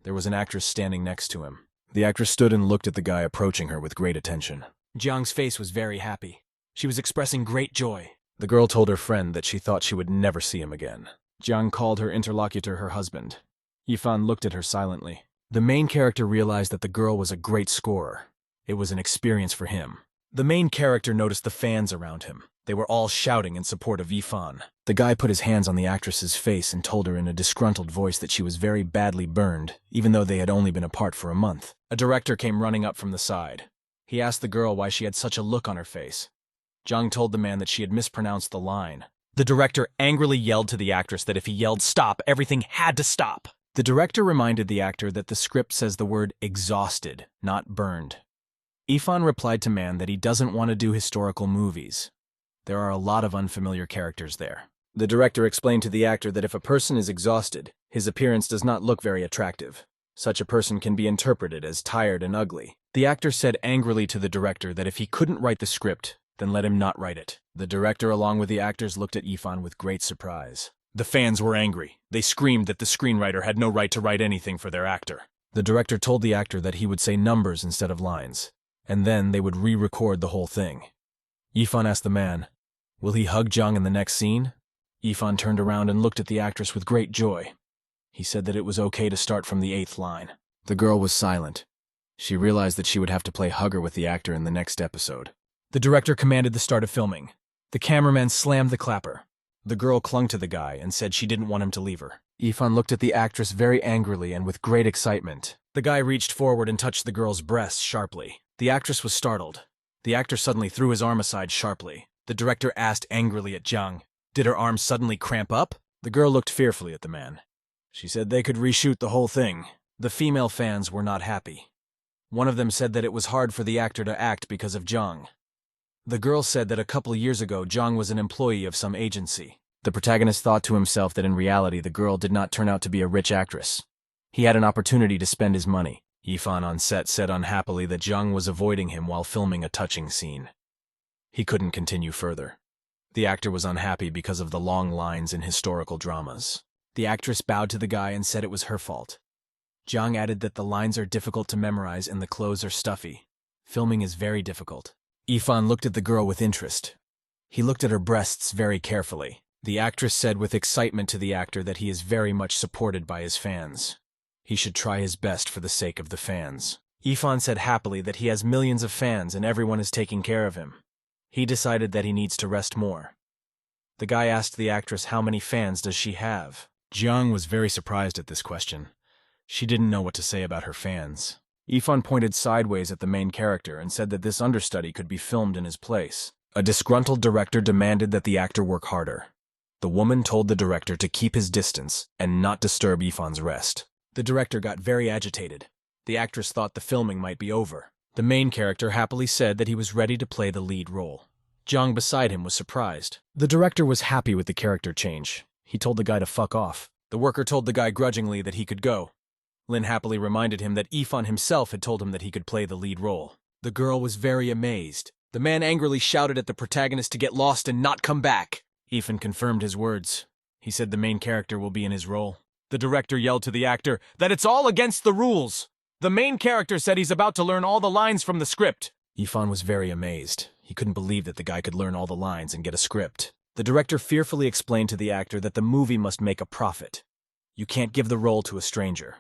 There was an actress standing next to him. The actress stood and looked at the guy approaching her with great attention. Jiang's face was very happy. She was expressing great joy. The girl told her friend that she thought she would never see him again. Jiang called her interlocutor her husband. Ifan looked at her silently. The main character realized that the girl was a great scorer. It was an experience for him. The main character noticed the fans around him. They were all shouting in support of Ifan. The guy put his hands on the actress's face and told her in a disgruntled voice that she was very badly burned, even though they had only been apart for a month. A director came running up from the side. He asked the girl why she had such a look on her face. Jiang told the man that she had mispronounced the line. The director angrily yelled to the actress that if he yelled stop, everything had to stop. The director reminded the actor that the script says the word exhausted, not burned. Ifan replied to Man that he doesn't want to do historical movies. There are a lot of unfamiliar characters there. The director explained to the actor that if a person is exhausted, his appearance does not look very attractive. Such a person can be interpreted as tired and ugly. The actor said angrily to the director that if he couldn't write the script, then let him not write it. The director, along with the actors, looked at Ifan with great surprise. The fans were angry. They screamed that the screenwriter had no right to write anything for their actor. The director told the actor that he would say numbers instead of lines, and then they would re-record the whole thing. Ifan asked the man, "Will he hug Jiang in the next scene?" Ifan turned around and looked at the actress with great joy. He said that it was okay to start from the 8th line. The girl was silent. She realized that she would have to play hugger with the actor in the next episode. The director commanded the start of filming. The cameraman slammed the clapper. The girl clung to the guy and said she didn't want him to leave her. Ifan looked at the actress very angrily and with great excitement. The guy reached forward and touched the girl's breasts sharply. The actress was startled. The actor suddenly threw his arm aside sharply. The director asked angrily at Jiang, "Did her arm suddenly cramp up?" The girl looked fearfully at the man. She said they could reshoot the whole thing. The female fans were not happy. One of them said that it was hard for the actor to act because of Jiang. The girl said that a couple years ago Jiang was an employee of some agency. The protagonist thought to himself that in reality the girl did not turn out to be a rich actress. He had an opportunity to spend his money. Ifan on set said unhappily that Jiang was avoiding him while filming a touching scene. He couldn't continue further. The actor was unhappy because of the long lines in historical dramas. The actress bowed to the guy and said it was her fault. Jiang added that the lines are difficult to memorize and the clothes are stuffy. Filming is very difficult. Ifan looked at the girl with interest. He looked at her breasts very carefully. The actress said with excitement to the actor that he is very much supported by his fans. He should try his best for the sake of the fans. Ifan said happily that he has millions of fans and everyone is taking care of him. He decided that he needs to rest more. The guy asked the actress how many fans does she have. Jiang was very surprised at this question. She didn't know what to say about her fans. Ifan pointed sideways at the main character and said that this understudy could be filmed in his place. A disgruntled director demanded that the actor work harder. The woman told the director to keep his distance and not disturb Ifan's rest. The director got very agitated. The actress thought the filming might be over. The main character happily said that he was ready to play the lead role. Jiang beside him was surprised. The director was happy with the character change. He told the guy to fuck off. The worker told the guy grudgingly that he could go. Lin happily reminded him that Ifan himself had told him that he could play the lead role. The girl was very amazed. The man angrily shouted at the protagonist to get lost and not come back. Ifan confirmed his words. He said the main character will be in his role. The director yelled to the actor that it's all against the rules. The main character said he's about to learn all the lines from the script. Ifan was very amazed. He couldn't believe that the guy could learn all the lines and get a script. The director fearfully explained to the actor that the movie must make a profit. You can't give the role to a stranger.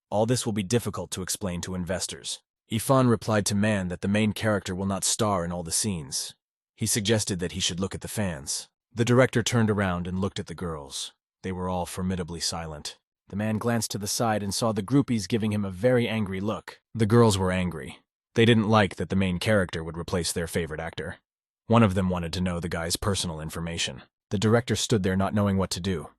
All this will be difficult to explain to investors. Ifan replied to Man that the main character will not star in all the scenes. He suggested that he should look at the fans. The director turned around and looked at the girls. They were all formidably silent. The man glanced to the side and saw the groupies giving him a very angry look. The girls were angry. They didn't like that the main character would replace their favorite actor. One of them wanted to know the guy's personal information. The director stood there not knowing what to do.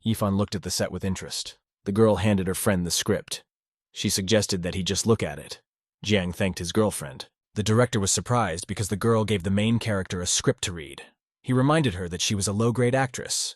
Ifan looked at the set with interest. The girl handed her friend the script. She suggested that he just look at it. Jiang thanked his girlfriend. The director was surprised because the girl gave the main character a script to read. He reminded her that she was a low-grade actress.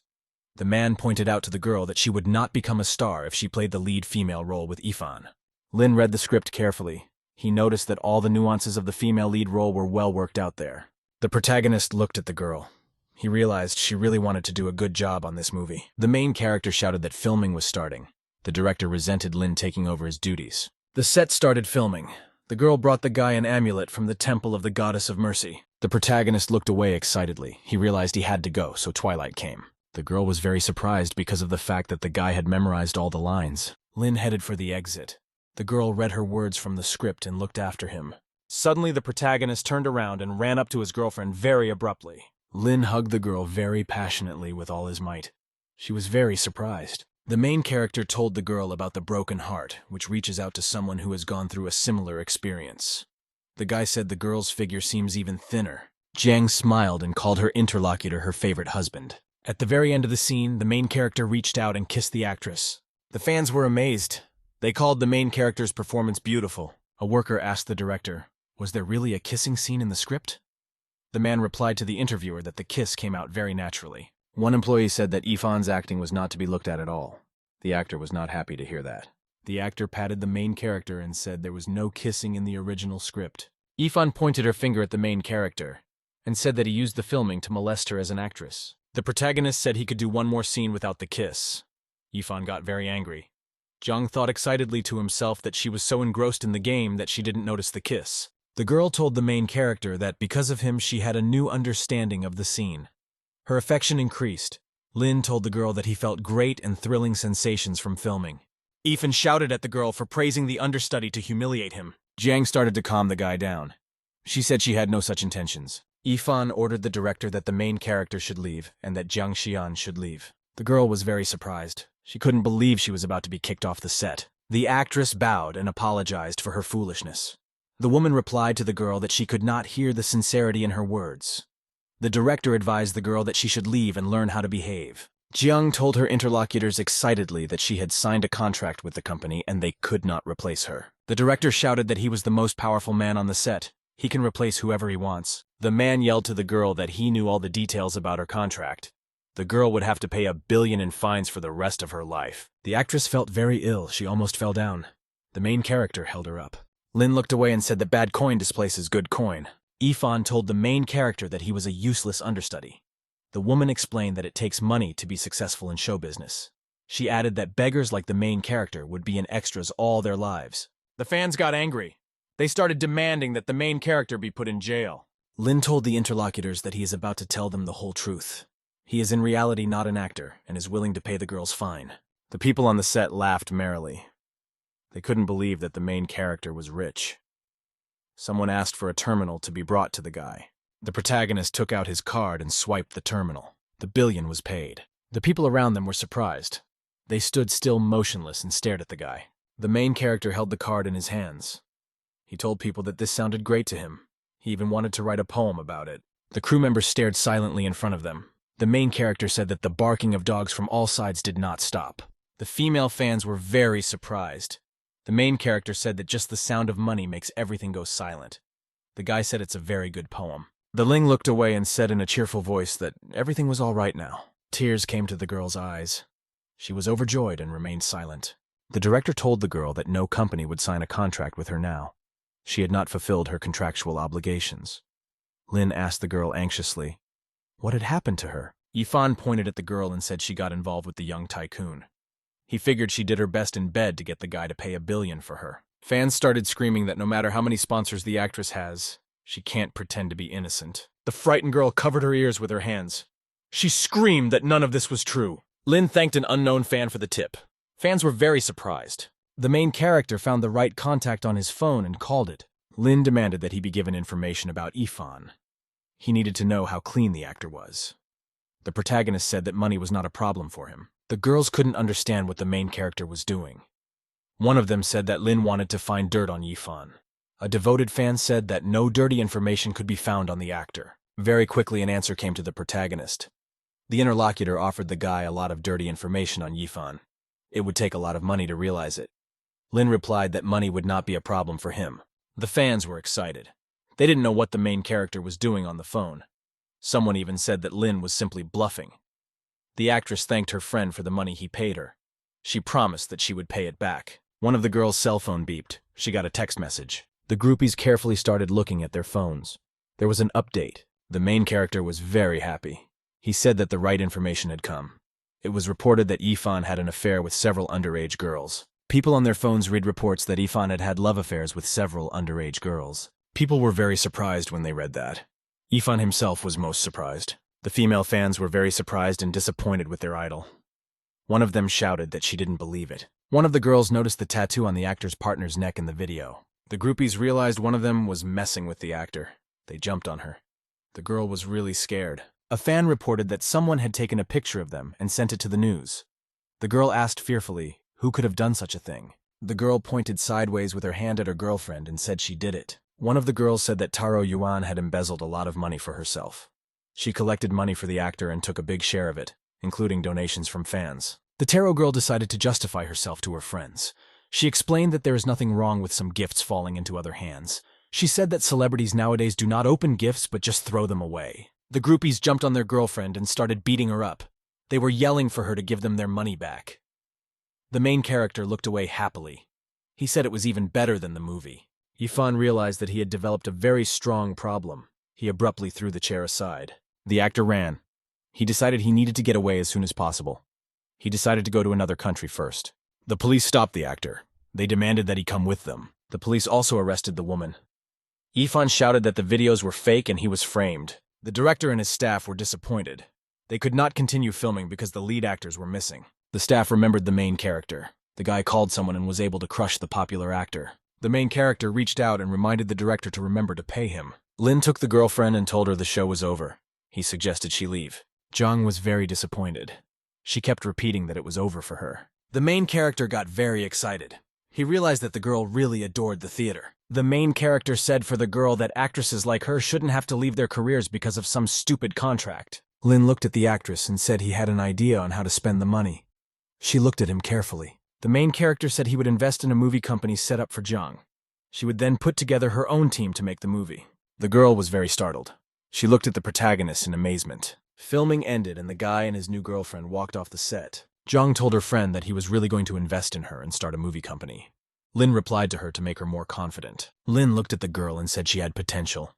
The man pointed out to the girl that she would not become a star if she played the lead female role with Ifan. Lin read the script carefully. He noticed that all the nuances of the female lead role were well worked out there. The protagonist looked at the girl. He realized she really wanted to do a good job on this movie. The main character shouted that filming was starting. The director resented Lin taking over his duties. The set started filming. The girl brought the guy an amulet from the temple of the goddess of mercy. The protagonist looked away excitedly. He realized he had to go, so twilight came. The girl was very surprised because of the fact that the guy had memorized all the lines. Lin headed for the exit. The girl read her words from the script and looked after him. Suddenly, the protagonist turned around and ran up to his girlfriend very abruptly. Lin hugged the girl very passionately with all his might. She was very surprised. The main character told the girl about the broken heart, which reaches out to someone who has gone through a similar experience. The guy said the girl's figure seems even thinner. Jiang smiled and called her interlocutor her favorite husband. At the very end of the scene, the main character reached out and kissed the actress. The fans were amazed. They called the main character's performance beautiful. A worker asked the director, "Was there really a kissing scene in the script?" The man replied to the interviewer that the kiss came out very naturally. One employee said that Ifan's acting was not to be looked at all. The actor was not happy to hear that. The actor patted the main character and said there was no kissing in the original script. Ifan pointed her finger at the main character and said that he used the filming to molest her as an actress. The protagonist said he could do one more scene without the kiss. Ifan got very angry. Jiang thought excitedly to himself that she was so engrossed in the game that she didn't notice the kiss. The girl told the main character that because of him she had a new understanding of the scene. Her affection increased. Lin told the girl that he felt great and thrilling sensations from filming. Ifan shouted at the girl for praising the understudy to humiliate him. Jiang started to calm the guy down. She said she had no such intentions. Ifan ordered the director that the main character should leave and that Jiang Xian should leave. The girl was very surprised. She couldn't believe she was about to be kicked off the set. The actress bowed and apologized for her foolishness. The woman replied to the girl that she could not hear the sincerity in her words. The director advised the girl that she should leave and learn how to behave. Jiang told her interlocutors excitedly that she had signed a contract with the company and they could not replace her. The director shouted that he was the most powerful man on the set. He can replace whoever he wants. The man yelled to the girl that he knew all the details about her contract. The girl would have to pay $1 billion in fines for the rest of her life. The actress felt very ill. She almost fell down. The main character held her up. Lin looked away and said that bad coin displaces good coin. Ifan told the main character that he was a useless understudy. The woman explained that it takes money to be successful in show business. She added that beggars like the main character would be in extras all their lives. The fans got angry. They started demanding that the main character be put in jail. Lin told the interlocutors that he is about to tell them the whole truth. He is in reality not an actor and is willing to pay the girl's fine. The people on the set laughed merrily. They couldn't believe that the main character was rich. Someone asked for a terminal to be brought to the guy. The protagonist took out his card and swiped the terminal. The $1 billion was paid. The people around them were surprised. They stood still motionless and stared at the guy. The main character held the card in his hands. He told people that this sounded great to him. He even wanted to write a poem about it. The crew members stared silently in front of them. The main character said that the barking of dogs from all sides did not stop. The female fans were very surprised. The main character said that just the sound of money makes everything go silent. The guy said it's a very good poem. The Ling looked away and said in a cheerful voice that everything was all right now. Tears came to the girl's eyes. She was overjoyed and remained silent. The director told the girl that no company would sign a contract with her now. She had not fulfilled her contractual obligations. Lin asked the girl anxiously, what had happened to her? Yifan pointed at the girl and said she got involved with the young tycoon. He figured she did her best in bed to get the guy to pay $1 billion for her. Fans started screaming that no matter how many sponsors the actress has, she can't pretend to be innocent. The frightened girl covered her ears with her hands. She screamed that none of this was true. Lin thanked an unknown fan for the tip. Fans were very surprised. The main character found the right contact on his phone and called it. Lin demanded that he be given information about Yifan. He needed to know how clean the actor was. The protagonist said that money was not a problem for him. The girls couldn't understand what the main character was doing. One of them said that Lin wanted to find dirt on Yifan. A devoted fan said that no dirty information could be found on the actor. Very quickly an answer came to the protagonist. The interlocutor offered the guy a lot of dirty information on Yifan. It would take a lot of money to realize it. Lin replied that money would not be a problem for him. The fans were excited. They didn't know what the main character was doing on the phone. Someone even said that Lin was simply bluffing. The actress thanked her friend for the money he paid her. She promised that she would pay it back. One of the girls' cell phone beeped. She got a text message. The groupies carefully started looking at their phones. There was an update. The main character was very happy. He said that the right information had come. It was reported that Yifan had an affair with several underage girls. People on their phones read reports that Yifan had had love affairs with several underage girls. People were very surprised when they read that. Yifan himself was most surprised. The female fans were very surprised and disappointed with their idol. One of them shouted that she didn't believe it. One of the girls noticed the tattoo on the actor's partner's neck in the video. The groupies realized one of them was messing with the actor. They jumped on her. The girl was really scared. A fan reported that someone had taken a picture of them and sent it to the news. The girl asked fearfully, who could have done such a thing? The girl pointed sideways with her hand at her girlfriend and said she did it. One of the girls said that Taro Yuan had embezzled a lot of money for herself. She collected money for the actor and took a big share of it, including donations from fans. The tarot girl decided to justify herself to her friends. She explained that there is nothing wrong with some gifts falling into other hands. She said that celebrities nowadays do not open gifts but just throw them away. The groupies jumped on their girlfriend and started beating her up. They were yelling for her to give them their money back. The main character looked away happily. He said it was even better than the movie. Yifan realized that he had developed a very strong problem. He abruptly threw the chair aside. The actor ran. He decided he needed to get away as soon as possible. He decided to go to another country first. The police stopped the actor. They demanded that he come with them. The police also arrested the woman. Yifan shouted that the videos were fake and he was framed. The director and his staff were disappointed. They could not continue filming because the lead actors were missing. The staff remembered the main character. The guy called someone and was able to crush the popular actor. The main character reached out and reminded the director to remember to pay him. Lin took the girlfriend and told her the show was over. He suggested she leave. Zhang was very disappointed. She kept repeating that it was over for her. The main character got very excited. He realized that the girl really adored the theater. The main character said for the girl that actresses like her shouldn't have to leave their careers because of some stupid contract. Lin looked at the actress and said he had an idea on how to spend the money. She looked at him carefully. The main character said he would invest in a movie company set up for Zhang. She would then put together her own team to make the movie. The girl was very startled. She looked at the protagonist in amazement. Filming ended and the guy and his new girlfriend walked off the set. Zhang told her friend that he was really going to invest in her and start a movie company. Lin replied to her to make her more confident. Lin looked at the girl and said she had potential.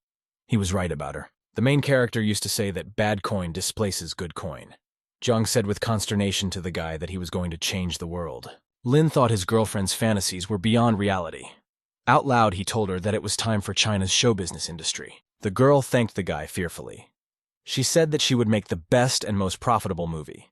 He was right about her. The main character used to say that bad coin displaces good coin. Zhang said with consternation to the guy that he was going to change the world. Lin thought his girlfriend's fantasies were beyond reality. Out loud, he told her that it was time for China's show business industry. The girl thanked the guy fearfully. She said that she would make the best and most profitable movie.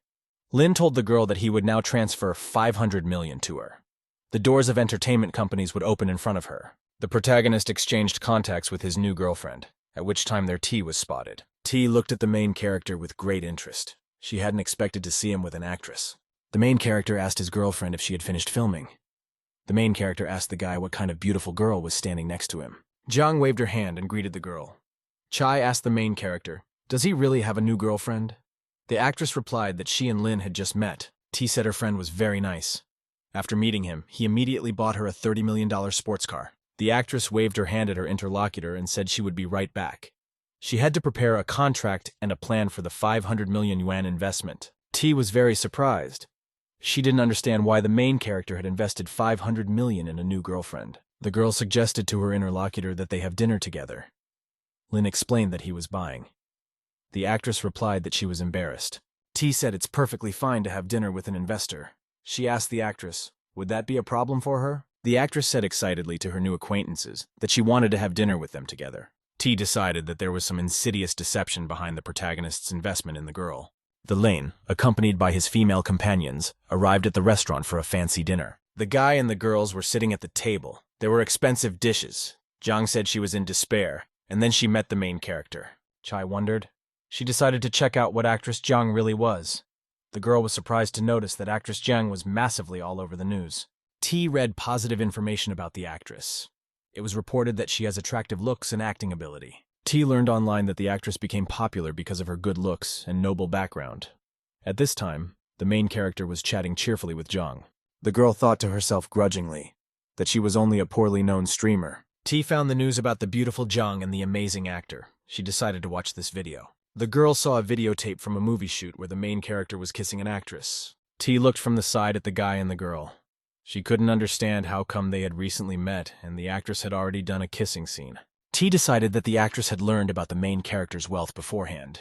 Lin told the girl that he would now transfer $500 million to her. The doors of entertainment companies would open in front of her. The protagonist exchanged contacts with his new girlfriend, at which time their T was spotted. T looked at the main character with great interest. She hadn't expected to see him with an actress. The main character asked his girlfriend if she had finished filming. The main character asked the guy what kind of beautiful girl was standing next to him. Jiang waved her hand and greeted the girl. Chai asked the main character, "Does he really have a new girlfriend?" The actress replied that she and Lin had just met. T said her friend was very nice. After meeting him, he immediately bought her a $30 million sports car. The actress waved her hand at her interlocutor and said she would be right back. She had to prepare a contract and a plan for the 500 million yuan investment. T was very surprised. She didn't understand why the main character had invested 500 million in a new girlfriend. The girl suggested to her interlocutor that they have dinner together. Lin explained that he was buying. The actress replied that she was embarrassed. T said it's perfectly fine to have dinner with an investor. She asked the actress, would that be a problem for her? The actress said excitedly to her new acquaintances that she wanted to have dinner with them together. T decided that there was some insidious deception behind the protagonist's investment in the girl. The Lin, accompanied by his female companions, arrived at the restaurant for a fancy dinner. The guy and the girls were sitting at the table. There were expensive dishes. Jiang said she was in despair, and then she met the main character. Chai wondered. She decided to check out what actress Jiang really was. The girl was surprised to notice that actress Jiang was massively all over the news. T read positive information about the actress. It was reported that she has attractive looks and acting ability. T learned online that the actress became popular because of her good looks and noble background. At this time, the main character was chatting cheerfully with Jiang. The girl thought to herself grudgingly that she was only a poorly known streamer. T found the news about the beautiful Jiang and the amazing actor. She decided to watch this video. The girl saw a videotape from a movie shoot where the main character was kissing an actress. T looked from the side at the guy and the girl. She couldn't understand how come they had recently met and the actress had already done a kissing scene. T decided that the actress had learned about the main character's wealth beforehand.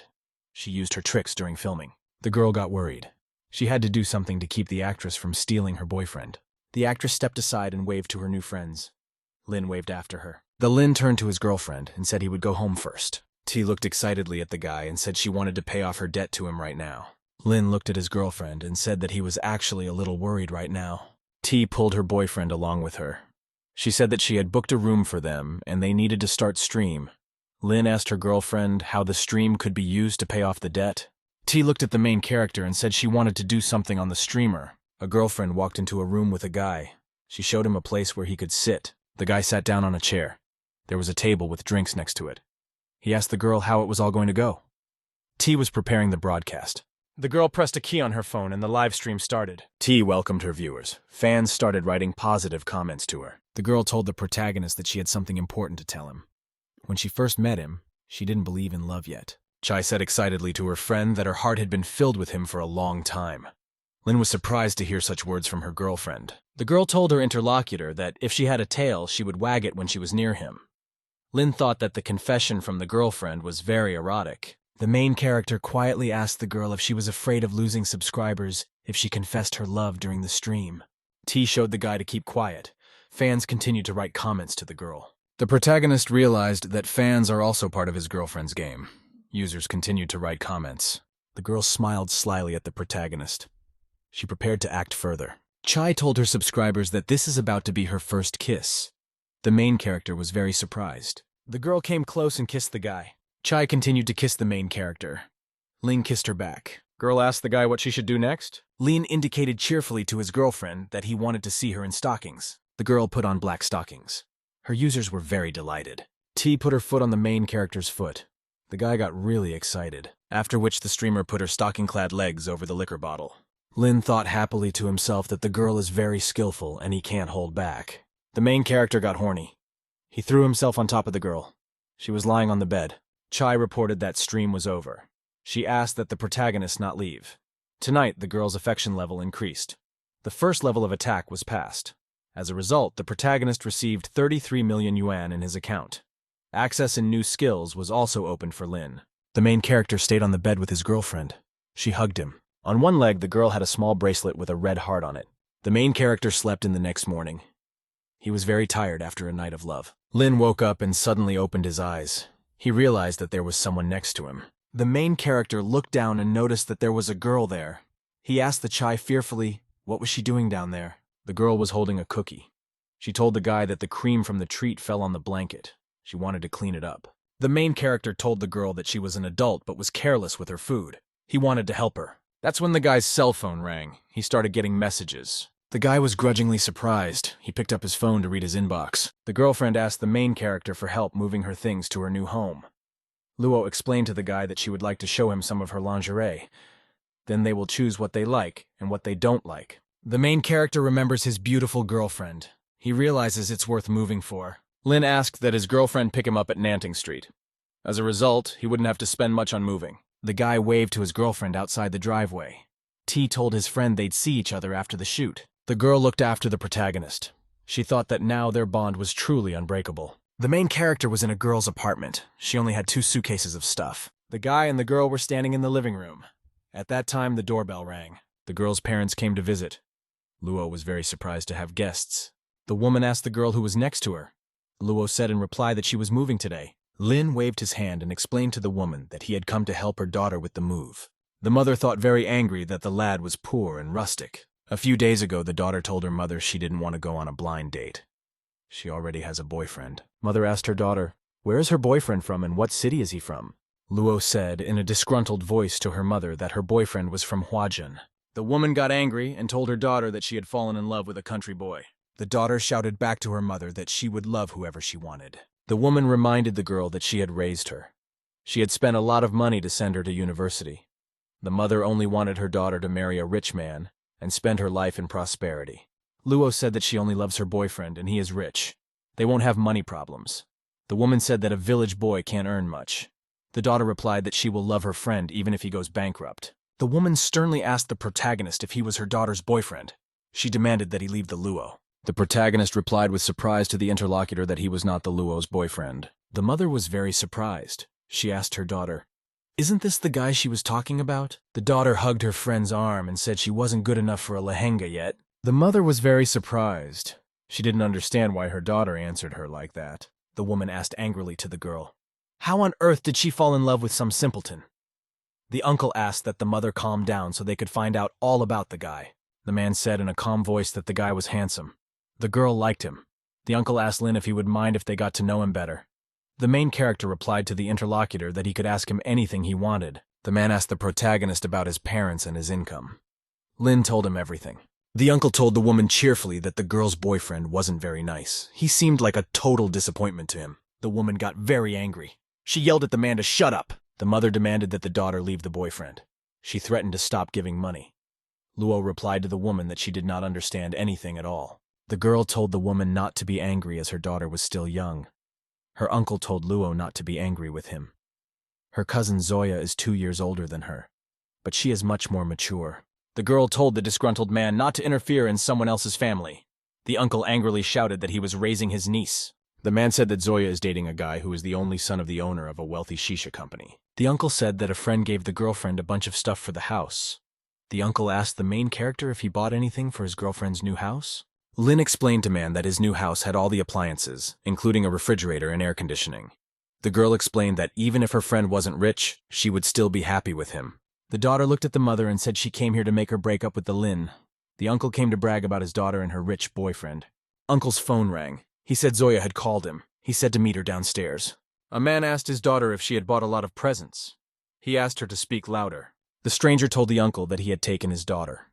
She used her tricks during filming. The girl got worried. She had to do something to keep the actress from stealing her boyfriend. The actress stepped aside and waved to her new friends. Lin waved after her. The Lin turned to his girlfriend and said he would go home first. T looked excitedly at the guy and said she wanted to pay off her debt to him right now. Lin looked at his girlfriend and said that he was actually a little worried right now. T pulled her boyfriend along with her. She said that she had booked a room for them and they needed to start stream. Lin asked her girlfriend how the stream could be used to pay off the debt. T looked at the main character and said she wanted to do something on the streamer. A girlfriend walked into a room with a guy. She showed him a place where he could sit. The guy sat down on a chair. There was a table with drinks next to it. He asked the girl how it was all going to go. T was preparing the broadcast. The girl pressed a key on her phone and the live stream started. T welcomed her viewers. Fans started writing positive comments to her. The girl told the protagonist that she had something important to tell him. When she first met him, she didn't believe in love yet. Chai said excitedly to her friend that her heart had been filled with him for a long time. Lin was surprised to hear such words from her girlfriend. The girl told her interlocutor that if she had a tail, she would wag it when she was near him. Lin thought that the confession from the girlfriend was very erotic. The main character quietly asked the girl if she was afraid of losing subscribers if she confessed her love during the stream. T showed the guy to keep quiet. Fans continued to write comments to the girl. The protagonist realized that fans are also part of his girlfriend's game. Users continued to write comments. The girl smiled slyly at the protagonist. She prepared to act further. Chai told her subscribers that this is about to be her first kiss. The main character was very surprised. The girl came close and kissed the guy. Chai continued to kiss the main character. Lin kissed her back. Girl asked the guy what she should do next. Lin indicated cheerfully to his girlfriend that he wanted to see her in stockings. The girl put on black stockings. Her users were very delighted. T put her foot on the main character's foot. The guy got really excited, after which the streamer put her stocking-clad legs over the liquor bottle. Lin thought happily to himself that the girl is very skillful and he can't hold back. The main character got horny. He threw himself on top of the girl. She was lying on the bed. Chai reported that stream was over. She asked that the protagonist not leave. Tonight, the girl's affection level increased. The first level of attack was passed. As a result, the protagonist received 33 million yuan in his account. Access in new skills was also opened for Lin. The main character stayed on the bed with his girlfriend. She hugged him. On one leg, the girl had a small bracelet with a red heart on it. The main character slept in the next morning. He was very tired after a night of love. Lin woke up and suddenly opened his eyes. He realized that there was someone next to him. The main character looked down and noticed that there was a girl there. He asked the Chai fearfully, what was she doing down there? The girl was holding a cookie. She told the guy that the cream from the treat fell on the blanket. She wanted to clean it up. The main character told the girl that she was an adult but was careless with her food. He wanted to help her. That's when the guy's cell phone rang. He started getting messages. The guy was grudgingly surprised. He picked up his phone to read his inbox. The girlfriend asked the main character for help moving her things to her new home. Luo explained to the guy that she would like to show him some of her lingerie. Then they will choose what they like and what they don't like. The main character remembers his beautiful girlfriend. He realizes it's worth moving for. Lin asked that his girlfriend pick him up at Nanting Street. As a result, he wouldn't have to spend much on moving. The guy waved to his girlfriend outside the driveway. T told his friend they'd see each other after the shoot. The girl looked after the protagonist. She thought that now their bond was truly unbreakable. The main character was in a girl's apartment. She only had 2 suitcases of stuff. The guy and the girl were standing in the living room. At that time, the doorbell rang. The girl's parents came to visit. Luo was very surprised to have guests. The woman asked the girl who was next to her. Luo said in reply that she was moving today. Lin waved his hand and explained to the woman that he had come to help her daughter with the move. The mother thought very angry that the lad was poor and rustic. A few days ago, the daughter told her mother she didn't want to go on a blind date. She already has a boyfriend. Mother asked her daughter, "Where is her boyfriend from and what city is he from?" Luo said in a disgruntled voice to her mother that her boyfriend was from Huajin. The woman got angry and told her daughter that she had fallen in love with a country boy. The daughter shouted back to her mother that she would love whoever she wanted. The woman reminded the girl that she had raised her. She had spent a lot of money to send her to university. The mother only wanted her daughter to marry a rich man and spend her life in prosperity. Luo said that she only loves her boyfriend and he is rich. They won't have money problems. The woman said that a village boy can't earn much. The daughter replied that she will love her friend even if he goes bankrupt. The woman sternly asked the protagonist if he was her daughter's boyfriend. She demanded that he leave the Luo. The protagonist replied with surprise to the interlocutor that he was not the Luo's boyfriend. The mother was very surprised. She asked her daughter, "Isn't this the guy she was talking about?" The daughter hugged her friend's arm and said she wasn't good enough for a lehenga yet. The mother was very surprised. She didn't understand why her daughter answered her like that. The woman asked angrily to the girl, "How on earth did she fall in love with some simpleton?" The uncle asked that the mother calm down so they could find out all about the guy. The man said in a calm voice that the guy was handsome. The girl liked him. The uncle asked Lin if he would mind if they got to know him better. The main character replied to the interlocutor that he could ask him anything he wanted. The man asked the protagonist about his parents and his income. Lin told him everything. The uncle told the woman cheerfully that the girl's boyfriend wasn't very nice. He seemed like a total disappointment to him. The woman got very angry. She yelled at the man to shut up. The mother demanded that the daughter leave the boyfriend. She threatened to stop giving money. Luo replied to the woman that she did not understand anything at all. The girl told the woman not to be angry as her daughter was still young. Her uncle told Luo not to be angry with him. Her cousin Zoya is 2 years older than her, but she is much more mature. The girl told the disgruntled man not to interfere in someone else's family. The uncle angrily shouted that he was raising his niece. The man said that Zoya is dating a guy who is the only son of the owner of a wealthy shisha company. The uncle said that a friend gave the girlfriend a bunch of stuff for the house. The uncle asked the main character if he bought anything for his girlfriend's new house. Lin explained to man that his new house had all the appliances, including a refrigerator and air conditioning. The girl explained that even if her friend wasn't rich, she would still be happy with him. The daughter looked at the mother and said she came here to make her break up with the Lin. The uncle came to brag about his daughter and her rich boyfriend. Uncle's phone rang. He said Zoya had called him. He said to meet her downstairs. A man asked his daughter if she had bought a lot of presents. He asked her to speak louder. The stranger told the uncle that he had taken his daughter.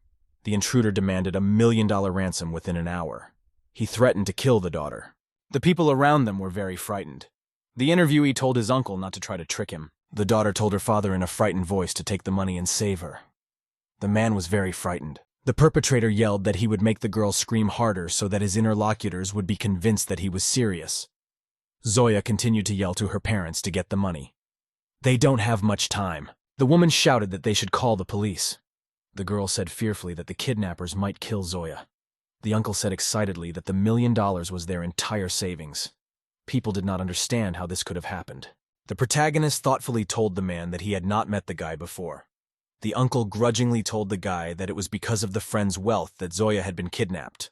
The intruder demanded $1 million ransom within an hour. He threatened to kill the daughter. The people around them were very frightened. The interviewee told his uncle not to try to trick him. The daughter told her father in a frightened voice to take the money and save her. The man was very frightened. The perpetrator yelled that he would make the girl scream harder so that his interlocutors would be convinced that he was serious. Zoya continued to yell to her parents to get the money. They don't have much time. The woman shouted that they should call the police. The girl said fearfully that the kidnappers might kill Zoya. The uncle said excitedly that the $1 million was their entire savings. People did not understand how this could have happened. The protagonist thoughtfully told the man that he had not met the guy before. The uncle grudgingly told the guy that it was because of the friend's wealth that Zoya had been kidnapped.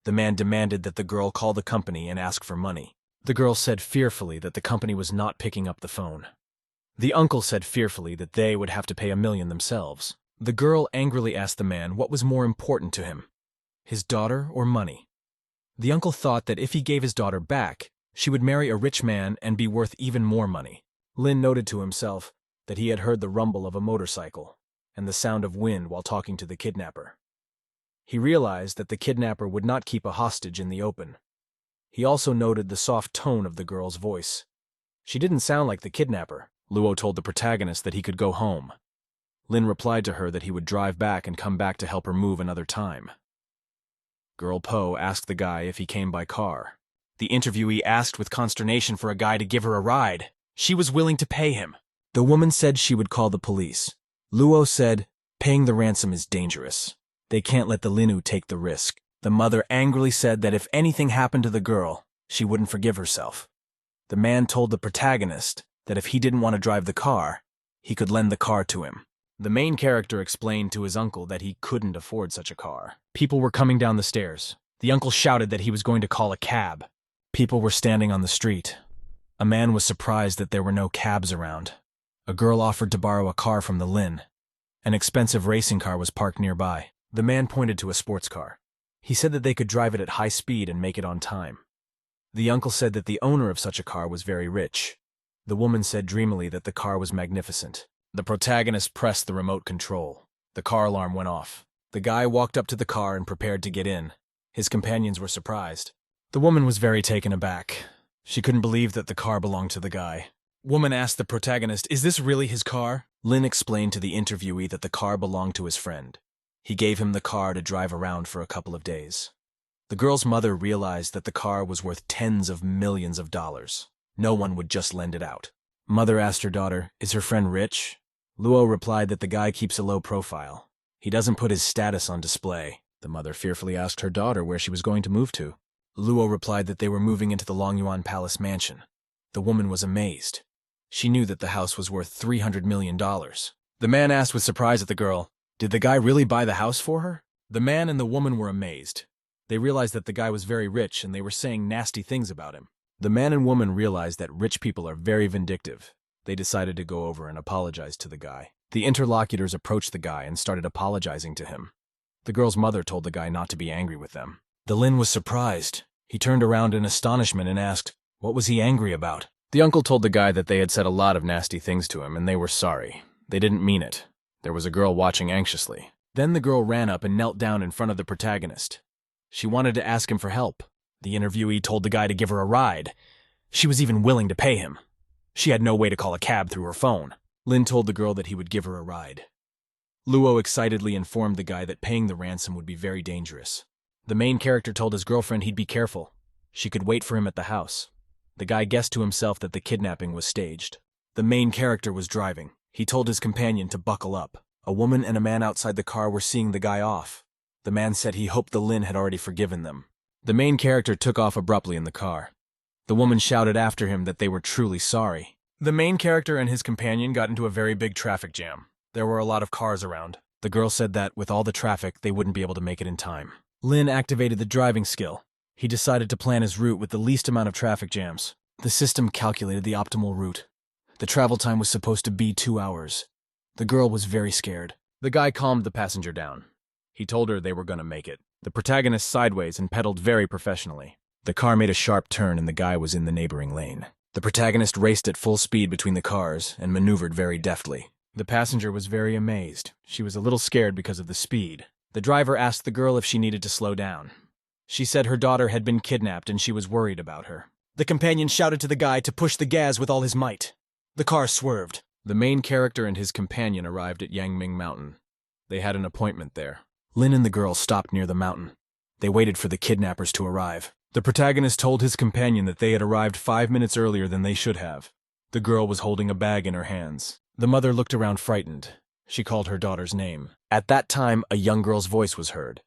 The man demanded that the girl call the company and ask for money. The girl said fearfully that the company was not picking up the phone. The uncle said fearfully that they would have to pay $1 million themselves. The girl angrily asked the man what was more important to him, his daughter or money. The uncle thought that if he gave his daughter back, she would marry a rich man and be worth even more money. Lin noted to himself that he had heard the rumble of a motorcycle. and the sound of wind while talking to the kidnapper. He realized that the kidnapper would not keep a hostage in the open. He also noted the soft tone of the girl's voice. She didn't sound like the kidnapper. Luo told the protagonist that he could go home. Lin replied to her that he would drive back and come back to help her move another time. Girl Po asked the guy if he came by car. The interviewee asked with consternation for a guy to give her a ride. She was willing to pay him. The woman said she would call the police. Luo said, paying the ransom is dangerous. They can't let the Linu take the risk. The mother angrily said that if anything happened to the girl, she wouldn't forgive herself. The man told the protagonist that if he didn't want to drive the car, he could lend the car to him. The main character explained to his uncle that he couldn't afford such a car. People were coming down the stairs. The uncle shouted that he was going to call a cab. People were standing on the street. A man was surprised that there were no cabs around. A girl offered to borrow a car from the Lin. An expensive racing car was parked nearby. The man pointed to a sports car. He said that they could drive it at high speed and make it on time. The uncle said that the owner of such a car was very rich. The woman said dreamily that the car was magnificent. The protagonist pressed the remote control. The car alarm went off. The guy walked up to the car and prepared to get in. His companions were surprised. The woman was very taken aback. She couldn't believe that the car belonged to the guy. Woman asked the protagonist, "Is this really his car?" Lin explained to the interviewee that the car belonged to his friend. He gave him the car to drive around for a couple of days. The girl's mother realized that the car was worth tens of millions of dollars. No one would just lend it out. Mother asked her daughter, "Is her friend rich?" Luo replied that the guy keeps a low profile. He doesn't put his status on display. The mother fearfully asked her daughter where she was going to move to. Luo replied that they were moving into the Longyuan Palace mansion. The woman was amazed. She knew that the house was worth $300 million. The man asked with surprise at the girl, "Did the guy really buy the house for her?" The man and the woman were amazed. They realized that the guy was very rich and they were saying nasty things about him. The man and woman realized that rich people are very vindictive. They decided to go over and apologize to the guy. The interlocutors approached the guy and started apologizing to him. The girl's mother told the guy not to be angry with them. The Lin was surprised. He turned around in astonishment and asked, what was he angry about? The uncle told the guy that they had said a lot of nasty things to him and they were sorry. They didn't mean it. There was a girl watching anxiously. Then the girl ran up and knelt down in front of the protagonist. She wanted to ask him for help. The interviewee told the guy to give her a ride. She was even willing to pay him. She had no way to call a cab through her phone. Lin told the girl that he would give her a ride. Luo excitedly informed the guy that paying the ransom would be very dangerous. The main character told his girlfriend he'd be careful. She could wait for him at the house. The guy guessed to himself that the kidnapping was staged. The main character was driving. He told his companion to buckle up. A woman and a man outside the car were seeing the guy off. The man said he hoped the Lin had already forgiven them. The main character took off abruptly in the car. The woman shouted after him that they were truly sorry. The main character and his companion got into a very big traffic jam. There were a lot of cars around. The girl said that, with all the traffic, they wouldn't be able to make it in time. Lin activated the driving skill. He decided to plan his route with the least amount of traffic jams. The system calculated the optimal route. The travel time was supposed to be 2 hours. The girl was very scared. The guy calmed the passenger down. He told her they were going to make it. The protagonist sideways and pedaled very professionally. The car made a sharp turn and the guy was in the neighboring lane. The protagonist raced at full speed between the cars and maneuvered very deftly. The passenger was very amazed. She was a little scared because of the speed. The driver asked the girl if she needed to slow down. She said her daughter had been kidnapped and she was worried about her. The companion shouted to the guy to push the gas with all his might. The car swerved. The main character and his companion arrived at Yangming Mountain. They had an appointment there. Lin and the girl stopped near the mountain. They waited for the kidnappers to arrive. The protagonist told his companion that they had arrived 5 minutes earlier than they should have. The girl was holding a bag in her hands. The mother looked around frightened. She called her daughter's name. At that time, a young girl's voice was heard.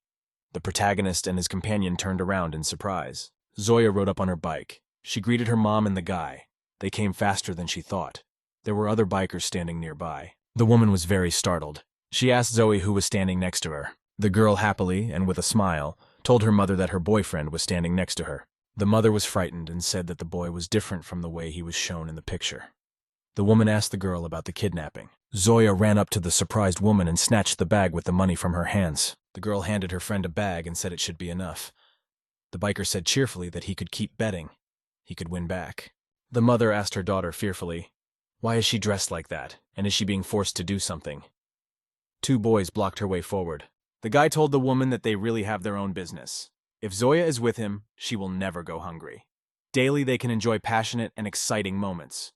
The protagonist and his companion turned around in surprise. Zoya rode up on her bike. She greeted her mom and the guy. They came faster than she thought. There were other bikers standing nearby. The woman was very startled. She asked Zoe who was standing next to her. The girl happily, and with a smile, told her mother that her boyfriend was standing next to her. The mother was frightened and said that the boy was different from the way he was shown in the picture. The woman asked the girl about the kidnapping. Zoya ran up to the surprised woman and snatched the bag with the money from her hands. The girl handed her friend a bag and said it should be enough. The biker said cheerfully that he could keep betting. He could win back. The mother asked her daughter fearfully, "Why is she dressed like that, and is she being forced to do something?" Two boys blocked her way forward. The guy told the woman that they really have their own business. If Zoya is with him, she will never go hungry. Daily, they can enjoy passionate and exciting moments.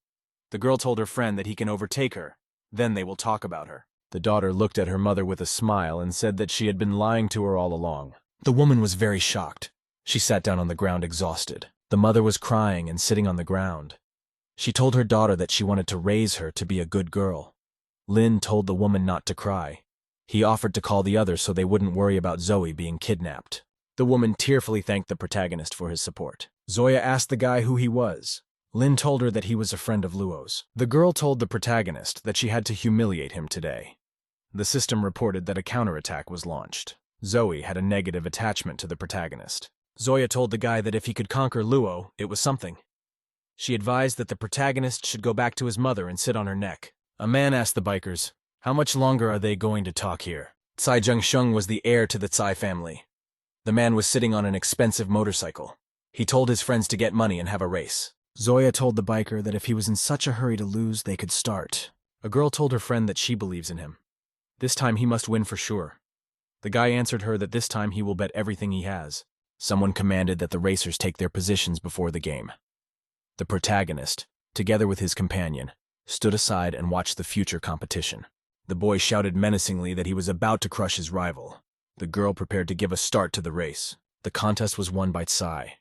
The girl told her friend that he can overtake her. Then they will talk about her. The daughter looked at her mother with a smile and said that she had been lying to her all along. The woman was very shocked. She sat down on the ground exhausted. The mother was crying and sitting on the ground. She told her daughter that she wanted to raise her to be a good girl. Lin told the woman not to cry. He offered to call the others so they wouldn't worry about Zoe being kidnapped. The woman tearfully thanked the protagonist for his support. Zoya asked the guy who he was. Lin told her that he was a friend of Luo's. The girl told the protagonist that she had to humiliate him today. The system reported that a counterattack was launched. Zoe had a negative attachment to the protagonist. Zoya told the guy that if he could conquer Luo, it was something. She advised that the protagonist should go back to his mother and sit on her neck. A man asked the bikers, "How much longer are they going to talk here?" Tsai Jungsheng was the heir to the Tsai family. The man was sitting on an expensive motorcycle. He told his friends to get money and have a race. Zoya told the biker that if he was in such a hurry to lose, they could start. A girl told her friend that she believes in him. This time he must win for sure. The guy answered her that this time he will bet everything he has. Someone commanded that the racers take their positions before the game. The protagonist, together with his companion, stood aside and watched the future competition. The boy shouted menacingly that he was about to crush his rival. The girl prepared to give a start to the race. The contest was won by Tsai.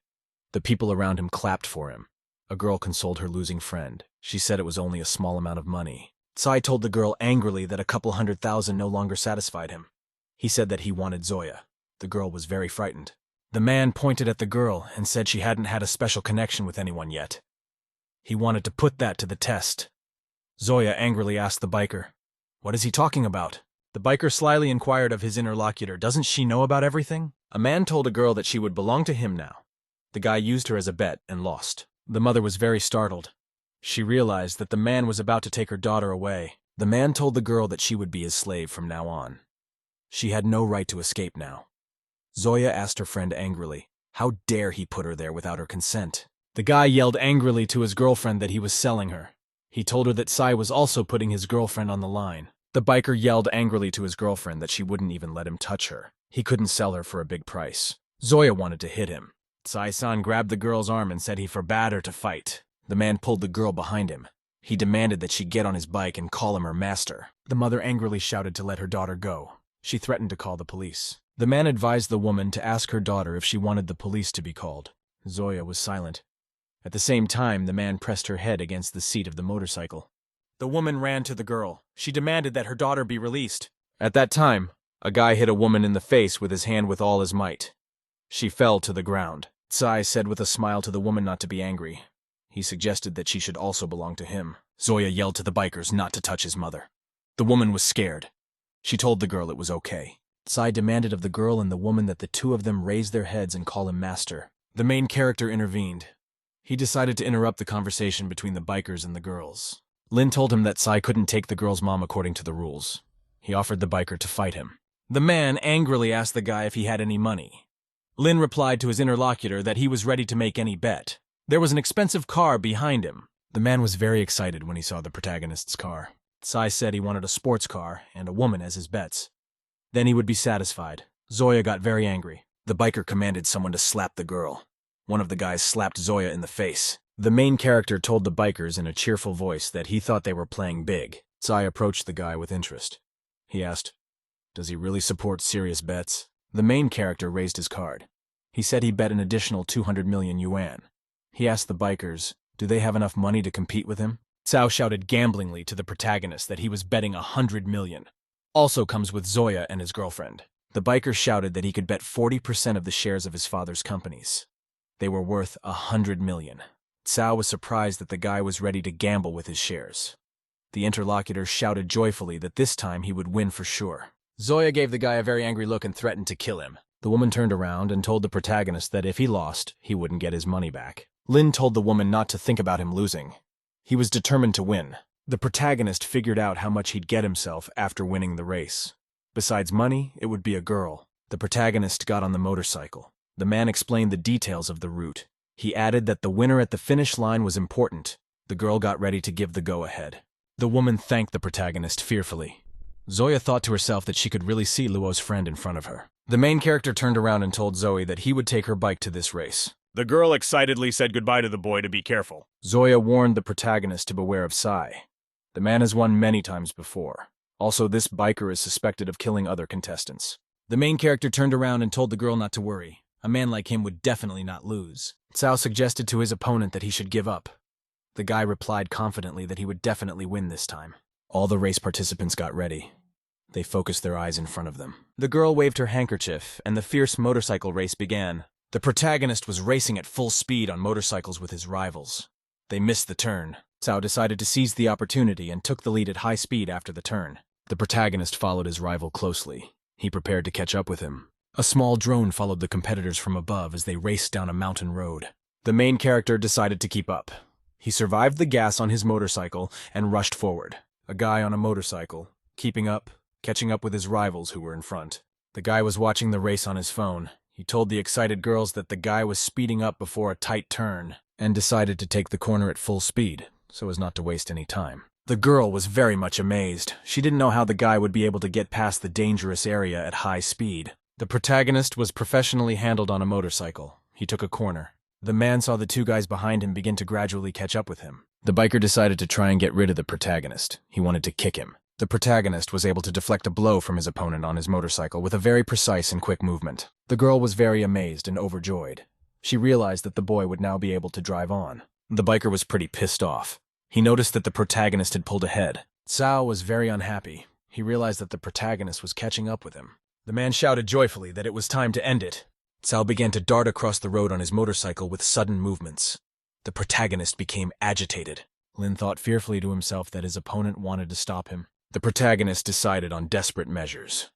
The people around him clapped for him. A girl consoled her losing friend. She said it was only a small amount of money. Tsai told the girl angrily that a couple $100,000 no longer satisfied him. He said that he wanted Zoya. The girl was very frightened. The man pointed at the girl and said she hadn't had a special connection with anyone yet. He wanted to put that to the test. Zoya angrily asked the biker, "What is he talking about?" The biker slyly inquired of his interlocutor, "Doesn't she know about everything?" A man told a girl that she would belong to him now. The guy used her as a bet and lost. The mother was very startled. She realized that the man was about to take her daughter away. The man told the girl that she would be his slave from now on. She had no right to escape now. Zoya asked her friend angrily, how dare he put her there without her consent? The guy yelled angrily to his girlfriend that he was selling her. He told her that Tsai was also putting his girlfriend on the line. The biker yelled angrily to his girlfriend that she wouldn't even let him touch her. He couldn't sell her for a big price. Zoya wanted to hit him. Tsai-san grabbed the girl's arm and said he forbade her to fight. The man pulled the girl behind him. He demanded that she get on his bike and call him her master. The mother angrily shouted to let her daughter go. She threatened to call the police. The man advised the woman to ask her daughter if she wanted the police to be called. Zoya was silent. At the same time, the man pressed her head against the seat of the motorcycle. The woman ran to the girl. She demanded that her daughter be released. At that time, a guy hit a woman in the face with his hand with all his might. She fell to the ground. Tsai said with a smile to the woman not to be angry. He suggested that she should also belong to him. Zoya yelled to the bikers not to touch his mother. The woman was scared. She told the girl it was okay. Tsai demanded of the girl and the woman that the two of them raise their heads and call him master. The main character intervened. He decided to interrupt the conversation between the bikers and the girls. Lin told him that Tsai couldn't take the girl's mom according to the rules. He offered the biker to fight him. The man angrily asked the guy if he had any money. Lin replied to his interlocutor that he was ready to make any bet. There was an expensive car behind him. The man was very excited when he saw the protagonist's car. Tsai said he wanted a sports car and a woman as his bets. Then he would be satisfied. Zoya got very angry. The biker commanded someone to slap the girl. One of the guys slapped Zoya in the face. The main character told the bikers in a cheerful voice that he thought they were playing big. Tsai approached the guy with interest. He asked, "Does he really support serious bets?" The main character raised his card. He said he bet an additional 200 million yuan. He asked the bikers, do they have enough money to compete with him? Cao shouted gamblingly to the protagonist that he was betting 100 million. Also comes with Zoya and his girlfriend. The biker shouted that he could bet 40% of the shares of his father's companies. They were worth 100 million. Cao was surprised that the guy was ready to gamble with his shares. The interlocutor shouted joyfully that this time he would win for sure. Zoya gave the guy a very angry look and threatened to kill him. The woman turned around and told the protagonist that if he lost, he wouldn't get his money back. Lin told the woman not to think about him losing. He was determined to win. The protagonist figured out how much he'd get himself after winning the race. Besides money, it would be a girl. The protagonist got on the motorcycle. The man explained the details of the route. He added that the winner at the finish line was important. The girl got ready to give the go-ahead. The woman thanked the protagonist fearfully. Zoya thought to herself that she could really see Luo's friend in front of her. The main character turned around and told Zoe that he would take her bike to this race. The girl excitedly said goodbye to the boy to be careful. Zoya warned the protagonist to beware of Sai. The man has won many times before. Also, this biker is suspected of killing other contestants. The main character turned around and told the girl not to worry. A man like him would definitely not lose. Cao suggested to his opponent that he should give up. The guy replied confidently that he would definitely win this time. All the race participants got ready. They focused their eyes in front of them. The girl waved her handkerchief, and the fierce motorcycle race began. The protagonist was racing at full speed on motorcycles with his rivals. They missed the turn. Cao decided to seize the opportunity and took the lead at high speed after the turn. The protagonist followed his rival closely. He prepared to catch up with him. A small drone followed the competitors from above as they raced down a mountain road. The main character decided to keep up. He survived the gas on his motorcycle and rushed forward. A guy on a motorcycle, keeping up, catching up with his rivals who were in front. The guy was watching the race on his phone. He told the excited girls that the guy was speeding up before a tight turn and decided to take the corner at full speed so as not to waste any time. The girl was very much amazed. She didn't know how the guy would be able to get past the dangerous area at high speed. The protagonist was professionally handled on a motorcycle. He took a corner. The man saw the two guys behind him begin to gradually catch up with him. The biker decided to try and get rid of the protagonist. He wanted to kick him. The protagonist was able to deflect a blow from his opponent on his motorcycle with a very precise and quick movement. The girl was very amazed and overjoyed. She realized that the boy would now be able to drive on. The biker was pretty pissed off. He noticed that the protagonist had pulled ahead. Cao was very unhappy. He realized that the protagonist was catching up with him. The man shouted joyfully that it was time to end it. Cao began to dart across the road on his motorcycle with sudden movements. The protagonist became agitated. Lin thought fearfully to himself that his opponent wanted to stop him. The protagonist decided on desperate measures.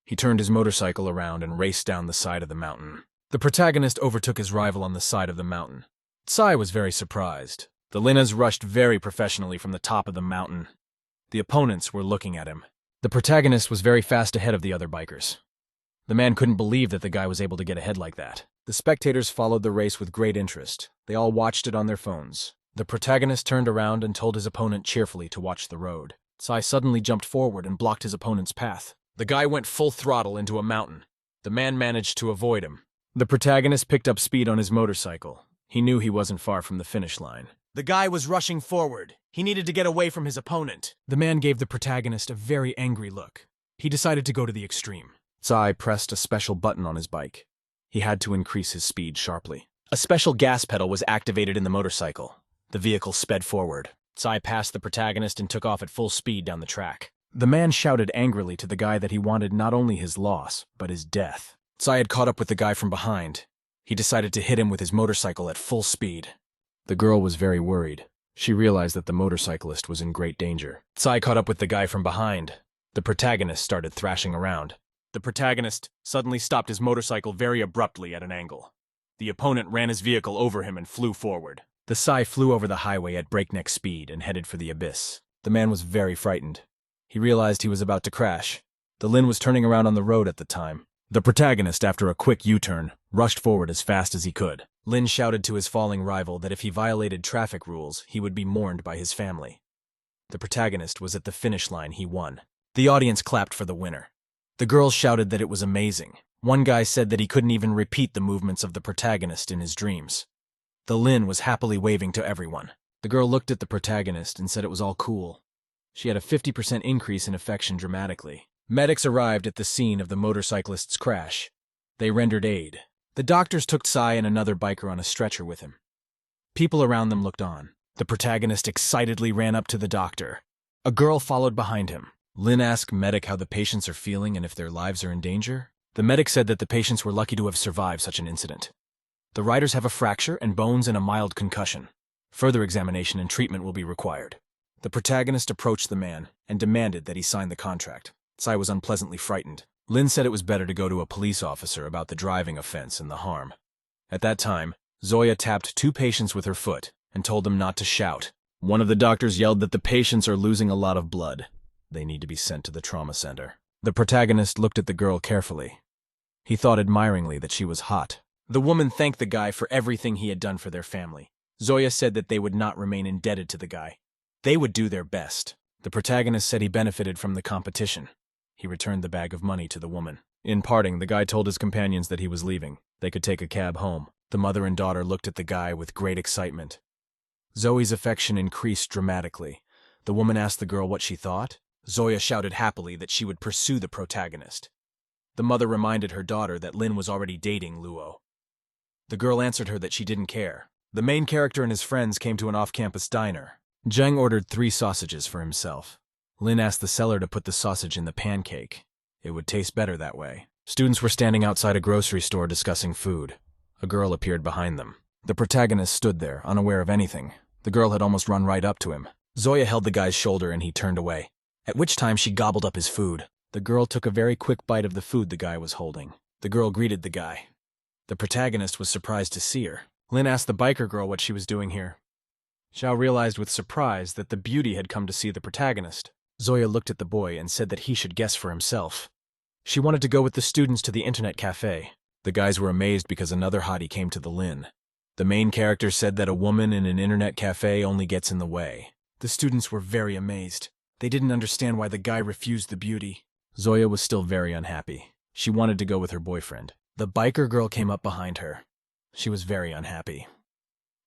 He turned his motorcycle around and raced down the side of the mountain. The protagonist overtook his rival on the side of the mountain. Sai was very surprised. The Linas rushed very professionally from the top of the mountain. The opponents were looking at him. The protagonist was very fast ahead of the other bikers. The man couldn't believe that the guy was able to get ahead like that. The spectators followed the race with great interest. They all watched it on their phones. The protagonist turned around and told his opponent cheerfully to watch the road. Sai suddenly jumped forward and blocked his opponent's path. The guy went full throttle into a mountain. The man managed to avoid him. The protagonist picked up speed on his motorcycle. He knew he wasn't far from the finish line. The guy was rushing forward. He needed to get away from his opponent. The man gave the protagonist a very angry look. He decided to go to the extreme. Sai pressed a special button on his bike. He had to increase his speed sharply. A special gas pedal was activated in the motorcycle. The vehicle sped forward. Sai passed the protagonist and took off at full speed down the track. The man shouted angrily to the guy that he wanted not only his loss, but his death. Sai had caught up with the guy from behind. He decided to hit him with his motorcycle at full speed. The girl was very worried. She realized that the motorcyclist was in great danger. Sai caught up with the guy from behind. The protagonist started thrashing around. The protagonist suddenly stopped his motorcycle very abruptly at an angle. The opponent ran his vehicle over him and flew forward. The Sai flew over the highway at breakneck speed and headed for the abyss. The man was very frightened. He realized he was about to crash. The Lin was turning around on the road at the time. The protagonist, after a quick U-turn, rushed forward as fast as he could. Lin shouted to his falling rival that if he violated traffic rules, he would be mourned by his family. The protagonist was at the finish line. He won. The audience clapped for the winner. The girls shouted that it was amazing. One guy said that he couldn't even repeat the movements of the protagonist in his dreams. The Lin was happily waving to everyone. The girl looked at the protagonist and said it was all cool. She had a 50% increase in affection dramatically. Medics arrived at the scene of the motorcyclist's crash. They rendered aid. The doctors took Sai and another biker on a stretcher with him. People around them looked on. The protagonist excitedly ran up to the doctor. A girl followed behind him. Lin asked medic how the patients are feeling and if their lives are in danger. The medic said that the patients were lucky to have survived such an incident. The riders have a fracture and bones and a mild concussion. Further examination and treatment will be required. The protagonist approached the man and demanded that he sign the contract. Sai was unpleasantly frightened. Lin said it was better to go to a police officer about the driving offense and the harm. At that time, Zoya tapped two patients with her foot and told them not to shout. One of the doctors yelled that the patients are losing a lot of blood. They need to be sent to the trauma center. The protagonist looked at the girl carefully. He thought admiringly that she was hot. The woman thanked the guy for everything he had done for their family. Zoya said that they would not remain indebted to the guy. They would do their best. The protagonist said he benefited from the competition. He returned the bag of money to the woman. In parting, the guy told his companions that he was leaving. They could take a cab home. The mother and daughter looked at the guy with great excitement. Zoe's affection increased dramatically. The woman asked the girl what she thought. Zoya shouted happily that she would pursue the protagonist. The mother reminded her daughter that Lin was already dating Luo. The girl answered her that she didn't care. The main character and his friends came to an off-campus diner. Zheng ordered 3 sausages for himself. Lin asked the seller to put the sausage in the pancake. It would taste better that way. Students were standing outside a grocery store discussing food. A girl appeared behind them. The protagonist stood there, unaware of anything. The girl had almost run right up to him. Zoya held the guy's shoulder and he turned away, at which time she gobbled up his food. The girl took a very quick bite of the food the guy was holding. The girl greeted the guy. The protagonist was surprised to see her. Lin asked the biker girl what she was doing here. Xiao realized with surprise that the beauty had come to see the protagonist. Zoya looked at the boy and said that he should guess for himself. She wanted to go with the students to the internet cafe. The guys were amazed because another hottie came to the Lin. The main character said that a woman in an internet cafe only gets in the way. The students were very amazed. They didn't understand why the guy refused the beauty. Zoya was still very unhappy. She wanted to go with her boyfriend. The biker girl came up behind her. She was very unhappy.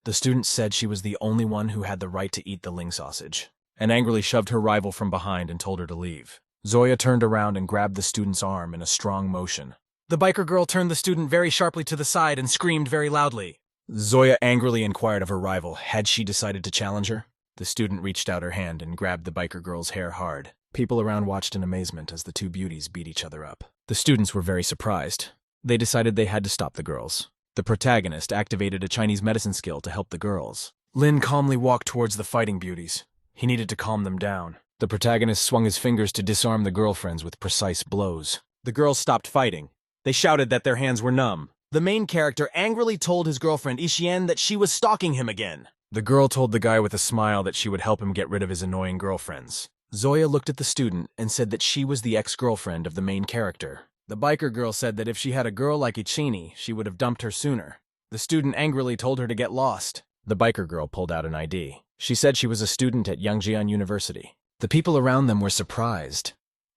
The student said she was the only one who had the right to eat the Ling sausage, and angrily shoved her rival from behind and told her to leave. Zoya turned around and grabbed the student's arm in a strong motion. The biker girl turned the student very sharply to the side and screamed very loudly. Zoya angrily inquired of her rival, had she decided to challenge her? The student reached out her hand and grabbed the biker girl's hair hard. People around watched in amazement as the two beauties beat each other up. The students were very surprised. They decided they had to stop the girls. The protagonist activated a Chinese medicine skill to help the girls. Lin calmly walked towards the fighting beauties. He needed to calm them down. The protagonist swung his fingers to disarm the girlfriends with precise blows. The girls stopped fighting. They shouted that their hands were numb. The main character angrily told his girlfriend Ishian that she was stalking him again. The girl told the guy with a smile that she would help him get rid of his annoying girlfriends. Zoya looked at the student and said that she was the ex-girlfriend of the main character. The biker girl said that if she had a girl like Ichini, she would have dumped her sooner. The student angrily told her to get lost. The biker girl pulled out an ID. She said she was a student at Yangjian University. The people around them were surprised.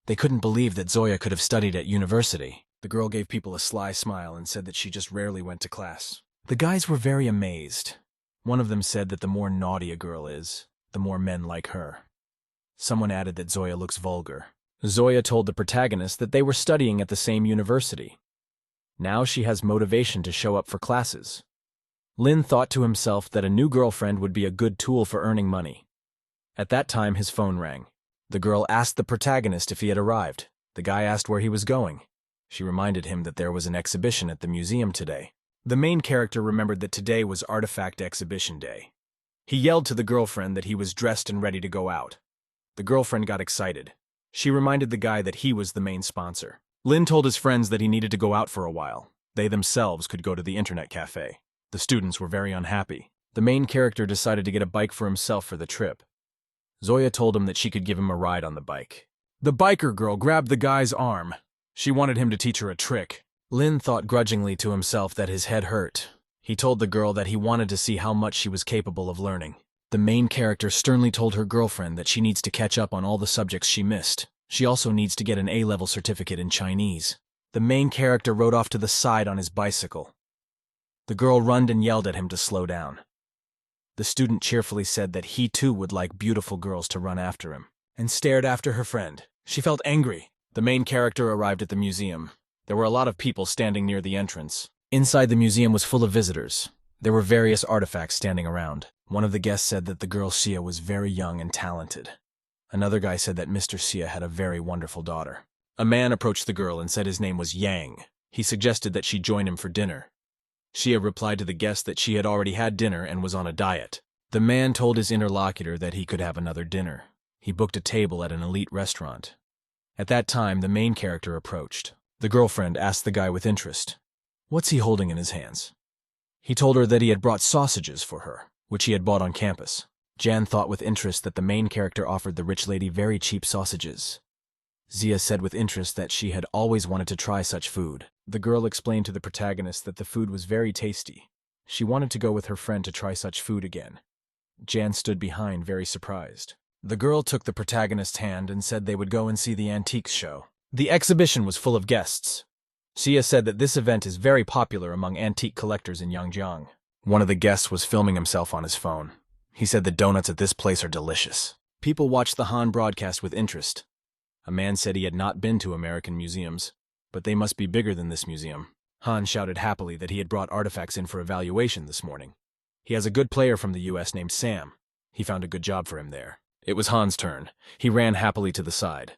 They couldn't believe that Zoya could have studied at university. The girl gave people a sly smile and said that she just rarely went to class. The guys were very amazed. One of them said that the more naughty a girl is, the more men like her. Someone added that Zoya looks vulgar. Zoya told the protagonist that they were studying at the same university. Now she has motivation to show up for classes. Lin thought to himself that a new girlfriend would be a good tool for earning money. At that time, his phone rang. The girl asked the protagonist if he had arrived. The guy asked where he was going. She reminded him that there was an exhibition at the museum today. The main character remembered that today was Artifact Exhibition Day. He yelled to the girlfriend that he was dressed and ready to go out. The girlfriend got excited. She reminded the guy that he was the main sponsor. Lin told his friends that he needed to go out for a while. They themselves could go to the internet cafe. The students were very unhappy. The main character decided to get a bike for himself for the trip. Zoya told him that she could give him a ride on the bike. The biker girl grabbed the guy's arm. She wanted him to teach her a trick. Lin thought grudgingly to himself that his head hurt. He told the girl that he wanted to see how much she was capable of learning. The main character sternly told her girlfriend that she needs to catch up on all the subjects she missed. She also needs to get an A-level certificate in Chinese. The main character rode off to the side on his bicycle. The girl runned and yelled at him to slow down. The student cheerfully said that he too would like beautiful girls to run after him, and stared after her friend. She felt angry. The main character arrived at the museum. There were a lot of people standing near the entrance. Inside the museum was full of visitors. There were various artifacts standing around. One of the guests said that the girl Xia was very young and talented. Another guy said that Mr. Xia had a very wonderful daughter. A man approached the girl and said his name was Yang. He suggested that she join him for dinner. Xia replied to the guest that she had already had dinner and was on a diet. The man told his interlocutor that he could have another dinner. He booked a table at an elite restaurant. At that time, the main character approached. The girlfriend asked the guy with interest, "What's he holding in his hands?" He told her that he had brought sausages for her, which he had bought on campus. Jan thought with interest that the main character offered the rich lady very cheap sausages. Zia said with interest that she had always wanted to try such food. The girl explained to the protagonist that the food was very tasty. She wanted to go with her friend to try such food again. Jan stood behind, very surprised. The girl took the protagonist's hand and said they would go and see the antiques show. The exhibition was full of guests. Xia said that this event is very popular among antique collectors in Yangjiang. One of the guests was filming himself on his phone. He said the donuts at this place are delicious. People watched the Han broadcast with interest. A man said he had not been to American museums, but they must be bigger than this museum. Han shouted happily that he had brought artifacts in for evaluation this morning. He has a good player from the US named Sam. He found a good job for him there. It was Han's turn. He ran happily to the side.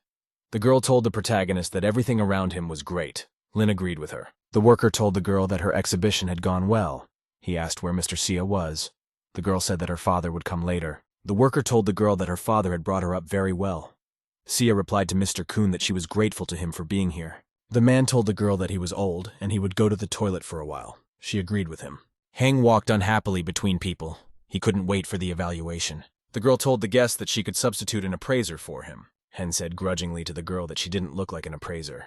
The girl told the protagonist that everything around him was great. Lin agreed with her. The worker told the girl that her exhibition had gone well. He asked where Mr. Xia was. The girl said that her father would come later. The worker told the girl that her father had brought her up very well. Xia replied to Mr. Kun that she was grateful to him for being here. The man told the girl that he was old and he would go to the toilet for a while. She agreed with him. Heng walked unhappily between people. He couldn't wait for the evaluation. The girl told the guest that she could substitute an appraiser for him. Hen said grudgingly to the girl that she didn't look like an appraiser.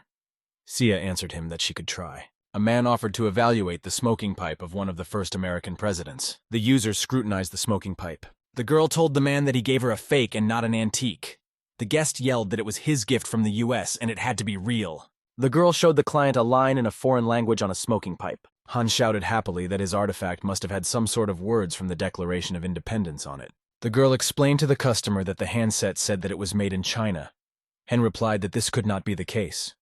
Xia answered him that she could try. A man offered to evaluate the smoking pipe of one of the first American presidents. The user scrutinized the smoking pipe. The girl told the man that he gave her a fake and not an antique. The guest yelled that it was his gift from the US and it had to be real. The girl showed the client a line in a foreign language on a smoking pipe. Han shouted happily that his artifact must have had some sort of words from the Declaration of Independence on it. The girl explained to the customer that the handset said that it was made in China. Hen replied that this could not be the case.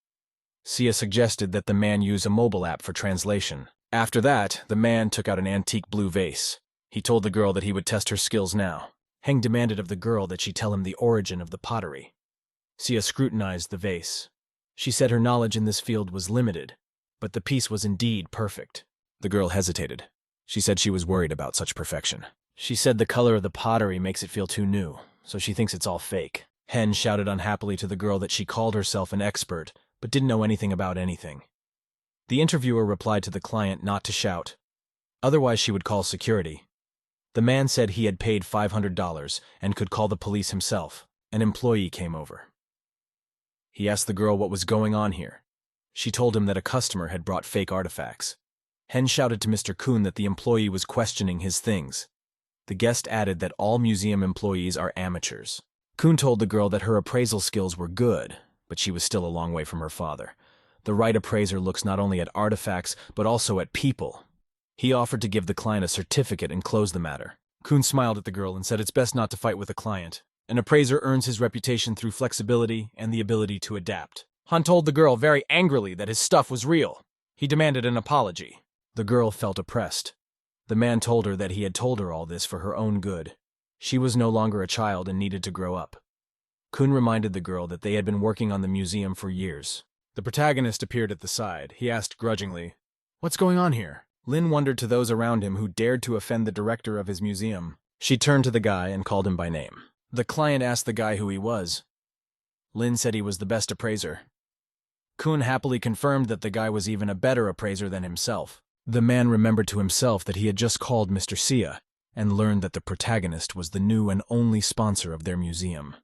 Xia suggested that the man use a mobile app for translation. After that, the man took out an antique blue vase. He told the girl that he would test her skills now. Heng demanded of the girl that she tell him the origin of the pottery. Xia scrutinized the vase. She said her knowledge in this field was limited, but the piece was indeed perfect. The girl hesitated. She said she was worried about such perfection. She said the color of the pottery makes it feel too new, so she thinks it's all fake. Hen shouted unhappily to the girl that she called herself an expert, but didn't know anything about anything. The interviewer replied to the client not to shout. Otherwise she would call security. The man said he had paid $500 and could call the police himself. An employee came over. He asked the girl what was going on here. She told him that a customer had brought fake artifacts. Hen shouted to Mr. Kun that the employee was questioning his things. The guest added that all museum employees are amateurs. Kun told the girl that her appraisal skills were good, but she was still a long way from her father. The right appraiser looks not only at artifacts, but also at people. He offered to give the client a certificate and close the matter. Kun smiled at the girl and said it's best not to fight with a client. An appraiser earns his reputation through flexibility and the ability to adapt. Han told the girl very angrily that his stuff was real. He demanded an apology. The girl felt oppressed. The man told her that he had told her all this for her own good. She was no longer a child and needed to grow up. Kun reminded the girl that they had been working on the museum for years. The protagonist appeared at the side. He asked grudgingly, "What's going on here?" Lin wondered to those around him who dared to offend the director of his museum. She turned to the guy and called him by name. The client asked the guy who he was. Lin said he was the best appraiser. Kun happily confirmed that the guy was even a better appraiser than himself. The man remembered to himself that he had just called Mr. Xia and learned that the protagonist was the new and only sponsor of their museum.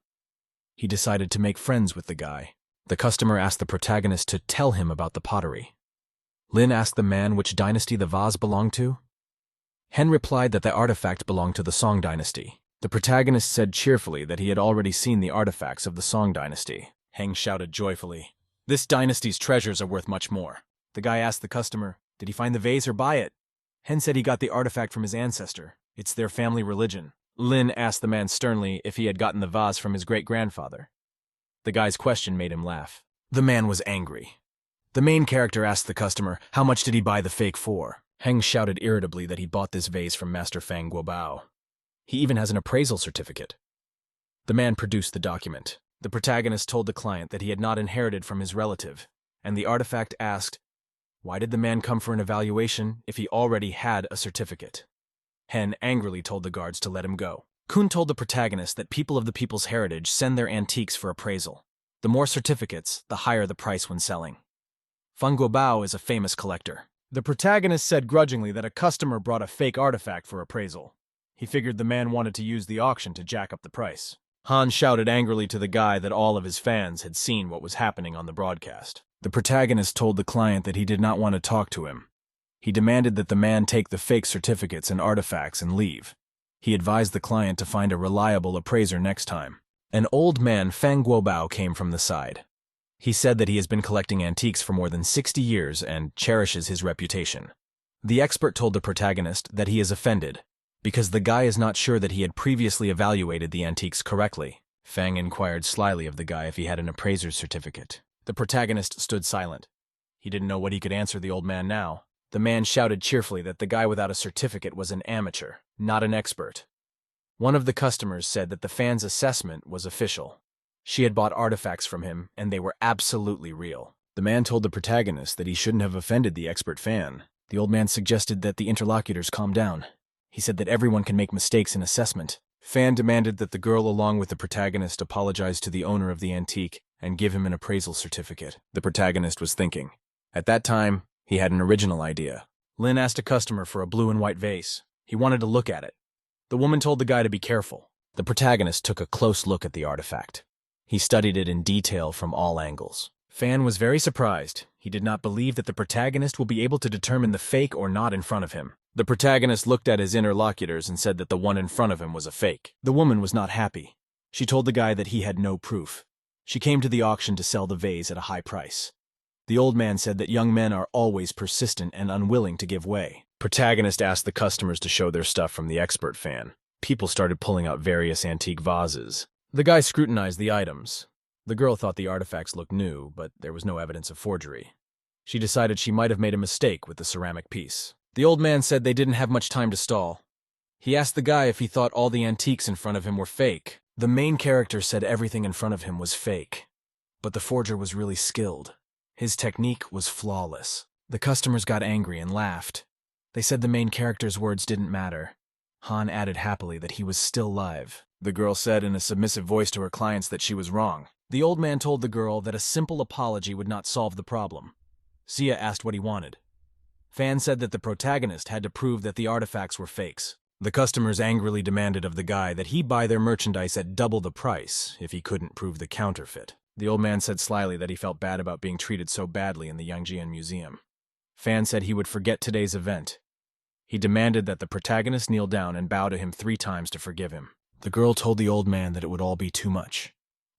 He decided to make friends with the guy. The customer asked the protagonist to tell him about the pottery. Lin asked the man which dynasty the vase belonged to. Hen replied that the artifact belonged to the Song dynasty. The protagonist said cheerfully that he had already seen the artifacts of the Song dynasty. Heng shouted joyfully, "This dynasty's treasures are worth much more." The guy asked the customer, did he find the vase or buy it? Hen said he got the artifact from his ancestor. It's their family religion. Lin asked the man sternly if he had gotten the vase from his great-grandfather. The guy's question made him laugh. The man was angry. The main character asked the customer, how much did he buy the fake for? Heng shouted irritably that he bought this vase from Master Fang Guobao. He even has an appraisal certificate. The man produced the document. The protagonist told the client that he had not inherited from his relative, and the artifact asked, why did the man come for an evaluation if he already had a certificate? Hen angrily told the guards to let him go. Kun told the protagonist that people of the people's heritage send their antiques for appraisal. The more certificates, the higher the price when selling. Fang Guobao is a famous collector. The protagonist said grudgingly that a customer brought a fake artifact for appraisal. He figured the man wanted to use the auction to jack up the price. Han shouted angrily to the guy that all of his fans had seen what was happening on the broadcast. The protagonist told the client that he did not want to talk to him. He demanded that the man take the fake certificates and artifacts and leave. He advised the client to find a reliable appraiser next time. An old man, Fang Guobao, came from the side. He said that he has been collecting antiques for more than 60 years and cherishes his reputation. The expert told the protagonist that he is offended because the guy is not sure that he had previously evaluated the antiques correctly. Fang inquired slyly of the guy if he had an appraiser's certificate. The protagonist stood silent. He didn't know what he could answer the old man now. The man shouted cheerfully that the guy without a certificate was an amateur, not an expert. One of the customers said that the fan's assessment was official. She had bought artifacts from him, and they were absolutely real. The man told the protagonist that he shouldn't have offended the expert fan. The old man suggested that the interlocutors calm down. He said that everyone can make mistakes in assessment. Fan demanded that the girl along with the protagonist apologize to the owner of the antique and give him an appraisal certificate. The protagonist was thinking. At that time, he had an original idea. Lin asked a customer for a blue and white vase. He wanted to look at it. The woman told the guy to be careful. The protagonist took a close look at the artifact. He studied it in detail from all angles. Fan was very surprised. He did not believe that the protagonist will be able to determine the fake or not in front of him. The protagonist looked at his interlocutors and said that the one in front of him was a fake. The woman was not happy. She told the guy that he had no proof. She came to the auction to sell the vase at a high price. The old man said that young men are always persistent and unwilling to give way. Protagonist asked the customers to show their stuff from the expert fan. People started pulling out various antique vases. The guy scrutinized the items. The girl thought the artifacts looked new, but there was no evidence of forgery. She decided she might have made a mistake with the ceramic piece. The old man said they didn't have much time to stall. He asked the guy if he thought all the antiques in front of him were fake. The main character said everything in front of him was fake, but the forger was really skilled. His technique was flawless. The customers got angry and laughed. They said the main character's words didn't matter. Han added happily that he was still live. The girl said in a submissive voice to her clients that she was wrong. The old man told the girl that a simple apology would not solve the problem. Sia asked what he wanted. Fan said that the protagonist had to prove that the artifacts were fakes. The customers angrily demanded of the guy that he buy their merchandise at double the price if he couldn't prove the counterfeit. The old man said slyly that he felt bad about being treated so badly in the Yangjian Museum. Fan said he would forget today's event. He demanded that the protagonist kneel down and bow to him 3 times to forgive him. The girl told the old man that it would all be too much.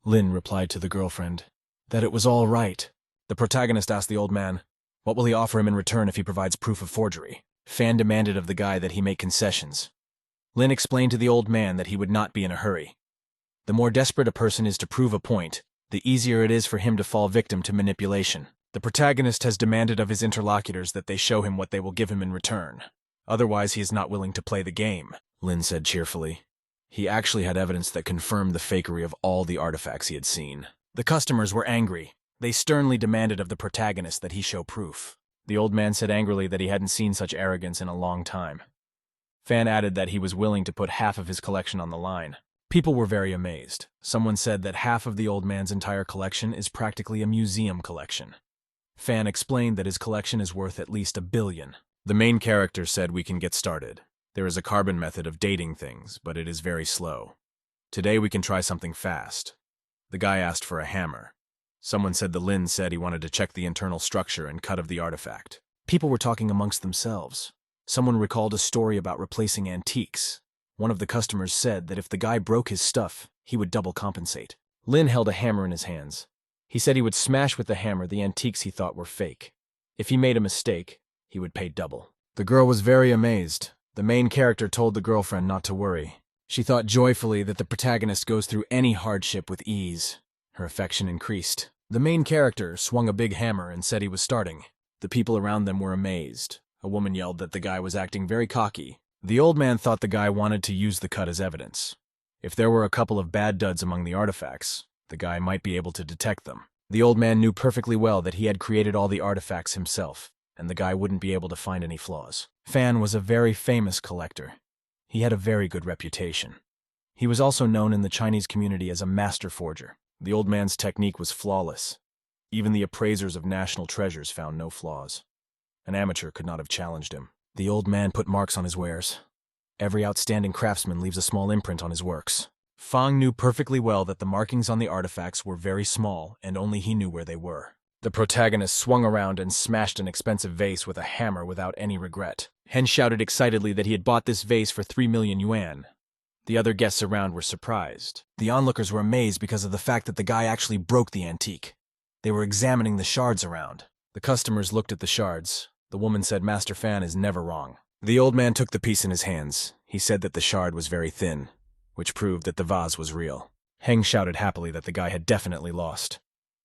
Lin replied to the girlfriend that it was all right. The protagonist asked the old man, what will he offer him in return if he provides proof of forgery? Fan demanded of the guy that he make concessions. Lin explained to the old man that he would not be in a hurry. The more desperate a person is to prove a point, the easier it is for him to fall victim to manipulation. The protagonist has demanded of his interlocutors that they show him what they will give him in return. Otherwise, he is not willing to play the game, Lin said cheerfully. He actually had evidence that confirmed the fakery of all the artifacts he had seen. The customers were angry. They sternly demanded of the protagonist that he show proof. The old man said angrily that he hadn't seen such arrogance in a long time. Fan added that he was willing to put half of his collection on the line. People were very amazed. Someone said that half of the old man's entire collection is practically a museum collection. Fan explained that his collection is worth at least $1 billion. The main character said we can get started. There is a carbon method of dating things, but it is very slow. Today we can try something fast. The guy asked for a hammer. Someone said the Lin said he wanted to check the internal structure and cut of the artifact. People were talking amongst themselves. Someone recalled a story about replacing antiques. One of the customers said that if the guy broke his stuff, he would double compensate. Lin held a hammer in his hands. He said he would smash with the hammer the antiques he thought were fake. If he made a mistake, he would pay double. The girl was very amazed. The main character told the girlfriend not to worry. She thought joyfully that the protagonist goes through any hardship with ease. Her affection increased. The main character swung a big hammer and said he was starting. The people around them were amazed. A woman yelled that the guy was acting very cocky. The old man thought the guy wanted to use the cut as evidence. If there were a couple of bad duds among the artifacts, the guy might be able to detect them. The old man knew perfectly well that he had created all the artifacts himself, and the guy wouldn't be able to find any flaws. Fan was a very famous collector. He had a very good reputation. He was also known in the Chinese community as a master forger. The old man's technique was flawless. Even the appraisers of national treasures found no flaws. An amateur could not have challenged him. The old man put marks on his wares. Every outstanding craftsman leaves a small imprint on his works. Fang knew perfectly well that the markings on the artifacts were very small, and only he knew where they were. The protagonist swung around and smashed an expensive vase with a hammer without any regret. Hen shouted excitedly that he had bought this vase for 3 million yuan. The other guests around were surprised. The onlookers were amazed because of the fact that the guy actually broke the antique. They were examining the shards around. The customers looked at the shards. The woman said Master Fan is never wrong. The old man took the piece in his hands. He said that the shard was very thin, which proved that the vase was real. Heng shouted happily that the guy had definitely lost.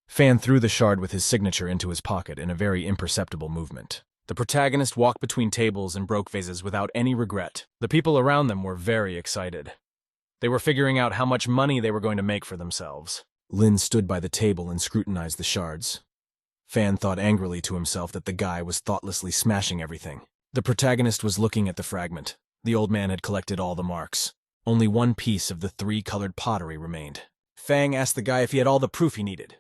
Fan threw the shard with his signature into his pocket in a very imperceptible movement. The protagonist walked between tables and broke vases without any regret. The people around them were very excited. They were figuring out how much money they were going to make for themselves. Lin stood by the table and scrutinized the shards. Fan thought angrily to himself that the guy was thoughtlessly smashing everything. The protagonist was looking at the fragment. The old man had collected all the marks. Only one piece of the 3-colored pottery remained. Fang asked the guy if he had all the proof he needed.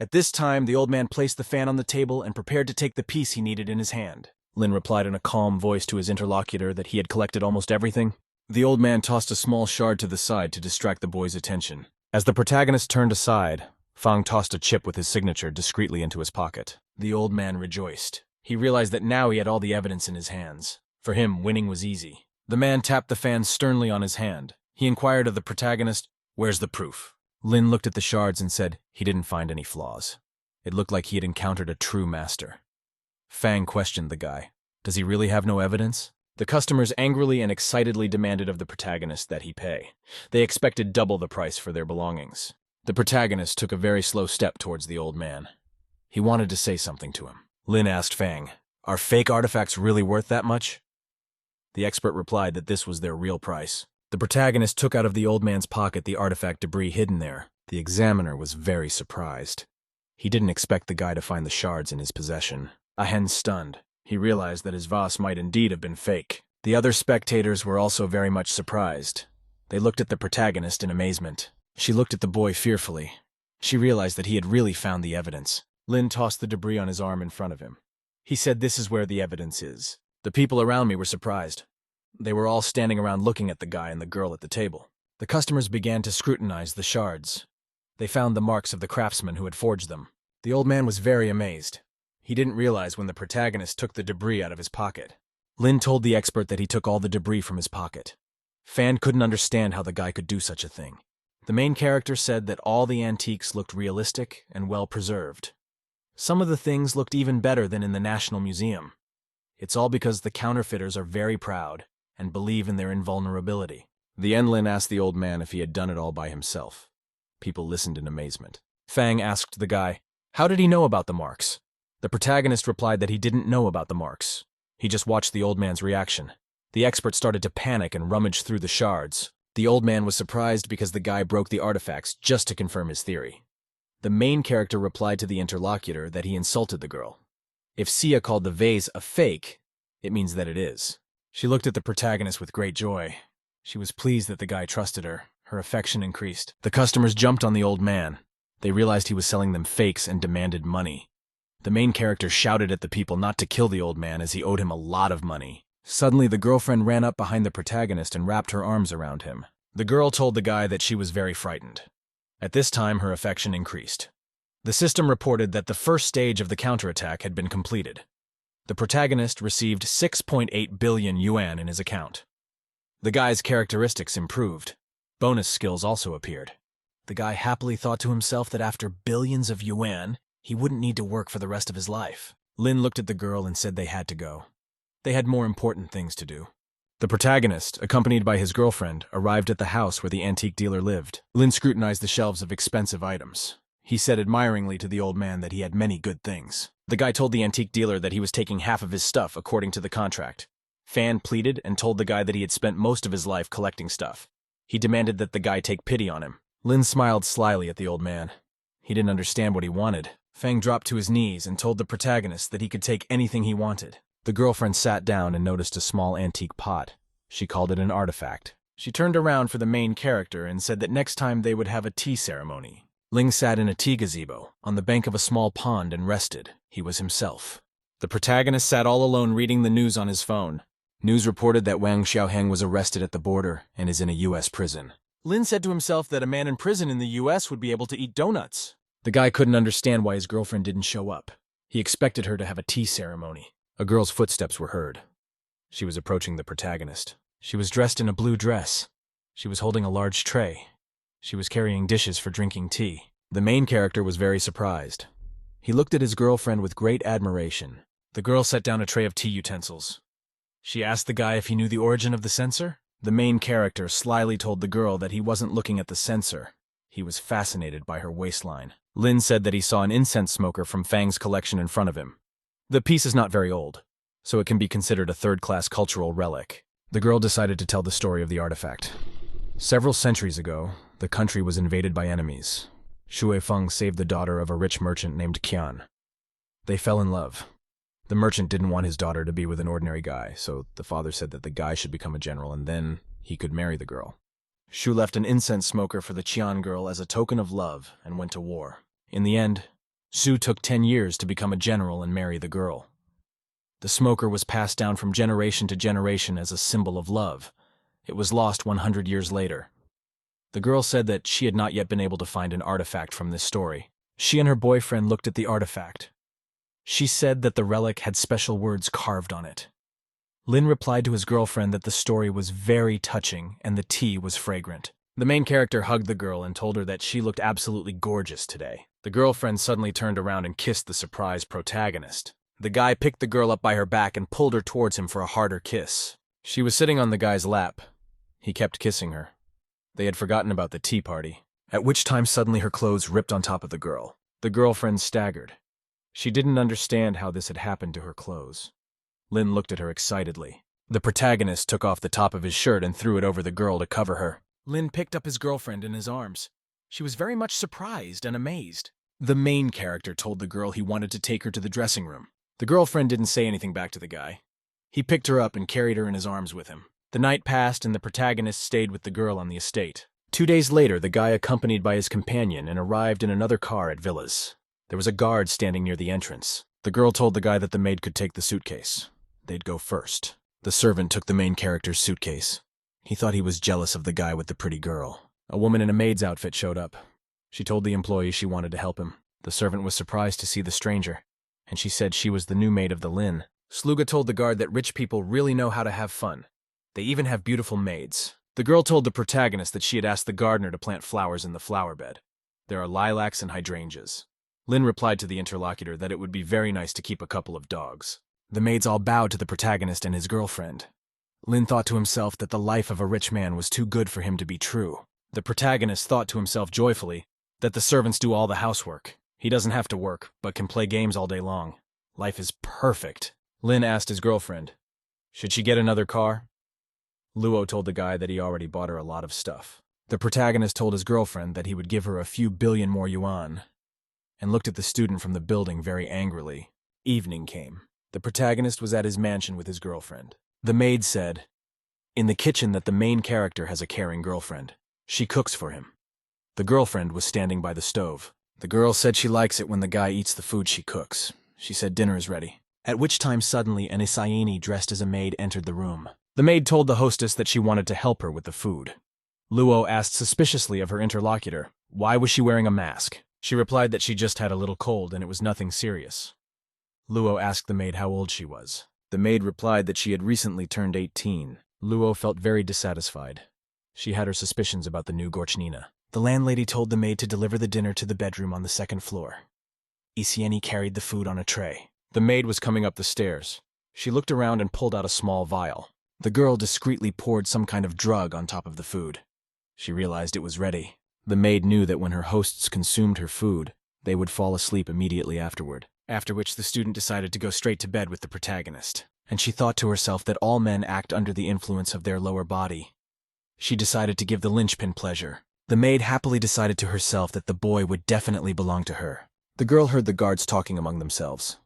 At this time, the old man placed the fan on the table and prepared to take the piece he needed in his hand. Lin replied in a calm voice to his interlocutor that he had collected almost everything. The old man tossed a small shard to the side to distract the boy's attention. As the protagonist turned aside, Fang tossed a chip with his signature discreetly into his pocket. The old man rejoiced. He realized that now he had all the evidence in his hands. For him, winning was easy. The man tapped the fan sternly on his hand. He inquired of the protagonist, "Where's the proof?" Lin looked at the shards and said he didn't find any flaws. It looked like he had encountered a true master. Fang questioned the guy. Does he really have no evidence? The customers angrily and excitedly demanded of the protagonist that he pay. They expected double the price for their belongings. The protagonist took a very slow step towards the old man. He wanted to say something to him. Lin asked Fang, "Are fake artifacts really worth that much?" The expert replied that this was their real price. The protagonist took out of the old man's pocket the artifact debris hidden there. The examiner was very surprised. He didn't expect the guy to find the shards in his possession. Ahen stunned. He realized that his vase might indeed have been fake. The other spectators were also very much surprised. They looked at the protagonist in amazement. She looked at the boy fearfully. She realized that he had really found the evidence. Lin tossed the debris on his arm in front of him. He said, "This is where the evidence is." The people around me were surprised. They were all standing around looking at the guy and the girl at the table. The customers began to scrutinize the shards. They found the marks of the craftsman who had forged them. The old man was very amazed. He didn't realize when the protagonist took the debris out of his pocket. Lin told the expert that he took all the debris from his pocket. Fan couldn't understand how the guy could do such a thing. The main character said that all the antiques looked realistic and well preserved. Some of the things looked even better than in the National Museum. It's all because the counterfeiters are very proud and believe in their invulnerability. The Lin asked the old man if he had done it all by himself. People listened in amazement. Fang asked the guy, "How did he know about the marks?" The protagonist replied that he didn't know about the marks. He just watched the old man's reaction. The expert started to panic and rummage through the shards. The old man was surprised because the guy broke the artifacts just to confirm his theory. The main character replied to the interlocutor that he insulted the girl. If Sia called the vase a fake, it means that it is. She looked at the protagonist with great joy. She was pleased that the guy trusted her. Her affection increased. The customers jumped on the old man. They realized he was selling them fakes and demanded money. The main character shouted at the people not to kill the old man as he owed him a lot of money. Suddenly, the girlfriend ran up behind the protagonist and wrapped her arms around him. The girl told the guy that she was very frightened. At this time, her affection increased. The system reported that the first stage of the counterattack had been completed. The protagonist received 6.8 billion yuan in his account. The guy's characteristics improved. Bonus skills also appeared. The guy happily thought to himself that after billions of yuan, he wouldn't need to work for the rest of his life. Lin looked at the girl and said they had to go. They had more important things to do. The protagonist, accompanied by his girlfriend, arrived at the house where the antique dealer lived. Lin scrutinized the shelves of expensive items. He said admiringly to the old man that he had many good things. The guy told the antique dealer that he was taking half of his stuff according to the contract. Fan pleaded and told the guy that he had spent most of his life collecting stuff. He demanded that the guy take pity on him. Lin smiled slyly at the old man. He didn't understand what he wanted. Fang dropped to his knees and told the protagonist that he could take anything he wanted. The girlfriend sat down and noticed a small antique pot. She called it an artifact. She turned around for the main character and said that next time they would have a tea ceremony. Ling sat in a tea gazebo on the bank of a small pond and rested. He was himself. The protagonist sat all alone reading the news on his phone. News reported that Wang Xiaoheng was arrested at the border and is in a U.S. prison. Lin said to himself that a man in prison in the U.S. would be able to eat donuts. The guy couldn't understand why his girlfriend didn't show up. He expected her to have a tea ceremony. A girl's footsteps were heard. She was approaching the protagonist. She was dressed in a blue dress. She was holding a large tray. She was carrying dishes for drinking tea. The main character was very surprised. He looked at his girlfriend with great admiration. The girl set down a tray of tea utensils. She asked the guy if he knew the origin of the censer. The main character slyly told the girl that he wasn't looking at the censer. He was fascinated by her waistline. Lin said that he saw an incense smoker from Fang's collection in front of him. The piece is not very old, so it can be considered a third-class cultural relic. The girl decided to tell the story of the artifact. Several centuries ago, the country was invaded by enemies. Shui Feng saved the daughter of a rich merchant named Qian. They fell in love. The merchant didn't want his daughter to be with an ordinary guy, so the father said that the guy should become a general and then he could marry the girl. Shu left an incense smoker for the Qian girl as a token of love and went to war. In the end, Shu took 10 years to become a general and marry the girl. The smoker was passed down from generation to generation as a symbol of love. It was lost 100 years later. The girl said that she had not yet been able to find an artifact from this story. She and her boyfriend looked at the artifact. She said that the relic had special words carved on it. Lin replied to his girlfriend that the story was very touching and the tea was fragrant. The main character hugged the girl and told her that she looked absolutely gorgeous today. The girlfriend suddenly turned around and kissed the surprised protagonist. The guy picked the girl up by her back and pulled her towards him for a harder kiss. She was sitting on the guy's lap. He kept kissing her. They had forgotten about the tea party, at which time suddenly her clothes ripped on top of the girl. The girlfriend staggered. She didn't understand how this had happened to her clothes. Lin looked at her excitedly. The protagonist took off the top of his shirt and threw it over the girl to cover her. Lin picked up his girlfriend in his arms. She was very much surprised and amazed. The main character told the girl he wanted to take her to the dressing room. The girlfriend didn't say anything back to the guy. He picked her up and carried her in his arms with him. The night passed and the protagonist stayed with the girl on the estate. 2 days later, the guy accompanied by his companion and arrived in another car at Villas. There was a guard standing near the entrance. The girl told the guy that the maid could take the suitcase. They'd go first. The servant took the main character's suitcase. He thought he was jealous of the guy with the pretty girl. A woman in a maid's outfit showed up. She told the employee she wanted to help him. The servant was surprised to see the stranger, and she said she was the new maid of the Lin. Sluga told the guard that rich people really know how to have fun. They even have beautiful maids. The girl told the protagonist that she had asked the gardener to plant flowers in the flower bed. There are lilacs and hydrangeas. Lin replied to the interlocutor that it would be very nice to keep a couple of dogs. The maids all bowed to the protagonist and his girlfriend. Lin thought to himself that the life of a rich man was too good for him to be true. The protagonist thought to himself joyfully that the servants do all the housework. He doesn't have to work, but can play games all day long. Life is perfect. Lin asked his girlfriend, should she get another car? Luo told the guy that he already bought her a lot of stuff. The protagonist told his girlfriend that he would give her a few billion more yuan, and looked at the student from the building very angrily. Evening came. The protagonist was at his mansion with his girlfriend. The maid said in the kitchen that the main character has a caring girlfriend. She cooks for him. The girlfriend was standing by the stove. The girl said she likes it when the guy eats the food she cooks. She said dinner is ready. At which time suddenly an Isaini dressed as a maid entered the room. The maid told the hostess that she wanted to help her with the food. Luo asked suspiciously of her interlocutor, why was she wearing a mask? She replied that she just had a little cold and it was nothing serious. Luo asked the maid how old she was. The maid replied that she had recently turned 18. Luo felt very dissatisfied. She had her suspicions about the new Gorchnina. The landlady told the maid to deliver the dinner to the bedroom on the 2nd floor. Isieni carried the food on a tray. The maid was coming up the stairs. She looked around and pulled out a small vial. The girl discreetly poured some kind of drug on top of the food. She realized it was ready. The maid knew that when her hosts consumed her food, they would fall asleep immediately afterward. After which the student decided to go straight to bed with the protagonist. And she thought to herself that all men act under the influence of their lower body. She decided to give the linchpin pleasure. The maid happily decided to herself that the boy would definitely belong to her. The girl heard the guards talking among themselves.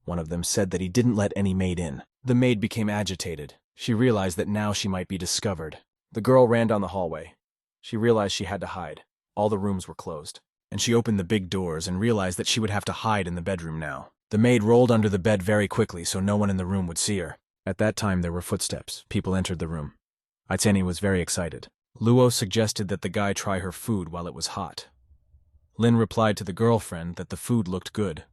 One of them said that he didn't let any maid in. The maid became agitated. She realized that now she might be discovered. The girl ran down the hallway. She realized she had to hide. All the rooms were closed. And she opened the big doors and realized that she would have to hide in the bedroom now. The maid rolled under the bed very quickly so no one in the room would see her. At that time there were footsteps. People entered the room. Aitseni was very excited. Luo suggested that the guy try her food while it was hot. Lin replied to the girlfriend that the food looked good.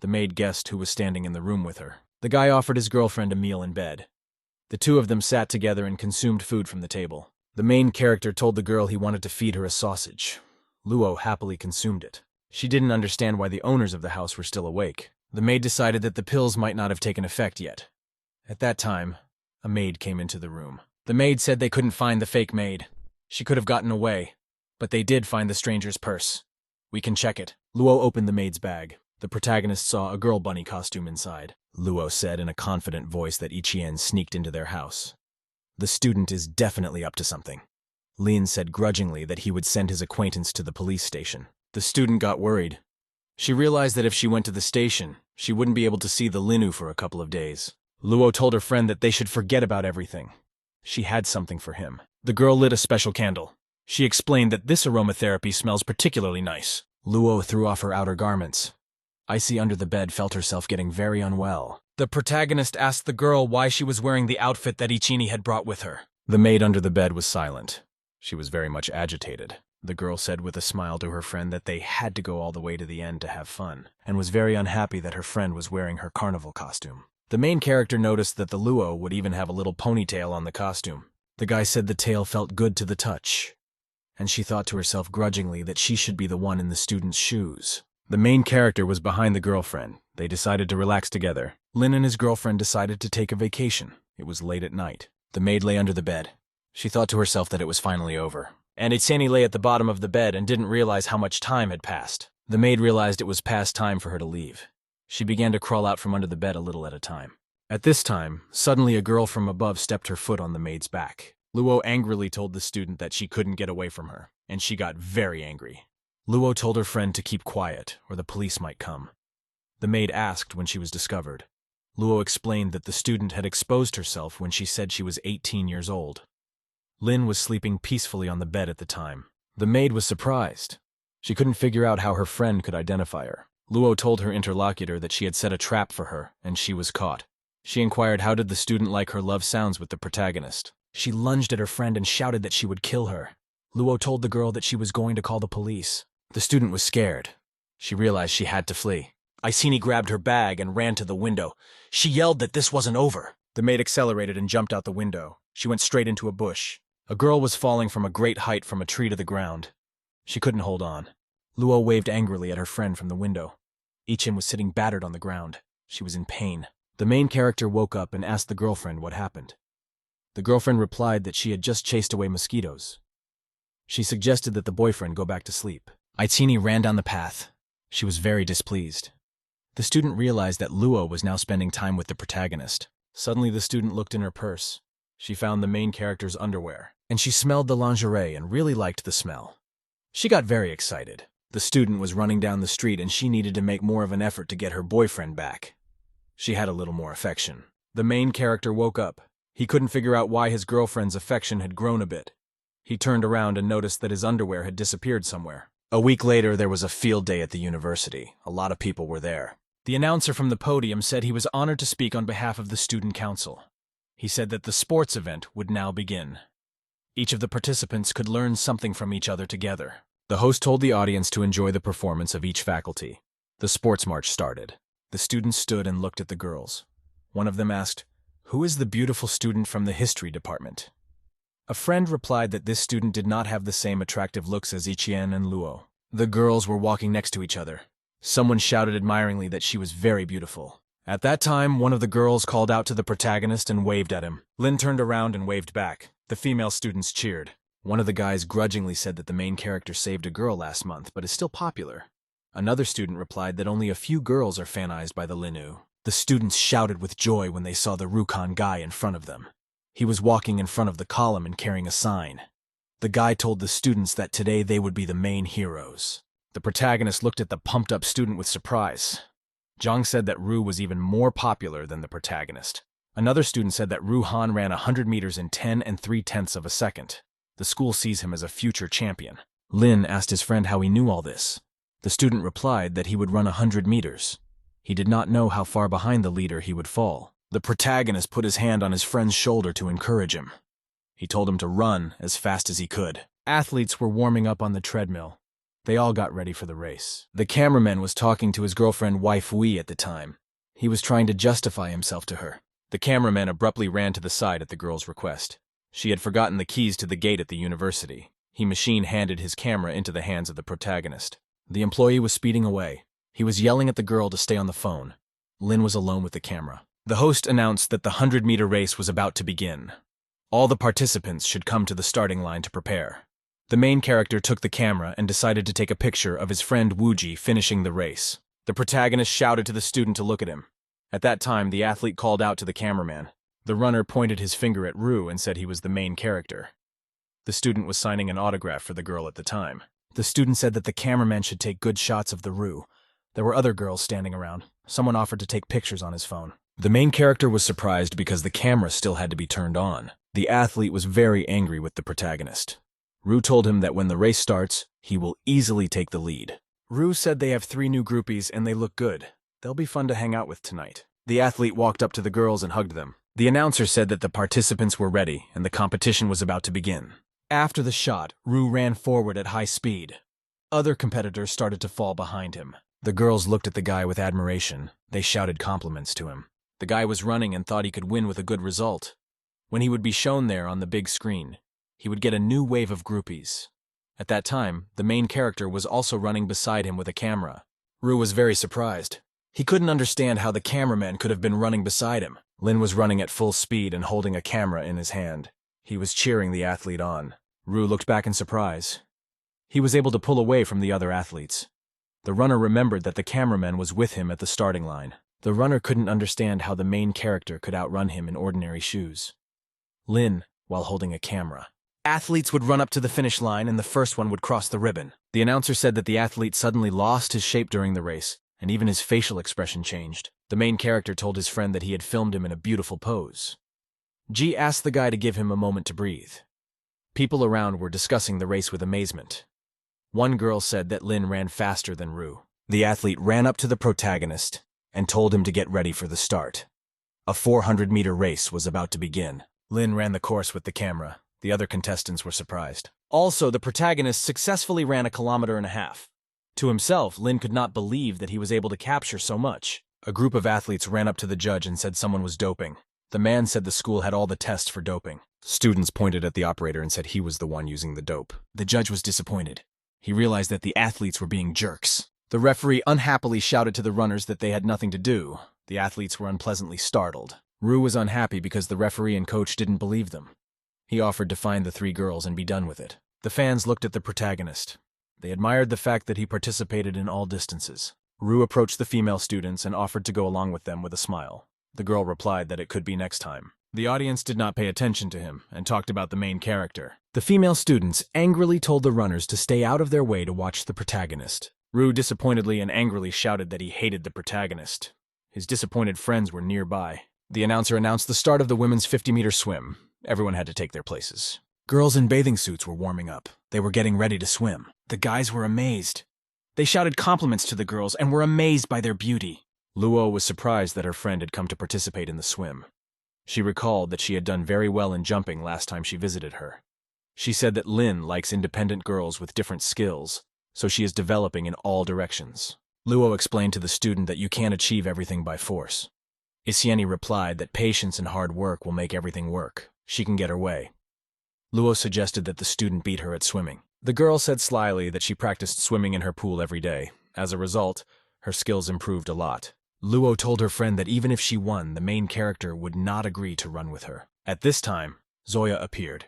The maid guessed who was standing in the room with her. The guy offered his girlfriend a meal in bed. The two of them sat together and consumed food from the table. The main character told the girl he wanted to feed her a sausage. Luo happily consumed it. She didn't understand why the owners of the house were still awake. The maid decided that the pills might not have taken effect yet. At that time, a maid came into the room. The maid said they couldn't find the fake maid. She could have gotten away, but they did find the stranger's purse. We can check it. Luo opened the maid's bag. The protagonist saw a girl bunny costume inside. Luo said in a confident voice that Ichien sneaked into their house. The student is definitely up to something. Lin said grudgingly that he would send his acquaintance to the police station. The student got worried. She realized that if she went to the station, she wouldn't be able to see the Linu for a couple of days. Luo told her friend that they should forget about everything. She had something for him. The girl lit a special candle. She explained that this aromatherapy smells particularly nice. Luo threw off her outer garments. Icy under the bed felt herself getting very unwell. The protagonist asked the girl why she was wearing the outfit that Ichini had brought with her. The maid under the bed was silent. She was very much agitated. The girl said with a smile to her friend that they had to go all the way to the end to have fun, and was very unhappy that her friend was wearing her carnival costume. The main character noticed that the Luo would even have a little ponytail on the costume. The guy said the tail felt good to the touch, and she thought to herself grudgingly that she should be the one in the student's shoes. The main character was behind the girlfriend. They decided to relax together. Lin and his girlfriend decided to take a vacation. It was late at night. The maid lay under the bed. She thought to herself that it was finally over. And Itseni lay at the bottom of the bed and didn't realize how much time had passed. The maid realized it was past time for her to leave. She began to crawl out from under the bed a little at a time. At this time, suddenly a girl from above stepped her foot on the maid's back. Luo angrily told the student that she couldn't get away from her, and she got very angry. Luo told her friend to keep quiet, or the police might come. The maid asked when she was discovered. Luo explained that the student had exposed herself when she said she was 18 years old. Lin was sleeping peacefully on the bed at the time. The maid was surprised. She couldn't figure out how her friend could identify her. Luo told her interlocutor that she had set a trap for her, and she was caught. She inquired how did the student like her love sounds with the protagonist. She lunged at her friend and shouted that she would kill her. Luo told the girl that she was going to call the police. The student was scared. She realized she had to flee. Iceni grabbed her bag and ran to the window. She yelled that this wasn't over. The maid accelerated and jumped out the window. She went straight into a bush. A girl was falling from a great height from a tree to the ground. She couldn't hold on. Luo waved angrily at her friend from the window. Ichin was sitting battered on the ground. She was in pain. The main character woke up and asked the girlfriend what happened. The girlfriend replied that she had just chased away mosquitoes. She suggested that the boyfriend go back to sleep. Itseni ran down the path. She was very displeased. The student realized that Luo was now spending time with the protagonist. Suddenly the student looked in her purse. She found the main character's underwear, and she smelled the lingerie and really liked the smell. She got very excited. The student was running down the street and she needed to make more of an effort to get her boyfriend back. She had a little more affection. The main character woke up. He couldn't figure out why his girlfriend's affection had grown a bit. He turned around and noticed that his underwear had disappeared somewhere. A week later, there was a field day at the university. A lot of people were there. The announcer from the podium said he was honored to speak on behalf of the student council. He said that the sports event would now begin. Each of the participants could learn something from each other together. The host told the audience to enjoy the performance of each faculty. The sports march started. The students stood and looked at the girls. One of them asked, "Who is the beautiful student from the history department?" A friend replied that this student did not have the same attractive looks as Ichien and Luo. The girls were walking next to each other. Someone shouted admiringly that she was very beautiful. At that time, one of the girls called out to the protagonist and waved at him. Lin turned around and waved back. The female students cheered. One of the guys grudgingly said that the main character saved a girl last month, but is still popular. Another student replied that only a few girls are fanized by the Linu. The students shouted with joy when they saw the Rukon guy in front of them. He was walking in front of the column and carrying a sign. The guy told the students that today they would be the main heroes. The protagonist looked at the pumped-up student with surprise. Zhang said that Ru was even more popular than the protagonist. Another student said that Ru Han ran 100 meters in 10 3/10 of a second. The school sees him as a future champion. Lin asked his friend how he knew all this. The student replied that he would run 100 meters. He did not know how far behind the leader he would fall. The protagonist put his hand on his friend's shoulder to encourage him. He told him to run as fast as he could. Athletes were warming up on the treadmill. They all got ready for the race. The cameraman was talking to his girlfriend Wife Wee at the time. He was trying to justify himself to her. The cameraman abruptly ran to the side at the girl's request. She had forgotten the keys to the gate at the university. He machine-handed his camera into the hands of the protagonist. The employee was speeding away. He was yelling at the girl to stay on the phone. Lin was alone with the camera. The host announced that the 100-meter race was about to begin. All the participants should come to the starting line to prepare. The main character took the camera and decided to take a picture of his friend Wooji finishing the race. The protagonist shouted to the student to look at him. At that time, the athlete called out to the cameraman. The runner pointed his finger at Rue and said he was the main character. The student was signing an autograph for the girl at the time. The student said that the cameraman should take good shots of the Rue. There were other girls standing around. Someone offered to take pictures on his phone. The main character was surprised because the camera still had to be turned on. The athlete was very angry with the protagonist. Rue told him that when the race starts, he will easily take the lead. Rue said they have 3 new groupies and they look good. They'll be fun to hang out with tonight. The athlete walked up to the girls and hugged them. The announcer said that the participants were ready and the competition was about to begin. After the shot, Rue ran forward at high speed. Other competitors started to fall behind him. The girls looked at the guy with admiration. They shouted compliments to him. The guy was running and thought he could win with a good result. When he would be shown there on the big screen, he would get a new wave of groupies. At that time, the main character was also running beside him with a camera. Rue was very surprised. He couldn't understand how the cameraman could have been running beside him. Lin was running at full speed and holding a camera in his hand. He was cheering the athlete on. Rue looked back in surprise. He was able to pull away from the other athletes. The runner remembered that the cameraman was with him at the starting line. The runner couldn't understand how the main character could outrun him in ordinary shoes. Lin, while holding a camera. Athletes would run up to the finish line and the first one would cross the ribbon. The announcer said that the athlete suddenly lost his shape during the race, and even his facial expression changed. The main character told his friend that he had filmed him in a beautiful pose. G asked the guy to give him a moment to breathe. People around were discussing the race with amazement. One girl said that Lin ran faster than Rue. The athlete ran up to the protagonist and told him to get ready for the start. A 400-meter race was about to begin. Lin ran the course with the camera. The other contestants were surprised. Also, the protagonist successfully ran 1.5 kilometers. To himself, Lin could not believe that he was able to capture so much. A group of athletes ran up to the judge and said someone was doping. The man said the school had all the tests for doping. Students pointed at the operator and said he was the one using the dope. The judge was disappointed. He realized that the athletes were being jerks. The referee unhappily shouted to the runners that they had nothing to do. The athletes were unpleasantly startled. Rue was unhappy because the referee and coach didn't believe them. He offered to find the 3 girls and be done with it. The fans looked at the protagonist. They admired the fact that he participated in all distances. Rue approached the female students and offered to go along with them with a smile. The girl replied that it could be next time. The audience did not pay attention to him and talked about the main character. The female students angrily told the runners to stay out of their way to watch the protagonist. Rue disappointedly and angrily shouted that he hated the protagonist. His disappointed friends were nearby. The announcer announced the start of the women's 50-meter swim. Everyone had to take their places. Girls in bathing suits were warming up. They were getting ready to swim. The guys were amazed. They shouted compliments to the girls and were amazed by their beauty. Luo was surprised that her friend had come to participate in the swim. She recalled that she had done very well in jumping last time she visited her. She said that Lin likes independent girls with different skills, so she is developing in all directions. Luo explained to the student that you can't achieve everything by force. Isieni replied that patience and hard work will make everything work. She can get her way. Luo suggested that the student beat her at swimming. The girl said slyly that she practiced swimming in her pool every day. As a result, her skills improved a lot. Luo told her friend that even if she won, the main character would not agree to run with her. At this time, Zoya appeared.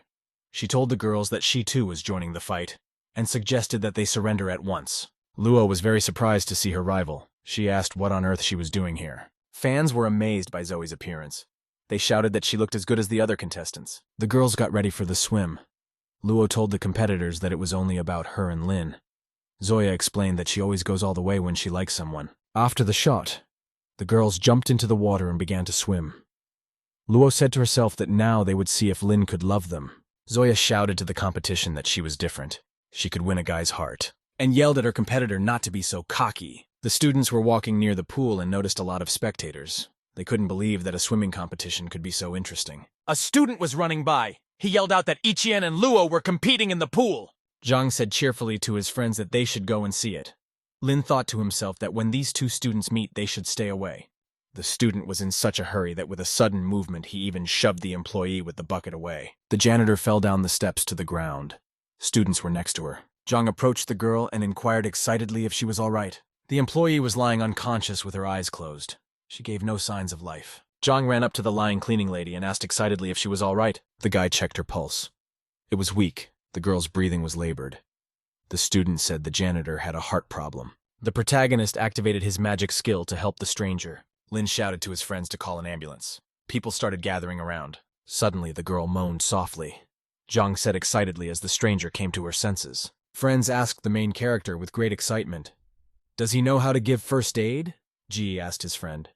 She told the girls that she too was joining the fight, and suggested that they surrender at once. Luo was very surprised to see her rival. She asked what on earth she was doing here. Fans were amazed by Zoe's appearance. They shouted that she looked as good as the other contestants. The girls got ready for the swim. Luo told the competitors that it was only about her and Lin. Zoya explained that she always goes all the way when she likes someone. After the shot, the girls jumped into the water and began to swim. Luo said to herself that now they would see if Lin could love them. Zoya shouted to the competition that she was different. She could win a guy's heart, and yelled at her competitor not to be so cocky. The students were walking near the pool and noticed a lot of spectators. They couldn't believe that a swimming competition could be so interesting. A student was running by. He yelled out that Ichien and Luo were competing in the pool. Zhang said cheerfully to his friends that they should go and see it. Lin thought to himself that when these 2 students meet, they should stay away. The student was in such a hurry that with a sudden movement, he even shoved the employee with the bucket away. The janitor fell down the steps to the ground. Students were next to her. Zhang approached the girl and inquired excitedly if she was all right. The employee was lying unconscious with her eyes closed. She gave no signs of life. Zhang ran up to the lying cleaning lady and asked excitedly if she was all right. The guy checked her pulse. It was weak. The girl's breathing was labored. The student said the janitor had a heart problem. The protagonist activated his magic skill to help the stranger. Lin shouted to his friends to call an ambulance. People started gathering around. Suddenly, the girl moaned softly. Zhang said excitedly as the stranger came to her senses. Friends asked the main character with great excitement, "Does he know how to give first aid?" Ji asked his friend.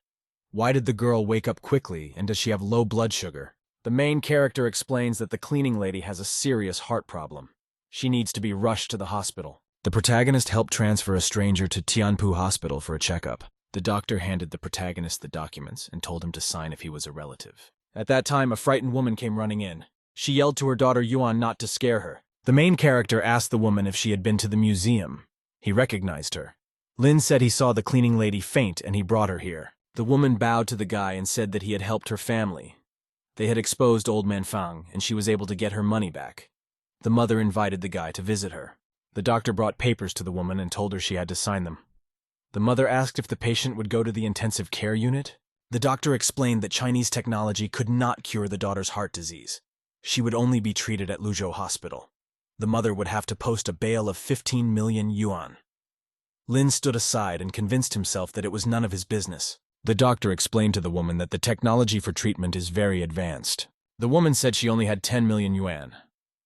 "Why did the girl wake up quickly, and does she have low blood sugar?" The main character explains that the cleaning lady has a serious heart problem. She needs to be rushed to the hospital. The protagonist helped transfer a stranger to Tianpu Hospital for a checkup. The doctor handed the protagonist the documents and told him to sign if he was a relative. At that time, a frightened woman came running in. She yelled to her daughter Yuan not to scare her. The main character asked the woman if she had been to the museum. He recognized her. Lin said he saw the cleaning lady faint and he brought her here. The woman bowed to the guy and said that he had helped her family. They had exposed old man Fang, and she was able to get her money back. The mother invited the guy to visit her. The doctor brought papers to the woman and told her she had to sign them. The mother asked if the patient would go to the intensive care unit. The doctor explained that Chinese technology could not cure the daughter's heart disease. She would only be treated at Luzhou Hospital. The mother would have to post a bail of 15 million yuan. Lin stood aside and convinced himself that it was none of his business. The doctor explained to the woman that the technology for treatment is very advanced. The woman said she only had 10 million yuan.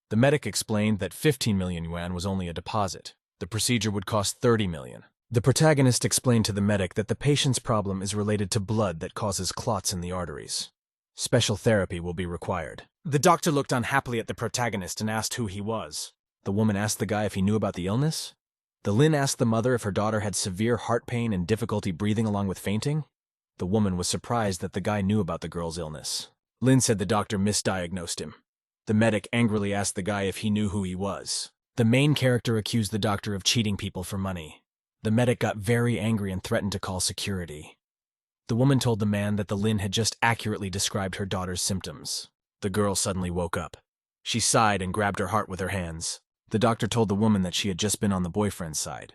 The medic explained that 15 million yuan was only a deposit. The procedure would cost 30 million. The protagonist explained to the medic that the patient's problem is related to blood that causes clots in the arteries. Special therapy will be required. The doctor looked unhappily at the protagonist and asked who he was. The woman asked the guy if he knew about the illness. The Lin asked the mother if her daughter had severe heart pain and difficulty breathing along with fainting. The woman was surprised that the guy knew about the girl's illness. Lin said the doctor misdiagnosed him. The medic angrily asked the guy if he knew who he was. The main character accused the doctor of cheating people for money. The medic got very angry and threatened to call security. The woman told the man that the Lin had just accurately described her daughter's symptoms. The girl suddenly woke up. She sighed and grabbed her heart with her hands. The doctor told the woman that she had just been on the boyfriend's side.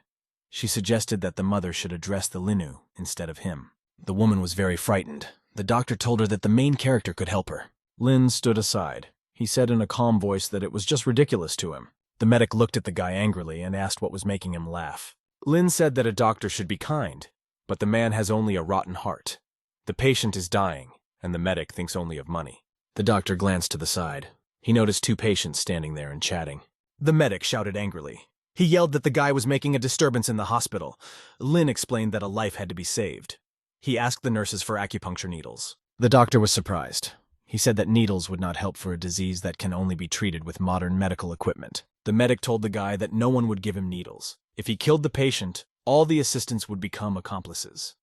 She suggested that the mother should address the Linu instead of him. The woman was very frightened. The doctor told her that the main character could help her. Lin stood aside. He said in a calm voice that it was just ridiculous to him. The medic looked at the guy angrily and asked what was making him laugh. Lin said that a doctor should be kind, but the man has only a rotten heart. The patient is dying, and the medic thinks only of money. The doctor glanced to the side. He noticed two patients standing there and chatting. The medic shouted angrily. He yelled that the guy was making a disturbance in the hospital. Lin explained that a life had to be saved. He asked the nurses for acupuncture needles. The doctor was surprised. He said that needles would not help for a disease that can only be treated with modern medical equipment. The medic told the guy that no one would give him needles. If he killed the patient, all the assistants would become accomplices.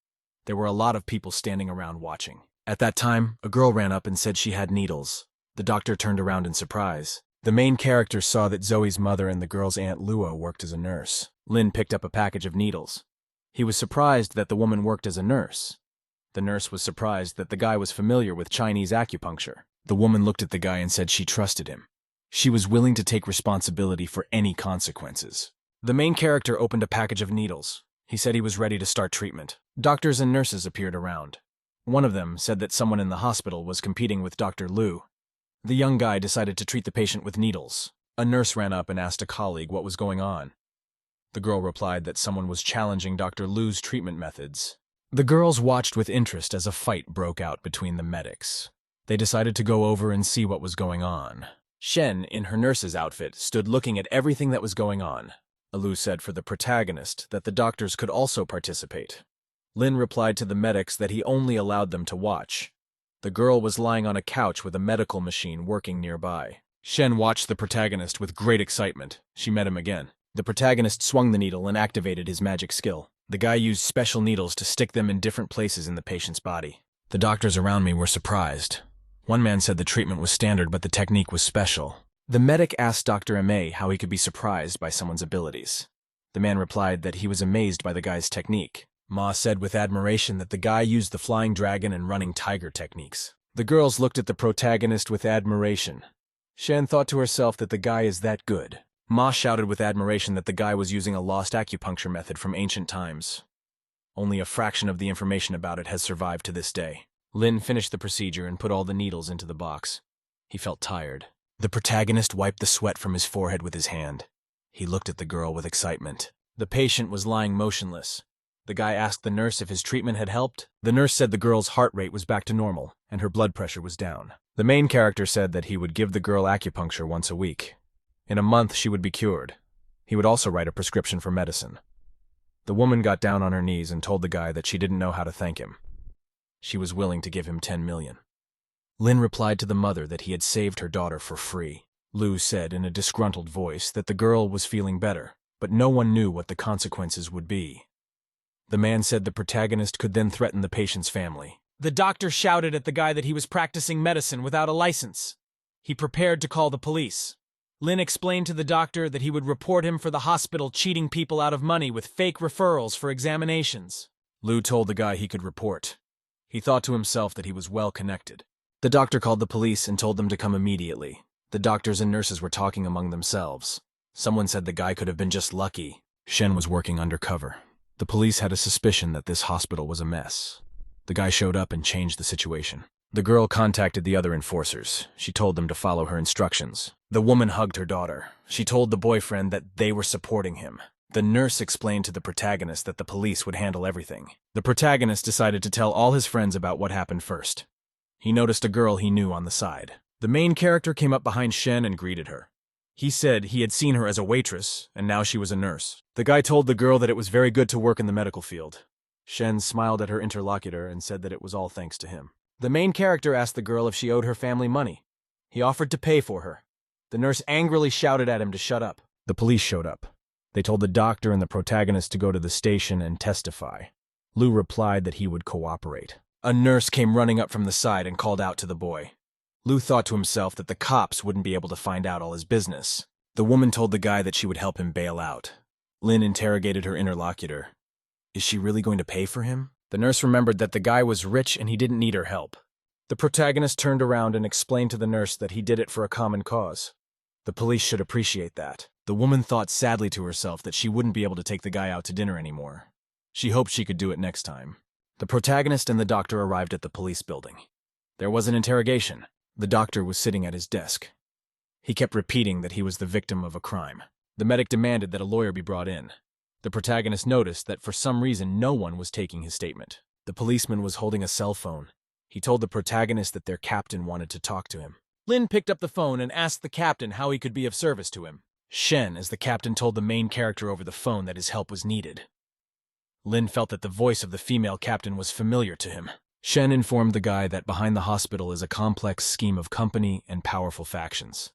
There were a lot of people standing around watching. At that time, a girl ran up and said she had needles. The doctor turned around in surprise. The main character saw that Zoe's mother and the girl's aunt Luo worked as a nurse. Lin picked up a package of needles. He was surprised that the woman worked as a nurse. The nurse was surprised that the guy was familiar with Chinese acupuncture. The woman looked at the guy and said she trusted him. She was willing to take responsibility for any consequences. The main character opened a package of needles. He said he was ready to start treatment. Doctors and nurses appeared around. One of them said that someone in the hospital was competing with Dr. Lu. The young guy decided to treat the patient with needles. A nurse ran up and asked a colleague what was going on. The girl replied that someone was challenging Dr. Lu's treatment methods. The girls watched with interest as a fight broke out between the medics. They decided to go over and see what was going on. Shen, in her nurse's outfit, stood looking at everything that was going on. Alu said for the protagonist that the doctors could also participate. Lin replied to the medics that he only allowed them to watch. The girl was lying on a couch with a medical machine working nearby. Shen watched the protagonist with great excitement. She met him again. The protagonist swung the needle and activated his magic skill. The guy used special needles to stick them in different places in the patient's body. The doctors around me were surprised. One man said the treatment was standard, but the technique was special. The medic asked Dr. Ma how he could be surprised by someone's abilities. The man replied that he was amazed by the guy's technique. Ma said with admiration that the guy used the flying dragon and running tiger techniques. The girls looked at the protagonist with admiration. Shen thought to herself that the guy is that good. Ma shouted with admiration that the guy was using a lost acupuncture method from ancient times. Only a fraction of the information about it has survived to this day. Lin finished the procedure and put all the needles into the box. He felt tired. The protagonist wiped the sweat from his forehead with his hand. He looked at the girl with excitement. The patient was lying motionless. The guy asked the nurse if his treatment had helped. The nurse said the girl's heart rate was back to normal, and her blood pressure was down. The main character said that he would give the girl acupuncture once a week. In a month, she would be cured. He would also write a prescription for medicine. The woman got down on her knees and told the guy that she didn't know how to thank him. She was willing to give him 10 million. Lin replied to the mother that he had saved her daughter for free. Lu said in a disgruntled voice that the girl was feeling better, but no one knew what the consequences would be. The man said the protagonist could then threaten the patient's family. The doctor shouted at the guy that he was practicing medicine without a license. He prepared to call the police. Lin explained to the doctor that he would report him for the hospital cheating people out of money with fake referrals for examinations. Lu told the guy he could report. He thought to himself that he was well connected. The doctor called the police and told them to come immediately. The doctors and nurses were talking among themselves. Someone said the guy could have been just lucky. Shen was working undercover. The police had a suspicion that this hospital was a mess. The guy showed up and changed the situation. The girl contacted the other enforcers. She told them to follow her instructions. The woman hugged her daughter. She told the boyfriend that they were supporting him. The nurse explained to the protagonist that the police would handle everything. The protagonist decided to tell all his friends about what happened first. He noticed a girl he knew on the side. The main character came up behind Shen and greeted her. He said he had seen her as a waitress, and now she was a nurse. The guy told the girl that it was very good to work in the medical field. Shen smiled at her interlocutor and said that it was all thanks to him. The main character asked the girl if she owed her family money. He offered to pay for her. The nurse angrily shouted at him to shut up. The police showed up. They told the doctor and the protagonist to go to the station and testify. Lu replied that he would cooperate. A nurse came running up from the side and called out to the boy. Lu thought to himself that the cops wouldn't be able to find out all his business. The woman told the guy that she would help him bail out. Lin interrogated her interlocutor. Is she really going to pay for him? The nurse remembered that the guy was rich and he didn't need her help. The protagonist turned around and explained to the nurse that he did it for a common cause. The police should appreciate that. The woman thought sadly to herself that she wouldn't be able to take the guy out to dinner anymore. She hoped she could do it next time. The protagonist and the doctor arrived at the police building. There was an interrogation. The doctor was sitting at his desk. He kept repeating that he was the victim of a crime. The medic demanded that a lawyer be brought in. The protagonist noticed that for some reason no one was taking his statement. The policeman was holding a cell phone. He told the protagonist that their captain wanted to talk to him. Lin picked up the phone and asked the captain how he could be of service to him. Shen, as the captain told the main character over the phone that his help was needed. Lin felt that the voice of the female captain was familiar to him. Shen informed the guy that behind the hospital is a complex scheme of company and powerful factions.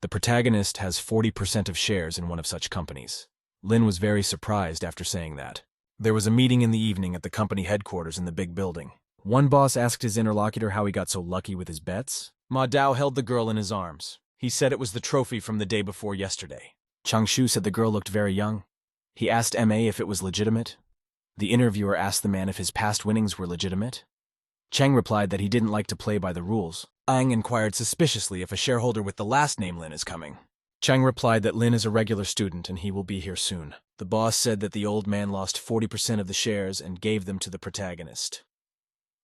The protagonist has 40% of shares in one of such companies. Lin was very surprised after saying that. There was a meeting in the evening at the company headquarters in the big building. One boss asked his interlocutor how he got so lucky with his bets. Ma Dao held the girl in his arms. He said it was the trophy from the day before yesterday. Changshu said the girl looked very young. He asked Ma if it was legitimate. The interviewer asked the man if his past winnings were legitimate. Cheng replied that he didn't like to play by the rules. Ang inquired suspiciously if a shareholder with the last name Lin is coming. Cheng replied that Lin is a regular student and he will be here soon. The boss said that the old man lost 40% of the shares and gave them to the protagonist.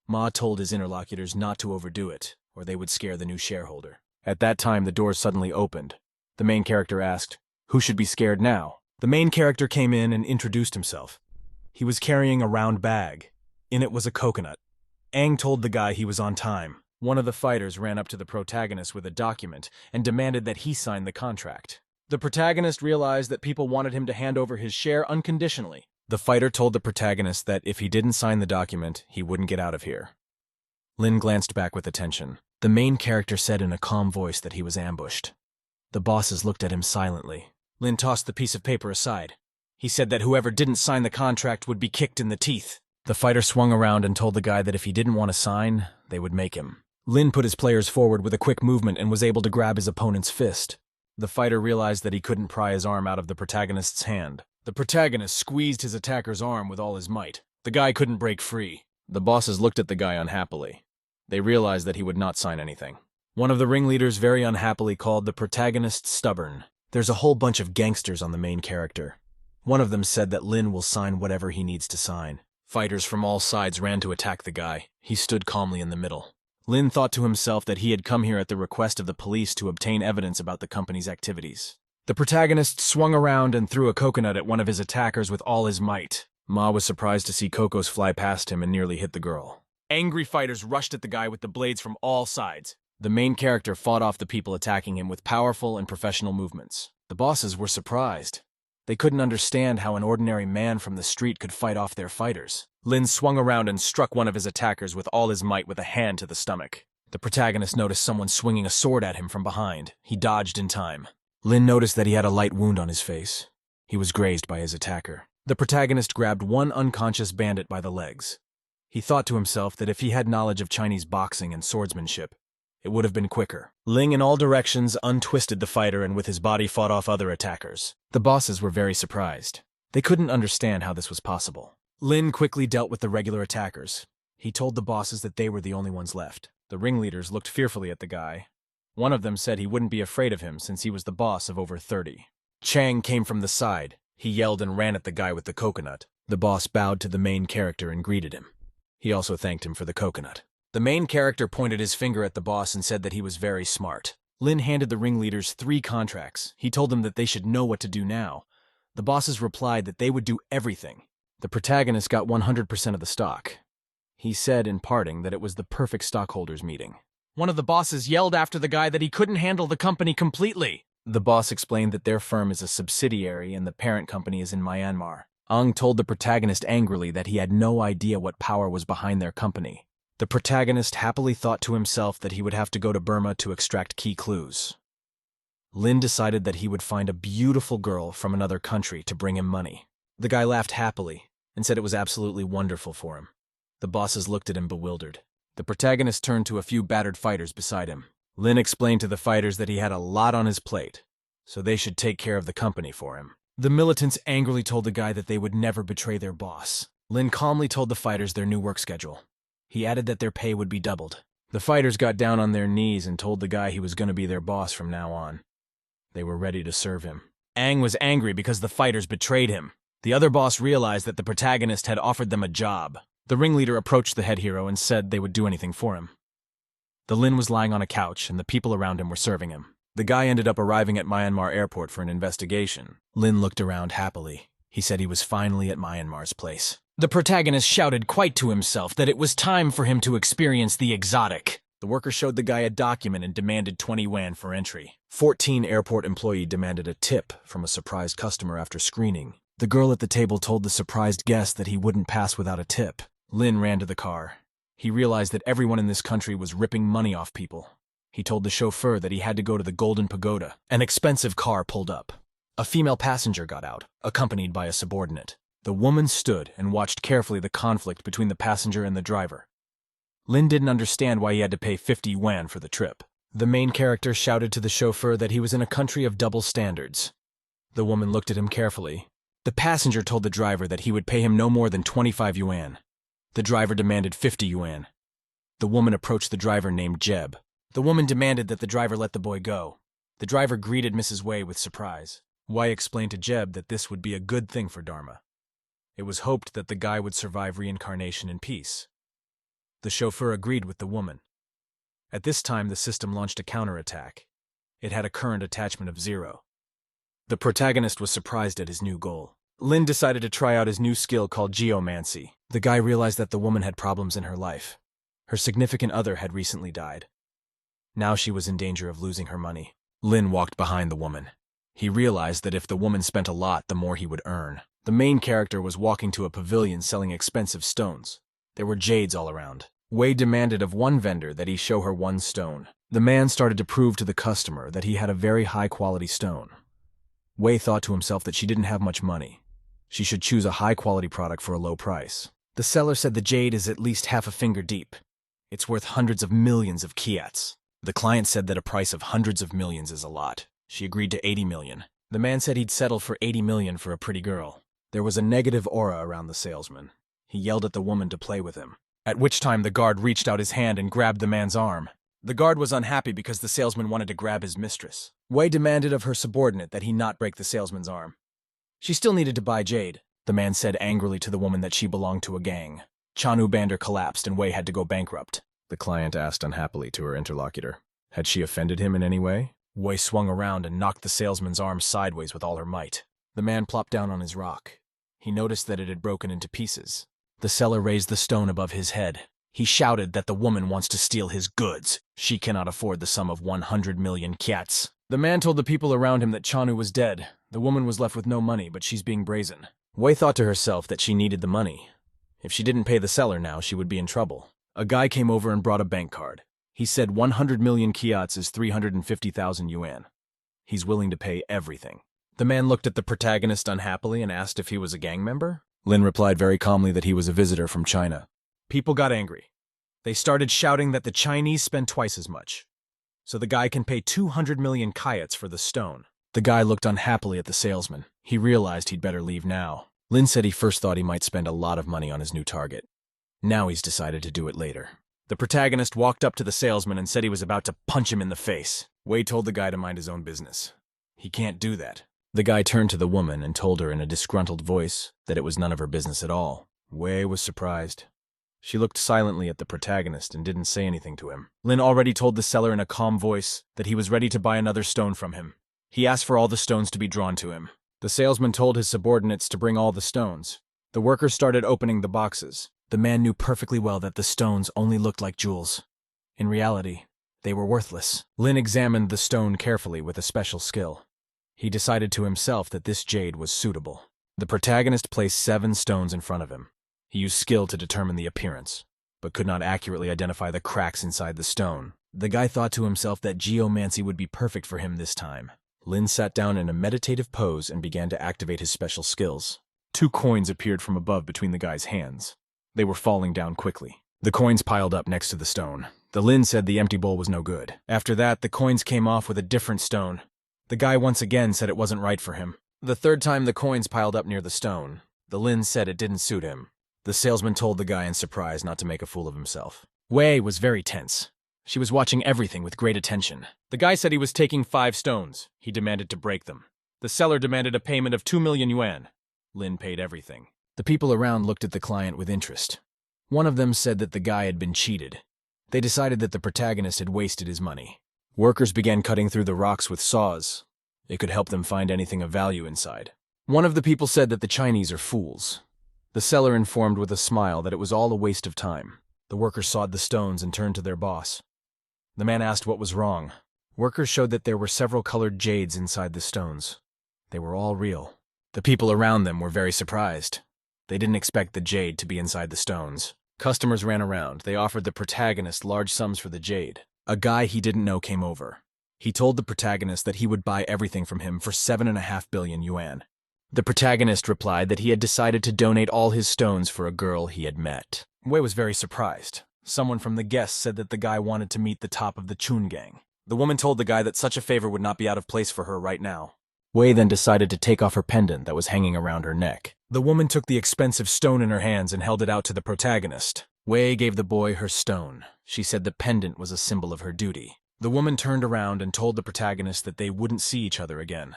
Ma told his interlocutors not to overdo it, or they would scare the new shareholder. At that time, the doors suddenly opened. The main character asked, "Who should be scared now?" The main character came in and introduced himself. He was carrying a round bag. In it was a coconut. Ang told the guy he was on time. One of the fighters ran up to the protagonist with a document and demanded that he sign the contract. The protagonist realized that people wanted him to hand over his share unconditionally. The fighter told the protagonist that if he didn't sign the document, he wouldn't get out of here. Lin glanced back with attention. The main character said in a calm voice that he was ambushed. The bosses looked at him silently. Lin tossed the piece of paper aside. He said that whoever didn't sign the contract would be kicked in the teeth. The fighter swung around and told the guy that if he didn't want to sign, they would make him. Lin put his players forward with a quick movement and was able to grab his opponent's fist. The fighter realized that he couldn't pry his arm out of the protagonist's hand. The protagonist squeezed his attacker's arm with all his might. The guy couldn't break free. The bosses looked at the guy unhappily. They realized that he would not sign anything. One of the ringleaders very unhappily called the protagonist stubborn. There's a whole bunch of gangsters on the main character. One of them said that Lin will sign whatever he needs to sign. Fighters from all sides ran to attack the guy. He stood calmly in the middle. Lin thought to himself that he had come here at the request of the police to obtain evidence about the company's activities. The protagonist swung around and threw a coconut at one of his attackers with all his might. Ma was surprised to see Kokos fly past him and nearly hit the girl. Angry fighters rushed at the guy with the blades from all sides. The main character fought off the people attacking him with powerful and professional movements. The bosses were surprised. They couldn't understand how an ordinary man from the street could fight off their fighters. Lin swung around and struck one of his attackers with all his might with a hand to the stomach. The protagonist noticed someone swinging a sword at him from behind. He dodged in time. Lin noticed that he had a light wound on his face. He was grazed by his attacker. The protagonist grabbed one unconscious bandit by the legs. He thought to himself that if he had knowledge of Chinese boxing and swordsmanship, it would have been quicker. Ling in all directions untwisted the fighter and with his body fought off other attackers. The bosses were very surprised. They couldn't understand how this was possible. Lin quickly dealt with the regular attackers. He told the bosses that they were the only ones left. The ringleaders looked fearfully at the guy. One of them said he wouldn't be afraid of him since he was the boss of over 30. Chang came from the side. He yelled and ran at the guy with the coconut. The boss bowed to the main character and greeted him. He also thanked him for the coconut. The main character pointed his finger at the boss and said that he was very smart. Lin handed the ringleaders 3 contracts. He told them that they should know what to do now. The bosses replied that they would do everything. The protagonist got 100% of the stock. He said in parting that it was the perfect stockholders meeting. One of the bosses yelled after the guy that he couldn't handle the company completely. The boss explained that their firm is a subsidiary and the parent company is in Myanmar. Ang told the protagonist angrily that he had no idea what power was behind their company. The protagonist happily thought to himself that he would have to go to Burma to extract key clues. Lin decided that he would find a beautiful girl from another country to bring him money. The guy laughed happily and said it was absolutely wonderful for him. The bosses looked at him bewildered. The protagonist turned to a few battered fighters beside him. Lin explained to the fighters that he had a lot on his plate, so they should take care of the company for him. The militants angrily told the guy that they would never betray their boss. Lin calmly told the fighters their new work schedule. He added that their pay would be doubled. The fighters got down on their knees and told the guy he was going to be their boss from now on. They were ready to serve him. Ang was angry because the fighters betrayed him. The other boss realized that the protagonist had offered them a job. The ringleader approached the head hero and said they would do anything for him. The Lin was lying on a couch and the people around him were serving him. The guy ended up arriving at Myanmar airport for an investigation. Lin looked around happily. He said he was finally at Myanmar's place. The protagonist shouted quite to himself that it was time for him to experience the exotic. The worker showed the guy a document and demanded 20 yuan for entry. 14 airport employee demanded a tip from a surprised customer after screening. The girl at the table told the surprised guest that he wouldn't pass without a tip. Lin ran to the car. He realized that everyone in this country was ripping money off people. He told the chauffeur that he had to go to the Golden Pagoda. An expensive car pulled up. A female passenger got out, accompanied by a subordinate. The woman stood and watched carefully the conflict between the passenger and the driver. Lin didn't understand why he had to pay 50 yuan for the trip. The main character shouted to the chauffeur that he was in a country of double standards. The woman looked at him carefully. The passenger told the driver that he would pay him no more than 25 yuan. The driver demanded 50 yuan. The woman approached the driver named Jeb. The woman demanded that the driver let the boy go. The driver greeted Mrs. Wei with surprise. Wei explained to Jeb that this would be a good thing for Dharma. It was hoped that the guy would survive reincarnation in peace. The chauffeur agreed with the woman. At this time, the system launched a counterattack. It had a current attachment of 0. The protagonist was surprised at his new goal. Lin decided to try out his new skill called geomancy. The guy realized that the woman had problems in her life. Her significant other had recently died. Now she was in danger of losing her money. Lin walked behind the woman. He realized that if the woman spent a lot, the more he would earn. The main character was walking to a pavilion selling expensive stones. There were jades all around. Wei demanded of one vendor that he show her one stone. The man started to prove to the customer that he had a very high-quality stone. Wei thought to himself that she didn't have much money. She should choose a high-quality product for a low price. The seller said the jade is at least half a finger deep. It's worth hundreds of millions of kyats. The client said that a price of hundreds of millions is a lot. She agreed to 80 million. The man said he'd settle for 80 million for a pretty girl. There was a negative aura around the salesman. He yelled at the woman to play with him, at which time the guard reached out his hand and grabbed the man's arm. The guard was unhappy because the salesman wanted to grab his mistress. Wei demanded of her subordinate that he not break the salesman's arm. She still needed to buy jade. The man said angrily to the woman that she belonged to a gang. Chanu Bander collapsed and Wei had to go bankrupt. The client asked unhappily to her interlocutor. Had she offended him in any way? Wei swung around and knocked the salesman's arm sideways with all her might. The man plopped down on his rock. He noticed that it had broken into pieces. The seller raised the stone above his head. He shouted that the woman wants to steal his goods. She cannot afford the sum of 100 million kyats. The man told the people around him that Chanu was dead. The woman was left with no money, but she's being brazen. Wei thought to herself that she needed the money. If she didn't pay the seller now, she would be in trouble. A guy came over and brought a bank card. He said 100 million kyats is 350,000 yuan. He's willing to pay everything. The man looked at the protagonist unhappily and asked if he was a gang member. Lin replied very calmly that he was a visitor from China. People got angry. They started shouting that the Chinese spend twice as much. So the guy can pay 200 million kyats for the stone. The guy looked unhappily at the salesman. He realized he'd better leave now. Lin said he first thought he might spend a lot of money on his new target. Now he's decided to do it later. The protagonist walked up to the salesman and said he was about to punch him in the face. Wei told the guy to mind his own business. He can't do that. The guy turned to the woman and told her in a disgruntled voice that it was none of her business at all. Wei was surprised. She looked silently at the protagonist and didn't say anything to him. Lin already told the seller in a calm voice that he was ready to buy another stone from him. He asked for all the stones to be drawn to him. The salesman told his subordinates to bring all the stones. The workers started opening the boxes. The man knew perfectly well that the stones only looked like jewels. In reality, they were worthless. Lin examined the stone carefully with a special skill. He decided to himself that this jade was suitable. The protagonist placed 7 stones in front of him. He used skill to determine the appearance, but could not accurately identify the cracks inside the stone. The guy thought to himself that geomancy would be perfect for him this time. Lin sat down in a meditative pose and began to activate his special skills. 2 coins appeared from above between the guy's hands. They were falling down quickly. The coins piled up next to the stone. The Lin said the empty bowl was no good. After that, the coins came off with a different stone. The guy once again said it wasn't right for him. The 3rd time the coins piled up near the stone, the Lin said it didn't suit him. The salesman told the guy in surprise not to make a fool of himself. Wei was very tense. She was watching everything with great attention. The guy said he was taking 5 stones. He demanded to break them. The seller demanded a payment of 2 million yuan. Lin paid everything. The people around looked at the client with interest. One of them said that the guy had been cheated. They decided that the protagonist had wasted his money. Workers began cutting through the rocks with saws. It could help them find anything of value inside. One of the people said that the Chinese are fools. The seller informed with a smile that it was all a waste of time. The workers sawed the stones and turned to their boss. The man asked what was wrong. Workers showed that there were several colored jades inside the stones. They were all real. The people around them were very surprised. They didn't expect the jade to be inside the stones. Customers ran around. They offered the protagonist large sums for the jade. A guy he didn't know came over. He told the protagonist that he would buy everything from him for 7.5 billion yuan. The protagonist replied that he had decided to donate all his stones for a girl he had met. Wei was very surprised. Someone from the guests said that the guy wanted to meet the top of the Chun gang. The woman told the guy that such a favor would not be out of place for her right now. Wei then decided to take off her pendant that was hanging around her neck. The woman took the expensive stone in her hands and held it out to the protagonist. Wei gave the boy her stone. She said the pendant was a symbol of her duty. The woman turned around and told the protagonist that they wouldn't see each other again.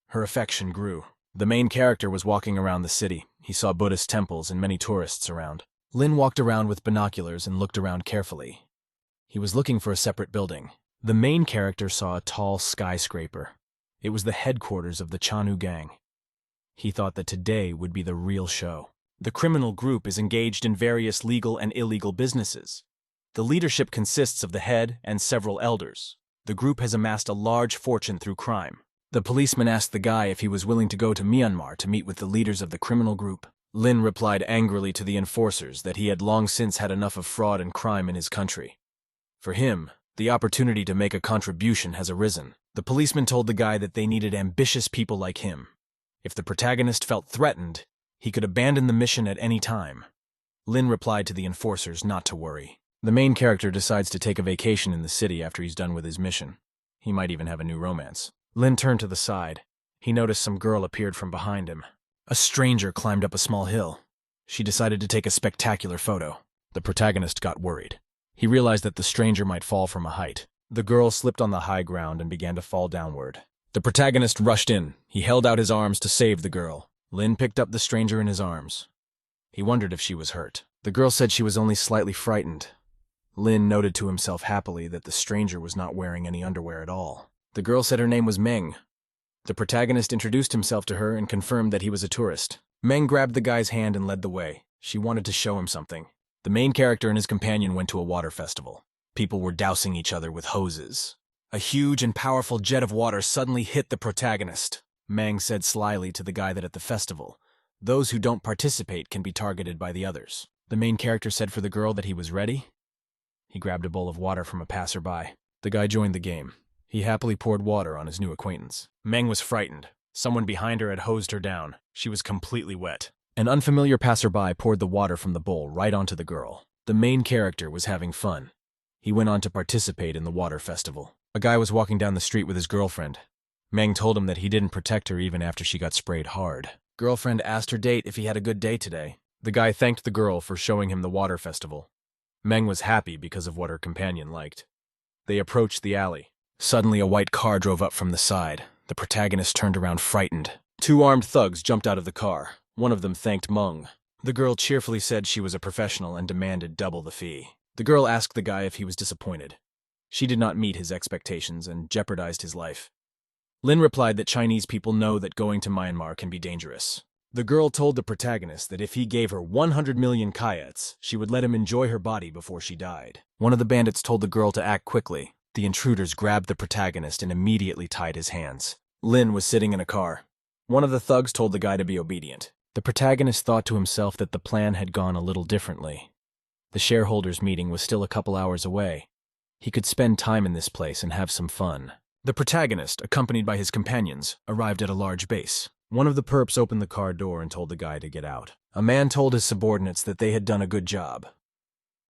Her affection grew. The main character was walking around the city. He saw Buddhist temples and many tourists around. Lin walked around with binoculars and looked around carefully. He was looking for a separate building. The main character saw a tall skyscraper. It was the headquarters of the Chanu gang. He thought that today would be the real show. The criminal group is engaged in various legal and illegal businesses. The leadership consists of the head and several elders. The group has amassed a large fortune through crime. The policeman asked the guy if he was willing to go to Myanmar to meet with the leaders of the criminal group. Lin replied angrily to the enforcers that he had long since had enough of fraud and crime in his country. For him, the opportunity to make a contribution has arisen. The policeman told the guy that they needed ambitious people like him. If the protagonist felt threatened, he could abandon the mission at any time. Lin replied to the enforcers not to worry. The main character decides to take a vacation in the city after he's done with his mission. He might even have a new romance. Lin turned to the side. He noticed some girl appeared from behind him. A stranger climbed up a small hill. She decided to take a spectacular photo. The protagonist got worried. He realized that the stranger might fall from a height. The girl slipped on the high ground and began to fall downward. The protagonist rushed in. He held out his arms to save the girl. Lin picked up the stranger in his arms. He wondered if she was hurt. The girl said she was only slightly frightened. Lin noted to himself happily that the stranger was not wearing any underwear at all. The girl said her name was Meng. The protagonist introduced himself to her and confirmed that he was a tourist. Meng grabbed the guy's hand and led the way. She wanted to show him something. The main character and his companion went to a water festival. People were dousing each other with hoses. A huge and powerful jet of water suddenly hit the protagonist. Meng said slyly to the guy that at the festival, "Those who don't participate can be targeted by the others." The main character said for the girl that he was ready. He grabbed a bowl of water from a passerby. The guy joined the game. He happily poured water on his new acquaintance. Meng was frightened. Someone behind her had hosed her down. She was completely wet. An unfamiliar passerby poured the water from the bowl right onto the girl. The main character was having fun. He went on to participate in the water festival. A guy was walking down the street with his girlfriend. Meng told him that he didn't protect her even after she got sprayed hard. Girlfriend asked her date if he had a good day today. The guy thanked the girl for showing him the water festival. Meng was happy because of what her companion liked. They approached the alley. Suddenly, a white car drove up from the side. The protagonist turned around frightened. Two armed thugs jumped out of the car. One of them thanked Meng. The girl cheerfully said she was a professional and demanded double the fee. The girl asked the guy if he was disappointed. She did not meet his expectations and jeopardized his life. Lin replied that Chinese people know that going to Myanmar can be dangerous. The girl told the protagonist that if he gave her 100 million kyats, she would let him enjoy her body before she died. One of the bandits told the girl to act quickly. The intruders grabbed the protagonist and immediately tied his hands. Lin was sitting in a car. One of the thugs told the guy to be obedient. The protagonist thought to himself that the plan had gone a little differently. The shareholders' meeting was still a couple hours away. He could spend time in this place and have some fun. The protagonist, accompanied by his companions, arrived at a large base. One of the perps opened the car door and told the guy to get out. A man told his subordinates that they had done a good job.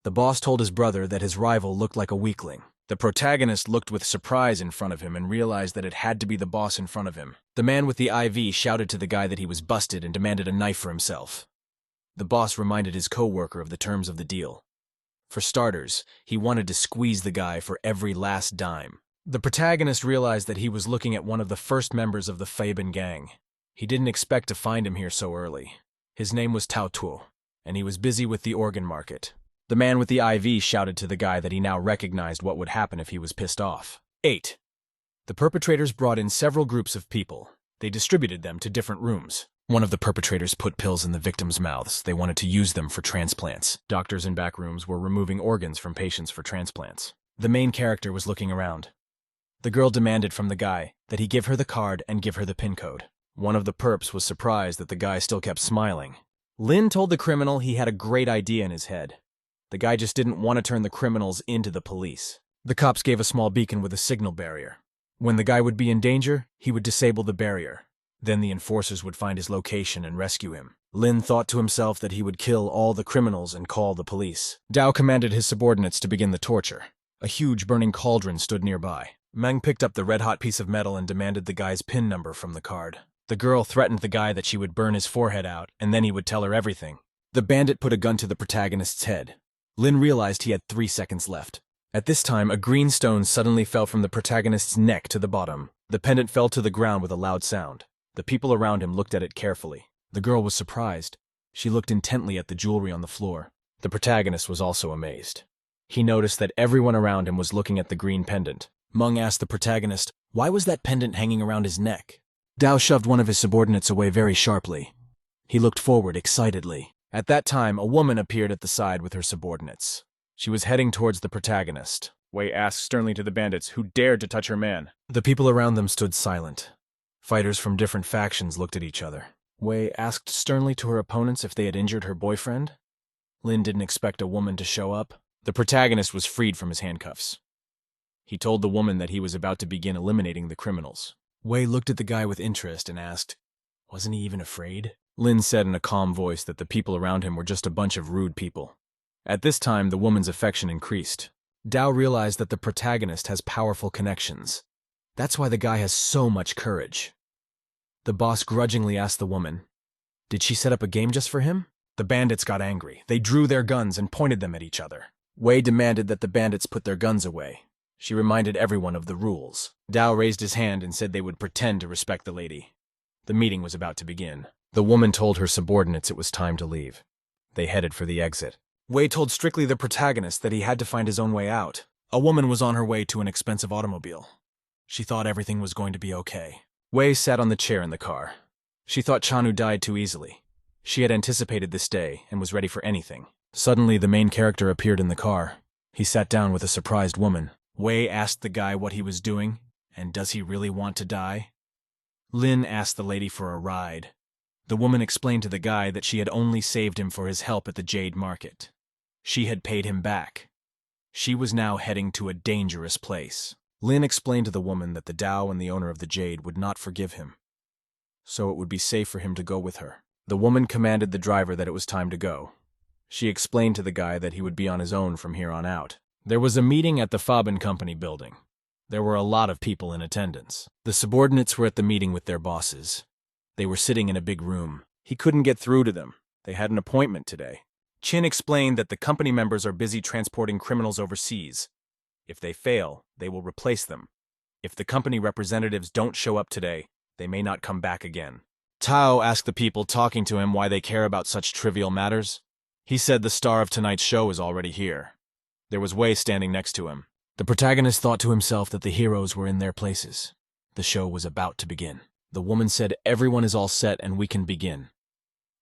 The boss told his brother that his rival looked like a weakling. The protagonist looked with surprise in front of him and realized that it had to be the boss in front of him. The man with the IV shouted to the guy that he was busted and demanded a knife for himself. The boss reminded his co-worker of the terms of the deal. For starters, he wanted to squeeze the guy for every last dime. The protagonist realized that he was looking at one of the first members of the Fabian gang. He didn't expect to find him here so early. His name was Tao Tuo, and he was busy with the organ market. The man with the IV shouted to the guy that he now recognized what would happen if he was pissed off. 8. The perpetrators brought in several groups of people. They distributed them to different rooms. One of the perpetrators put pills in the victims' mouths. They wanted to use them for transplants. Doctors in back rooms were removing organs from patients for transplants. The main character was looking around. The girl demanded from the guy that he give her the card and give her the PIN code. One of the perps was surprised that the guy still kept smiling. Lin told the criminal he had a great idea in his head. The guy just didn't want to turn the criminals into the police. The cops gave a small beacon with a signal barrier. When the guy would be in danger, he would disable the barrier. Then the enforcers would find his location and rescue him. Lin thought to himself that he would kill all the criminals and call the police. Dao commanded his subordinates to begin the torture. A huge burning cauldron stood nearby. Meng picked up the red-hot piece of metal and demanded the guy's PIN number from the card. The girl threatened the guy that she would burn his forehead out, and then he would tell her everything. The bandit put a gun to the protagonist's head. Lin realized he had 3 seconds left. At this time, a green stone suddenly fell from the protagonist's neck to the bottom. The pendant fell to the ground with a loud sound. The people around him looked at it carefully. The girl was surprised. She looked intently at the jewelry on the floor. The protagonist was also amazed. He noticed that everyone around him was looking at the green pendant. Meng asked the protagonist, "Why was that pendant hanging around his neck?" Dao shoved one of his subordinates away very sharply. He looked forward excitedly. At that time, a woman appeared at the side with her subordinates. She was heading towards the protagonist. Wei asked sternly to the bandits who dared to touch her man. The people around them stood silent. Fighters from different factions looked at each other. Wei asked sternly to her opponents if they had injured her boyfriend. Lin didn't expect a woman to show up. The protagonist was freed from his handcuffs. He told the woman that he was about to begin eliminating the criminals. Wei looked at the guy with interest and asked, "Wasn't he even afraid?" Lin said in a calm voice that the people around him were just a bunch of rude people. At this time, the woman's affection increased. Dao realized that the protagonist has powerful connections. That's why the guy has so much courage. The boss grudgingly asked the woman, "Did she set up a game just for him?" The bandits got angry. They drew their guns and pointed them at each other. Wei demanded that the bandits put their guns away. She reminded everyone of the rules. Dao raised his hand and said they would pretend to respect the lady. The meeting was about to begin. The woman told her subordinates it was time to leave. They headed for the exit. Wei told strictly the protagonist that he had to find his own way out. A woman was on her way to an expensive automobile. She thought everything was going to be okay. Wei sat on the chair in the car. She thought Chanu died too easily. She had anticipated this day and was ready for anything. Suddenly, the main character appeared in the car. He sat down with a surprised woman. Wei asked the guy what he was doing, and does he really want to die? Lin asked the lady for a ride. The woman explained to the guy that she had only saved him for his help at the Jade Market. She had paid him back. She was now heading to a dangerous place. Lin explained to the woman that the Dao and the owner of the Jade would not forgive him, so it would be safe for him to go with her. The woman commanded the driver that it was time to go. She explained to the guy that he would be on his own from here on out. There was a meeting at the Faben Company building. There were a lot of people in attendance. The subordinates were at the meeting with their bosses. They were sitting in a big room. He couldn't get through to them. They had an appointment today. Chin explained that the company members are busy transporting criminals overseas. If they fail, they will replace them. If the company representatives don't show up today, they may not come back again. Tao asked the people talking to him why they care about such trivial matters. He said the star of tonight's show is already here. There was Wei standing next to him. The protagonist thought to himself that the heroes were in their places. The show was about to begin. The woman said everyone is all set and we can begin.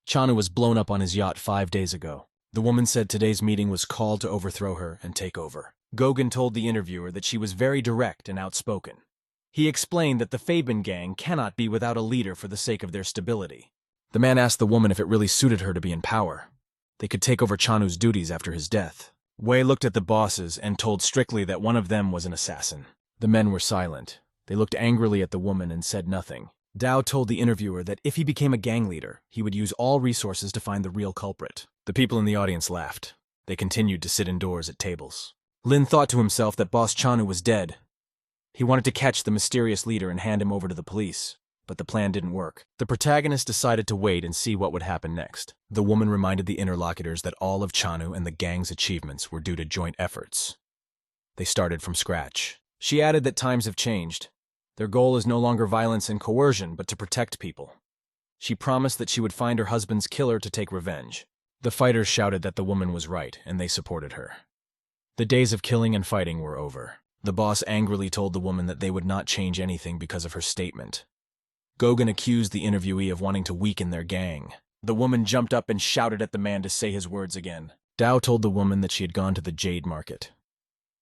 Chanu was blown up on his yacht 5 days ago. The woman said today's meeting was called to overthrow her and take over. Gogan told the interviewer that she was very direct and outspoken. He explained that the Faben gang cannot be without a leader for the sake of their stability. The man asked the woman if it really suited her to be in power. They could take over Chanu's duties after his death. Wei looked at the bosses and told strictly that one of them was an assassin. The men were silent. They looked angrily at the woman and said nothing. Dao told the interviewer that if he became a gang leader, he would use all resources to find the real culprit. The people in the audience laughed. They continued to sit indoors at tables. Lin thought to himself that Boss Chanu was dead. He wanted to catch the mysterious leader and hand him over to the police, but the plan didn't work. The protagonist decided to wait and see what would happen next. The woman reminded the interlocutors that all of Chanu and the gang's achievements were due to joint efforts. They started from scratch. She added that times have changed. Their goal is no longer violence and coercion, but to protect people. She promised that she would find her husband's killer to take revenge. The fighters shouted that the woman was right, and they supported her. The days of killing and fighting were over. The boss angrily told the woman that they would not change anything because of her statement. Gogan accused the interviewee of wanting to weaken their gang. The woman jumped up and shouted at the man to say his words again. Dao told the woman that she had gone to the Jade Market.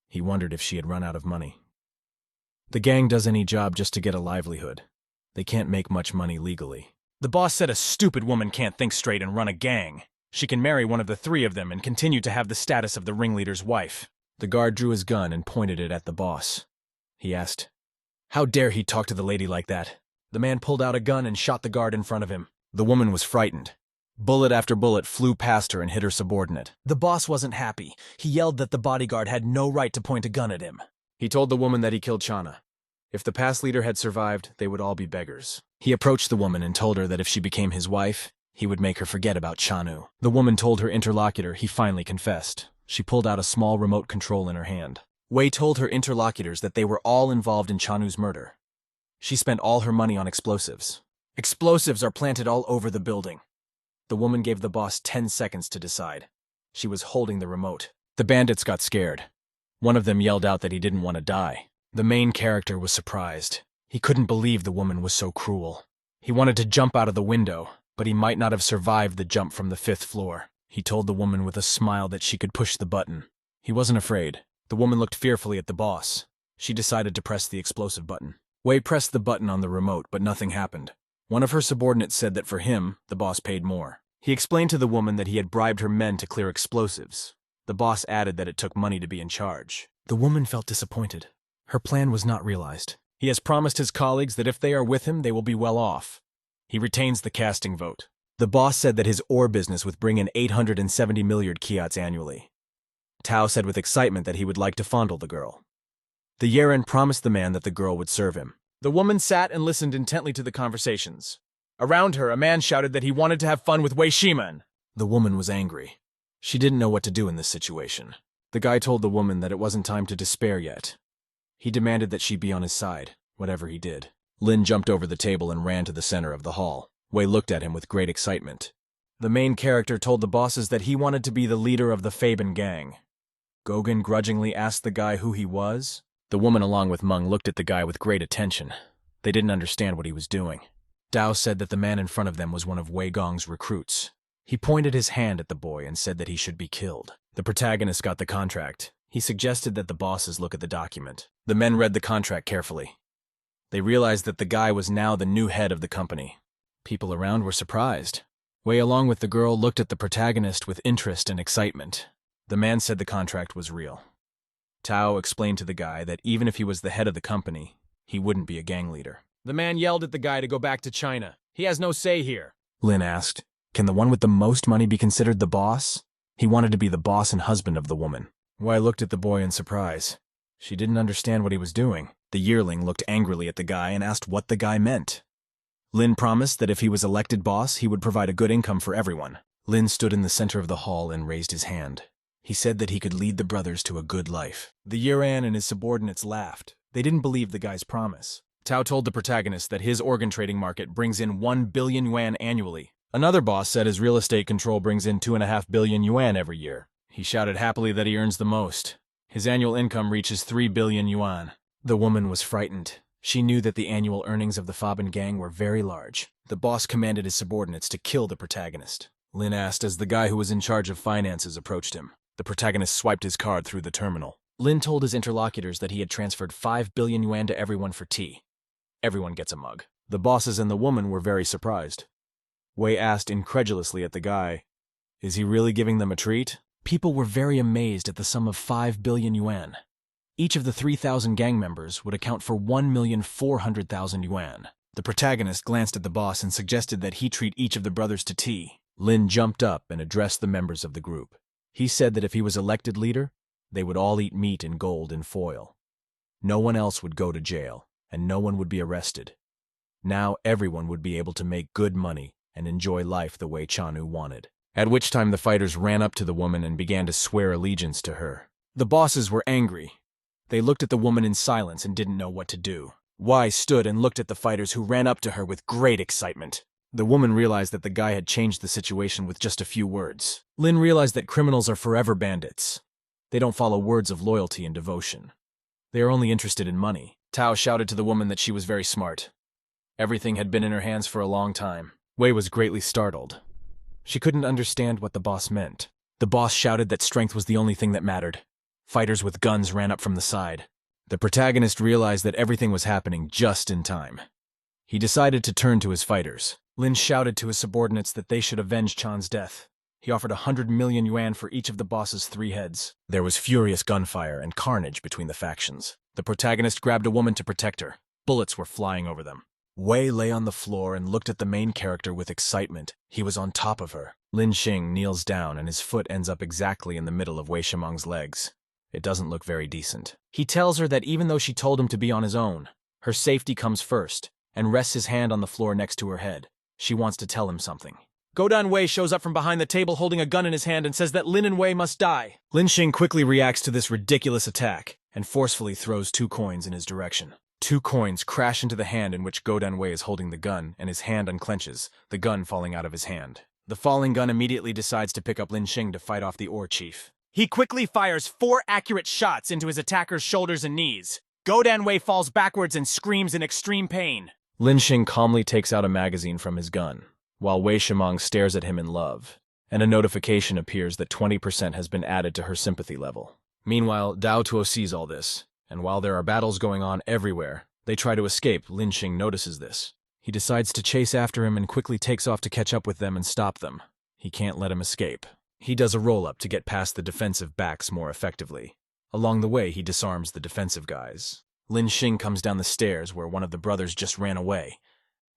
He wondered if she had run out of money. The gang does any job just to get a livelihood. They can't make much money legally. The boss said a stupid woman can't think straight and run a gang. She can marry one of the 3 of them and continue to have the status of the ringleader's wife. The guard drew his gun and pointed it at the boss. He asked, "How dare he talk to the lady like that?" The man pulled out a gun and shot the guard in front of him. The woman was frightened. Bullet after bullet flew past her and hit her subordinate. The boss wasn't happy. He yelled that the bodyguard had no right to point a gun at him. He told the woman that he killed Chana. If the past leader had survived, they would all be beggars. He approached the woman and told her that if she became his wife, he would make her forget about Chanu. The woman told her interlocutor he finally confessed. She pulled out a small remote control in her hand. Wei told her interlocutors that they were all involved in Chanu's murder. She spent all her money on explosives. Explosives are planted all over the building. The woman gave the boss 10 seconds to decide. She was holding the remote. The bandits got scared. One of them yelled out that he didn't want to die. The main character was surprised. He couldn't believe the woman was so cruel. He wanted to jump out of the window, but he might not have survived the jump from the 5th floor. He told the woman with a smile that she could push the button. He wasn't afraid. The woman looked fearfully at the boss. She decided to press the explosive button. Wei pressed the button on the remote, but nothing happened. One of her subordinates said that for him, the boss paid more. He explained to the woman that he had bribed her men to clear explosives. The boss added that it took money to be in charge. The woman felt disappointed. Her plan was not realized. He has promised his colleagues that if they are with him, they will be well off. He retains the casting vote. The boss said that his ore business would bring in 870 milliard kyats annually. Tao said with excitement that he would like to fondle the girl. The Yeren promised the man that the girl would serve him. The woman sat and listened intently to the conversations. Around her, a man shouted that he wanted to have fun with Wei Shiman. The woman was angry. She didn't know what to do in this situation. The guy told the woman that it wasn't time to despair yet. He demanded that she be on his side, whatever he did. Lin jumped over the table and ran to the center of the hall. Wei looked at him with great excitement. The main character told the bosses that he wanted to be the leader of the Faben gang. Gauguin grudgingly asked the guy who he was. The woman along with Meng looked at the guy with great attention. They didn't understand what he was doing. Dao said that the man in front of them was one of Wei Gong's recruits. He pointed his hand at the boy and said that he should be killed. The protagonist got the contract. He suggested that the bosses look at the document. The men read the contract carefully. They realized that the guy was now the new head of the company. People around were surprised. Wei, along with the girl, looked at the protagonist with interest and excitement. The man said the contract was real. Tao explained to the guy that even if he was the head of the company, he wouldn't be a gang leader. The man yelled at the guy to go back to China. He has no say here. Lin asked, "Can the one with the most money be considered the boss?" He wanted to be the boss and husband of the woman. Wei looked at the boy in surprise. She didn't understand what he was doing. The yearling looked angrily at the guy and asked what the guy meant. Lin promised that if he was elected boss, he would provide a good income for everyone. Lin stood in the center of the hall and raised his hand. He said that he could lead the brothers to a good life. The Yuan and his subordinates laughed. They didn't believe the guy's promise. Tao told the protagonist that his organ trading market brings in 1 billion yuan annually. Another boss said his real estate control brings in 2.5 billion yuan every year. He shouted happily that he earns the most. His annual income reaches 3 billion yuan. The woman was frightened. She knew that the annual earnings of the Faben gang were very large. The boss commanded his subordinates to kill the protagonist. Lin asked as the guy who was in charge of finances approached him. The protagonist swiped his card through the terminal. Lin told his interlocutors that he had transferred 5 billion yuan to everyone for tea. Everyone gets a mug. The bosses and the woman were very surprised. Wei asked incredulously at the guy, "Is he really giving them a treat?" People were very amazed at the sum of 5 billion yuan. Each of the 3,000 gang members would account for 1,400,000 yuan. The protagonist glanced at the boss and suggested that he treat each of the brothers to tea. Lin jumped up and addressed the members of the group. He said that if he was elected leader, they would all eat meat in gold and foil. No one else would go to jail, and no one would be arrested. Now everyone would be able to make good money and enjoy life the way Chanu wanted. At which time the fighters ran up to the woman and began to swear allegiance to her. The bosses were angry. They looked at the woman in silence and didn't know what to do. Wei stood and looked at the fighters who ran up to her with great excitement. The woman realized that the guy had changed the situation with just a few words. Lin realized that criminals are forever bandits. They don't follow words of loyalty and devotion. They are only interested in money. Tao shouted to the woman that she was very smart. Everything had been in her hands for a long time. Wei was greatly startled. She couldn't understand what the boss meant. The boss shouted that strength was the only thing that mattered. Fighters with guns ran up from the side. The protagonist realized that everything was happening just in time. He decided to turn to his fighters. Lin shouted to his subordinates that they should avenge Chan's death. He offered 100 million yuan for each of the boss's 3 heads. There was furious gunfire and carnage between the factions. The protagonist grabbed a woman to protect her. Bullets were flying over them. Wei lay on the floor and looked at the main character with excitement. He was on top of her. Lin Xing kneels down and his foot ends up exactly in the middle of Wei Shimeng's legs. It doesn't look very decent. He tells her that even though she told him to be on his own, her safety comes first, and rests his hand on the floor next to her head. She wants to tell him something. Godan Wei shows up from behind the table holding a gun in his hand and says that Lin and Wei must die. Lin Xing quickly reacts to this ridiculous attack and forcefully throws 2 coins in his direction. 2 coins crash into the hand in which Godan Wei is holding the gun, and his hand unclenches, the gun falling out of his hand. The falling gun immediately decides to pick up Lin Xing to fight off the Ore Chief. He quickly fires 4 accurate shots into his attacker's shoulders and knees. Godan Wei falls backwards and screams in extreme pain. Lin Xing calmly takes out a magazine from his gun, while Wei Shimeng stares at him in love, and a notification appears that 20% has been added to her sympathy level. Meanwhile, Dao Tuo sees all this, and while there are battles going on everywhere, they try to escape. Lin Xing notices this. He decides to chase after him and quickly takes off to catch up with them and stop them. He can't let him escape. He does a roll-up to get past the defensive backs more effectively. Along the way, he disarms the defensive guys. Lin Xing comes down the stairs where one of the brothers just ran away.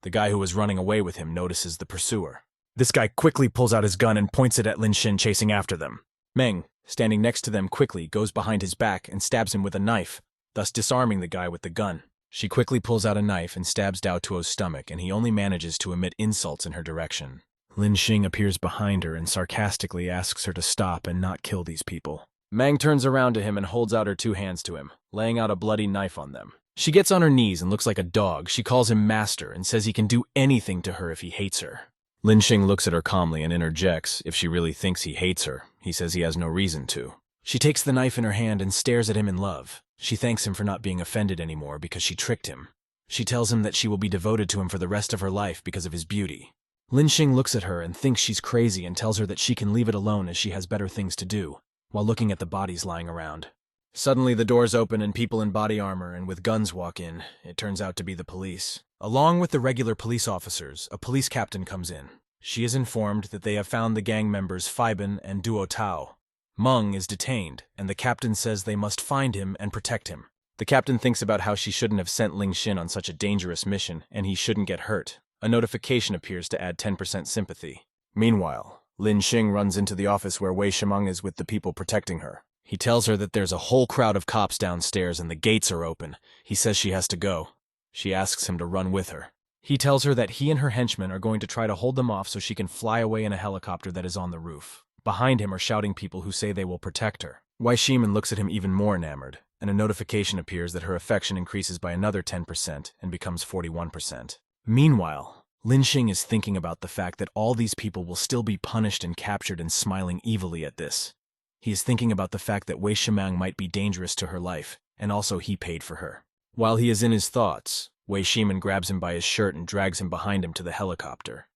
The guy who was running away with him notices the pursuer. This guy quickly pulls out his gun and points it at Lin Xing chasing after them. Meng, standing next to them quickly, goes behind his back and stabs him with a knife, thus disarming the guy with the gun. She quickly pulls out a knife and stabs Dao Tuo's stomach, and he only manages to emit insults in her direction. Lin Xing appears behind her and sarcastically asks her to stop and not kill these people. Mang turns around to him and holds out her 2 hands to him, laying out a bloody knife on them. She gets on her knees and looks like a dog. She calls him master and says he can do anything to her if he hates her. Linxing looks at her calmly and interjects if she really thinks he hates her. He says he has no reason to. She takes the knife in her hand and stares at him in love. She thanks him for not being offended anymore because she tricked him. She tells him that she will be devoted to him for the rest of her life because of his beauty. Linxing looks at her and thinks she's crazy and tells her that she can leave it alone as she has better things to do, while looking at the bodies lying around. Suddenly the doors open and people in body armor and with guns walk in. It turns out to be the police. Along with the regular police officers, a police captain comes in. She is informed that they have found the gang members Fiben and Duo Tao. Meng is detained, and the captain says they must find him and protect him. The captain thinks about how she shouldn't have sent Ling Xin on such a dangerous mission, and he shouldn't get hurt. A notification appears to add 10% sympathy. Meanwhile, Lin Xing runs into the office where Wei Shimeng is with the people protecting her. He tells her that there's a whole crowd of cops downstairs and the gates are open. He says she has to go. She asks him to run with her. He tells her that he and her henchmen are going to try to hold them off so she can fly away in a helicopter that is on the roof. Behind him are shouting people who say they will protect her. Wei Shimen looks at him even more enamored, and a notification appears that her affection increases by another 10% and becomes 41%. Meanwhile, Lin Xing is thinking about the fact that all these people will still be punished and captured and smiling evilly at this. He is thinking about the fact that Wei Shimeng might be dangerous to her life, and also he paid for her. While he is in his thoughts, Wei Shimen grabs him by his shirt and drags him behind him to the helicopter.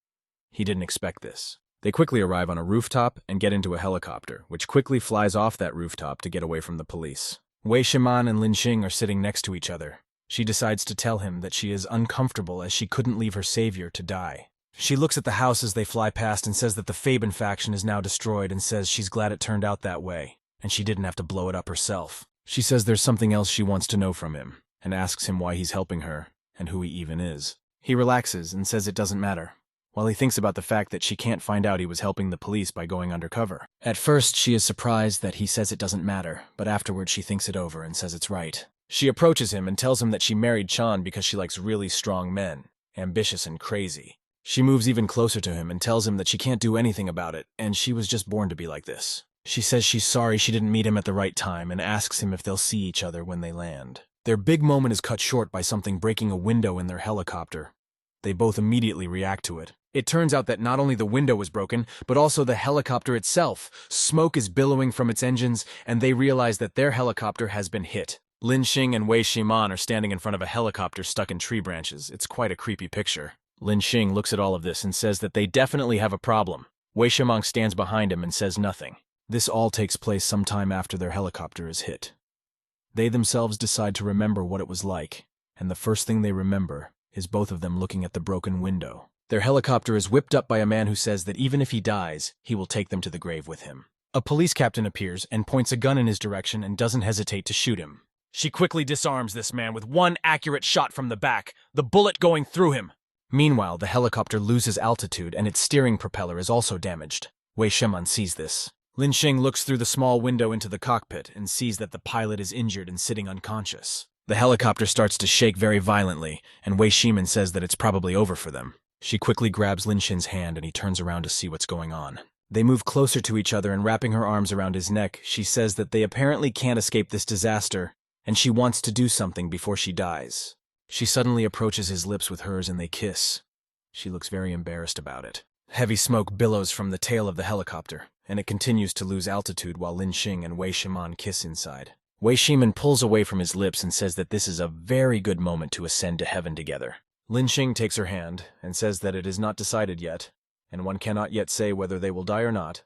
He didn't expect this. They quickly arrive on a rooftop and get into a helicopter, which quickly flies off that rooftop to get away from the police. Wei Shiman and Lin Xing are sitting next to each other. She decides to tell him that she is uncomfortable as she couldn't leave her savior to die. She looks at the house as they fly past and says that the Faben faction is now destroyed and says she's glad it turned out that way, and she didn't have to blow it up herself. She says there's something else she wants to know from him, and asks him why he's helping her, and who he even is. He relaxes and says it doesn't matter, while he thinks about the fact that she can't find out he was helping the police by going undercover. At first, she is surprised that he says it doesn't matter, but afterwards she thinks it over and says it's right. She approaches him and tells him that she married Chan because she likes really strong men, ambitious and crazy. She moves even closer to him and tells him that she can't do anything about it, and she was just born to be like this. She says she's sorry she didn't meet him at the right time and asks him if they'll see each other when they land. Their big moment is cut short by something breaking a window in their helicopter. They both immediately react to it. It turns out that not only the window was broken, but also the helicopter itself. Smoke is billowing from its engines, and they realize that their helicopter has been hit. Lin Xing and Wei Shiman are standing in front of a helicopter stuck in tree branches. It's quite a creepy picture. Lin Xing looks at all of this and says that they definitely have a problem. Wei Shimang stands behind him and says nothing. This all takes place sometime after their helicopter is hit. They themselves decide to remember what it was like, and the first thing they remember is both of them looking at the broken window. Their helicopter is whipped up by a man who says that even if he dies, he will take them to the grave with him. A police captain appears and points a gun in his direction and doesn't hesitate to shoot him. She quickly disarms this man with one accurate shot from the back, the bullet going through him. Meanwhile, the helicopter loses altitude and its steering propeller is also damaged. Wei Shiman sees this. Lin Xing looks through the small window into the cockpit and sees that the pilot is injured and sitting unconscious. The helicopter starts to shake very violently, and Wei Shiman says that it's probably over for them. She quickly grabs Lin Xin's hand and he turns around to see what's going on. They move closer to each other and wrapping her arms around his neck, she says that they apparently can't escape this disaster, and she wants to do something before she dies. She suddenly approaches his lips with hers and they kiss. She looks very embarrassed about it. Heavy smoke billows from the tail of the helicopter, and it continues to lose altitude while Lin Xing and Wei Shiman kiss inside. Wei Shiman pulls away from his lips and says that this is a very good moment to ascend to heaven together. Lin Xing takes her hand and says that it is not decided yet, and one cannot yet say whether they will die or not.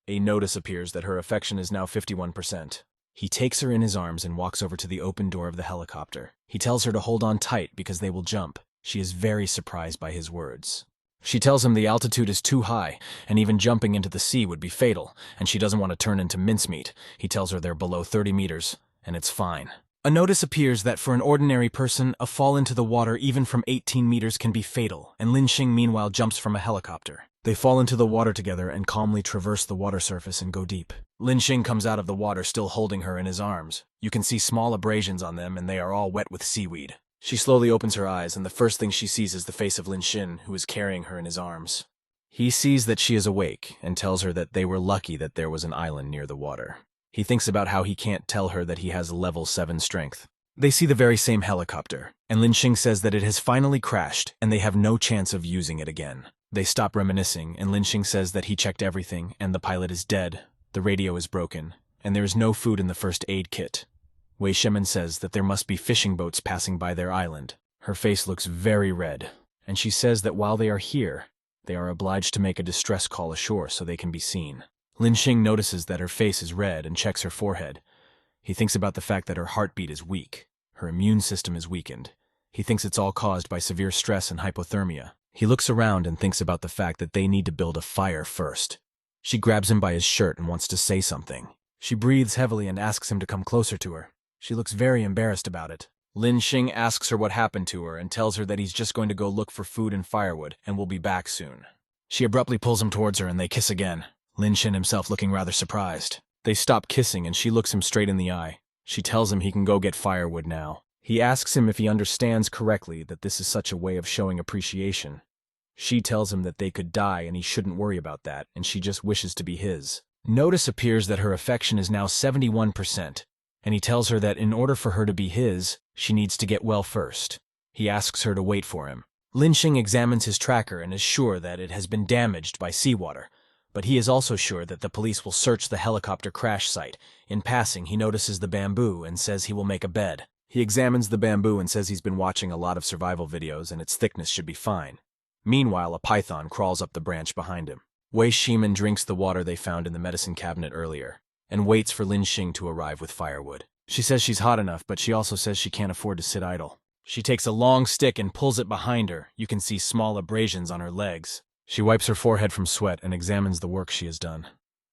A notice appears that her affection is now 51%. He takes her in his arms and walks over to the open door of the helicopter. He tells her to hold on tight because they will jump. She is very surprised by his words. She tells him the altitude is too high, and even jumping into the sea would be fatal, and she doesn't want to turn into mincemeat. He tells her they're below 30 meters, and it's fine. A notice appears that for an ordinary person, a fall into the water even from 18 meters can be fatal, and Lin Xing meanwhile jumps from a helicopter. They fall into the water together and calmly traverse the water surface and go deep. Lin Xing comes out of the water still holding her in his arms. You can see small abrasions on them and they are all wet with seaweed. She slowly opens her eyes and the first thing she sees is the face of Lin Xin, who is carrying her in his arms. He sees that she is awake and tells her that they were lucky that there was an island near the water. He thinks about how he can't tell her that he has level 7 strength. They see the very same helicopter, and Linxing says that it has finally crashed and they have no chance of using it again. They stop reminiscing, and Linxing says that he checked everything and the pilot is dead, the radio is broken, and there is no food in the first aid kit. Wei Shimin says that there must be fishing boats passing by their island. Her face looks very red, and she says that while they are here, they are obliged to make a distress call ashore so they can be seen. Linxing notices that her face is red and checks her forehead. He thinks about the fact that her heartbeat is weak. Her immune system is weakened. He thinks it's all caused by severe stress and hypothermia. He looks around and thinks about the fact that they need to build a fire first. She grabs him by his shirt and wants to say something. She breathes heavily and asks him to come closer to her. She looks very embarrassed about it. Linxing asks her what happened to her and tells her that he's just going to go look for food and firewood and will be back soon. She abruptly pulls him towards her and they kiss again, Linxing himself looking rather surprised. They stop kissing and she looks him straight in the eye. She tells him he can go get firewood now. He asks him if he understands correctly that this is such a way of showing appreciation. She tells him that they could die and he shouldn't worry about that, and she just wishes to be his. Notice appears that her affection is now 71%, and he tells her that in order for her to be his, she needs to get well first. He asks her to wait for him. Linxing examines his tracker and is sure that it has been damaged by seawater, but he is also sure that the police will search the helicopter crash site. In passing, he notices the bamboo and says he will make a bed. He examines the bamboo and says he's been watching a lot of survival videos and its thickness should be fine. Meanwhile, a python crawls up the branch behind him. Wei Shimin drinks the water they found in the medicine cabinet earlier and waits for Linxing to arrive with firewood. She says she's hot enough, but she also says she can't afford to sit idle. She takes a long stick and pulls it behind her. You can see small abrasions on her legs. She wipes her forehead from sweat and examines the work she has done.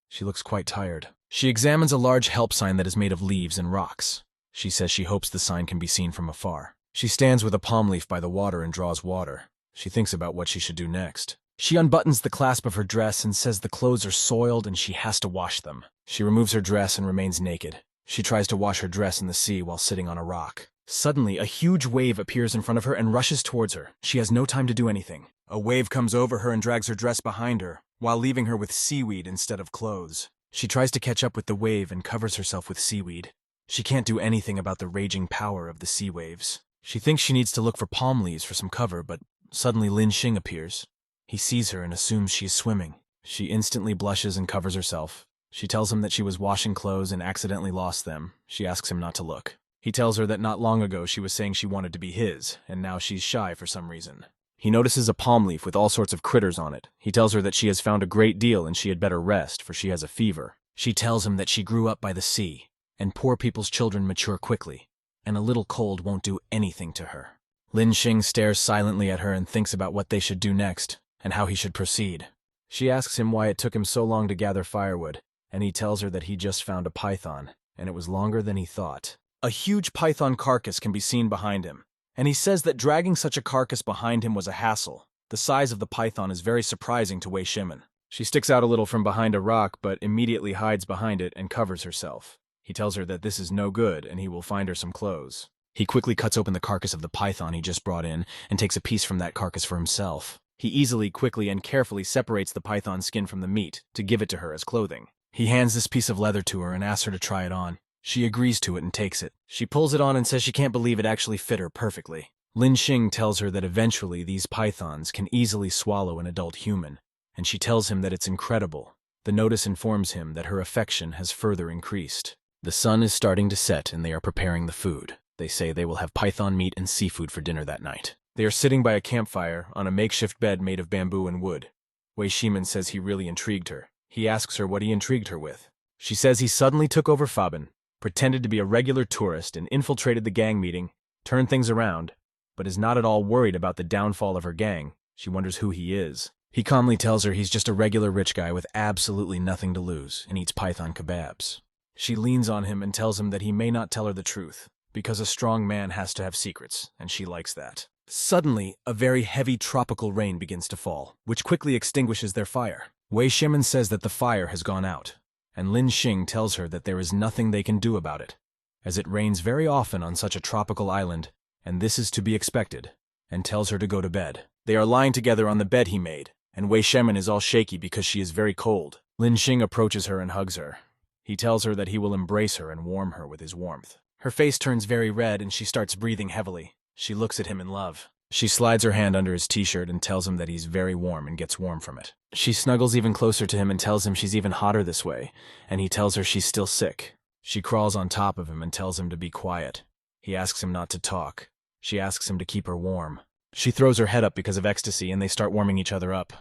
She looks quite tired. She examines a large help sign that is made of leaves and rocks. She says she hopes the sign can be seen from afar. She stands with a palm leaf by the water and draws water. She thinks about what she should do next. She unbuttons the clasp of her dress and says the clothes are soiled and she has to wash them. She removes her dress and remains naked. She tries to wash her dress in the sea while sitting on a rock. Suddenly, a huge wave appears in front of her and rushes towards her. She has no time to do anything. A wave comes over her and drags her dress behind her, while leaving her with seaweed instead of clothes. She tries to catch up with the wave and covers herself with seaweed. She can't do anything about the raging power of the sea waves. She thinks she needs to look for palm leaves for some cover, but suddenly Linxing appears. He sees her and assumes she is swimming. She instantly blushes and covers herself. She tells him that she was washing clothes and accidentally lost them. She asks him not to look. He tells her that not long ago she was saying she wanted to be his, and now she's shy for some reason. He notices a palm leaf with all sorts of critters on it. He tells her that she has found a great deal and she had better rest, for she has a fever. She tells him that she grew up by the sea, and poor people's children mature quickly, and a little cold won't do anything to her. Linxing stares silently at her and thinks about what they should do next, and how he should proceed. She asks him why it took him so long to gather firewood, and he tells her that he just found a python, and it was longer than he thought. A huge python carcass can be seen behind him, and he says that dragging such a carcass behind him was a hassle. The size of the python is very surprising to Wei Shimin. She sticks out a little from behind a rock, but immediately hides behind it and covers herself. He tells her that this is no good, and he will find her some clothes. He quickly cuts open the carcass of the python he just brought in and takes a piece from that carcass for himself. He easily, quickly, and carefully separates the python skin from the meat to give it to her as clothing. He hands this piece of leather to her and asks her to try it on. She agrees to it and takes it. She pulls it on and says she can't believe it actually fit her perfectly. Linxing tells her that eventually these pythons can easily swallow an adult human, and she tells him that it's incredible. The notice informs him that her affection has further increased. The sun is starting to set and they are preparing the food. They say they will have python meat and seafood for dinner that night. They are sitting by a campfire on a makeshift bed made of bamboo and wood. Wei Shimin says he really intrigued her. He asks her what he intrigued her with. She says he suddenly took over Faben, pretended to be a regular tourist and infiltrated the gang meeting, turned things around, but is not at all worried about the downfall of her gang. She wonders who he is. He calmly tells her he's just a regular rich guy with absolutely nothing to lose and eats python kebabs. She leans on him and tells him that he may not tell her the truth, because a strong man has to have secrets, and she likes that. Suddenly, a very heavy tropical rain begins to fall, which quickly extinguishes their fire. Wei Shimin says that the fire has gone out, and Linxing tells her that there is nothing they can do about it, as it rains very often on such a tropical island, and this is to be expected, and tells her to go to bed. They are lying together on the bed he made, and Wei Shimin is all shaky because she is very cold. Linxing approaches her and hugs her. He tells her that he will embrace her and warm her with his warmth. Her face turns very red and she starts breathing heavily. She looks at him in love. She slides her hand under his t-shirt and tells him that he's very warm and gets warm from it. She snuggles even closer to him and tells him she's even hotter this way, and he tells her she's still sick. She crawls on top of him and tells him to be quiet. He asks him not to talk. She asks him to keep her warm. She throws her head up because of ecstasy and they start warming each other up.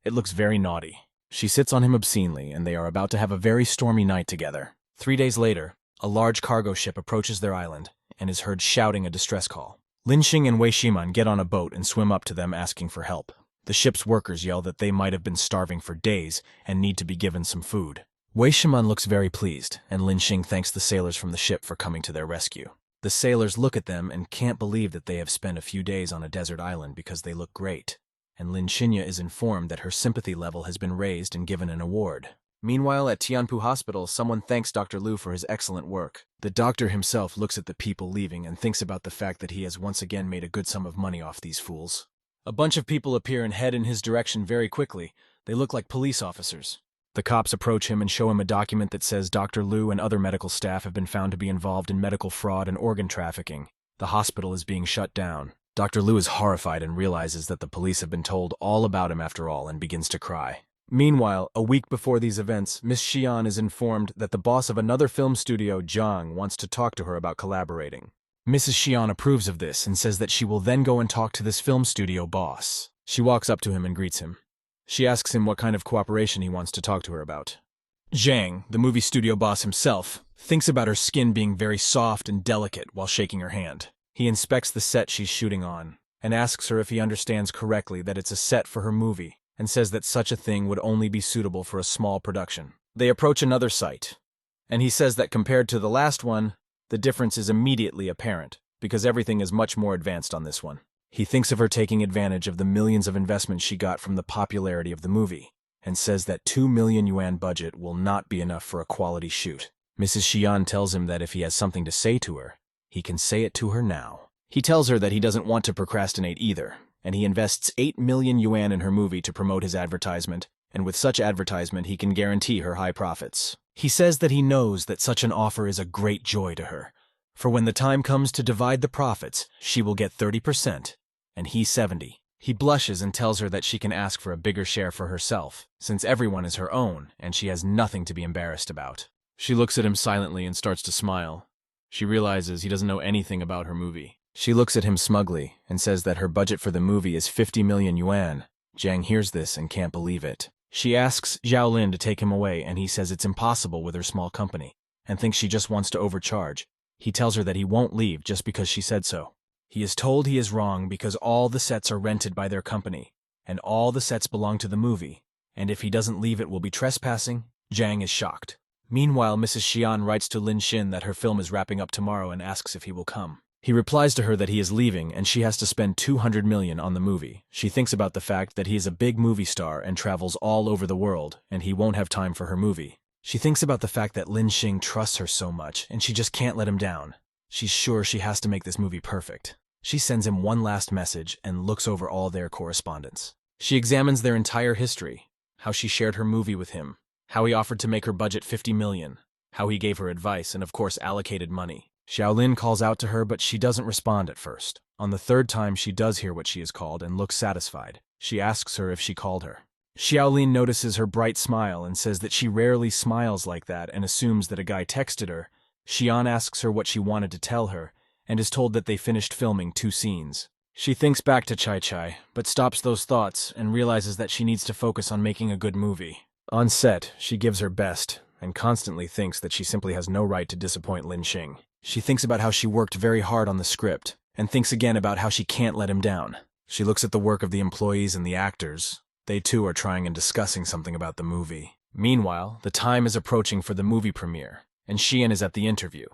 It looks very naughty. She sits on him obscenely and they are about to have a very stormy night together. 3 days later, a large cargo ship approaches their island and is heard shouting a distress call. Linxing and Wei Shiman get on a boat and swim up to them asking for help. The ship's workers yell that they might have been starving for days and need to be given some food. Wei Shiman looks very pleased, and Linxing thanks the sailors from the ship for coming to their rescue. The sailors look at them and can't believe that they have spent a few days on a desert island because they look great, and Linxing is informed that her sympathy level has been raised and given an award. Meanwhile, at Tianpu Hospital, someone thanks Dr. Liu for his excellent work. The doctor himself looks at the people leaving and thinks about the fact that he has once again made a good sum of money off these fools. A bunch of people appear and head in his direction very quickly. They look like police officers. The cops approach him and show him a document that says Dr. Liu and other medical staff have been found to be involved in medical fraud and organ trafficking. The hospital is being shut down. Dr. Liu is horrified and realizes that the police have been told all about him after all and begins to cry. Meanwhile, a week before these events, Miss Xian is informed that the boss of another film studio, Zhang, wants to talk to her about collaborating. Mrs. Xian approves of this and says that she will then go and talk to this film studio boss. She walks up to him and greets him. She asks him what kind of cooperation he wants to talk to her about. Zhang, the movie studio boss himself, thinks about her skin being very soft and delicate while shaking her hand. He inspects the set she's shooting on and asks her if he understands correctly that it's a set for her movie, and says that such a thing would only be suitable for a small production. They approach another site, and he says that compared to the last one, the difference is immediately apparent, because everything is much more advanced on this one. He thinks of her taking advantage of the millions of investment she got from the popularity of the movie, and says that 2 million yuan budget will not be enough for a quality shoot. Mrs. Xian tells him that if he has something to say to her, he can say it to her now. He tells her that he doesn't want to procrastinate either, and he invests 8 million yuan in her movie to promote his advertisement, and with such advertisement he can guarantee her high profits. He says that he knows that such an offer is a great joy to her, for when the time comes to divide the profits, she will get 30%, and he 70%. He blushes and tells her that she can ask for a bigger share for herself, since everyone is her own, and she has nothing to be embarrassed about. She looks at him silently and starts to smile. She realizes he doesn't know anything about her movie. She looks at him smugly and says that her budget for the movie is 50 million yuan. Zhang hears this and can't believe it. She asks Zhao Lin to take him away, and he says it's impossible with her small company, and thinks she just wants to overcharge. He tells her that he won't leave just because she said so. He is told he is wrong because all the sets are rented by their company, and all the sets belong to the movie, and if he doesn't leave it will be trespassing. Zhang is shocked. Meanwhile, Mrs. Xian writes to Lin Xin that her film is wrapping up tomorrow and asks if he will come. He replies to her that he is leaving and she has to spend 200 million on the movie. She thinks about the fact that he is a big movie star and travels all over the world, and he won't have time for her movie. She thinks about the fact that Lin Xing trusts her so much, and she just can't let him down. She's sure she has to make this movie perfect. She sends him one last message and looks over all their correspondence. She examines their entire history, how she shared her movie with him, how he offered to make her budget 50 million, how he gave her advice and of course allocated money. Xiaolin calls out to her, but she doesn't respond at first. On the third time, she does hear what she is called and looks satisfied. She asks her if she called her. Xiaolin notices her bright smile and says that she rarely smiles like that and assumes that a guy texted her. Xian asks her what she wanted to tell her and is told that they finished filming 2 scenes. She thinks back to Chai Chai, but stops those thoughts and realizes that she needs to focus on making a good movie. On set, she gives her best and constantly thinks that she simply has no right to disappoint Lin Xing. She thinks about how she worked very hard on the script, and thinks again about how she can't let him down. She looks at the work of the employees and the actors. They too are trying and discussing something about the movie. Meanwhile, the time is approaching for the movie premiere, and Xian is at the interview.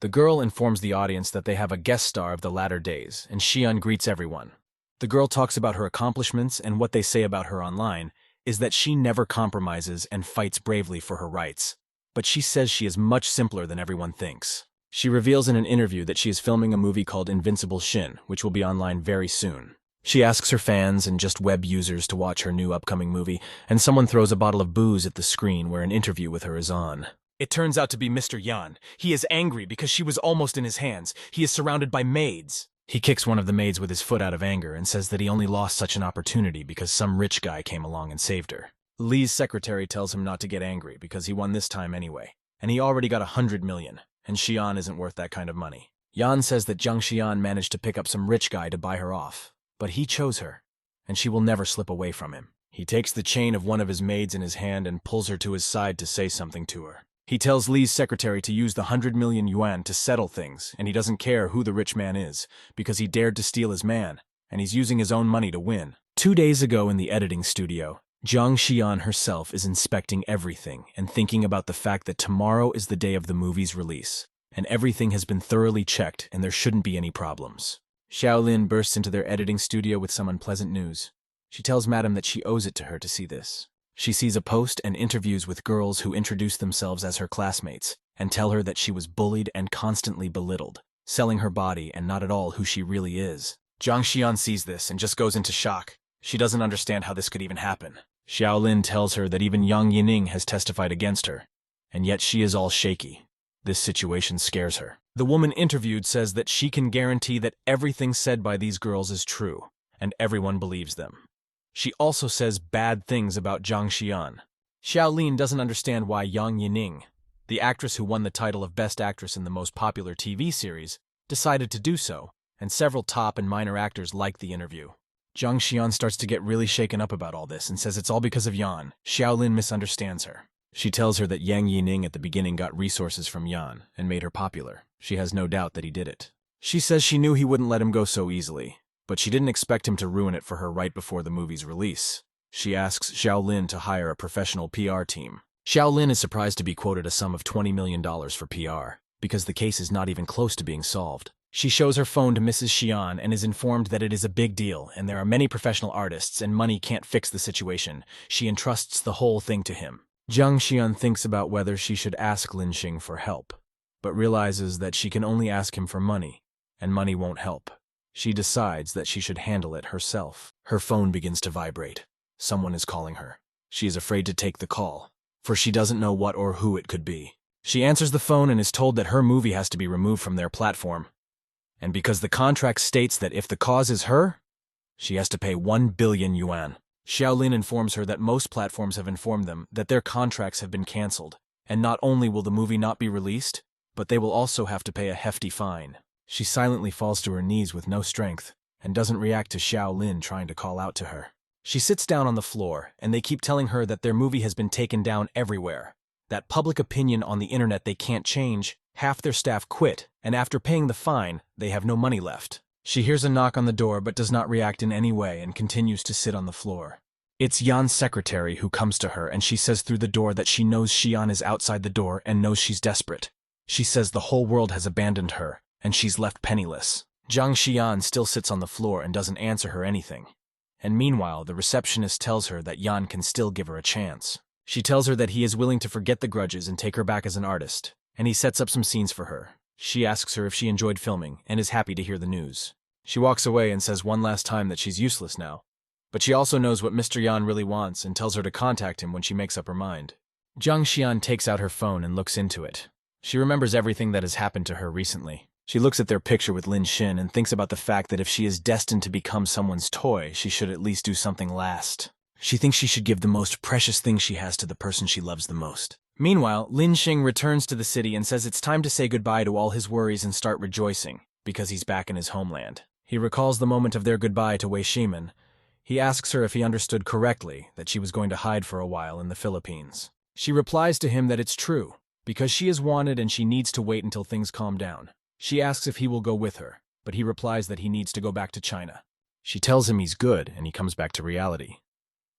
The girl informs the audience that they have a guest star of the latter days, and Xian greets everyone. The girl talks about her accomplishments, and what they say about her online is that she never compromises and fights bravely for her rights. But she says she is much simpler than everyone thinks. She reveals in an interview that she is filming a movie called Invincible Shin, which will be online very soon. She asks her fans and just web users to watch her new upcoming movie, and someone throws a bottle of booze at the screen where an interview with her is on. It turns out to be Mr. Yan. He is angry because she was almost in his hands. He is surrounded by maids. He kicks one of the maids with his foot out of anger and says that he only lost such an opportunity because some rich guy came along and saved her. Lee's secretary tells him not to get angry because he won this time anyway, and he already got 100 million, and Xian isn't worth that kind of money. Yan says that Zhang Xian managed to pick up some rich guy to buy her off, but he chose her, and she will never slip away from him. He takes the chain of one of his maids in his hand and pulls her to his side to say something to her. He tells Lee's secretary to use the 100 million yuan to settle things, and he doesn't care who the rich man is, because he dared to steal his man, and he's using his own money to win. 2 days ago in the editing studio, Zhang Xian herself is inspecting everything and thinking about the fact that tomorrow is the day of the movie's release, and everything has been thoroughly checked and there shouldn't be any problems. Xiaolin bursts into their editing studio with some unpleasant news. She tells Madame that she owes it to her to see this. She sees a post and interviews with girls who introduce themselves as her classmates and tell her that she was bullied and constantly belittled, selling her body and not at all who she really is. Zhang Xian sees this and just goes into shock. She doesn't understand how this could even happen. Xiaolin tells her that even Yang Yining has testified against her, and yet she is all shaky. This situation scares her. The woman interviewed says that she can guarantee that everything said by these girls is true, and everyone believes them. She also says bad things about Zhang Xian. Xiaolin doesn't understand why Yang Yining, the actress who won the title of Best Actress in the most popular TV series, decided to do so, and several top and minor actors liked the interview. Zhang Xian starts to get really shaken up about all this and says it's all because of Yan. Xiaolin misunderstands her. She tells her that Yang Yining at the beginning got resources from Yan and made her popular. She has no doubt that he did it. She says she knew he wouldn't let him go so easily, but she didn't expect him to ruin it for her right before the movie's release. She asks Xiaolin to hire a professional PR team. Xiaolin is surprised to be quoted a sum of $20 million for PR, because the case is not even close to being solved. She shows her phone to Mrs. Xian and is informed that it is a big deal and there are many professional artists and money can't fix the situation. She entrusts the whole thing to him. Zhang Xian thinks about whether she should ask Lin Xing for help, but realizes that she can only ask him for money, and money won't help. She decides that she should handle it herself. Her phone begins to vibrate. Someone is calling her. She is afraid to take the call, for she doesn't know what or who it could be. She answers the phone and is told that her movie has to be removed from their platform. And because the contract states that if the cause is her, she has to pay 1 billion yuan. Xiaolin informs her that most platforms have informed them that their contracts have been cancelled, and not only will the movie not be released, but they will also have to pay a hefty fine. She silently falls to her knees with no strength, and doesn't react to Xiaolin trying to call out to her. She sits down on the floor, and they keep telling her that their movie has been taken down everywhere, that public opinion on the internet they can't change. Half their staff quit, and after paying the fine, they have no money left. She hears a knock on the door but does not react in any way and continues to sit on the floor. It's Yan's secretary who comes to her and she says through the door that she knows Xian is outside the door and knows she's desperate. She says the whole world has abandoned her and she's left penniless. Zhang Xian still sits on the floor and doesn't answer her anything. And meanwhile, the receptionist tells her that Yan can still give her a chance. She tells her that he is willing to forget the grudges and take her back as an artist, and he sets up some scenes for her. She asks her if she enjoyed filming and is happy to hear the news. She walks away and says one last time that she's useless now, but she also knows what Mr. Yan really wants and tells her to contact him when she makes up her mind. Zhang Xian takes out her phone and looks into it. She remembers everything that has happened to her recently. She looks at their picture with Lin Xin and thinks about the fact that if she is destined to become someone's toy, she should at least do something last. She thinks she should give the most precious thing she has to the person she loves the most. Meanwhile, Lin Xing returns to the city and says it's time to say goodbye to all his worries and start rejoicing, because he's back in his homeland. He recalls the moment of their goodbye to Wei Shimen. He asks her if he understood correctly that she was going to hide for a while in the Philippines. She replies to him that it's true, because she is wanted and she needs to wait until things calm down. She asks if he will go with her, but he replies that he needs to go back to China. She tells him he's good and he comes back to reality.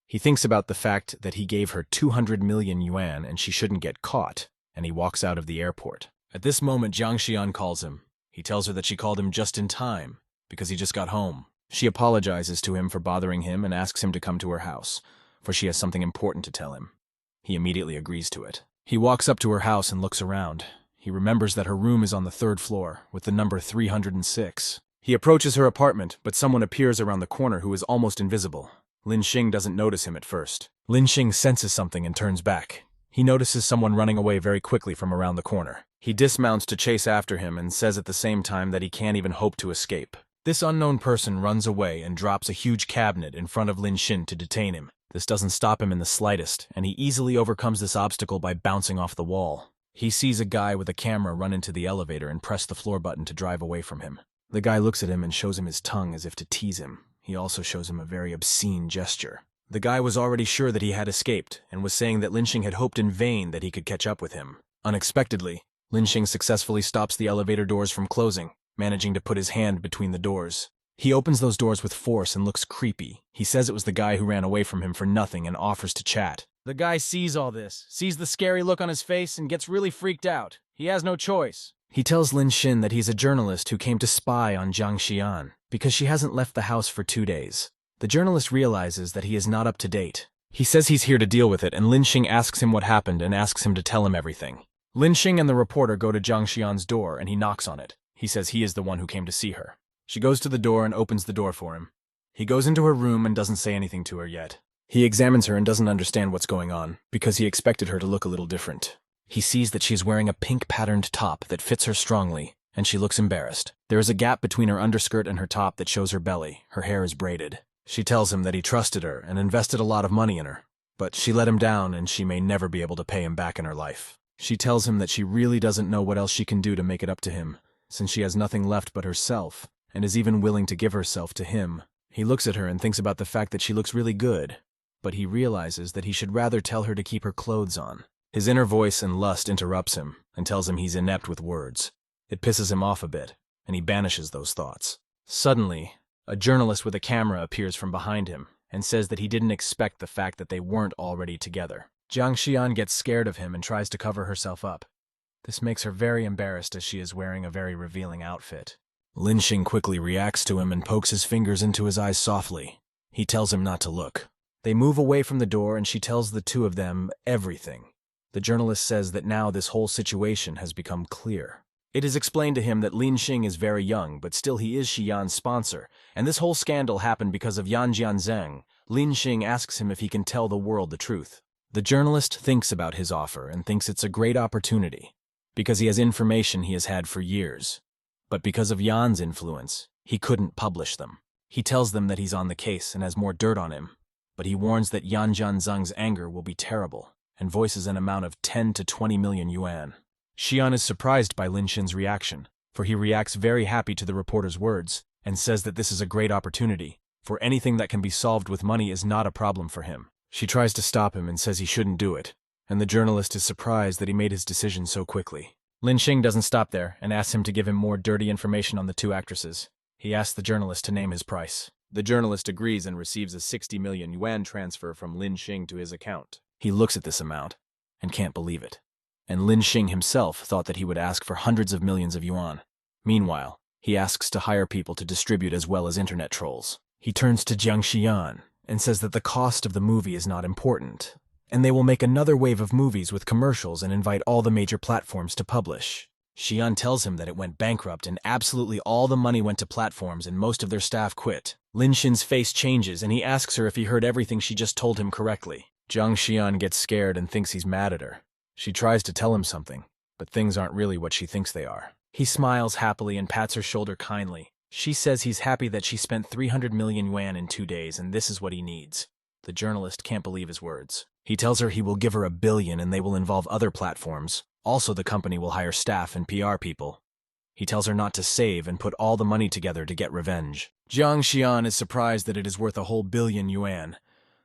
He thinks about the fact that he gave her 200 million yuan and she shouldn't get caught, and he walks out of the airport. At this moment, Zhang Xian calls him. He tells her that she called him just in time, because he just got home. She apologizes to him for bothering him and asks him to come to her house, for she has something important to tell him. He immediately agrees to it. He walks up to her house and looks around. He remembers that her room is on the 3rd floor, with the number 306. He approaches her apartment, but someone appears around the corner who is almost invisible. Lin Xing doesn't notice him at first. Lin Xing senses something and turns back. He notices someone running away very quickly from around the corner. He dismounts to chase after him and says at the same time that he can't even hope to escape. This unknown person runs away and drops a huge cabinet in front of Lin Xin to detain him. This doesn't stop him in the slightest, and he easily overcomes this obstacle by bouncing off the wall. He sees a guy with a camera run into the elevator and press the floor button to drive away from him. The guy looks at him and shows him his tongue as if to tease him. He also shows him a very obscene gesture. The guy was already sure that he had escaped, and was saying that Lin Xin had hoped in vain that he could catch up with him. Unexpectedly, Lin Xin successfully stops the elevator doors from closing, managing to put his hand between the doors. He opens those doors with force and looks creepy. He says it was the guy who ran away from him for nothing and offers to chat. The guy sees all this, sees the scary look on his face, and gets really freaked out. He has no choice. He tells Lin Xin that he's a journalist who came to spy on Jiang Xian because she hasn't left the house for 2 days. The journalist realizes that he is not up to date. He says he's here to deal with it, and Lin Xin asks him what happened and asks him to tell him everything. Lin Xin and the reporter go to Jiang Xian's door, and he knocks on it. He says he is the one who came to see her. She goes to the door and opens the door for him. He goes into her room and doesn't say anything to her yet. He examines her and doesn't understand what's going on, because he expected her to look a little different. He sees that she is wearing a pink-patterned top that fits her strongly, and she looks embarrassed. There is a gap between her underskirt and her top that shows her belly. Her hair is braided. She tells him that he trusted her and invested a lot of money in her, but she let him down and she may never be able to pay him back in her life. She tells him that she really doesn't know what else she can do to make it up to him, since she has nothing left but herself, and is even willing to give herself to him. He looks at her and thinks about the fact that she looks really good, but he realizes that he should rather tell her to keep her clothes on. His inner voice and lust interrupts him and tells him he's inept with words. It pisses him off a bit, and he banishes those thoughts. Suddenly, a journalist with a camera appears from behind him and says that he didn't expect the fact that they weren't already together. Jiang Xian gets scared of him and tries to cover herself up. This makes her very embarrassed as she is wearing a very revealing outfit. Lin Xin quickly reacts to him and pokes his fingers into his eyes softly. He tells him not to look. They move away from the door and she tells the two of them everything. The journalist says that now this whole situation has become clear. It is explained to him that Lin Xin is very young, but still he is Xian's sponsor, and this whole scandal happened because of Yan Jianzheng. Lin Xin asks him if he can tell the world the truth. The journalist thinks about his offer and thinks it's a great opportunity, because he has information he has had for years. But because of Yan's influence, he couldn't publish them. He tells them that he's on the case and has more dirt on him, but he warns that Yan Jianzheng's anger will be terrible, and voices an amount of 10 to 20 million yuan. Xian is surprised by Lin Xin's reaction, for he reacts very happy to the reporter's words, and says that this is a great opportunity, for anything that can be solved with money is not a problem for him. She tries to stop him and says he shouldn't do it, and the journalist is surprised that he made his decision so quickly. Lin Xin doesn't stop there and asks him to give him more dirty information on the two actresses. He asks the journalist to name his price. The journalist agrees and receives a 60 million yuan transfer from Lin Xin to his account. He looks at this amount and can't believe it. And Lin Xin himself thought that he would ask for hundreds of millions of yuan. Meanwhile, he asks to hire people to distribute as well as internet trolls. He turns to Jiang Xian and says that the cost of the movie is not important, and they will make another wave of movies with commercials and invite all the major platforms to publish. Xian tells him that it went bankrupt and absolutely all the money went to platforms and most of their staff quit. Lin Xin's face changes and he asks her if he heard everything she just told him correctly. Jiang Xian gets scared and thinks he's mad at her. She tries to tell him something, but things aren't really what she thinks they are. He smiles happily and pats her shoulder kindly. She says he's happy that she spent 300 million yuan in 2 days and this is what he needs. The journalist can't believe his words. He tells her he will give her $1 billion and they will involve other platforms. Also, the company will hire staff and PR people. He tells her not to save and put all the money together to get revenge. Jiang Xian is surprised that it is worth a whole 1 billion yuan.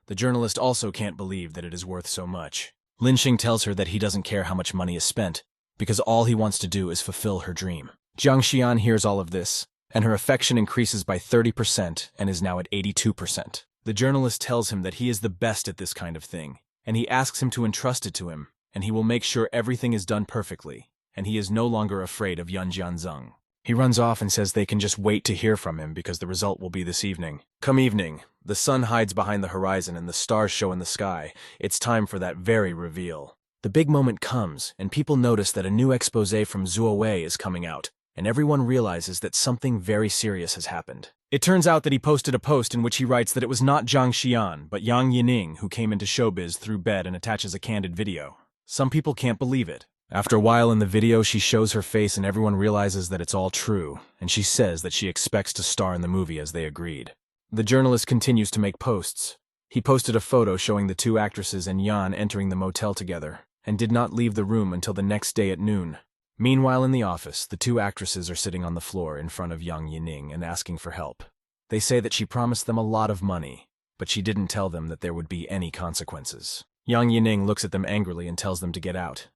The journalist also can't believe that it is worth so much. Lin Xin tells her that he doesn't care how much money is spent, because all he wants to do is fulfill her dream. Jiang Xian hears all of this, and her affection increases by 30% and is now at 82%. The journalist tells him that he is the best at this kind of thing, and he asks him to entrust it to him, and he will make sure everything is done perfectly, and he is no longer afraid of Yan Jianzheng. He runs off and says they can just wait to hear from him because the result will be this evening. Come evening, the sun hides behind the horizon and the stars show in the sky. It's time for that very reveal. The big moment comes, and people notice that a new exposé from Zuo Wei is coming out, and everyone realizes that something very serious has happened. It turns out that he posted a post in which he writes that it was not Jiang Xian, but Yang Yining who came into showbiz through bed and attaches a candid video. Some people can't believe it. After a while in the video, she shows her face and everyone realizes that it's all true, and she says that she expects to star in the movie as they agreed. The journalist continues to make posts. He posted a photo showing the two actresses and Yan entering the motel together, and did not leave the room until the next day at noon. Meanwhile in the office, the two actresses are sitting on the floor in front of Yang Yining and asking for help. They say that she promised them a lot of money, but she didn't tell them that there would be any consequences. Yang Yining looks at them angrily and tells them to get out.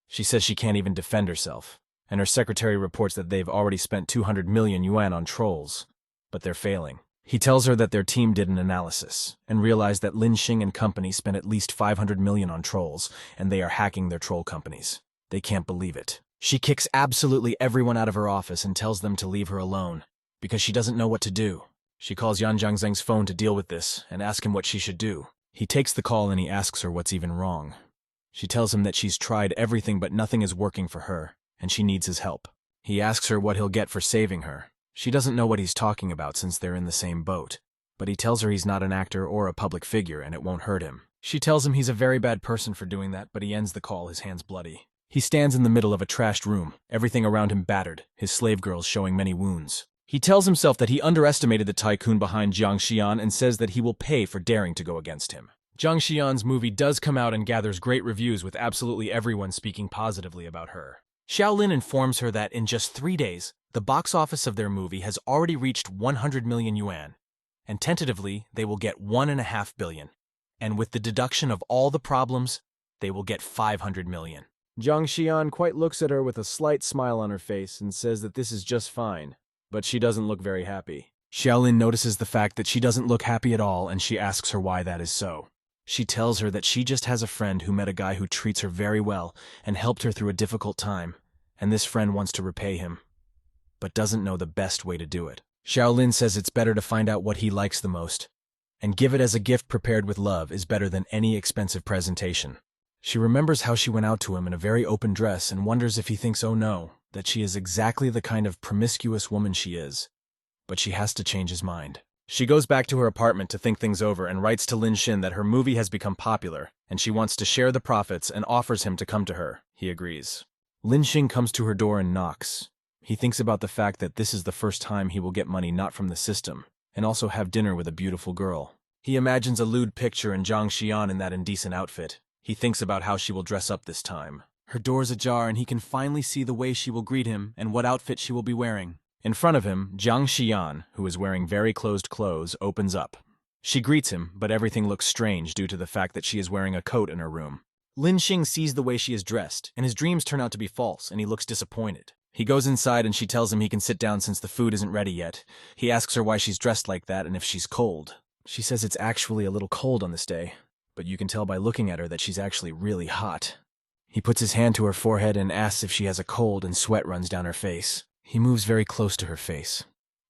She says she can't even defend herself, and her secretary reports that they've already spent 200 million yuan on trolls, but they're failing. He tells her that their team did an analysis and realized that Lin Xing and company spent at least 500 million on trolls, and they are hacking their troll companies. They can't believe it. She kicks absolutely everyone out of her office and tells them to leave her alone, because she doesn't know what to do. She calls Yan Zhangzheng's phone to deal with this and asks him what she should do. He takes the call and he asks her what's even wrong. She tells him that she's tried everything but nothing is working for her, and she needs his help. He asks her what he'll get for saving her. She doesn't know what he's talking about since they're in the same boat, but he tells her he's not an actor or a public figure and it won't hurt him. She tells him he's a very bad person for doing that, but he ends the call, his hands bloody. He stands in the middle of a trashed room, everything around him battered, his slave girls showing many wounds. He tells himself that he underestimated the tycoon behind Jiang Xian and says that he will pay for daring to go against him. Jiang Xian's movie does come out and gathers great reviews with absolutely everyone speaking positively about her. Xiaolin informs her that in just 3 days, the box office of their movie has already reached 100 million yuan, and tentatively they will get 1.5 billion. And with the deduction of all the problems, they will get 500 million. Jiang Xian quite looks at her with a slight smile on her face and says that this is just fine, but she doesn't look very happy. Xiaolin notices the fact that she doesn't look happy at all and she asks her why that is so. She tells her that she just has a friend who met a guy who treats her very well and helped her through a difficult time, and this friend wants to repay him, but doesn't know the best way to do it. Xiaolin says it's better to find out what he likes the most, and give it as a gift prepared with love is better than any expensive presentation. She remembers how she went out to him in a very open dress and wonders if he thinks, oh no, that she is exactly the kind of promiscuous woman she is, but she has to change his mind. She goes back to her apartment to think things over and writes to Lin Xin that her movie has become popular and she wants to share the profits and offers him to come to her. He agrees. Lin Xin comes to her door and knocks. He thinks about the fact that this is the first time he will get money not from the system and also have dinner with a beautiful girl. He imagines a lewd picture in Jiang Xian in that indecent outfit. He thinks about how she will dress up this time. Her door's ajar and he can finally see the way she will greet him and what outfit she will be wearing. In front of him, Jiang Xian, who is wearing very closed clothes, opens up. She greets him, but everything looks strange due to the fact that she is wearing a coat in her room. Lin Xing sees the way she is dressed, and his dreams turn out to be false, and he looks disappointed. He goes inside and she tells him he can sit down since the food isn't ready yet. He asks her why she's dressed like that and if she's cold. She says it's actually a little cold on this day, but you can tell by looking at her that she's actually really hot. He puts his hand to her forehead and asks if she has a cold and sweat runs down her face. He moves very close to her face.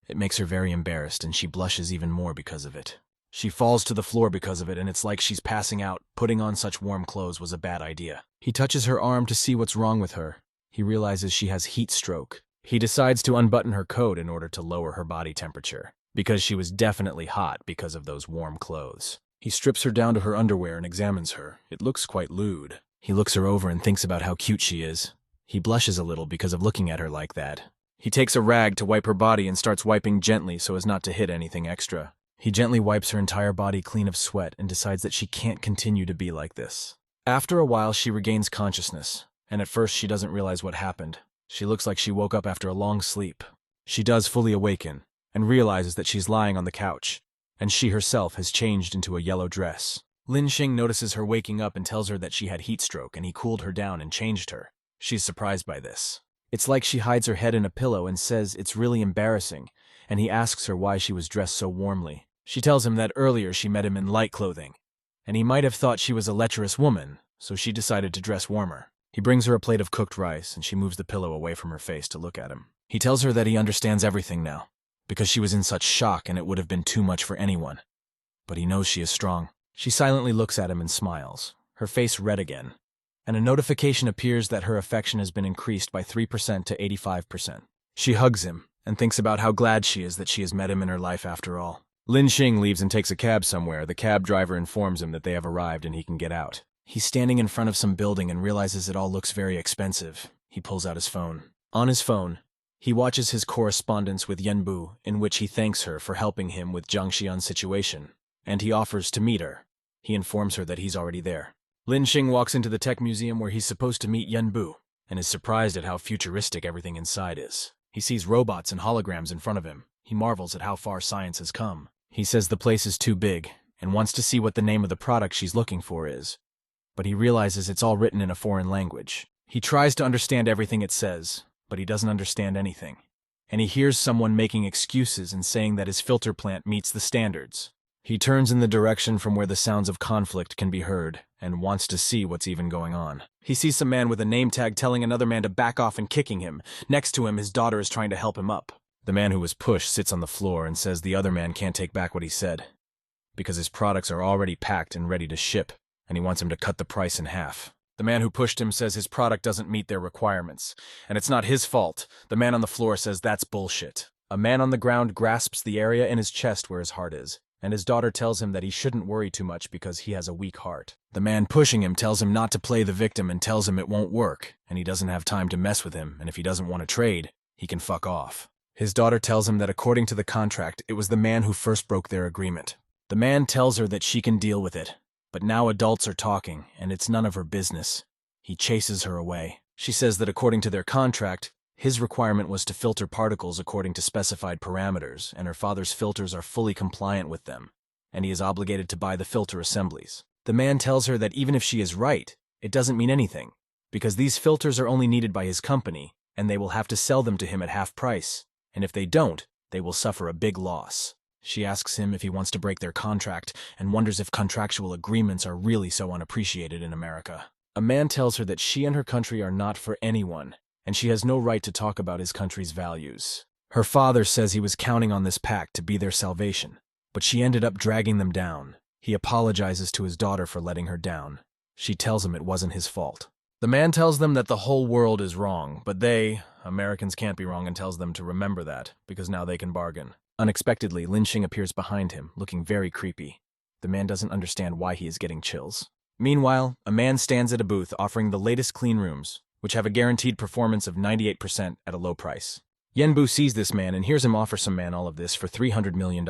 It makes her very embarrassed and she blushes even more because of it. She falls to the floor because of it and it's like she's passing out. Putting on such warm clothes was a bad idea. He touches her arm to see what's wrong with her. He realizes she has heat stroke. He decides to unbutton her coat in order to lower her body temperature, because she was definitely hot because of those warm clothes. He strips her down to her underwear and examines her. It looks quite lewd. He looks her over and thinks about how cute she is. He blushes a little because of looking at her like that. He takes a rag to wipe her body and starts wiping gently so as not to hit anything extra. He gently wipes her entire body clean of sweat and decides that she can't continue to be like this. After a while, she regains consciousness, and at first she doesn't realize what happened. She looks like she woke up after a long sleep. She does fully awaken and realizes that she's lying on the couch, and she herself has changed into a yellow dress. Lin Xing notices her waking up and tells her that she had heat stroke and he cooled her down and changed her. She's surprised by this. It's like she hides her head in a pillow and says it's really embarrassing, and he asks her why she was dressed so warmly. She tells him that earlier she met him in light clothing, and he might have thought she was a lecherous woman, so she decided to dress warmer. He brings her a plate of cooked rice, and she moves the pillow away from her face to look at him. He tells her that he understands everything now, because she was in such shock and it would have been too much for anyone. But he knows she is strong. She silently looks at him and smiles, her face red again, and a notification appears that her affection has been increased by 3% to 85%. She hugs him and thinks about how glad she is that she has met him in her life after all. Lin Xing leaves and takes a cab somewhere. The cab driver informs him that they have arrived and he can get out. He's standing in front of some building and realizes it all looks very expensive. He pulls out his phone. On his phone, he watches his correspondence with Yenbu, in which he thanks her for helping him with Zhang Xian's situation, and he offers to meet her. He informs her that he's already there. Lin Xing walks into the tech museum where he's supposed to meet Yenbu, and is surprised at how futuristic everything inside is. He sees robots and holograms in front of him. He marvels at how far science has come. He says the place is too big, and wants to see what the name of the product she's looking for is. But he realizes it's all written in a foreign language. He tries to understand everything it says, but he doesn't understand anything. And he hears someone making excuses and saying that his filter plant meets the standards. He turns in the direction from where the sounds of conflict can be heard, and wants to see what's even going on. He sees some man with a name tag telling another man to back off and kicking him. Next to him, his daughter is trying to help him up. The man who was pushed sits on the floor and says the other man can't take back what he said, because his products are already packed and ready to ship, and he wants him to cut the price in half. The man who pushed him says his product doesn't meet their requirements, and it's not his fault. The man on the floor says that's bullshit. A man on the ground grasps the area in his chest where his heart is, and his daughter tells him that he shouldn't worry too much because he has a weak heart. The man pushing him tells him not to play the victim and tells him it won't work, and he doesn't have time to mess with him, and if he doesn't want to trade, he can fuck off. His daughter tells him that according to the contract, it was the man who first broke their agreement. The man tells her that she can deal with it, but now adults are talking, and it's none of her business. He chases her away. She says that according to their contract, his requirement was to filter particles according to specified parameters, and her father's filters are fully compliant with them, and he is obligated to buy the filter assemblies. The man tells her that even if she is right, it doesn't mean anything, because these filters are only needed by his company, and they will have to sell them to him at half price, and if they don't, they will suffer a big loss. She asks him if he wants to break their contract, and wonders if contractual agreements are really so unappreciated in America. A man tells her that she and her country are not for anyone, and she has no right to talk about his country's values. Her father says he was counting on this pact to be their salvation, but she ended up dragging them down. He apologizes to his daughter for letting her down. She tells him it wasn't his fault. The man tells them that the whole world is wrong, but they, Americans, can't be wrong, and tells them to remember that, because now they can bargain. Unexpectedly, Lin Xing appears behind him, looking very creepy. The man doesn't understand why he is getting chills. Meanwhile, a man stands at a booth offering the latest clean rooms, which have a guaranteed performance of 98% at a low price. Yenbu sees this man and hears him offer some man all of this for $300 million.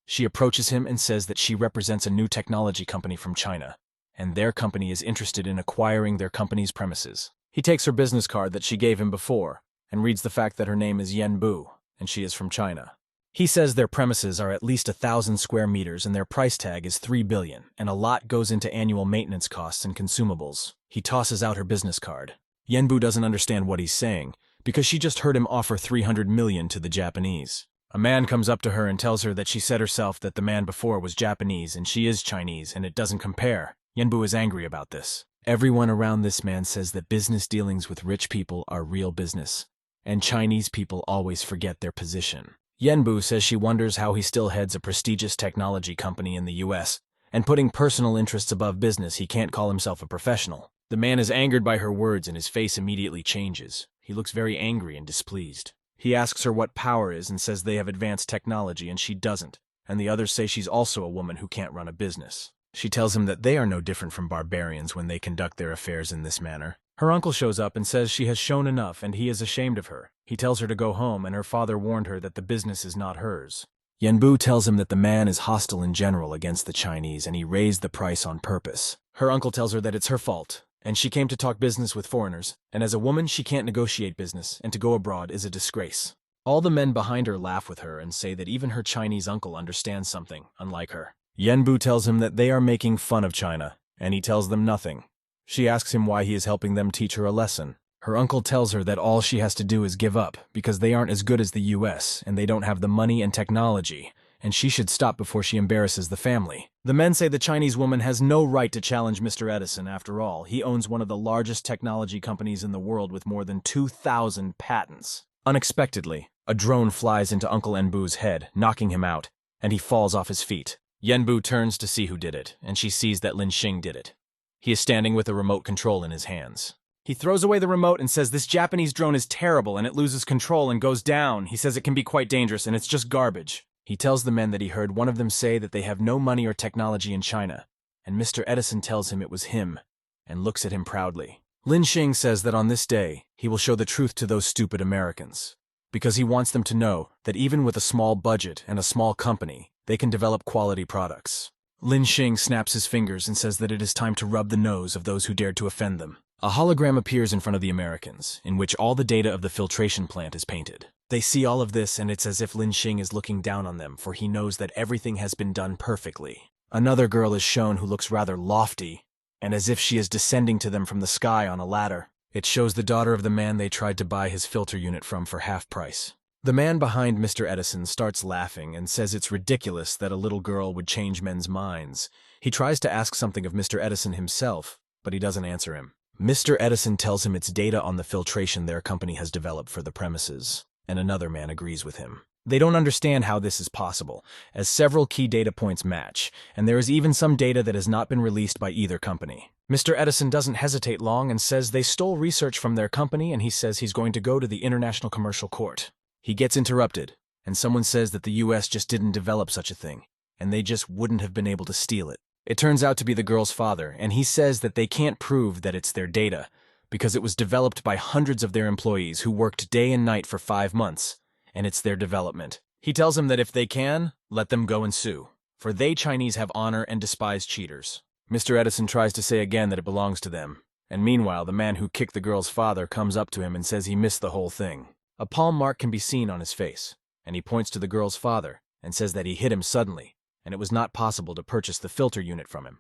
She approaches him and says that she represents a new technology company from China, and their company is interested in acquiring their company's premises. He takes her business card that she gave him before, and reads the fact that her name is Yenbu, and she is from China. He says their premises are at least 1,000 square meters and their price tag is $3 billion, and a lot goes into annual maintenance costs and consumables. He tosses out her business card. Yenbu doesn't understand what he's saying, because she just heard him offer $300 million to the Japanese. A man comes up to her and tells her that she said herself that the man before was Japanese and she is Chinese and it doesn't compare. Yenbu is angry about this. Everyone around this man says that business dealings with rich people are real business, and Chinese people always forget their position. Yenbu says she wonders how he still heads a prestigious technology company in the US, and putting personal interests above business, he can't call himself a professional. The man is angered by her words and his face immediately changes. He looks very angry and displeased. He asks her what power is and says they have advanced technology and she doesn't, and the others say she's also a woman who can't run a business. She tells him that they are no different from barbarians when they conduct their affairs in this manner. Her uncle shows up and says she has shown enough and he is ashamed of her. He tells her to go home and her father warned her that the business is not hers. Yenbu tells him that the man is hostile in general against the Chinese and he raised the price on purpose. Her uncle tells her that it's her fault, and she came to talk business with foreigners, and as a woman she can't negotiate business, and to go abroad is a disgrace. All the men behind her laugh with her and say that even her Chinese uncle understands something, unlike her. Yenbu tells him that they are making fun of China, and he tells them nothing. She asks him why he is helping them teach her a lesson. Her uncle tells her that all she has to do is give up, because they aren't as good as the US, and they don't have the money and technology, and she should stop before she embarrasses the family. The men say the Chinese woman has no right to challenge Mr. Edison. After all, he owns one of the largest technology companies in the world with more than 2,000 patents. Unexpectedly, a drone flies into Uncle Yenbu's head, knocking him out, and he falls off his feet. Yenbu turns to see who did it, and she sees that Lin Xing did it. He is standing with a remote control in his hands. He throws away the remote and says this Japanese drone is terrible and it loses control and goes down. He says it can be quite dangerous and it's just garbage. He tells the men that he heard one of them say that they have no money or technology in China, and Mr. Edison tells him it was him, and looks at him proudly. Lin Xing says that on this day, he will show the truth to those stupid Americans, because he wants them to know that even with a small budget and a small company, they can develop quality products. Lin Xing snaps his fingers and says that it is time to rub the nose of those who dared to offend them. A hologram appears in front of the Americans, in which all the data of the filtration plant is painted. They see all of this, and it's as if Lin Xing is looking down on them, for he knows that everything has been done perfectly. Another girl is shown who looks rather lofty, and as if she is descending to them from the sky on a ladder. It shows the daughter of the man they tried to buy his filter unit from for half price. The man behind Mr. Edison starts laughing and says it's ridiculous that a little girl would change men's minds. He tries to ask something of Mr. Edison himself, but he doesn't answer him. Mr. Edison tells him it's data on the filtration their company has developed for the premises, and another man agrees with him. They don't understand how this is possible, as several key data points match, and there is even some data that has not been released by either company. Mr. Edison doesn't hesitate long and says they stole research from their company, and he says he's going to go to the International Commercial Court. He gets interrupted, and someone says that the US just didn't develop such a thing, and they just wouldn't have been able to steal it. It turns out to be the girl's father, and he says that they can't prove that it's their data, because it was developed by hundreds of their employees who worked day and night for 5 months, and it's their development. He tells him that if they can, let them go and sue, for they Chinese have honor and despise cheaters. Mr. Edison tries to say again that it belongs to them, and meanwhile the man who kicked the girl's father comes up to him and says he missed the whole thing. A palm mark can be seen on his face, and he points to the girl's father and says that he hit him suddenly, and it was not possible to purchase the filter unit from him.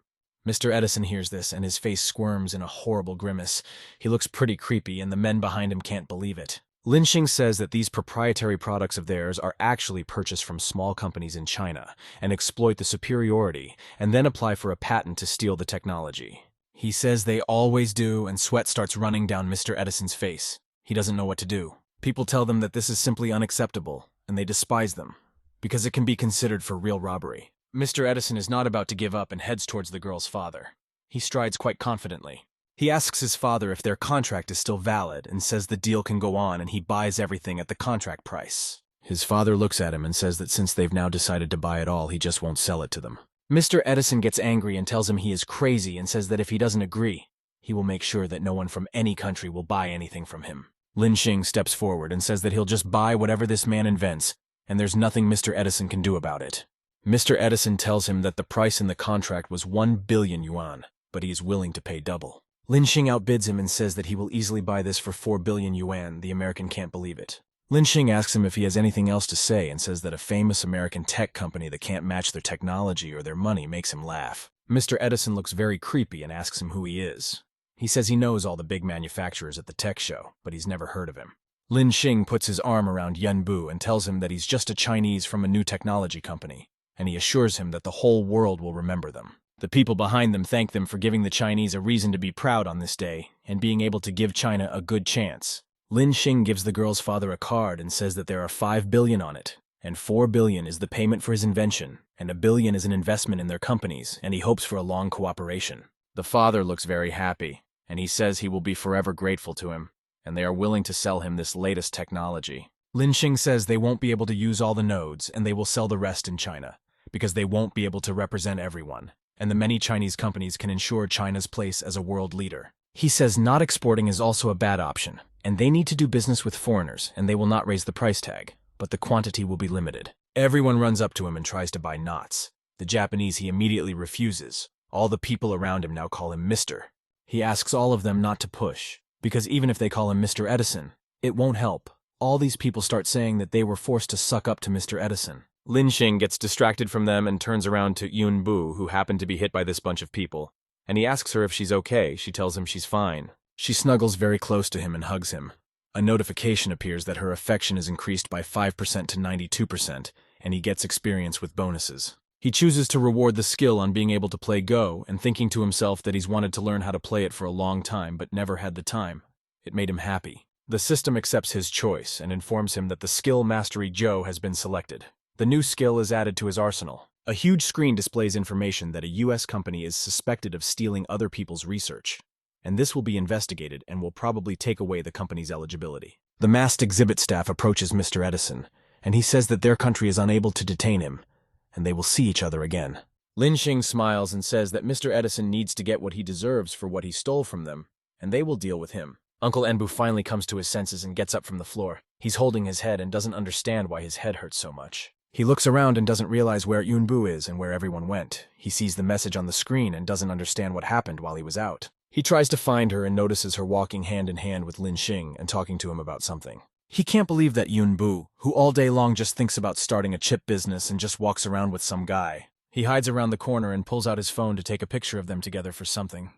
Mr. Edison hears this, and his face squirms in a horrible grimace. He looks pretty creepy, and the men behind him can't believe it. Lin Xing says that these proprietary products of theirs are actually purchased from small companies in China and exploit the superiority, and then apply for a patent to steal the technology. He says they always do, and sweat starts running down Mr. Edison's face. He doesn't know what to do. People tell them that this is simply unacceptable, and they despise them, because it can be considered for real robbery. Mr. Edison is not about to give up and heads towards the girl's father. He strides quite confidently. He asks his father if their contract is still valid and says the deal can go on, and he buys everything at the contract price. His father looks at him and says that since they've now decided to buy it all, he just won't sell it to them. Mr. Edison gets angry and tells him he is crazy and says that if he doesn't agree, he will make sure that no one from any country will buy anything from him. Lin Xing steps forward and says that he'll just buy whatever this man invents, and there's nothing Mr. Edison can do about it. Mr. Edison tells him that the price in the contract was 1 billion yuan, but he is willing to pay double. Lin Xing outbids him and says that he will easily buy this for 4 billion yuan. The American can't believe it. Lin Xing asks him if he has anything else to say and says that a famous American tech company that can't match their technology or their money makes him laugh. Mr. Edison looks very creepy and asks him who he is. He says he knows all the big manufacturers at the tech show, but he's never heard of him. Lin Xing puts his arm around Yan Bu and tells him that he's just a Chinese from a new technology company, and he assures him that the whole world will remember them. The people behind them thank them for giving the Chinese a reason to be proud on this day and being able to give China a good chance. Lin Xing gives the girl's father a card and says that there are 5 billion on it, and 4 billion is the payment for his invention, and 1 billion is an investment in their companies, and he hopes for a long cooperation. The father looks very happy, and he says he will be forever grateful to him, and they are willing to sell him this latest technology. Lin Xing says they won't be able to use all the nodes, and they will sell the rest in China, because they won't be able to represent everyone, and the many Chinese companies can ensure China's place as a world leader. He says not exporting is also a bad option, and they need to do business with foreigners, and they will not raise the price tag, but the quantity will be limited. Everyone runs up to him and tries to buy knots. The Japanese he immediately refuses. All the people around him now call him Mr. He asks all of them not to push, because even if they call him Mr. Edison, it won't help. All these people start saying that they were forced to suck up to Mr. Edison. Lin Xing gets distracted from them and turns around to Yun Bu, who happened to be hit by this bunch of people, and he asks her if she's okay. She tells him she's fine. She snuggles very close to him and hugs him. A notification appears that her affection is increased by 5% to 92%, and he gets experience with bonuses. He chooses to reward the skill on being able to play Go and thinking to himself that he's wanted to learn how to play it for a long time but never had the time. It made him happy. The system accepts his choice and informs him that the skill Mastery Joe has been selected. The new skill is added to his arsenal. A huge screen displays information that a US company is suspected of stealing other people's research, and this will be investigated and will probably take away the company's eligibility. The masked exhibit staff approaches Mr. Edison, and he says that their country is unable to detain him, and they will see each other again. Lin Xing smiles and says that Mr. Edison needs to get what he deserves for what he stole from them, and they will deal with him. Uncle Enbu finally comes to his senses and gets up from the floor. He's holding his head and doesn't understand why his head hurts so much. He looks around and doesn't realize where Yunbu is and where everyone went. He sees the message on the screen and doesn't understand what happened while he was out. He tries to find her and notices her walking hand in hand with Lin Xing and talking to him about something. He can't believe that Yunbu, who all day long just thinks about starting a chip business and just walks around with some guy. He hides around the corner and pulls out his phone to take a picture of them together for something.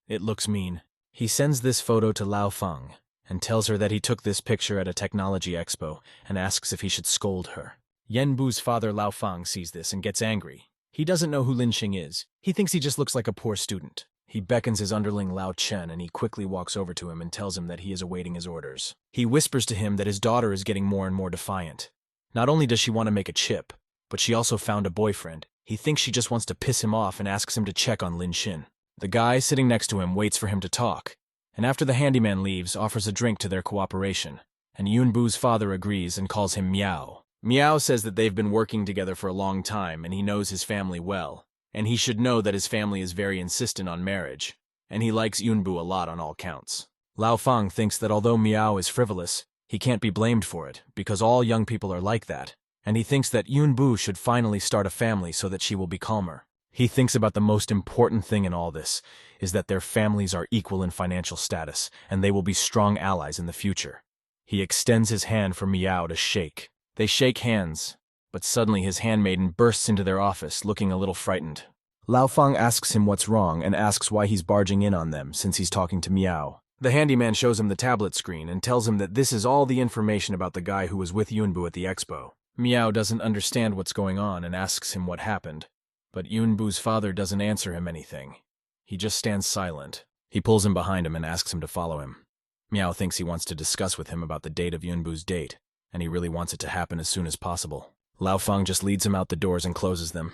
It looks mean. He sends this photo to Lao Feng and tells her that he took this picture at a technology expo and asks if he should scold her. Yenbu's father Lao Feng sees this and gets angry. He doesn't know who Lin Xing is. He thinks he just looks like a poor student. He beckons his underling Lao Chen and he quickly walks over to him and tells him that he is awaiting his orders. He whispers to him that his daughter is getting more and more defiant. Not only does she want to make a chip, but she also found a boyfriend. He thinks she just wants to piss him off and asks him to check on Lin Xin. The guy sitting next to him waits for him to talk, and after the handyman leaves, offers a drink to their cooperation, and Yunbu's father agrees and calls him Miao. Miao says that they've been working together for a long time and he knows his family well, and he should know that his family is very insistent on marriage, and he likes Yunbu a lot on all counts. Lao Feng thinks that although Miao is frivolous, he can't be blamed for it, because all young people are like that, and he thinks that Yunbu should finally start a family so that she will be calmer. He thinks about the most important thing in all this, is that their families are equal in financial status, and they will be strong allies in the future. He extends his hand for Miao to shake. They shake hands, but suddenly his handmaiden bursts into their office, looking a little frightened. Lao Feng asks him what's wrong and asks why he's barging in on them since he's talking to Miao. The handyman shows him the tablet screen and tells him that this is all the information about the guy who was with Yunbu at the expo. Miao doesn't understand what's going on and asks him what happened, but Yunbu's father doesn't answer him anything. He just stands silent. He pulls him behind him and asks him to follow him. Miao thinks he wants to discuss with him about the date of Yunbu's date, and he really wants it to happen as soon as possible. Lao Feng just leads him out the doors and closes them.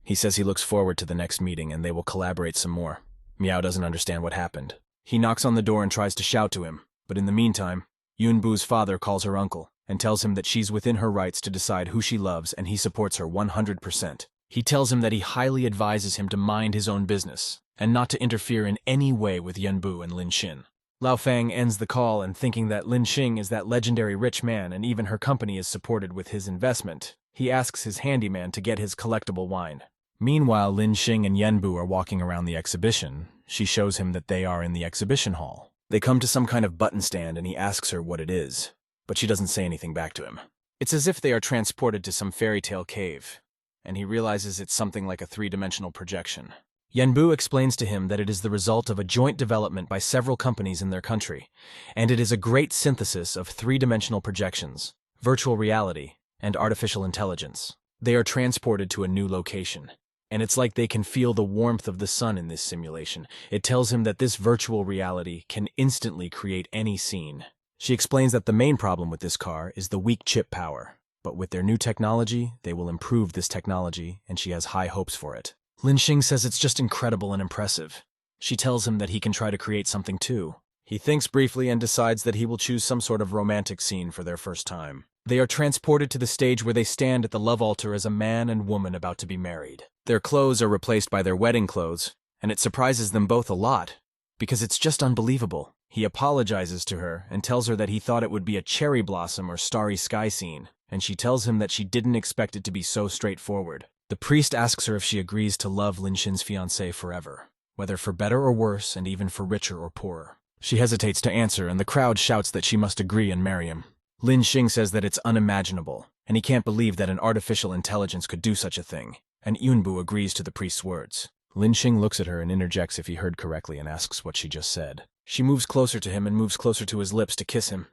He says he looks forward to the next meeting and they will collaborate some more. Miao doesn't understand what happened. He knocks on the door and tries to shout to him, but in the meantime, Yunbu's father calls her uncle and tells him that she's within her rights to decide who she loves and he supports her 100%. He tells him that he highly advises him to mind his own business and not to interfere in any way with Yunbu and Lin Xin. Lao Feng ends the call and thinking that Lin Xing is that legendary rich man and even her company is supported with his investment, he asks his handyman to get his collectible wine. Meanwhile, Lin Xing and Yenbu are walking around the exhibition. She shows him that they are in the exhibition hall. They come to some kind of button stand and he asks her what it is, but she doesn't say anything back to him. It's as if they are transported to some fairy tale cave, and he realizes it's something like a three-dimensional projection. Yenbu explains to him that it is the result of a joint development by several companies in their country, and it is a great synthesis of three-dimensional projections, virtual reality, and artificial intelligence. They are transported to a new location, and it's like they can feel the warmth of the sun in this simulation. It tells him that this virtual reality can instantly create any scene. She explains that the main problem with this car is the weak chip power, but with their new technology, they will improve this technology, and she has high hopes for it. Lin Xing says it's just incredible and impressive. She tells him that he can try to create something too. He thinks briefly and decides that he will choose some sort of romantic scene for their first time. They are transported to the stage where they stand at the love altar as a man and woman about to be married. Their clothes are replaced by their wedding clothes, and it surprises them both a lot, because it's just unbelievable. He apologizes to her and tells her that he thought it would be a cherry blossom or starry sky scene, and she tells him that she didn't expect it to be so straightforward. The priest asks her if she agrees to love Lin Xin's fiancé forever, whether for better or worse and even for richer or poorer. She hesitates to answer and the crowd shouts that she must agree and marry him. Lin Xing says that it's unimaginable, and he can't believe that an artificial intelligence could do such a thing, and Yunbu agrees to the priest's words. Lin Xing looks at her and interjects if he heard correctly and asks what she just said. She moves closer to him and moves closer to his lips to kiss him.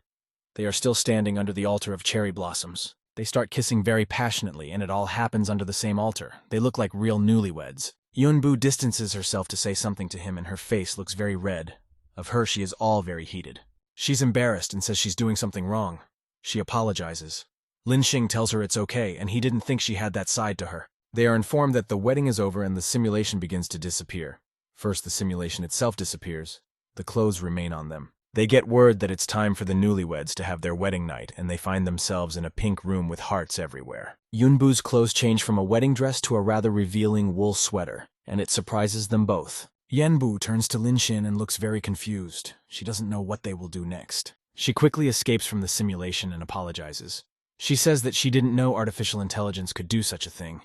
They are still standing under the altar of cherry blossoms. They start kissing very passionately, and it all happens under the same altar. They look like real newlyweds. Yunbu distances herself to say something to him, and her face looks very red. Of her, she is all very heated. She's embarrassed and says she's doing something wrong. She apologizes. Lin Xing tells her it's okay, and he didn't think she had that side to her. They are informed that the wedding is over and the simulation begins to disappear. First, the simulation itself disappears. The clothes remain on them. They get word that it's time for the newlyweds to have their wedding night, and they find themselves in a pink room with hearts everywhere. Yunbu's clothes change from a wedding dress to a rather revealing wool sweater, and it surprises them both. Yanbu turns to Linshin and looks very confused. She doesn't know what they will do next. She quickly escapes from the simulation and apologizes. She says that she didn't know artificial intelligence could do such a thing.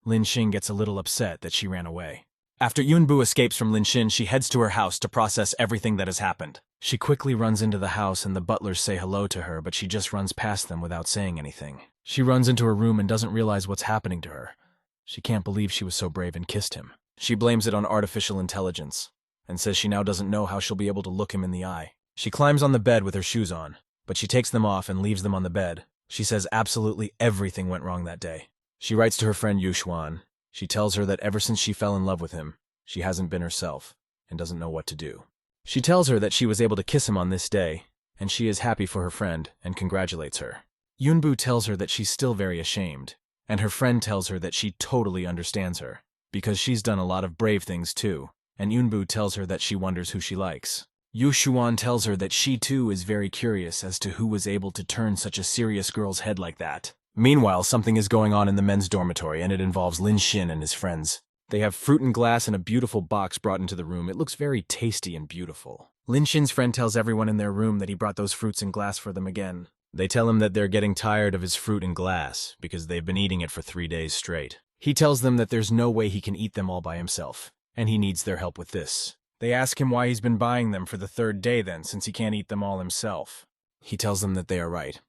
Linshin gets a little upset that she ran away. After Yunbu escapes from Linshin, she heads to her house to process everything that has happened. She quickly runs into the house and the butlers say hello to her, but she just runs past them without saying anything. She runs into her room and doesn't realize what's happening to her. She can't believe she was so brave and kissed him. She blames it on artificial intelligence and says she now doesn't know how she'll be able to look him in the eye. She climbs on the bed with her shoes on, but she takes them off and leaves them on the bed. She says absolutely everything went wrong that day. She writes to her friend Yuxuan. She tells her that ever since she fell in love with him, she hasn't been herself and doesn't know what to do. She tells her that she was able to kiss him on this day, and she is happy for her friend and congratulates her. Yunbu tells her that she's still very ashamed, and her friend tells her that she totally understands her, because she's done a lot of brave things too, and Yunbu tells her that she wonders who she likes. Yuxuan tells her that she too is very curious as to who was able to turn such a serious girl's head like that. Meanwhile, something is going on in the men's dormitory, and it involves Linshin and his friends. They have fruit and glass in a beautiful box brought into the room. It looks very tasty and beautiful. Linshin's friend tells everyone in their room that he brought those fruits and glass for them again. They tell him that they're getting tired of his fruit and glass because they've been eating it for 3 days straight. He tells them that there's no way he can eat them all by himself, and he needs their help with this. They ask him why he's been buying them for the 3rd day then, since he can't eat them all himself. He tells them that they are right,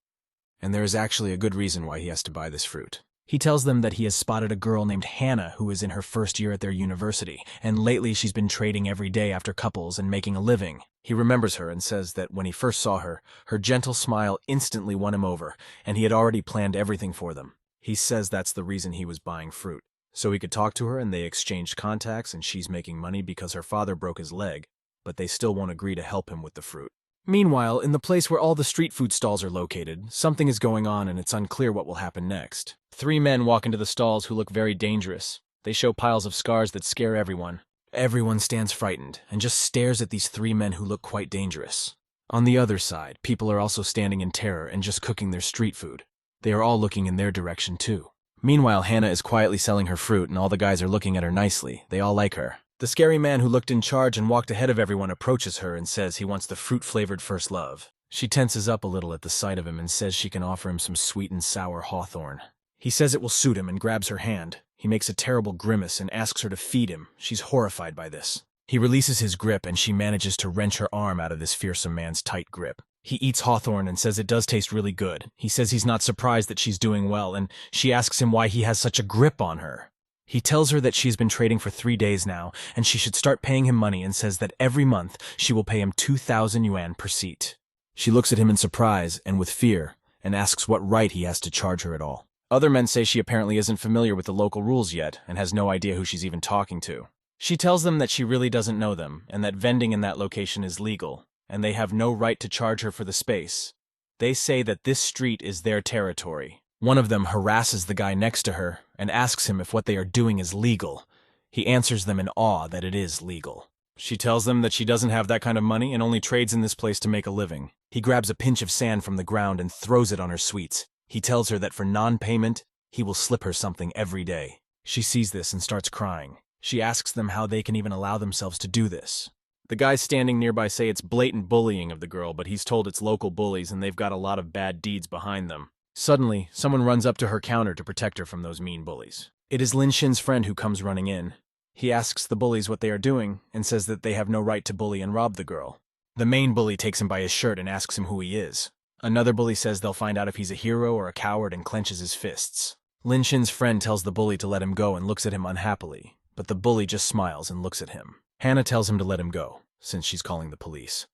and there is actually a good reason why he has to buy this fruit. He tells them that he has spotted a girl named Hannah who is in her 1st year at their university, and lately she's been trading every day after couples and making a living. He remembers her and says that when he first saw her, her gentle smile instantly won him over, and he had already planned everything for them. He says that's the reason he was buying fruit. So he could talk to her, and they exchanged contacts, and she's making money because her father broke his leg, but they still won't agree to help him with the fruit. Meanwhile, in the place where all the street food stalls are located, something is going on and it's unclear what will happen next. 3 men walk into the stalls who look very dangerous. They show piles of scars that scare everyone. Everyone stands frightened and just stares at these 3 men who look quite dangerous. On the other side, people are also standing in terror and just cooking their street food. They are all looking in their direction too. Meanwhile, Hannah is quietly selling her fruit and all the guys are looking at her nicely. They all like her. The scary man who looked in charge and walked ahead of everyone approaches her and says he wants the fruit-flavored first love. She tenses up a little at the sight of him and says she can offer him some sweet and sour hawthorn. He says it will suit him and grabs her hand. He makes a terrible grimace and asks her to feed him. She's horrified by this. He releases his grip and she manages to wrench her arm out of this fearsome man's tight grip. He eats hawthorn and says it does taste really good. He says he's not surprised that she's doing well, and she asks him why he has such a grip on her. He tells her that she's been trading for 3 days now, and she should start paying him money, and says that every month she will pay him 2,000 yuan per seat. She looks at him in surprise and with fear, and asks what right he has to charge her at all. Other men say she apparently isn't familiar with the local rules yet, and has no idea who she's even talking to. She tells them that she really doesn't know them, and that vending in that location is legal, and they have no right to charge her for the space. They say that this street is their territory. One of them harasses the guy next to her and asks him if what they are doing is legal. He answers them in awe that it is legal. She tells them that she doesn't have that kind of money and only trades in this place to make a living. He grabs a pinch of sand from the ground and throws it on her sweets. He tells her that for non-payment, he will slip her something every day. She sees this and starts crying. She asks them how they can even allow themselves to do this. The guys standing nearby say it's blatant bullying of the girl, but he's told it's local bullies and they've got a lot of bad deeds behind them. Suddenly, someone runs up to her counter to protect her from those mean bullies. It is Linshin's friend who comes running in. He asks the bullies what they are doing and says that they have no right to bully and rob the girl. The main bully takes him by his shirt and asks him who he is. Another bully says they'll find out if he's a hero or a coward and clenches his fists. Linshin's friend tells the bully to let him go and looks at him unhappily, but the bully just smiles and looks at him. Hannah tells him to let him go, since she's calling the police.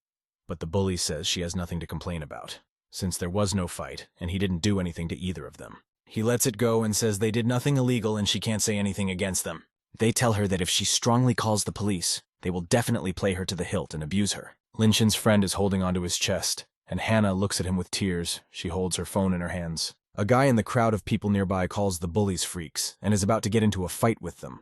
But the bully says she has nothing to complain about, since there was no fight and he didn't do anything to either of them. He lets it go and says they did nothing illegal and she can't say anything against them. They tell her that if she strongly calls the police, they will definitely play her to the hilt and abuse her. Linshin's friend is holding onto his chest, and Hannah looks at him with tears. She holds her phone in her hands. A guy in the crowd of people nearby calls the bullies freaks and is about to get into a fight with them.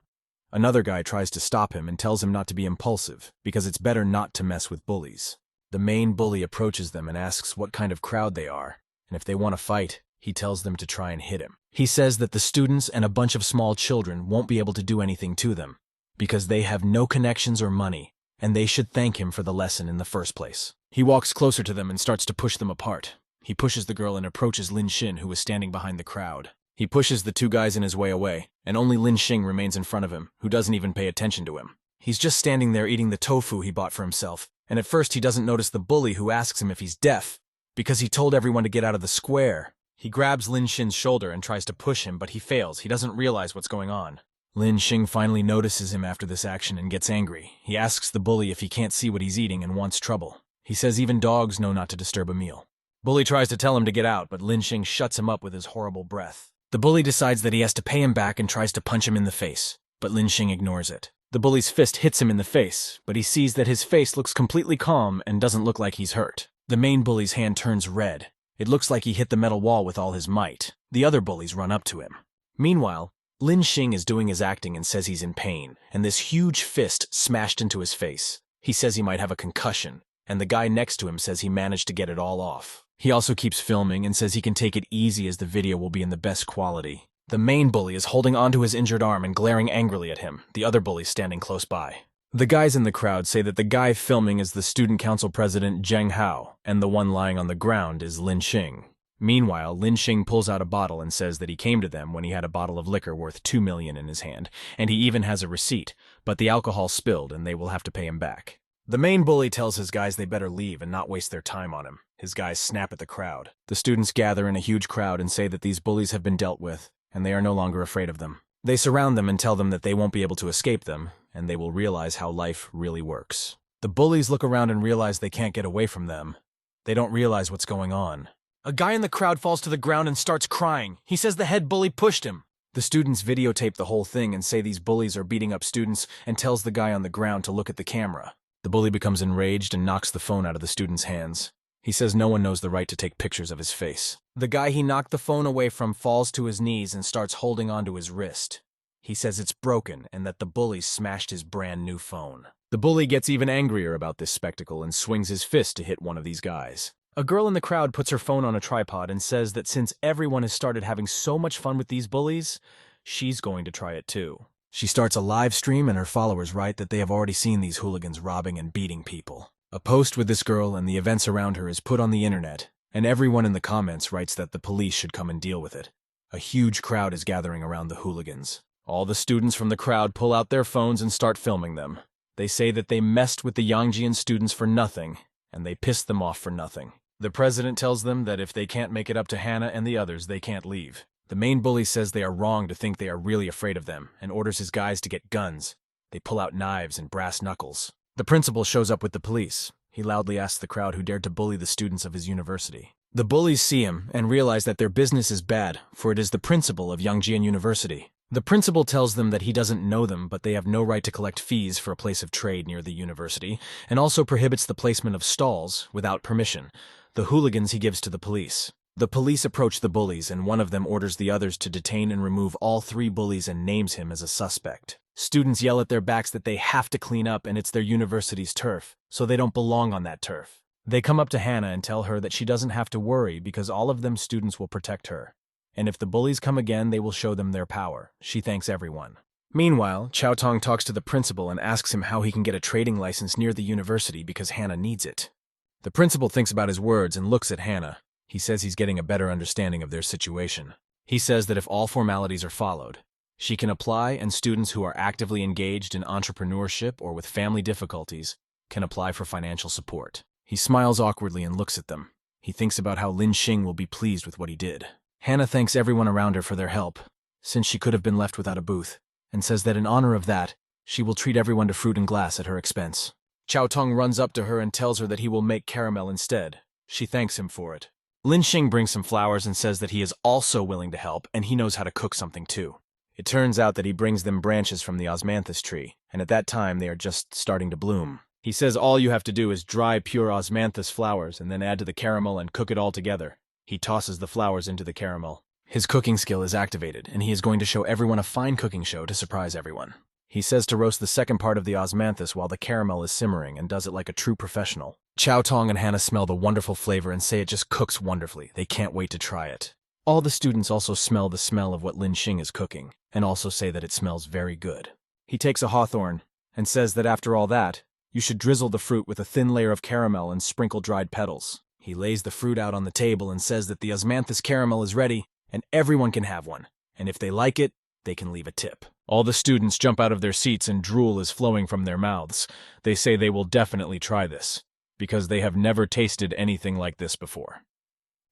Another guy tries to stop him and tells him not to be impulsive, because it's better not to mess with bullies. The main bully approaches them and asks what kind of crowd they are, and if they want to fight, he tells them to try and hit him. He says that the students and a bunch of small children won't be able to do anything to them, because they have no connections or money, and they should thank him for the lesson in the first place. He walks closer to them and starts to push them apart. He pushes the girl and approaches Lin Xin, who is standing behind the crowd. He pushes the two guys in his way away, and only Lin Xing remains in front of him, who doesn't even pay attention to him. He's just standing there eating the tofu he bought for himself, and at first he doesn't notice the bully who asks him if he's deaf, because he told everyone to get out of the square. He grabs Lin Xin's shoulder and tries to push him, but he fails. He doesn't realize what's going on. Lin Xing finally notices him after this action and gets angry. He asks the bully if he can't see what he's eating and wants trouble. He says even dogs know not to disturb a meal. Bully tries to tell him to get out, but Lin Xing shuts him up with his horrible breath. The bully decides that he has to pay him back and tries to punch him in the face, but Lin Xing ignores it. The bully's fist hits him in the face, but he sees that his face looks completely calm and doesn't look like he's hurt. The main bully's hand turns red. It looks like he hit the metal wall with all his might. The other bullies run up to him. Meanwhile, Lin Xing is doing his acting and says he's in pain, and this huge fist smashed into his face. He says he might have a concussion, and the guy next to him says he managed to get it all off. He also keeps filming and says he can take it easy as the video will be in the best quality. The main bully is holding onto his injured arm and glaring angrily at him, the other bullies standing close by. The guys in the crowd say that the guy filming is the student council president Zheng Hao, and the one lying on the ground is Lin Xing. Meanwhile, Lin Xing pulls out a bottle and says that he came to them when he had a bottle of liquor worth 2 million in his hand, and he even has a receipt, but the alcohol spilled and they will have to pay him back. The main bully tells his guys they better leave and not waste their time on him. His guys snap at the crowd. The students gather in a huge crowd and say that these bullies have been dealt with, and they are no longer afraid of them. They surround them and tell them that they won't be able to escape them, and they will realize how life really works. The bullies look around and realize they can't get away from them. They don't realize what's going on. A guy in the crowd falls to the ground and starts crying. He says the head bully pushed him. The students videotape the whole thing and say these bullies are beating up students and tells the guy on the ground to look at the camera. The bully becomes enraged and knocks the phone out of the student's hands. He says no one knows the right to take pictures of his face. The guy he knocked the phone away from falls to his knees and starts holding onto his wrist. He says it's broken and that the bully smashed his brand new phone. The bully gets even angrier about this spectacle and swings his fist to hit one of these guys. A girl in the crowd puts her phone on a tripod and says that since everyone has started having so much fun with these bullies, she's going to try it too. She starts a live stream and her followers write that they have already seen these hooligans robbing and beating people. A post with this girl and the events around her is put on the internet, and everyone in the comments writes that the police should come and deal with it. A huge crowd is gathering around the hooligans. All the students from the crowd pull out their phones and start filming them. They say that they messed with the Yangjian students for nothing, and they pissed them off for nothing. The president tells them that if they can't make it up to Hannah and the others, they can't leave. The main bully says they are wrong to think they are really afraid of them, and orders his guys to get guns. They pull out knives and brass knuckles. The principal shows up with the police. He loudly asks the crowd who dared to bully the students of his university. The bullies see him and realize that their business is bad, for it is the principal of Yangjian University. The principal tells them that he doesn't know them, but they have no right to collect fees for a place of trade near the university, and also prohibits the placement of stalls without permission. The hooligans he gives to the police. The police approach the bullies, and one of them orders the others to detain and remove all 3 bullies and names him as a suspect. Students yell at their backs that they have to clean up and it's their university's turf, so they don't belong on that turf. They come up to Hannah and tell her that she doesn't have to worry because all of them students will protect her. And if the bullies come again, they will show them their power. She thanks everyone. Meanwhile, Chao Tong talks to the principal and asks him how he can get a trading license near the university because Hannah needs it. The principal thinks about his words and looks at Hannah. He says he's getting a better understanding of their situation. He says that if all formalities are followed, she can apply, and students who are actively engaged in entrepreneurship or with family difficulties can apply for financial support. He smiles awkwardly and looks at them. He thinks about how Lin Xing will be pleased with what he did. Hannah thanks everyone around her for their help, since she could have been left without a booth, and says that in honor of that, she will treat everyone to fruit and glass at her expense. Chao Tong runs up to her and tells her that he will make caramel instead. She thanks him for it. Lin Xing brings some flowers and says that he is also willing to help, and he knows how to cook something too. It turns out that he brings them branches from the osmanthus tree, and at that time they are just starting to bloom. He says all you have to do is dry pure osmanthus flowers and then add to the caramel and cook it all together. He tosses the flowers into the caramel. His cooking skill is activated, and he is going to show everyone a fine cooking show to surprise everyone. He says to roast the second part of the osmanthus while the caramel is simmering and does it like a true professional. Chow Tong and Hannah smell the wonderful flavor and say it just cooks wonderfully. They can't wait to try it. All the students also smell the smell of what Lin Xing is cooking, and also say that it smells very good. He takes a hawthorn and says that after all that, you should drizzle the fruit with a thin layer of caramel and sprinkle dried petals. He lays the fruit out on the table and says that the osmanthus caramel is ready and everyone can have one, and if they like it, they can leave a tip. All the students jump out of their seats and drool is flowing from their mouths. They say they will definitely try this, because they have never tasted anything like this before.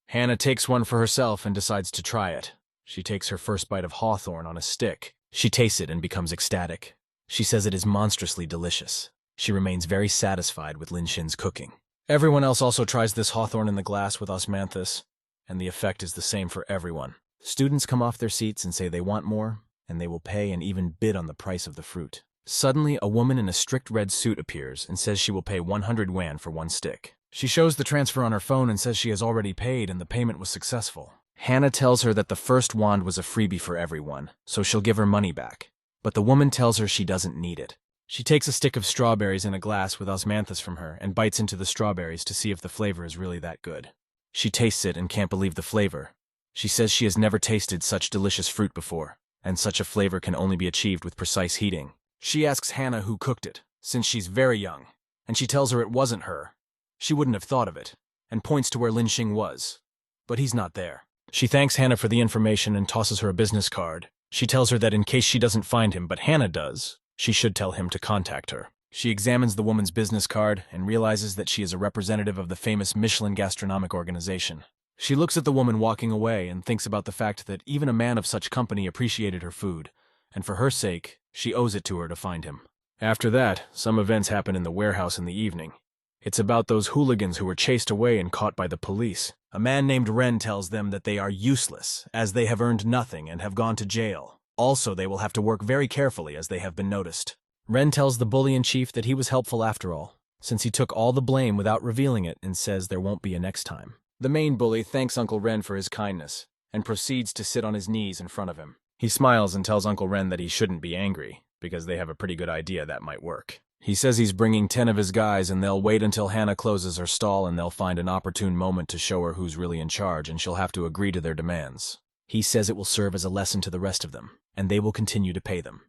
Hannah takes one for herself and decides to try it. She takes her first bite of hawthorn on a stick. She tastes it and becomes ecstatic. She says it is monstrously delicious. She remains very satisfied with Lin Xin's cooking. Everyone else also tries this hawthorn in the glass with osmanthus, and the effect is the same for everyone. Students come off their seats and say they want more, and they will pay and even bid on the price of the fruit. Suddenly, a woman in a strict red suit appears and says she will pay 100 yuan for one stick. She shows the transfer on her phone and says she has already paid and the payment was successful. Hannah tells her that the first wand was a freebie for everyone, so she'll give her money back. But the woman tells her she doesn't need it. She takes a stick of strawberries in a glass with osmanthus from her and bites into the strawberries to see if the flavor is really that good. She tastes it and can't believe the flavor. She says she has never tasted such delicious fruit before, and such a flavor can only be achieved with precise heating. She asks Hannah who cooked it, since she's very young, and she tells her it wasn't her. She wouldn't have thought of it, and points to where Lin Xing was. But he's not there. She thanks Hannah for the information and tosses her a business card. She tells her that in case she doesn't find him, but Hannah does, she should tell him to contact her. She examines the woman's business card and realizes that she is a representative of the famous Michelin gastronomic organization. She looks at the woman walking away and thinks about the fact that even a man of such company appreciated her food, and for her sake, she owes it to her to find him. After that, some events happen in the warehouse in the evening. It's about those hooligans who were chased away and caught by the police. A man named Ren tells them that they are useless, as they have earned nothing and have gone to jail. Also, they will have to work very carefully as they have been noticed. Ren tells the bully in chief that he was helpful after all, since he took all the blame without revealing it and says there won't be a next time. The main bully thanks Uncle Ren for his kindness and proceeds to sit on his knees in front of him. He smiles and tells Uncle Ren that he shouldn't be angry, because they have a pretty good idea that might work. He says he's bringing 10 of his guys and they'll wait until Hannah closes her stall and they'll find an opportune moment to show her who's really in charge and she'll have to agree to their demands. He says it will serve as a lesson to the rest of them, and they will continue to pay them.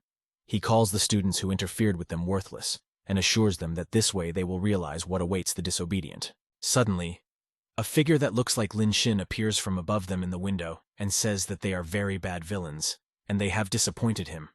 He calls the students who interfered with them worthless and assures them that this way they will realize what awaits the disobedient. Suddenly, a figure that looks like Lin Xing appears from above them in the window and says that they are very bad villains, and they have disappointed him.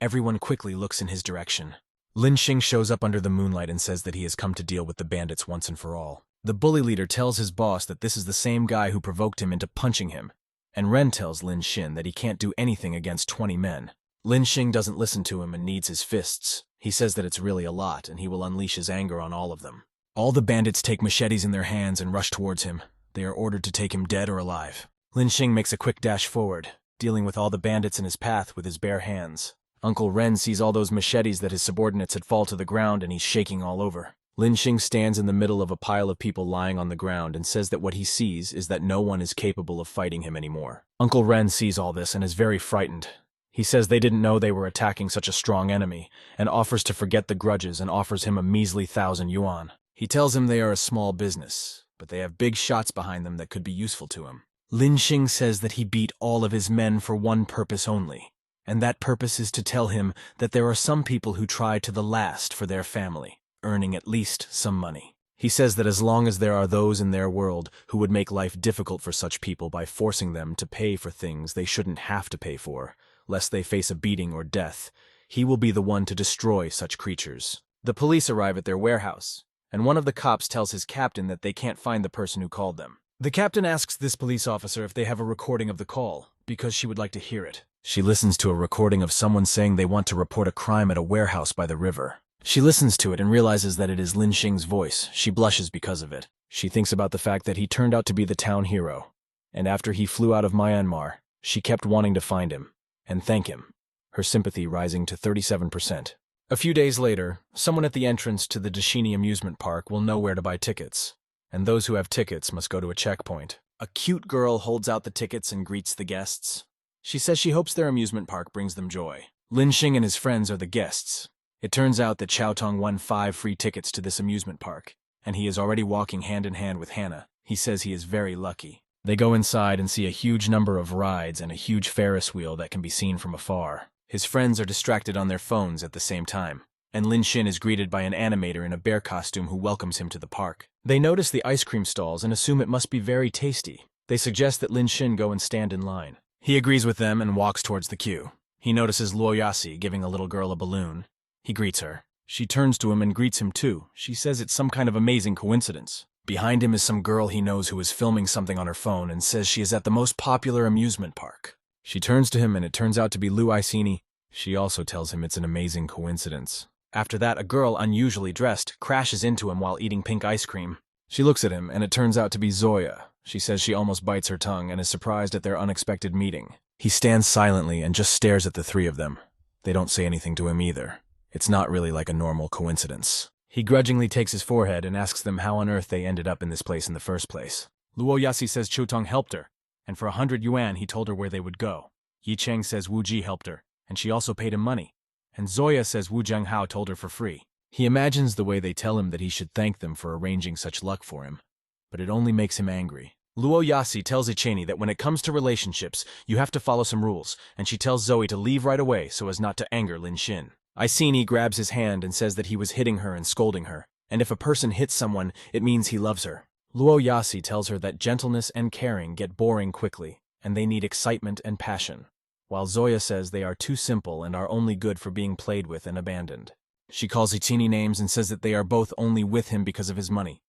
Everyone quickly looks in his direction. Lin Xing shows up under the moonlight and says that he has come to deal with the bandits once and for all. The bully leader tells his boss that this is the same guy who provoked him into punching him, and Ren tells Lin Xing that he can't do anything against 20 men. Lin Xing doesn't listen to him and needs his fists. He says that it's really a lot, and he will unleash his anger on all of them. All the bandits take machetes in their hands and rush towards him. They are ordered to take him dead or alive. Lin Xing makes a quick dash forward, dealing with all the bandits in his path with his bare hands. Uncle Ren sees all those machetes that his subordinates had fall to the ground and he's shaking all over. Lin Xing stands in the middle of a pile of people lying on the ground and says that what he sees is that no one is capable of fighting him anymore. Uncle Ren sees all this and is very frightened. He says they didn't know they were attacking such a strong enemy and offers to forget the grudges and offers him a measly 1,000 yuan. He tells him they are a small business, but they have big shots behind them that could be useful to him. Lin Xing says that he beat all of his men for one purpose only, and that purpose is to tell him that there are some people who try to the last for their family, earning at least some money. He says that as long as there are those in their world who would make life difficult for such people by forcing them to pay for things they shouldn't have to pay for, lest they face a beating or death, he will be the one to destroy such creatures. The police arrive at their warehouse, and one of the cops tells his captain that they can't find the person who called them. The captain asks this police officer if they have a recording of the call, because she would like to hear it. She listens to a recording of someone saying they want to report a crime at a warehouse by the river. She listens to it and realizes that it is Lin Xing's voice. She blushes because of it. She thinks about the fact that he turned out to be the town hero, and after he flew out of Myanmar, she kept wanting to find him and thank him, her sympathy rising to 37%. A few days later, someone at the entrance to the Dashini amusement park will know where to buy tickets, and those who have tickets must go to a checkpoint. A cute girl holds out the tickets and greets the guests. She says she hopes their amusement park brings them joy. Lin Xing and his friends are the guests. It turns out that Xiao Tong won 5 free tickets to this amusement park, and he is already walking hand in hand with Hannah. He says he is very lucky. They go inside and see a huge number of rides and a huge Ferris wheel that can be seen from afar. His friends are distracted on their phones at the same time, and Lin Shin is greeted by an animator in a bear costume who welcomes him to the park. They notice the ice cream stalls and assume it must be very tasty. They suggest that Lin Shin go and stand in line. He agrees with them and walks towards the queue. He notices Luo Yasi giving a little girl a balloon. He greets her. She turns to him and greets him too. She says it's some kind of amazing coincidence. Behind him is some girl he knows who is filming something on her phone and says she is at the most popular amusement park. She turns to him and it turns out to be Lu Isini. She also tells him it's an amazing coincidence. After that, a girl unusually dressed crashes into him while eating pink ice cream. She looks at him and it turns out to be Zoya. She says she almost bites her tongue and is surprised at their unexpected meeting. He stands silently and just stares at the three of them. They don't say anything to him either. It's not really like a normal coincidence. He grudgingly takes his forehead and asks them how on earth they ended up in this place in the first place. Luo Yasi says Chutong helped her, and for 100 yuan he told her where they would go. Yi Cheng says Wu Ji helped her, and she also paid him money. And Zoya says Wu Zhenghao told her for free. He imagines the way they tell him that he should thank them for arranging such luck for him, but it only makes him angry. Luo Yasi tells Icheni that when it comes to relationships, you have to follow some rules, and she tells Zoe to leave right away so as not to anger Lin Shin. Isini grabs his hand and says that he was hitting her and scolding her, and if a person hits someone, it means he loves her. Luo Yasi tells her that gentleness and caring get boring quickly, and they need excitement and passion, while Zoya says they are too simple and are only good for being played with and abandoned. She calls Ichini names and says that they are both only with him because of his money.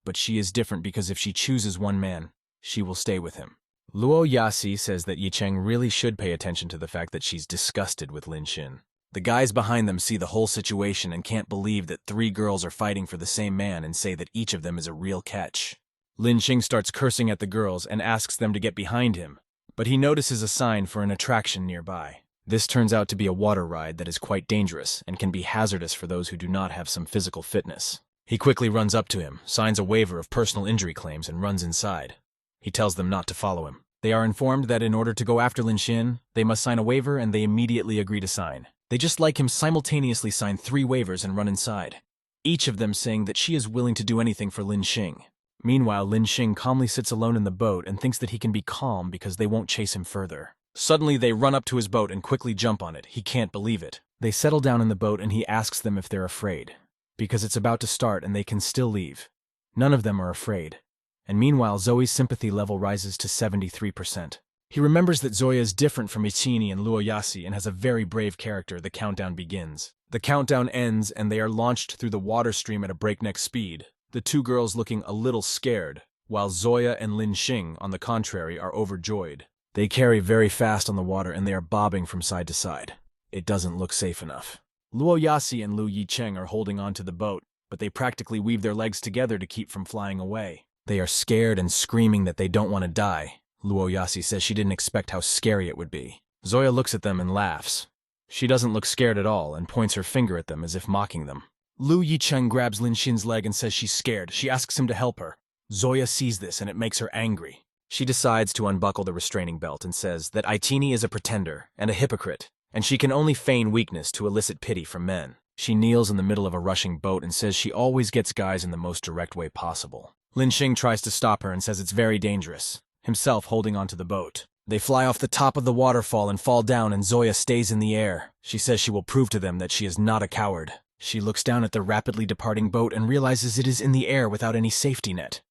But she is different because if she chooses one man, she will stay with him. Luo Yasi says that Yi Cheng really should pay attention to the fact that she's disgusted with Lin Shin. The guys behind them see the whole situation and can't believe that 3 girls are fighting for the same man and say that each of them is a real catch. Lin Shin starts cursing at the girls and asks them to get behind him, but he notices a sign for an attraction nearby. This turns out to be a water ride that is quite dangerous and can be hazardous for those who do not have some physical fitness. He quickly runs up to him, signs a waiver of personal injury claims, and runs inside. He tells them not to follow him. They are informed that in order to go after Lin Shin, they must sign a waiver, and they immediately agree to sign. They just like him simultaneously sign 3 waivers and run inside, each of them saying that she is willing to do anything for Lin Shin. Meanwhile, Lin Shin calmly sits alone in the boat and thinks that he can be calm because they won't chase him further. Suddenly, they run up to his boat and quickly jump on it. He can't believe it. They settle down in the boat and he asks them if they're afraid, because it's about to start and they can still leave. None of them are afraid. And meanwhile, Zoe's sympathy level rises to 73%. He remembers that Zoya is different from Ichini and Luo Yasi and has a very brave character. The countdown begins. The countdown ends and they are launched through the water stream at a breakneck speed, the 2 girls looking a little scared, while Zoya and Lin Shin, on the contrary, are overjoyed. They carry very fast on the water and they are bobbing from side to side. It doesn't look safe enough. Luo Yasi and Lu Yi Cheng are holding on to the boat, but they practically weave their legs together to keep from flying away. They are scared and screaming that they don't want to die. Luo Yasi says she didn't expect how scary it would be. Zoya looks at them and laughs. She doesn't look scared at all and points her finger at them as if mocking them. Lu Yi Cheng grabs Lin Shin's leg and says she's scared. She asks him to help her. Zoya sees this and it makes her angry. She decides to unbuckle the restraining belt and says that Ichini is a pretender and a hypocrite, and she can only feign weakness to elicit pity from men. She kneels in the middle of a rushing boat and says she always gets guys in the most direct way possible. Lin Shin tries to stop her and says it's very dangerous, himself holding onto the boat. They fly off the top of the waterfall and fall down and Zoya stays in the air. She says she will prove to them that she is not a coward. She looks down at the rapidly departing boat and realizes it is in the air without any safety net.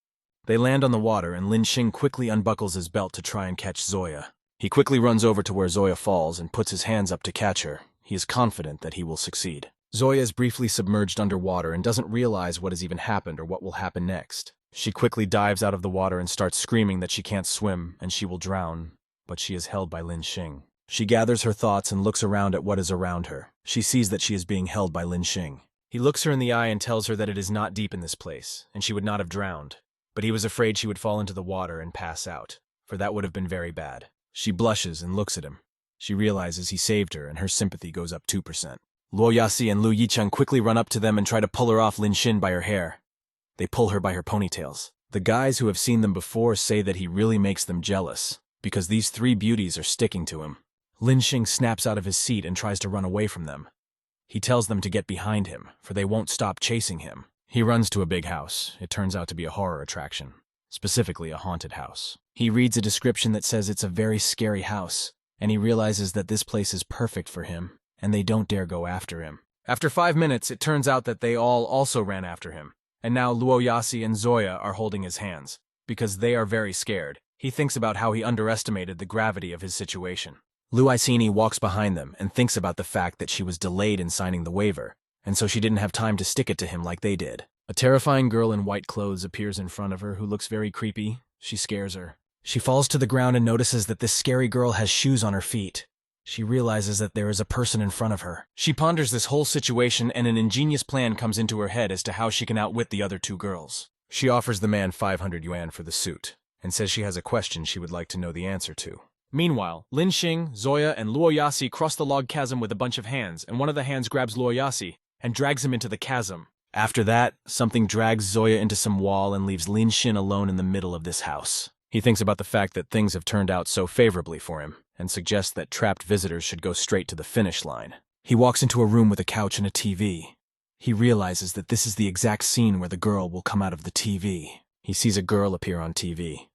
They land on the water and Lin Shin quickly unbuckles his belt to try and catch Zoya. He quickly runs over to where Zoya falls and puts his hands up to catch her. He is confident that he will succeed. Zoya is briefly submerged underwater and doesn't realize what has even happened or what will happen next. She quickly dives out of the water and starts screaming that she can't swim and she will drown, but she is held by Lin Shin. She gathers her thoughts and looks around at what is around her. She sees that she is being held by Lin Shin. He looks her in the eye and tells her that it is not deep in this place, and she would not have drowned. But he was afraid she would fall into the water and pass out, for that would have been very bad. She blushes and looks at him. She realizes he saved her and her sympathy goes up 2%. Luo Yasi and Lu Yi Cheng quickly run up to them and try to pull her off Lin Shin by her hair. They pull her by her ponytails. The guys who have seen them before say that he really makes them jealous, because these 3 beauties are sticking to him. Lin Shin snaps out of his seat and tries to run away from them. He tells them to get behind him, for they won't stop chasing him. He runs to a big house. It turns out to be a horror attraction, specifically a haunted house. He reads a description that says it's a very scary house, and he realizes that this place is perfect for him, and they don't dare go after him. After 5 minutes, it turns out that they all also ran after him, and now Luoyasi and Zoya are holding his hands, because they are very scared. He thinks about how he underestimated the gravity of his situation. Luoyasi walks behind them and thinks about the fact that she was delayed in signing the waiver, and so she didn't have time to stick it to him like they did. A terrifying girl in white clothes appears in front of her who looks very creepy. She scares her. She falls to the ground and notices that this scary girl has shoes on her feet. She realizes that there is a person in front of her. She ponders this whole situation, and an ingenious plan comes into her head as to how she can outwit the other 2 girls. She offers the man 500 yuan for the suit, and says she has a question she would like to know the answer to. Meanwhile, Lin Xing, Zoya, and Luoyasi cross the log chasm with a bunch of hands, and one of the hands grabs Luoyasi and drags him into the chasm. After that, something drags Zoya into some wall and leaves Lin Xin alone in the middle of this house. He thinks about the fact that things have turned out so favorably for him, and suggests that trapped visitors should go straight to the finish line. He walks into a room with a couch and a TV. He realizes that this is the exact scene where the girl will come out of the TV. He sees a girl appear on TV.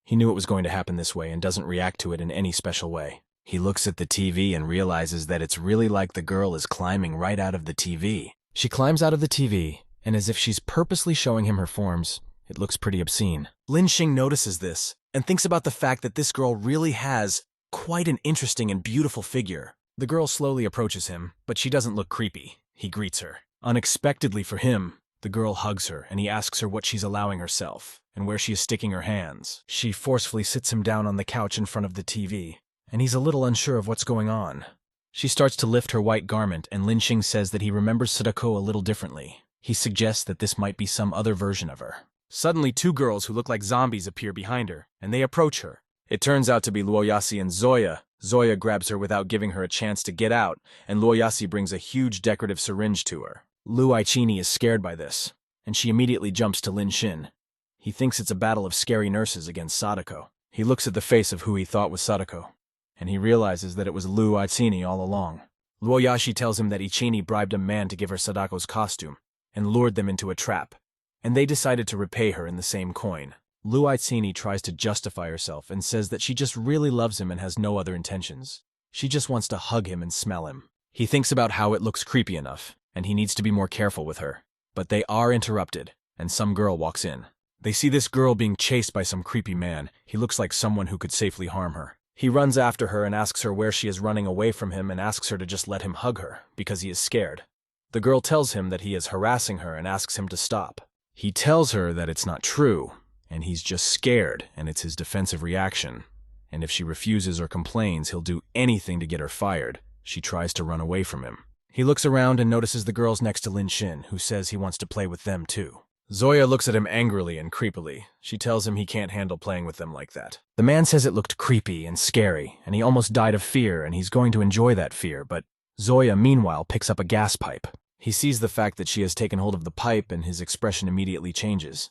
He knew it was going to happen this way and doesn't react to it in any special way. He looks at the TV and realizes that it's really like the girl is climbing right out of the TV. She climbs out of the TV, and as if she's purposely showing him her forms, it looks pretty obscene. Lin Xing notices this and thinks about the fact that this girl really has quite an interesting and beautiful figure. The girl slowly approaches him, but she doesn't look creepy. He greets her. Unexpectedly for him, the girl hugs her and he asks her what she's allowing herself and where she is sticking her hands. She forcefully sits him down on the couch in front of the TV, and he's a little unsure of what's going on. She starts to lift her white garment, and Lin Xing says that he remembers Sadako a little differently. He suggests that this might be some other version of her. Suddenly, 2 girls who look like zombies appear behind her, and they approach her. It turns out to be Luoyasi and Zoya. Zoya grabs her without giving her a chance to get out, and Luoyasi brings a huge decorative syringe to her. Luoyasi is scared by this, and she immediately jumps to Lin Xin. He thinks it's a battle of scary nurses against Sadako. He looks at the face of who he thought was Sadako, and he realizes that it was Luoyasi all along. Luoyasi tells him that Ichini bribed a man to give her Sadako's costume, and lured them into a trap, and they decided to repay her in the same coin. Luoyasi tries to justify herself and says that she just really loves him and has no other intentions. She just wants to hug him and smell him. He thinks about how it looks creepy enough, and he needs to be more careful with her. But they are interrupted, and some girl walks in. They see this girl being chased by some creepy man. He looks like someone who could safely harm her. He runs after her and asks her where she is running away from him and asks her to just let him hug her, because he is scared. The girl tells him that he is harassing her and asks him to stop. He tells her that it's not true, and he's just scared, and it's his defensive reaction. And if she refuses or complains, he'll do anything to get her fired. She tries to run away from him. He looks around and notices the girls next to Lin Xin, who says he wants to play with them too. Zoya looks at him angrily and creepily. She tells him he can't handle playing with them like that. The man says it looked creepy and scary, and he almost died of fear, and he's going to enjoy that fear, but Zoya, meanwhile, picks up a gas pipe. He sees the fact that she has taken hold of the pipe, and his expression immediately changes.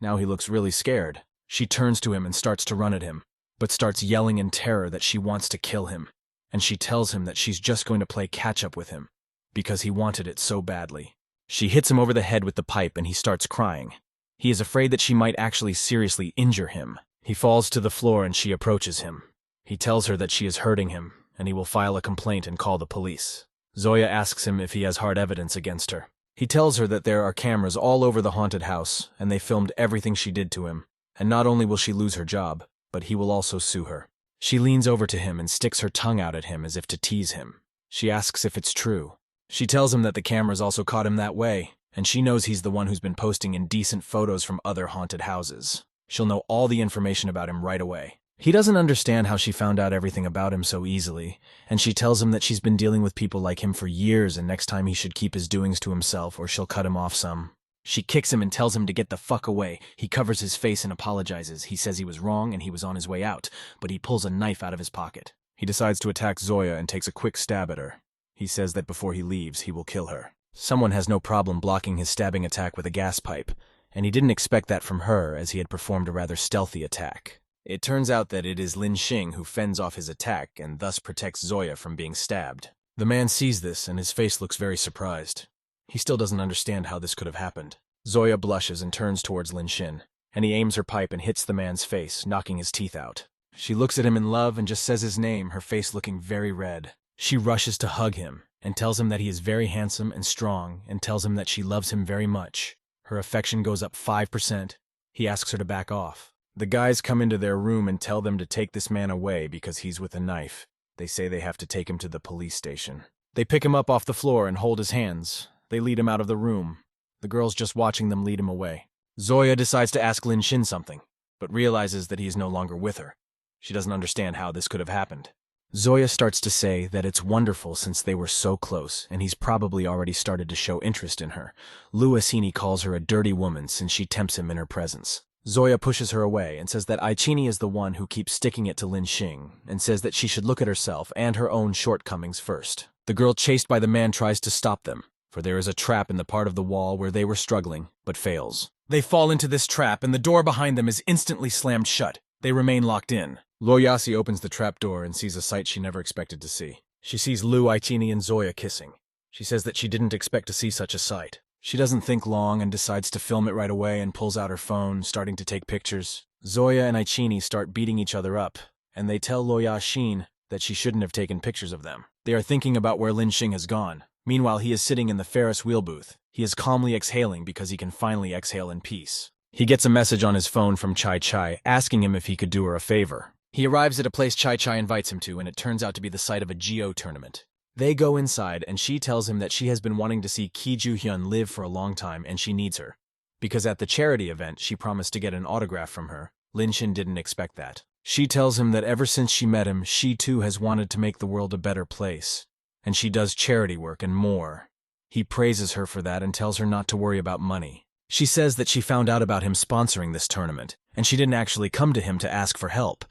Now he looks really scared. She turns to him and starts to run at him, but starts yelling in terror that she wants to kill him, and she tells him that she's just going to play catch-up with him, because he wanted it so badly. She hits him over the head with the pipe and he starts crying. He is afraid that she might actually seriously injure him. He falls to the floor and she approaches him. He tells her that she is hurting him, and he will file a complaint and call the police. Zoya asks him if he has hard evidence against her. He tells her that there are cameras all over the haunted house, and they filmed everything she did to him. And not only will she lose her job, but he will also sue her. She leans over to him and sticks her tongue out at him as if to tease him. She asks if it's true. She tells him that the cameras also caught him that way, and she knows he's the one who's been posting indecent photos from other haunted houses. She'll know all the information about him right away. He doesn't understand how she found out everything about him so easily, and she tells him that she's been dealing with people like him for years, and next time he should keep his doings to himself or she'll cut him off some. She kicks him and tells him to get the fuck away. He covers his face and apologizes. He says he was wrong and he was on his way out, but he pulls a knife out of his pocket. He decides to attack Zoya and takes a quick stab at her. He says that before he leaves, he will kill her. Someone has no problem blocking his stabbing attack with a gas pipe, and he didn't expect that from her as he had performed a rather stealthy attack. It turns out that it is Lin Xing who fends off his attack and thus protects Zoya from being stabbed. The man sees this and his face looks very surprised. He still doesn't understand how this could have happened. Zoya blushes and turns towards Lin Shin, and he aims her pipe and hits the man's face, knocking his teeth out. She looks at him in love and just says his name, her face looking very red. She rushes to hug him and tells him that he is very handsome and strong and tells him that she loves him very much. Her affection goes up 5%. He asks her to back off. The guys come into their room and tell them to take this man away because he's with a knife. They say they have to take him to the police station. They pick him up off the floor and hold his hands. They lead him out of the room. The girl's just watching them lead him away. Zoya decides to ask Lin Shin something, but realizes that he is no longer with her. She doesn't understand how this could have happened. Zoya starts to say that it's wonderful since they were so close, and he's probably already started to show interest in her. Luasini calls her a dirty woman since she tempts him in her presence. Zoya pushes her away and says that Aichini is the one who keeps sticking it to Lin Xing, and says that she should look at herself and her own shortcomings first. The girl chased by the man tries to stop them, for there is a trap in the part of the wall where they were struggling, but fails. They fall into this trap, and the door behind them is instantly slammed shut. They remain locked in. Loyasi opens the trap door and sees a sight she never expected to see. She sees Lu, Aichini, and Zoya kissing. She says that she didn't expect to see such a sight. She doesn't think long and decides to film it right away and pulls out her phone, starting to take pictures. Zoya and Aichini start beating each other up, and they tell Loyashin that she shouldn't have taken pictures of them. They are thinking about where Lin Xing has gone. Meanwhile, he is sitting in the Ferris wheel booth. He is calmly exhaling because he can finally exhale in peace. He gets a message on his phone from Chai Chai asking him if he could do her a favor. He arrives at a place Chai Chai invites him to, and it turns out to be the site of a Geo tournament. They go inside, and she tells him that she has been wanting to see Ki Ju-hyun live for a long time, and she needs her. Because at the charity event, she promised to get an autograph from her. Lin Shin didn't expect that. She tells him that ever since she met him, she too has wanted to make the world a better place. And she does charity work and more. He praises her for that and tells her not to worry about money. She says that she found out about him sponsoring this tournament, and she didn't actually come to him to ask for help.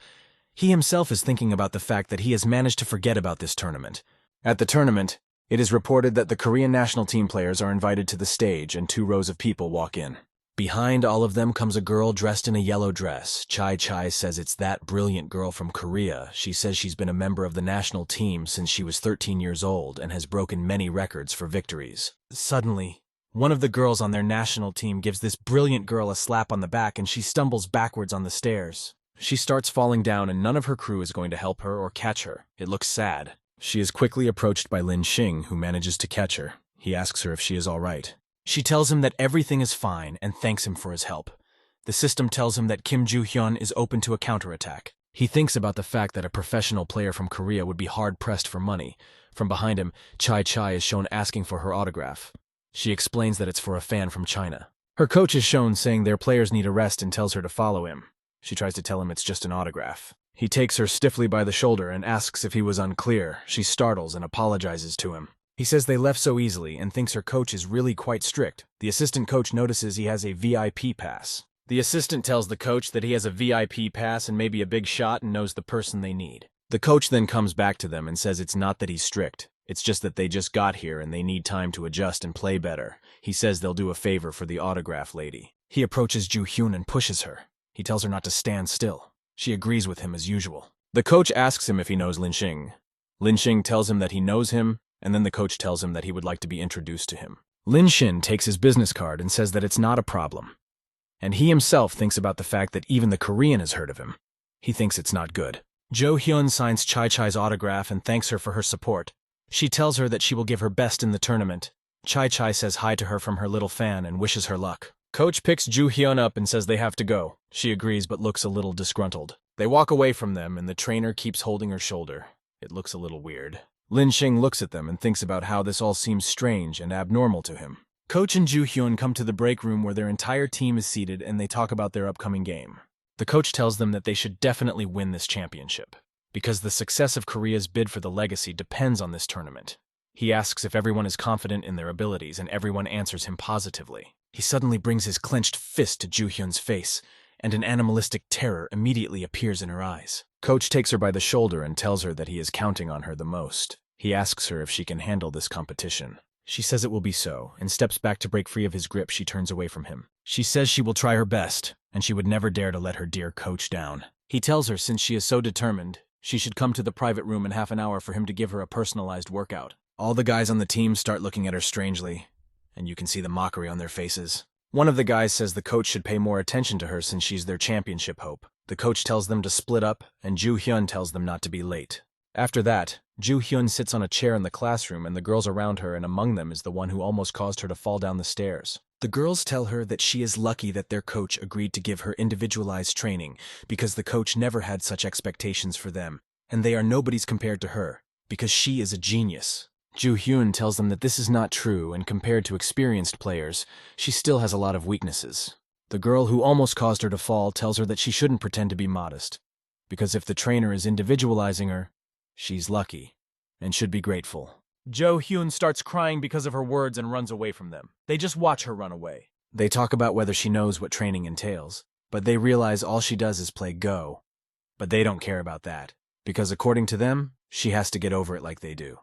He himself is thinking about the fact that he has managed to forget about this tournament. At the tournament, it is reported that the Korean national team players are invited to the stage and 2 rows of people walk in. Behind all of them comes a girl dressed in a yellow dress. Chai Chai says it's that brilliant girl from Korea. She says she's been a member of the national team since she was 13 years old and has broken many records for victories. Suddenly, one of the girls on their national team gives this brilliant girl a slap on the back and she stumbles backwards on the stairs. She starts falling down and none of her crew is going to help her or catch her. It looks sad. She is quickly approached by Lin Xing, who manages to catch her. He asks her if she is all right. She tells him that everything is fine and thanks him for his help. The system tells him that Kim Ju-hyun is open to a counterattack. He thinks about the fact that a professional player from Korea would be hard-pressed for money. From behind him, Chai Chai is shown asking for her autograph. She explains that it's for a fan from China. Her coach is shown saying their players need a rest and tells her to follow him. She tries to tell him it's just an autograph. He takes her stiffly by the shoulder and asks if he was unclear. She startles and apologizes to him. He says they left so easily and thinks her coach is really quite strict. The assistant coach notices he has a VIP pass. The assistant tells the coach that he has a VIP pass and maybe a big shot and knows the person they need. The coach then comes back to them and says it's not that he's strict. It's just that they just got here and they need time to adjust and play better. He says they'll do a favor for the autograph lady. He approaches Ju-hyun and pushes her. He tells her not to stand still. She agrees with him as usual. The coach asks him if he knows Lin Xing. Lin Xing tells him that he knows him, and then the coach tells him that he would like to be introduced to him. Lin Shin takes his business card and says that it's not a problem. And he himself thinks about the fact that even the Korean has heard of him. He thinks it's not good. Jo Hyun signs Chai Chai's autograph and thanks her for her support. She tells her that she will give her best in the tournament. Chai Chai says hi to her from her little fan and wishes her luck. Coach picks Ju Hyun up and says they have to go. She agrees but looks a little disgruntled. They walk away from them and the trainer keeps holding her shoulder. It looks a little weird. Lin Xing looks at them and thinks about how this all seems strange and abnormal to him. Coach and Ju Hyun come to the break room where their entire team is seated and they talk about their upcoming game. The coach tells them that they should definitely win this championship, because the success of Korea's bid for the legacy depends on this tournament. He asks if everyone is confident in their abilities and everyone answers him positively. He suddenly brings his clenched fist to Ju Hyun's face, and an animalistic terror immediately appears in her eyes. Coach takes her by the shoulder and tells her that he is counting on her the most. He asks her if she can handle this competition. She says it will be so, and steps back to break free of his grip. She turns away from him. She says she will try her best, and she would never dare to let her dear coach down. He tells her since she is so determined, she should come to the private room in half an hour for him to give her a personalized workout. All the guys on the team start looking at her strangely, and you can see the mockery on their faces. One of the guys says the coach should pay more attention to her since she's their championship hope. The coach tells them to split up, and Joo Hyun tells them not to be late. After that, Joo Hyun sits on a chair in the classroom and the girls around her, and among them is the one who almost caused her to fall down the stairs. The girls tell her that she is lucky that their coach agreed to give her individualized training because the coach never had such expectations for them, and they are nobody's compared to her, because she is a genius. Joo Hyun tells them that this is not true, and compared to experienced players, she still has a lot of weaknesses. The girl who almost caused her to fall tells her that she shouldn't pretend to be modest, because if the trainer is individualizing her, she's lucky, and should be grateful. Jo Hyun starts crying because of her words and runs away from them. They just watch her run away. They talk about whether she knows what training entails, but they realize all she does is play Go. But they don't care about that, because according to them, she has to get over it like they do.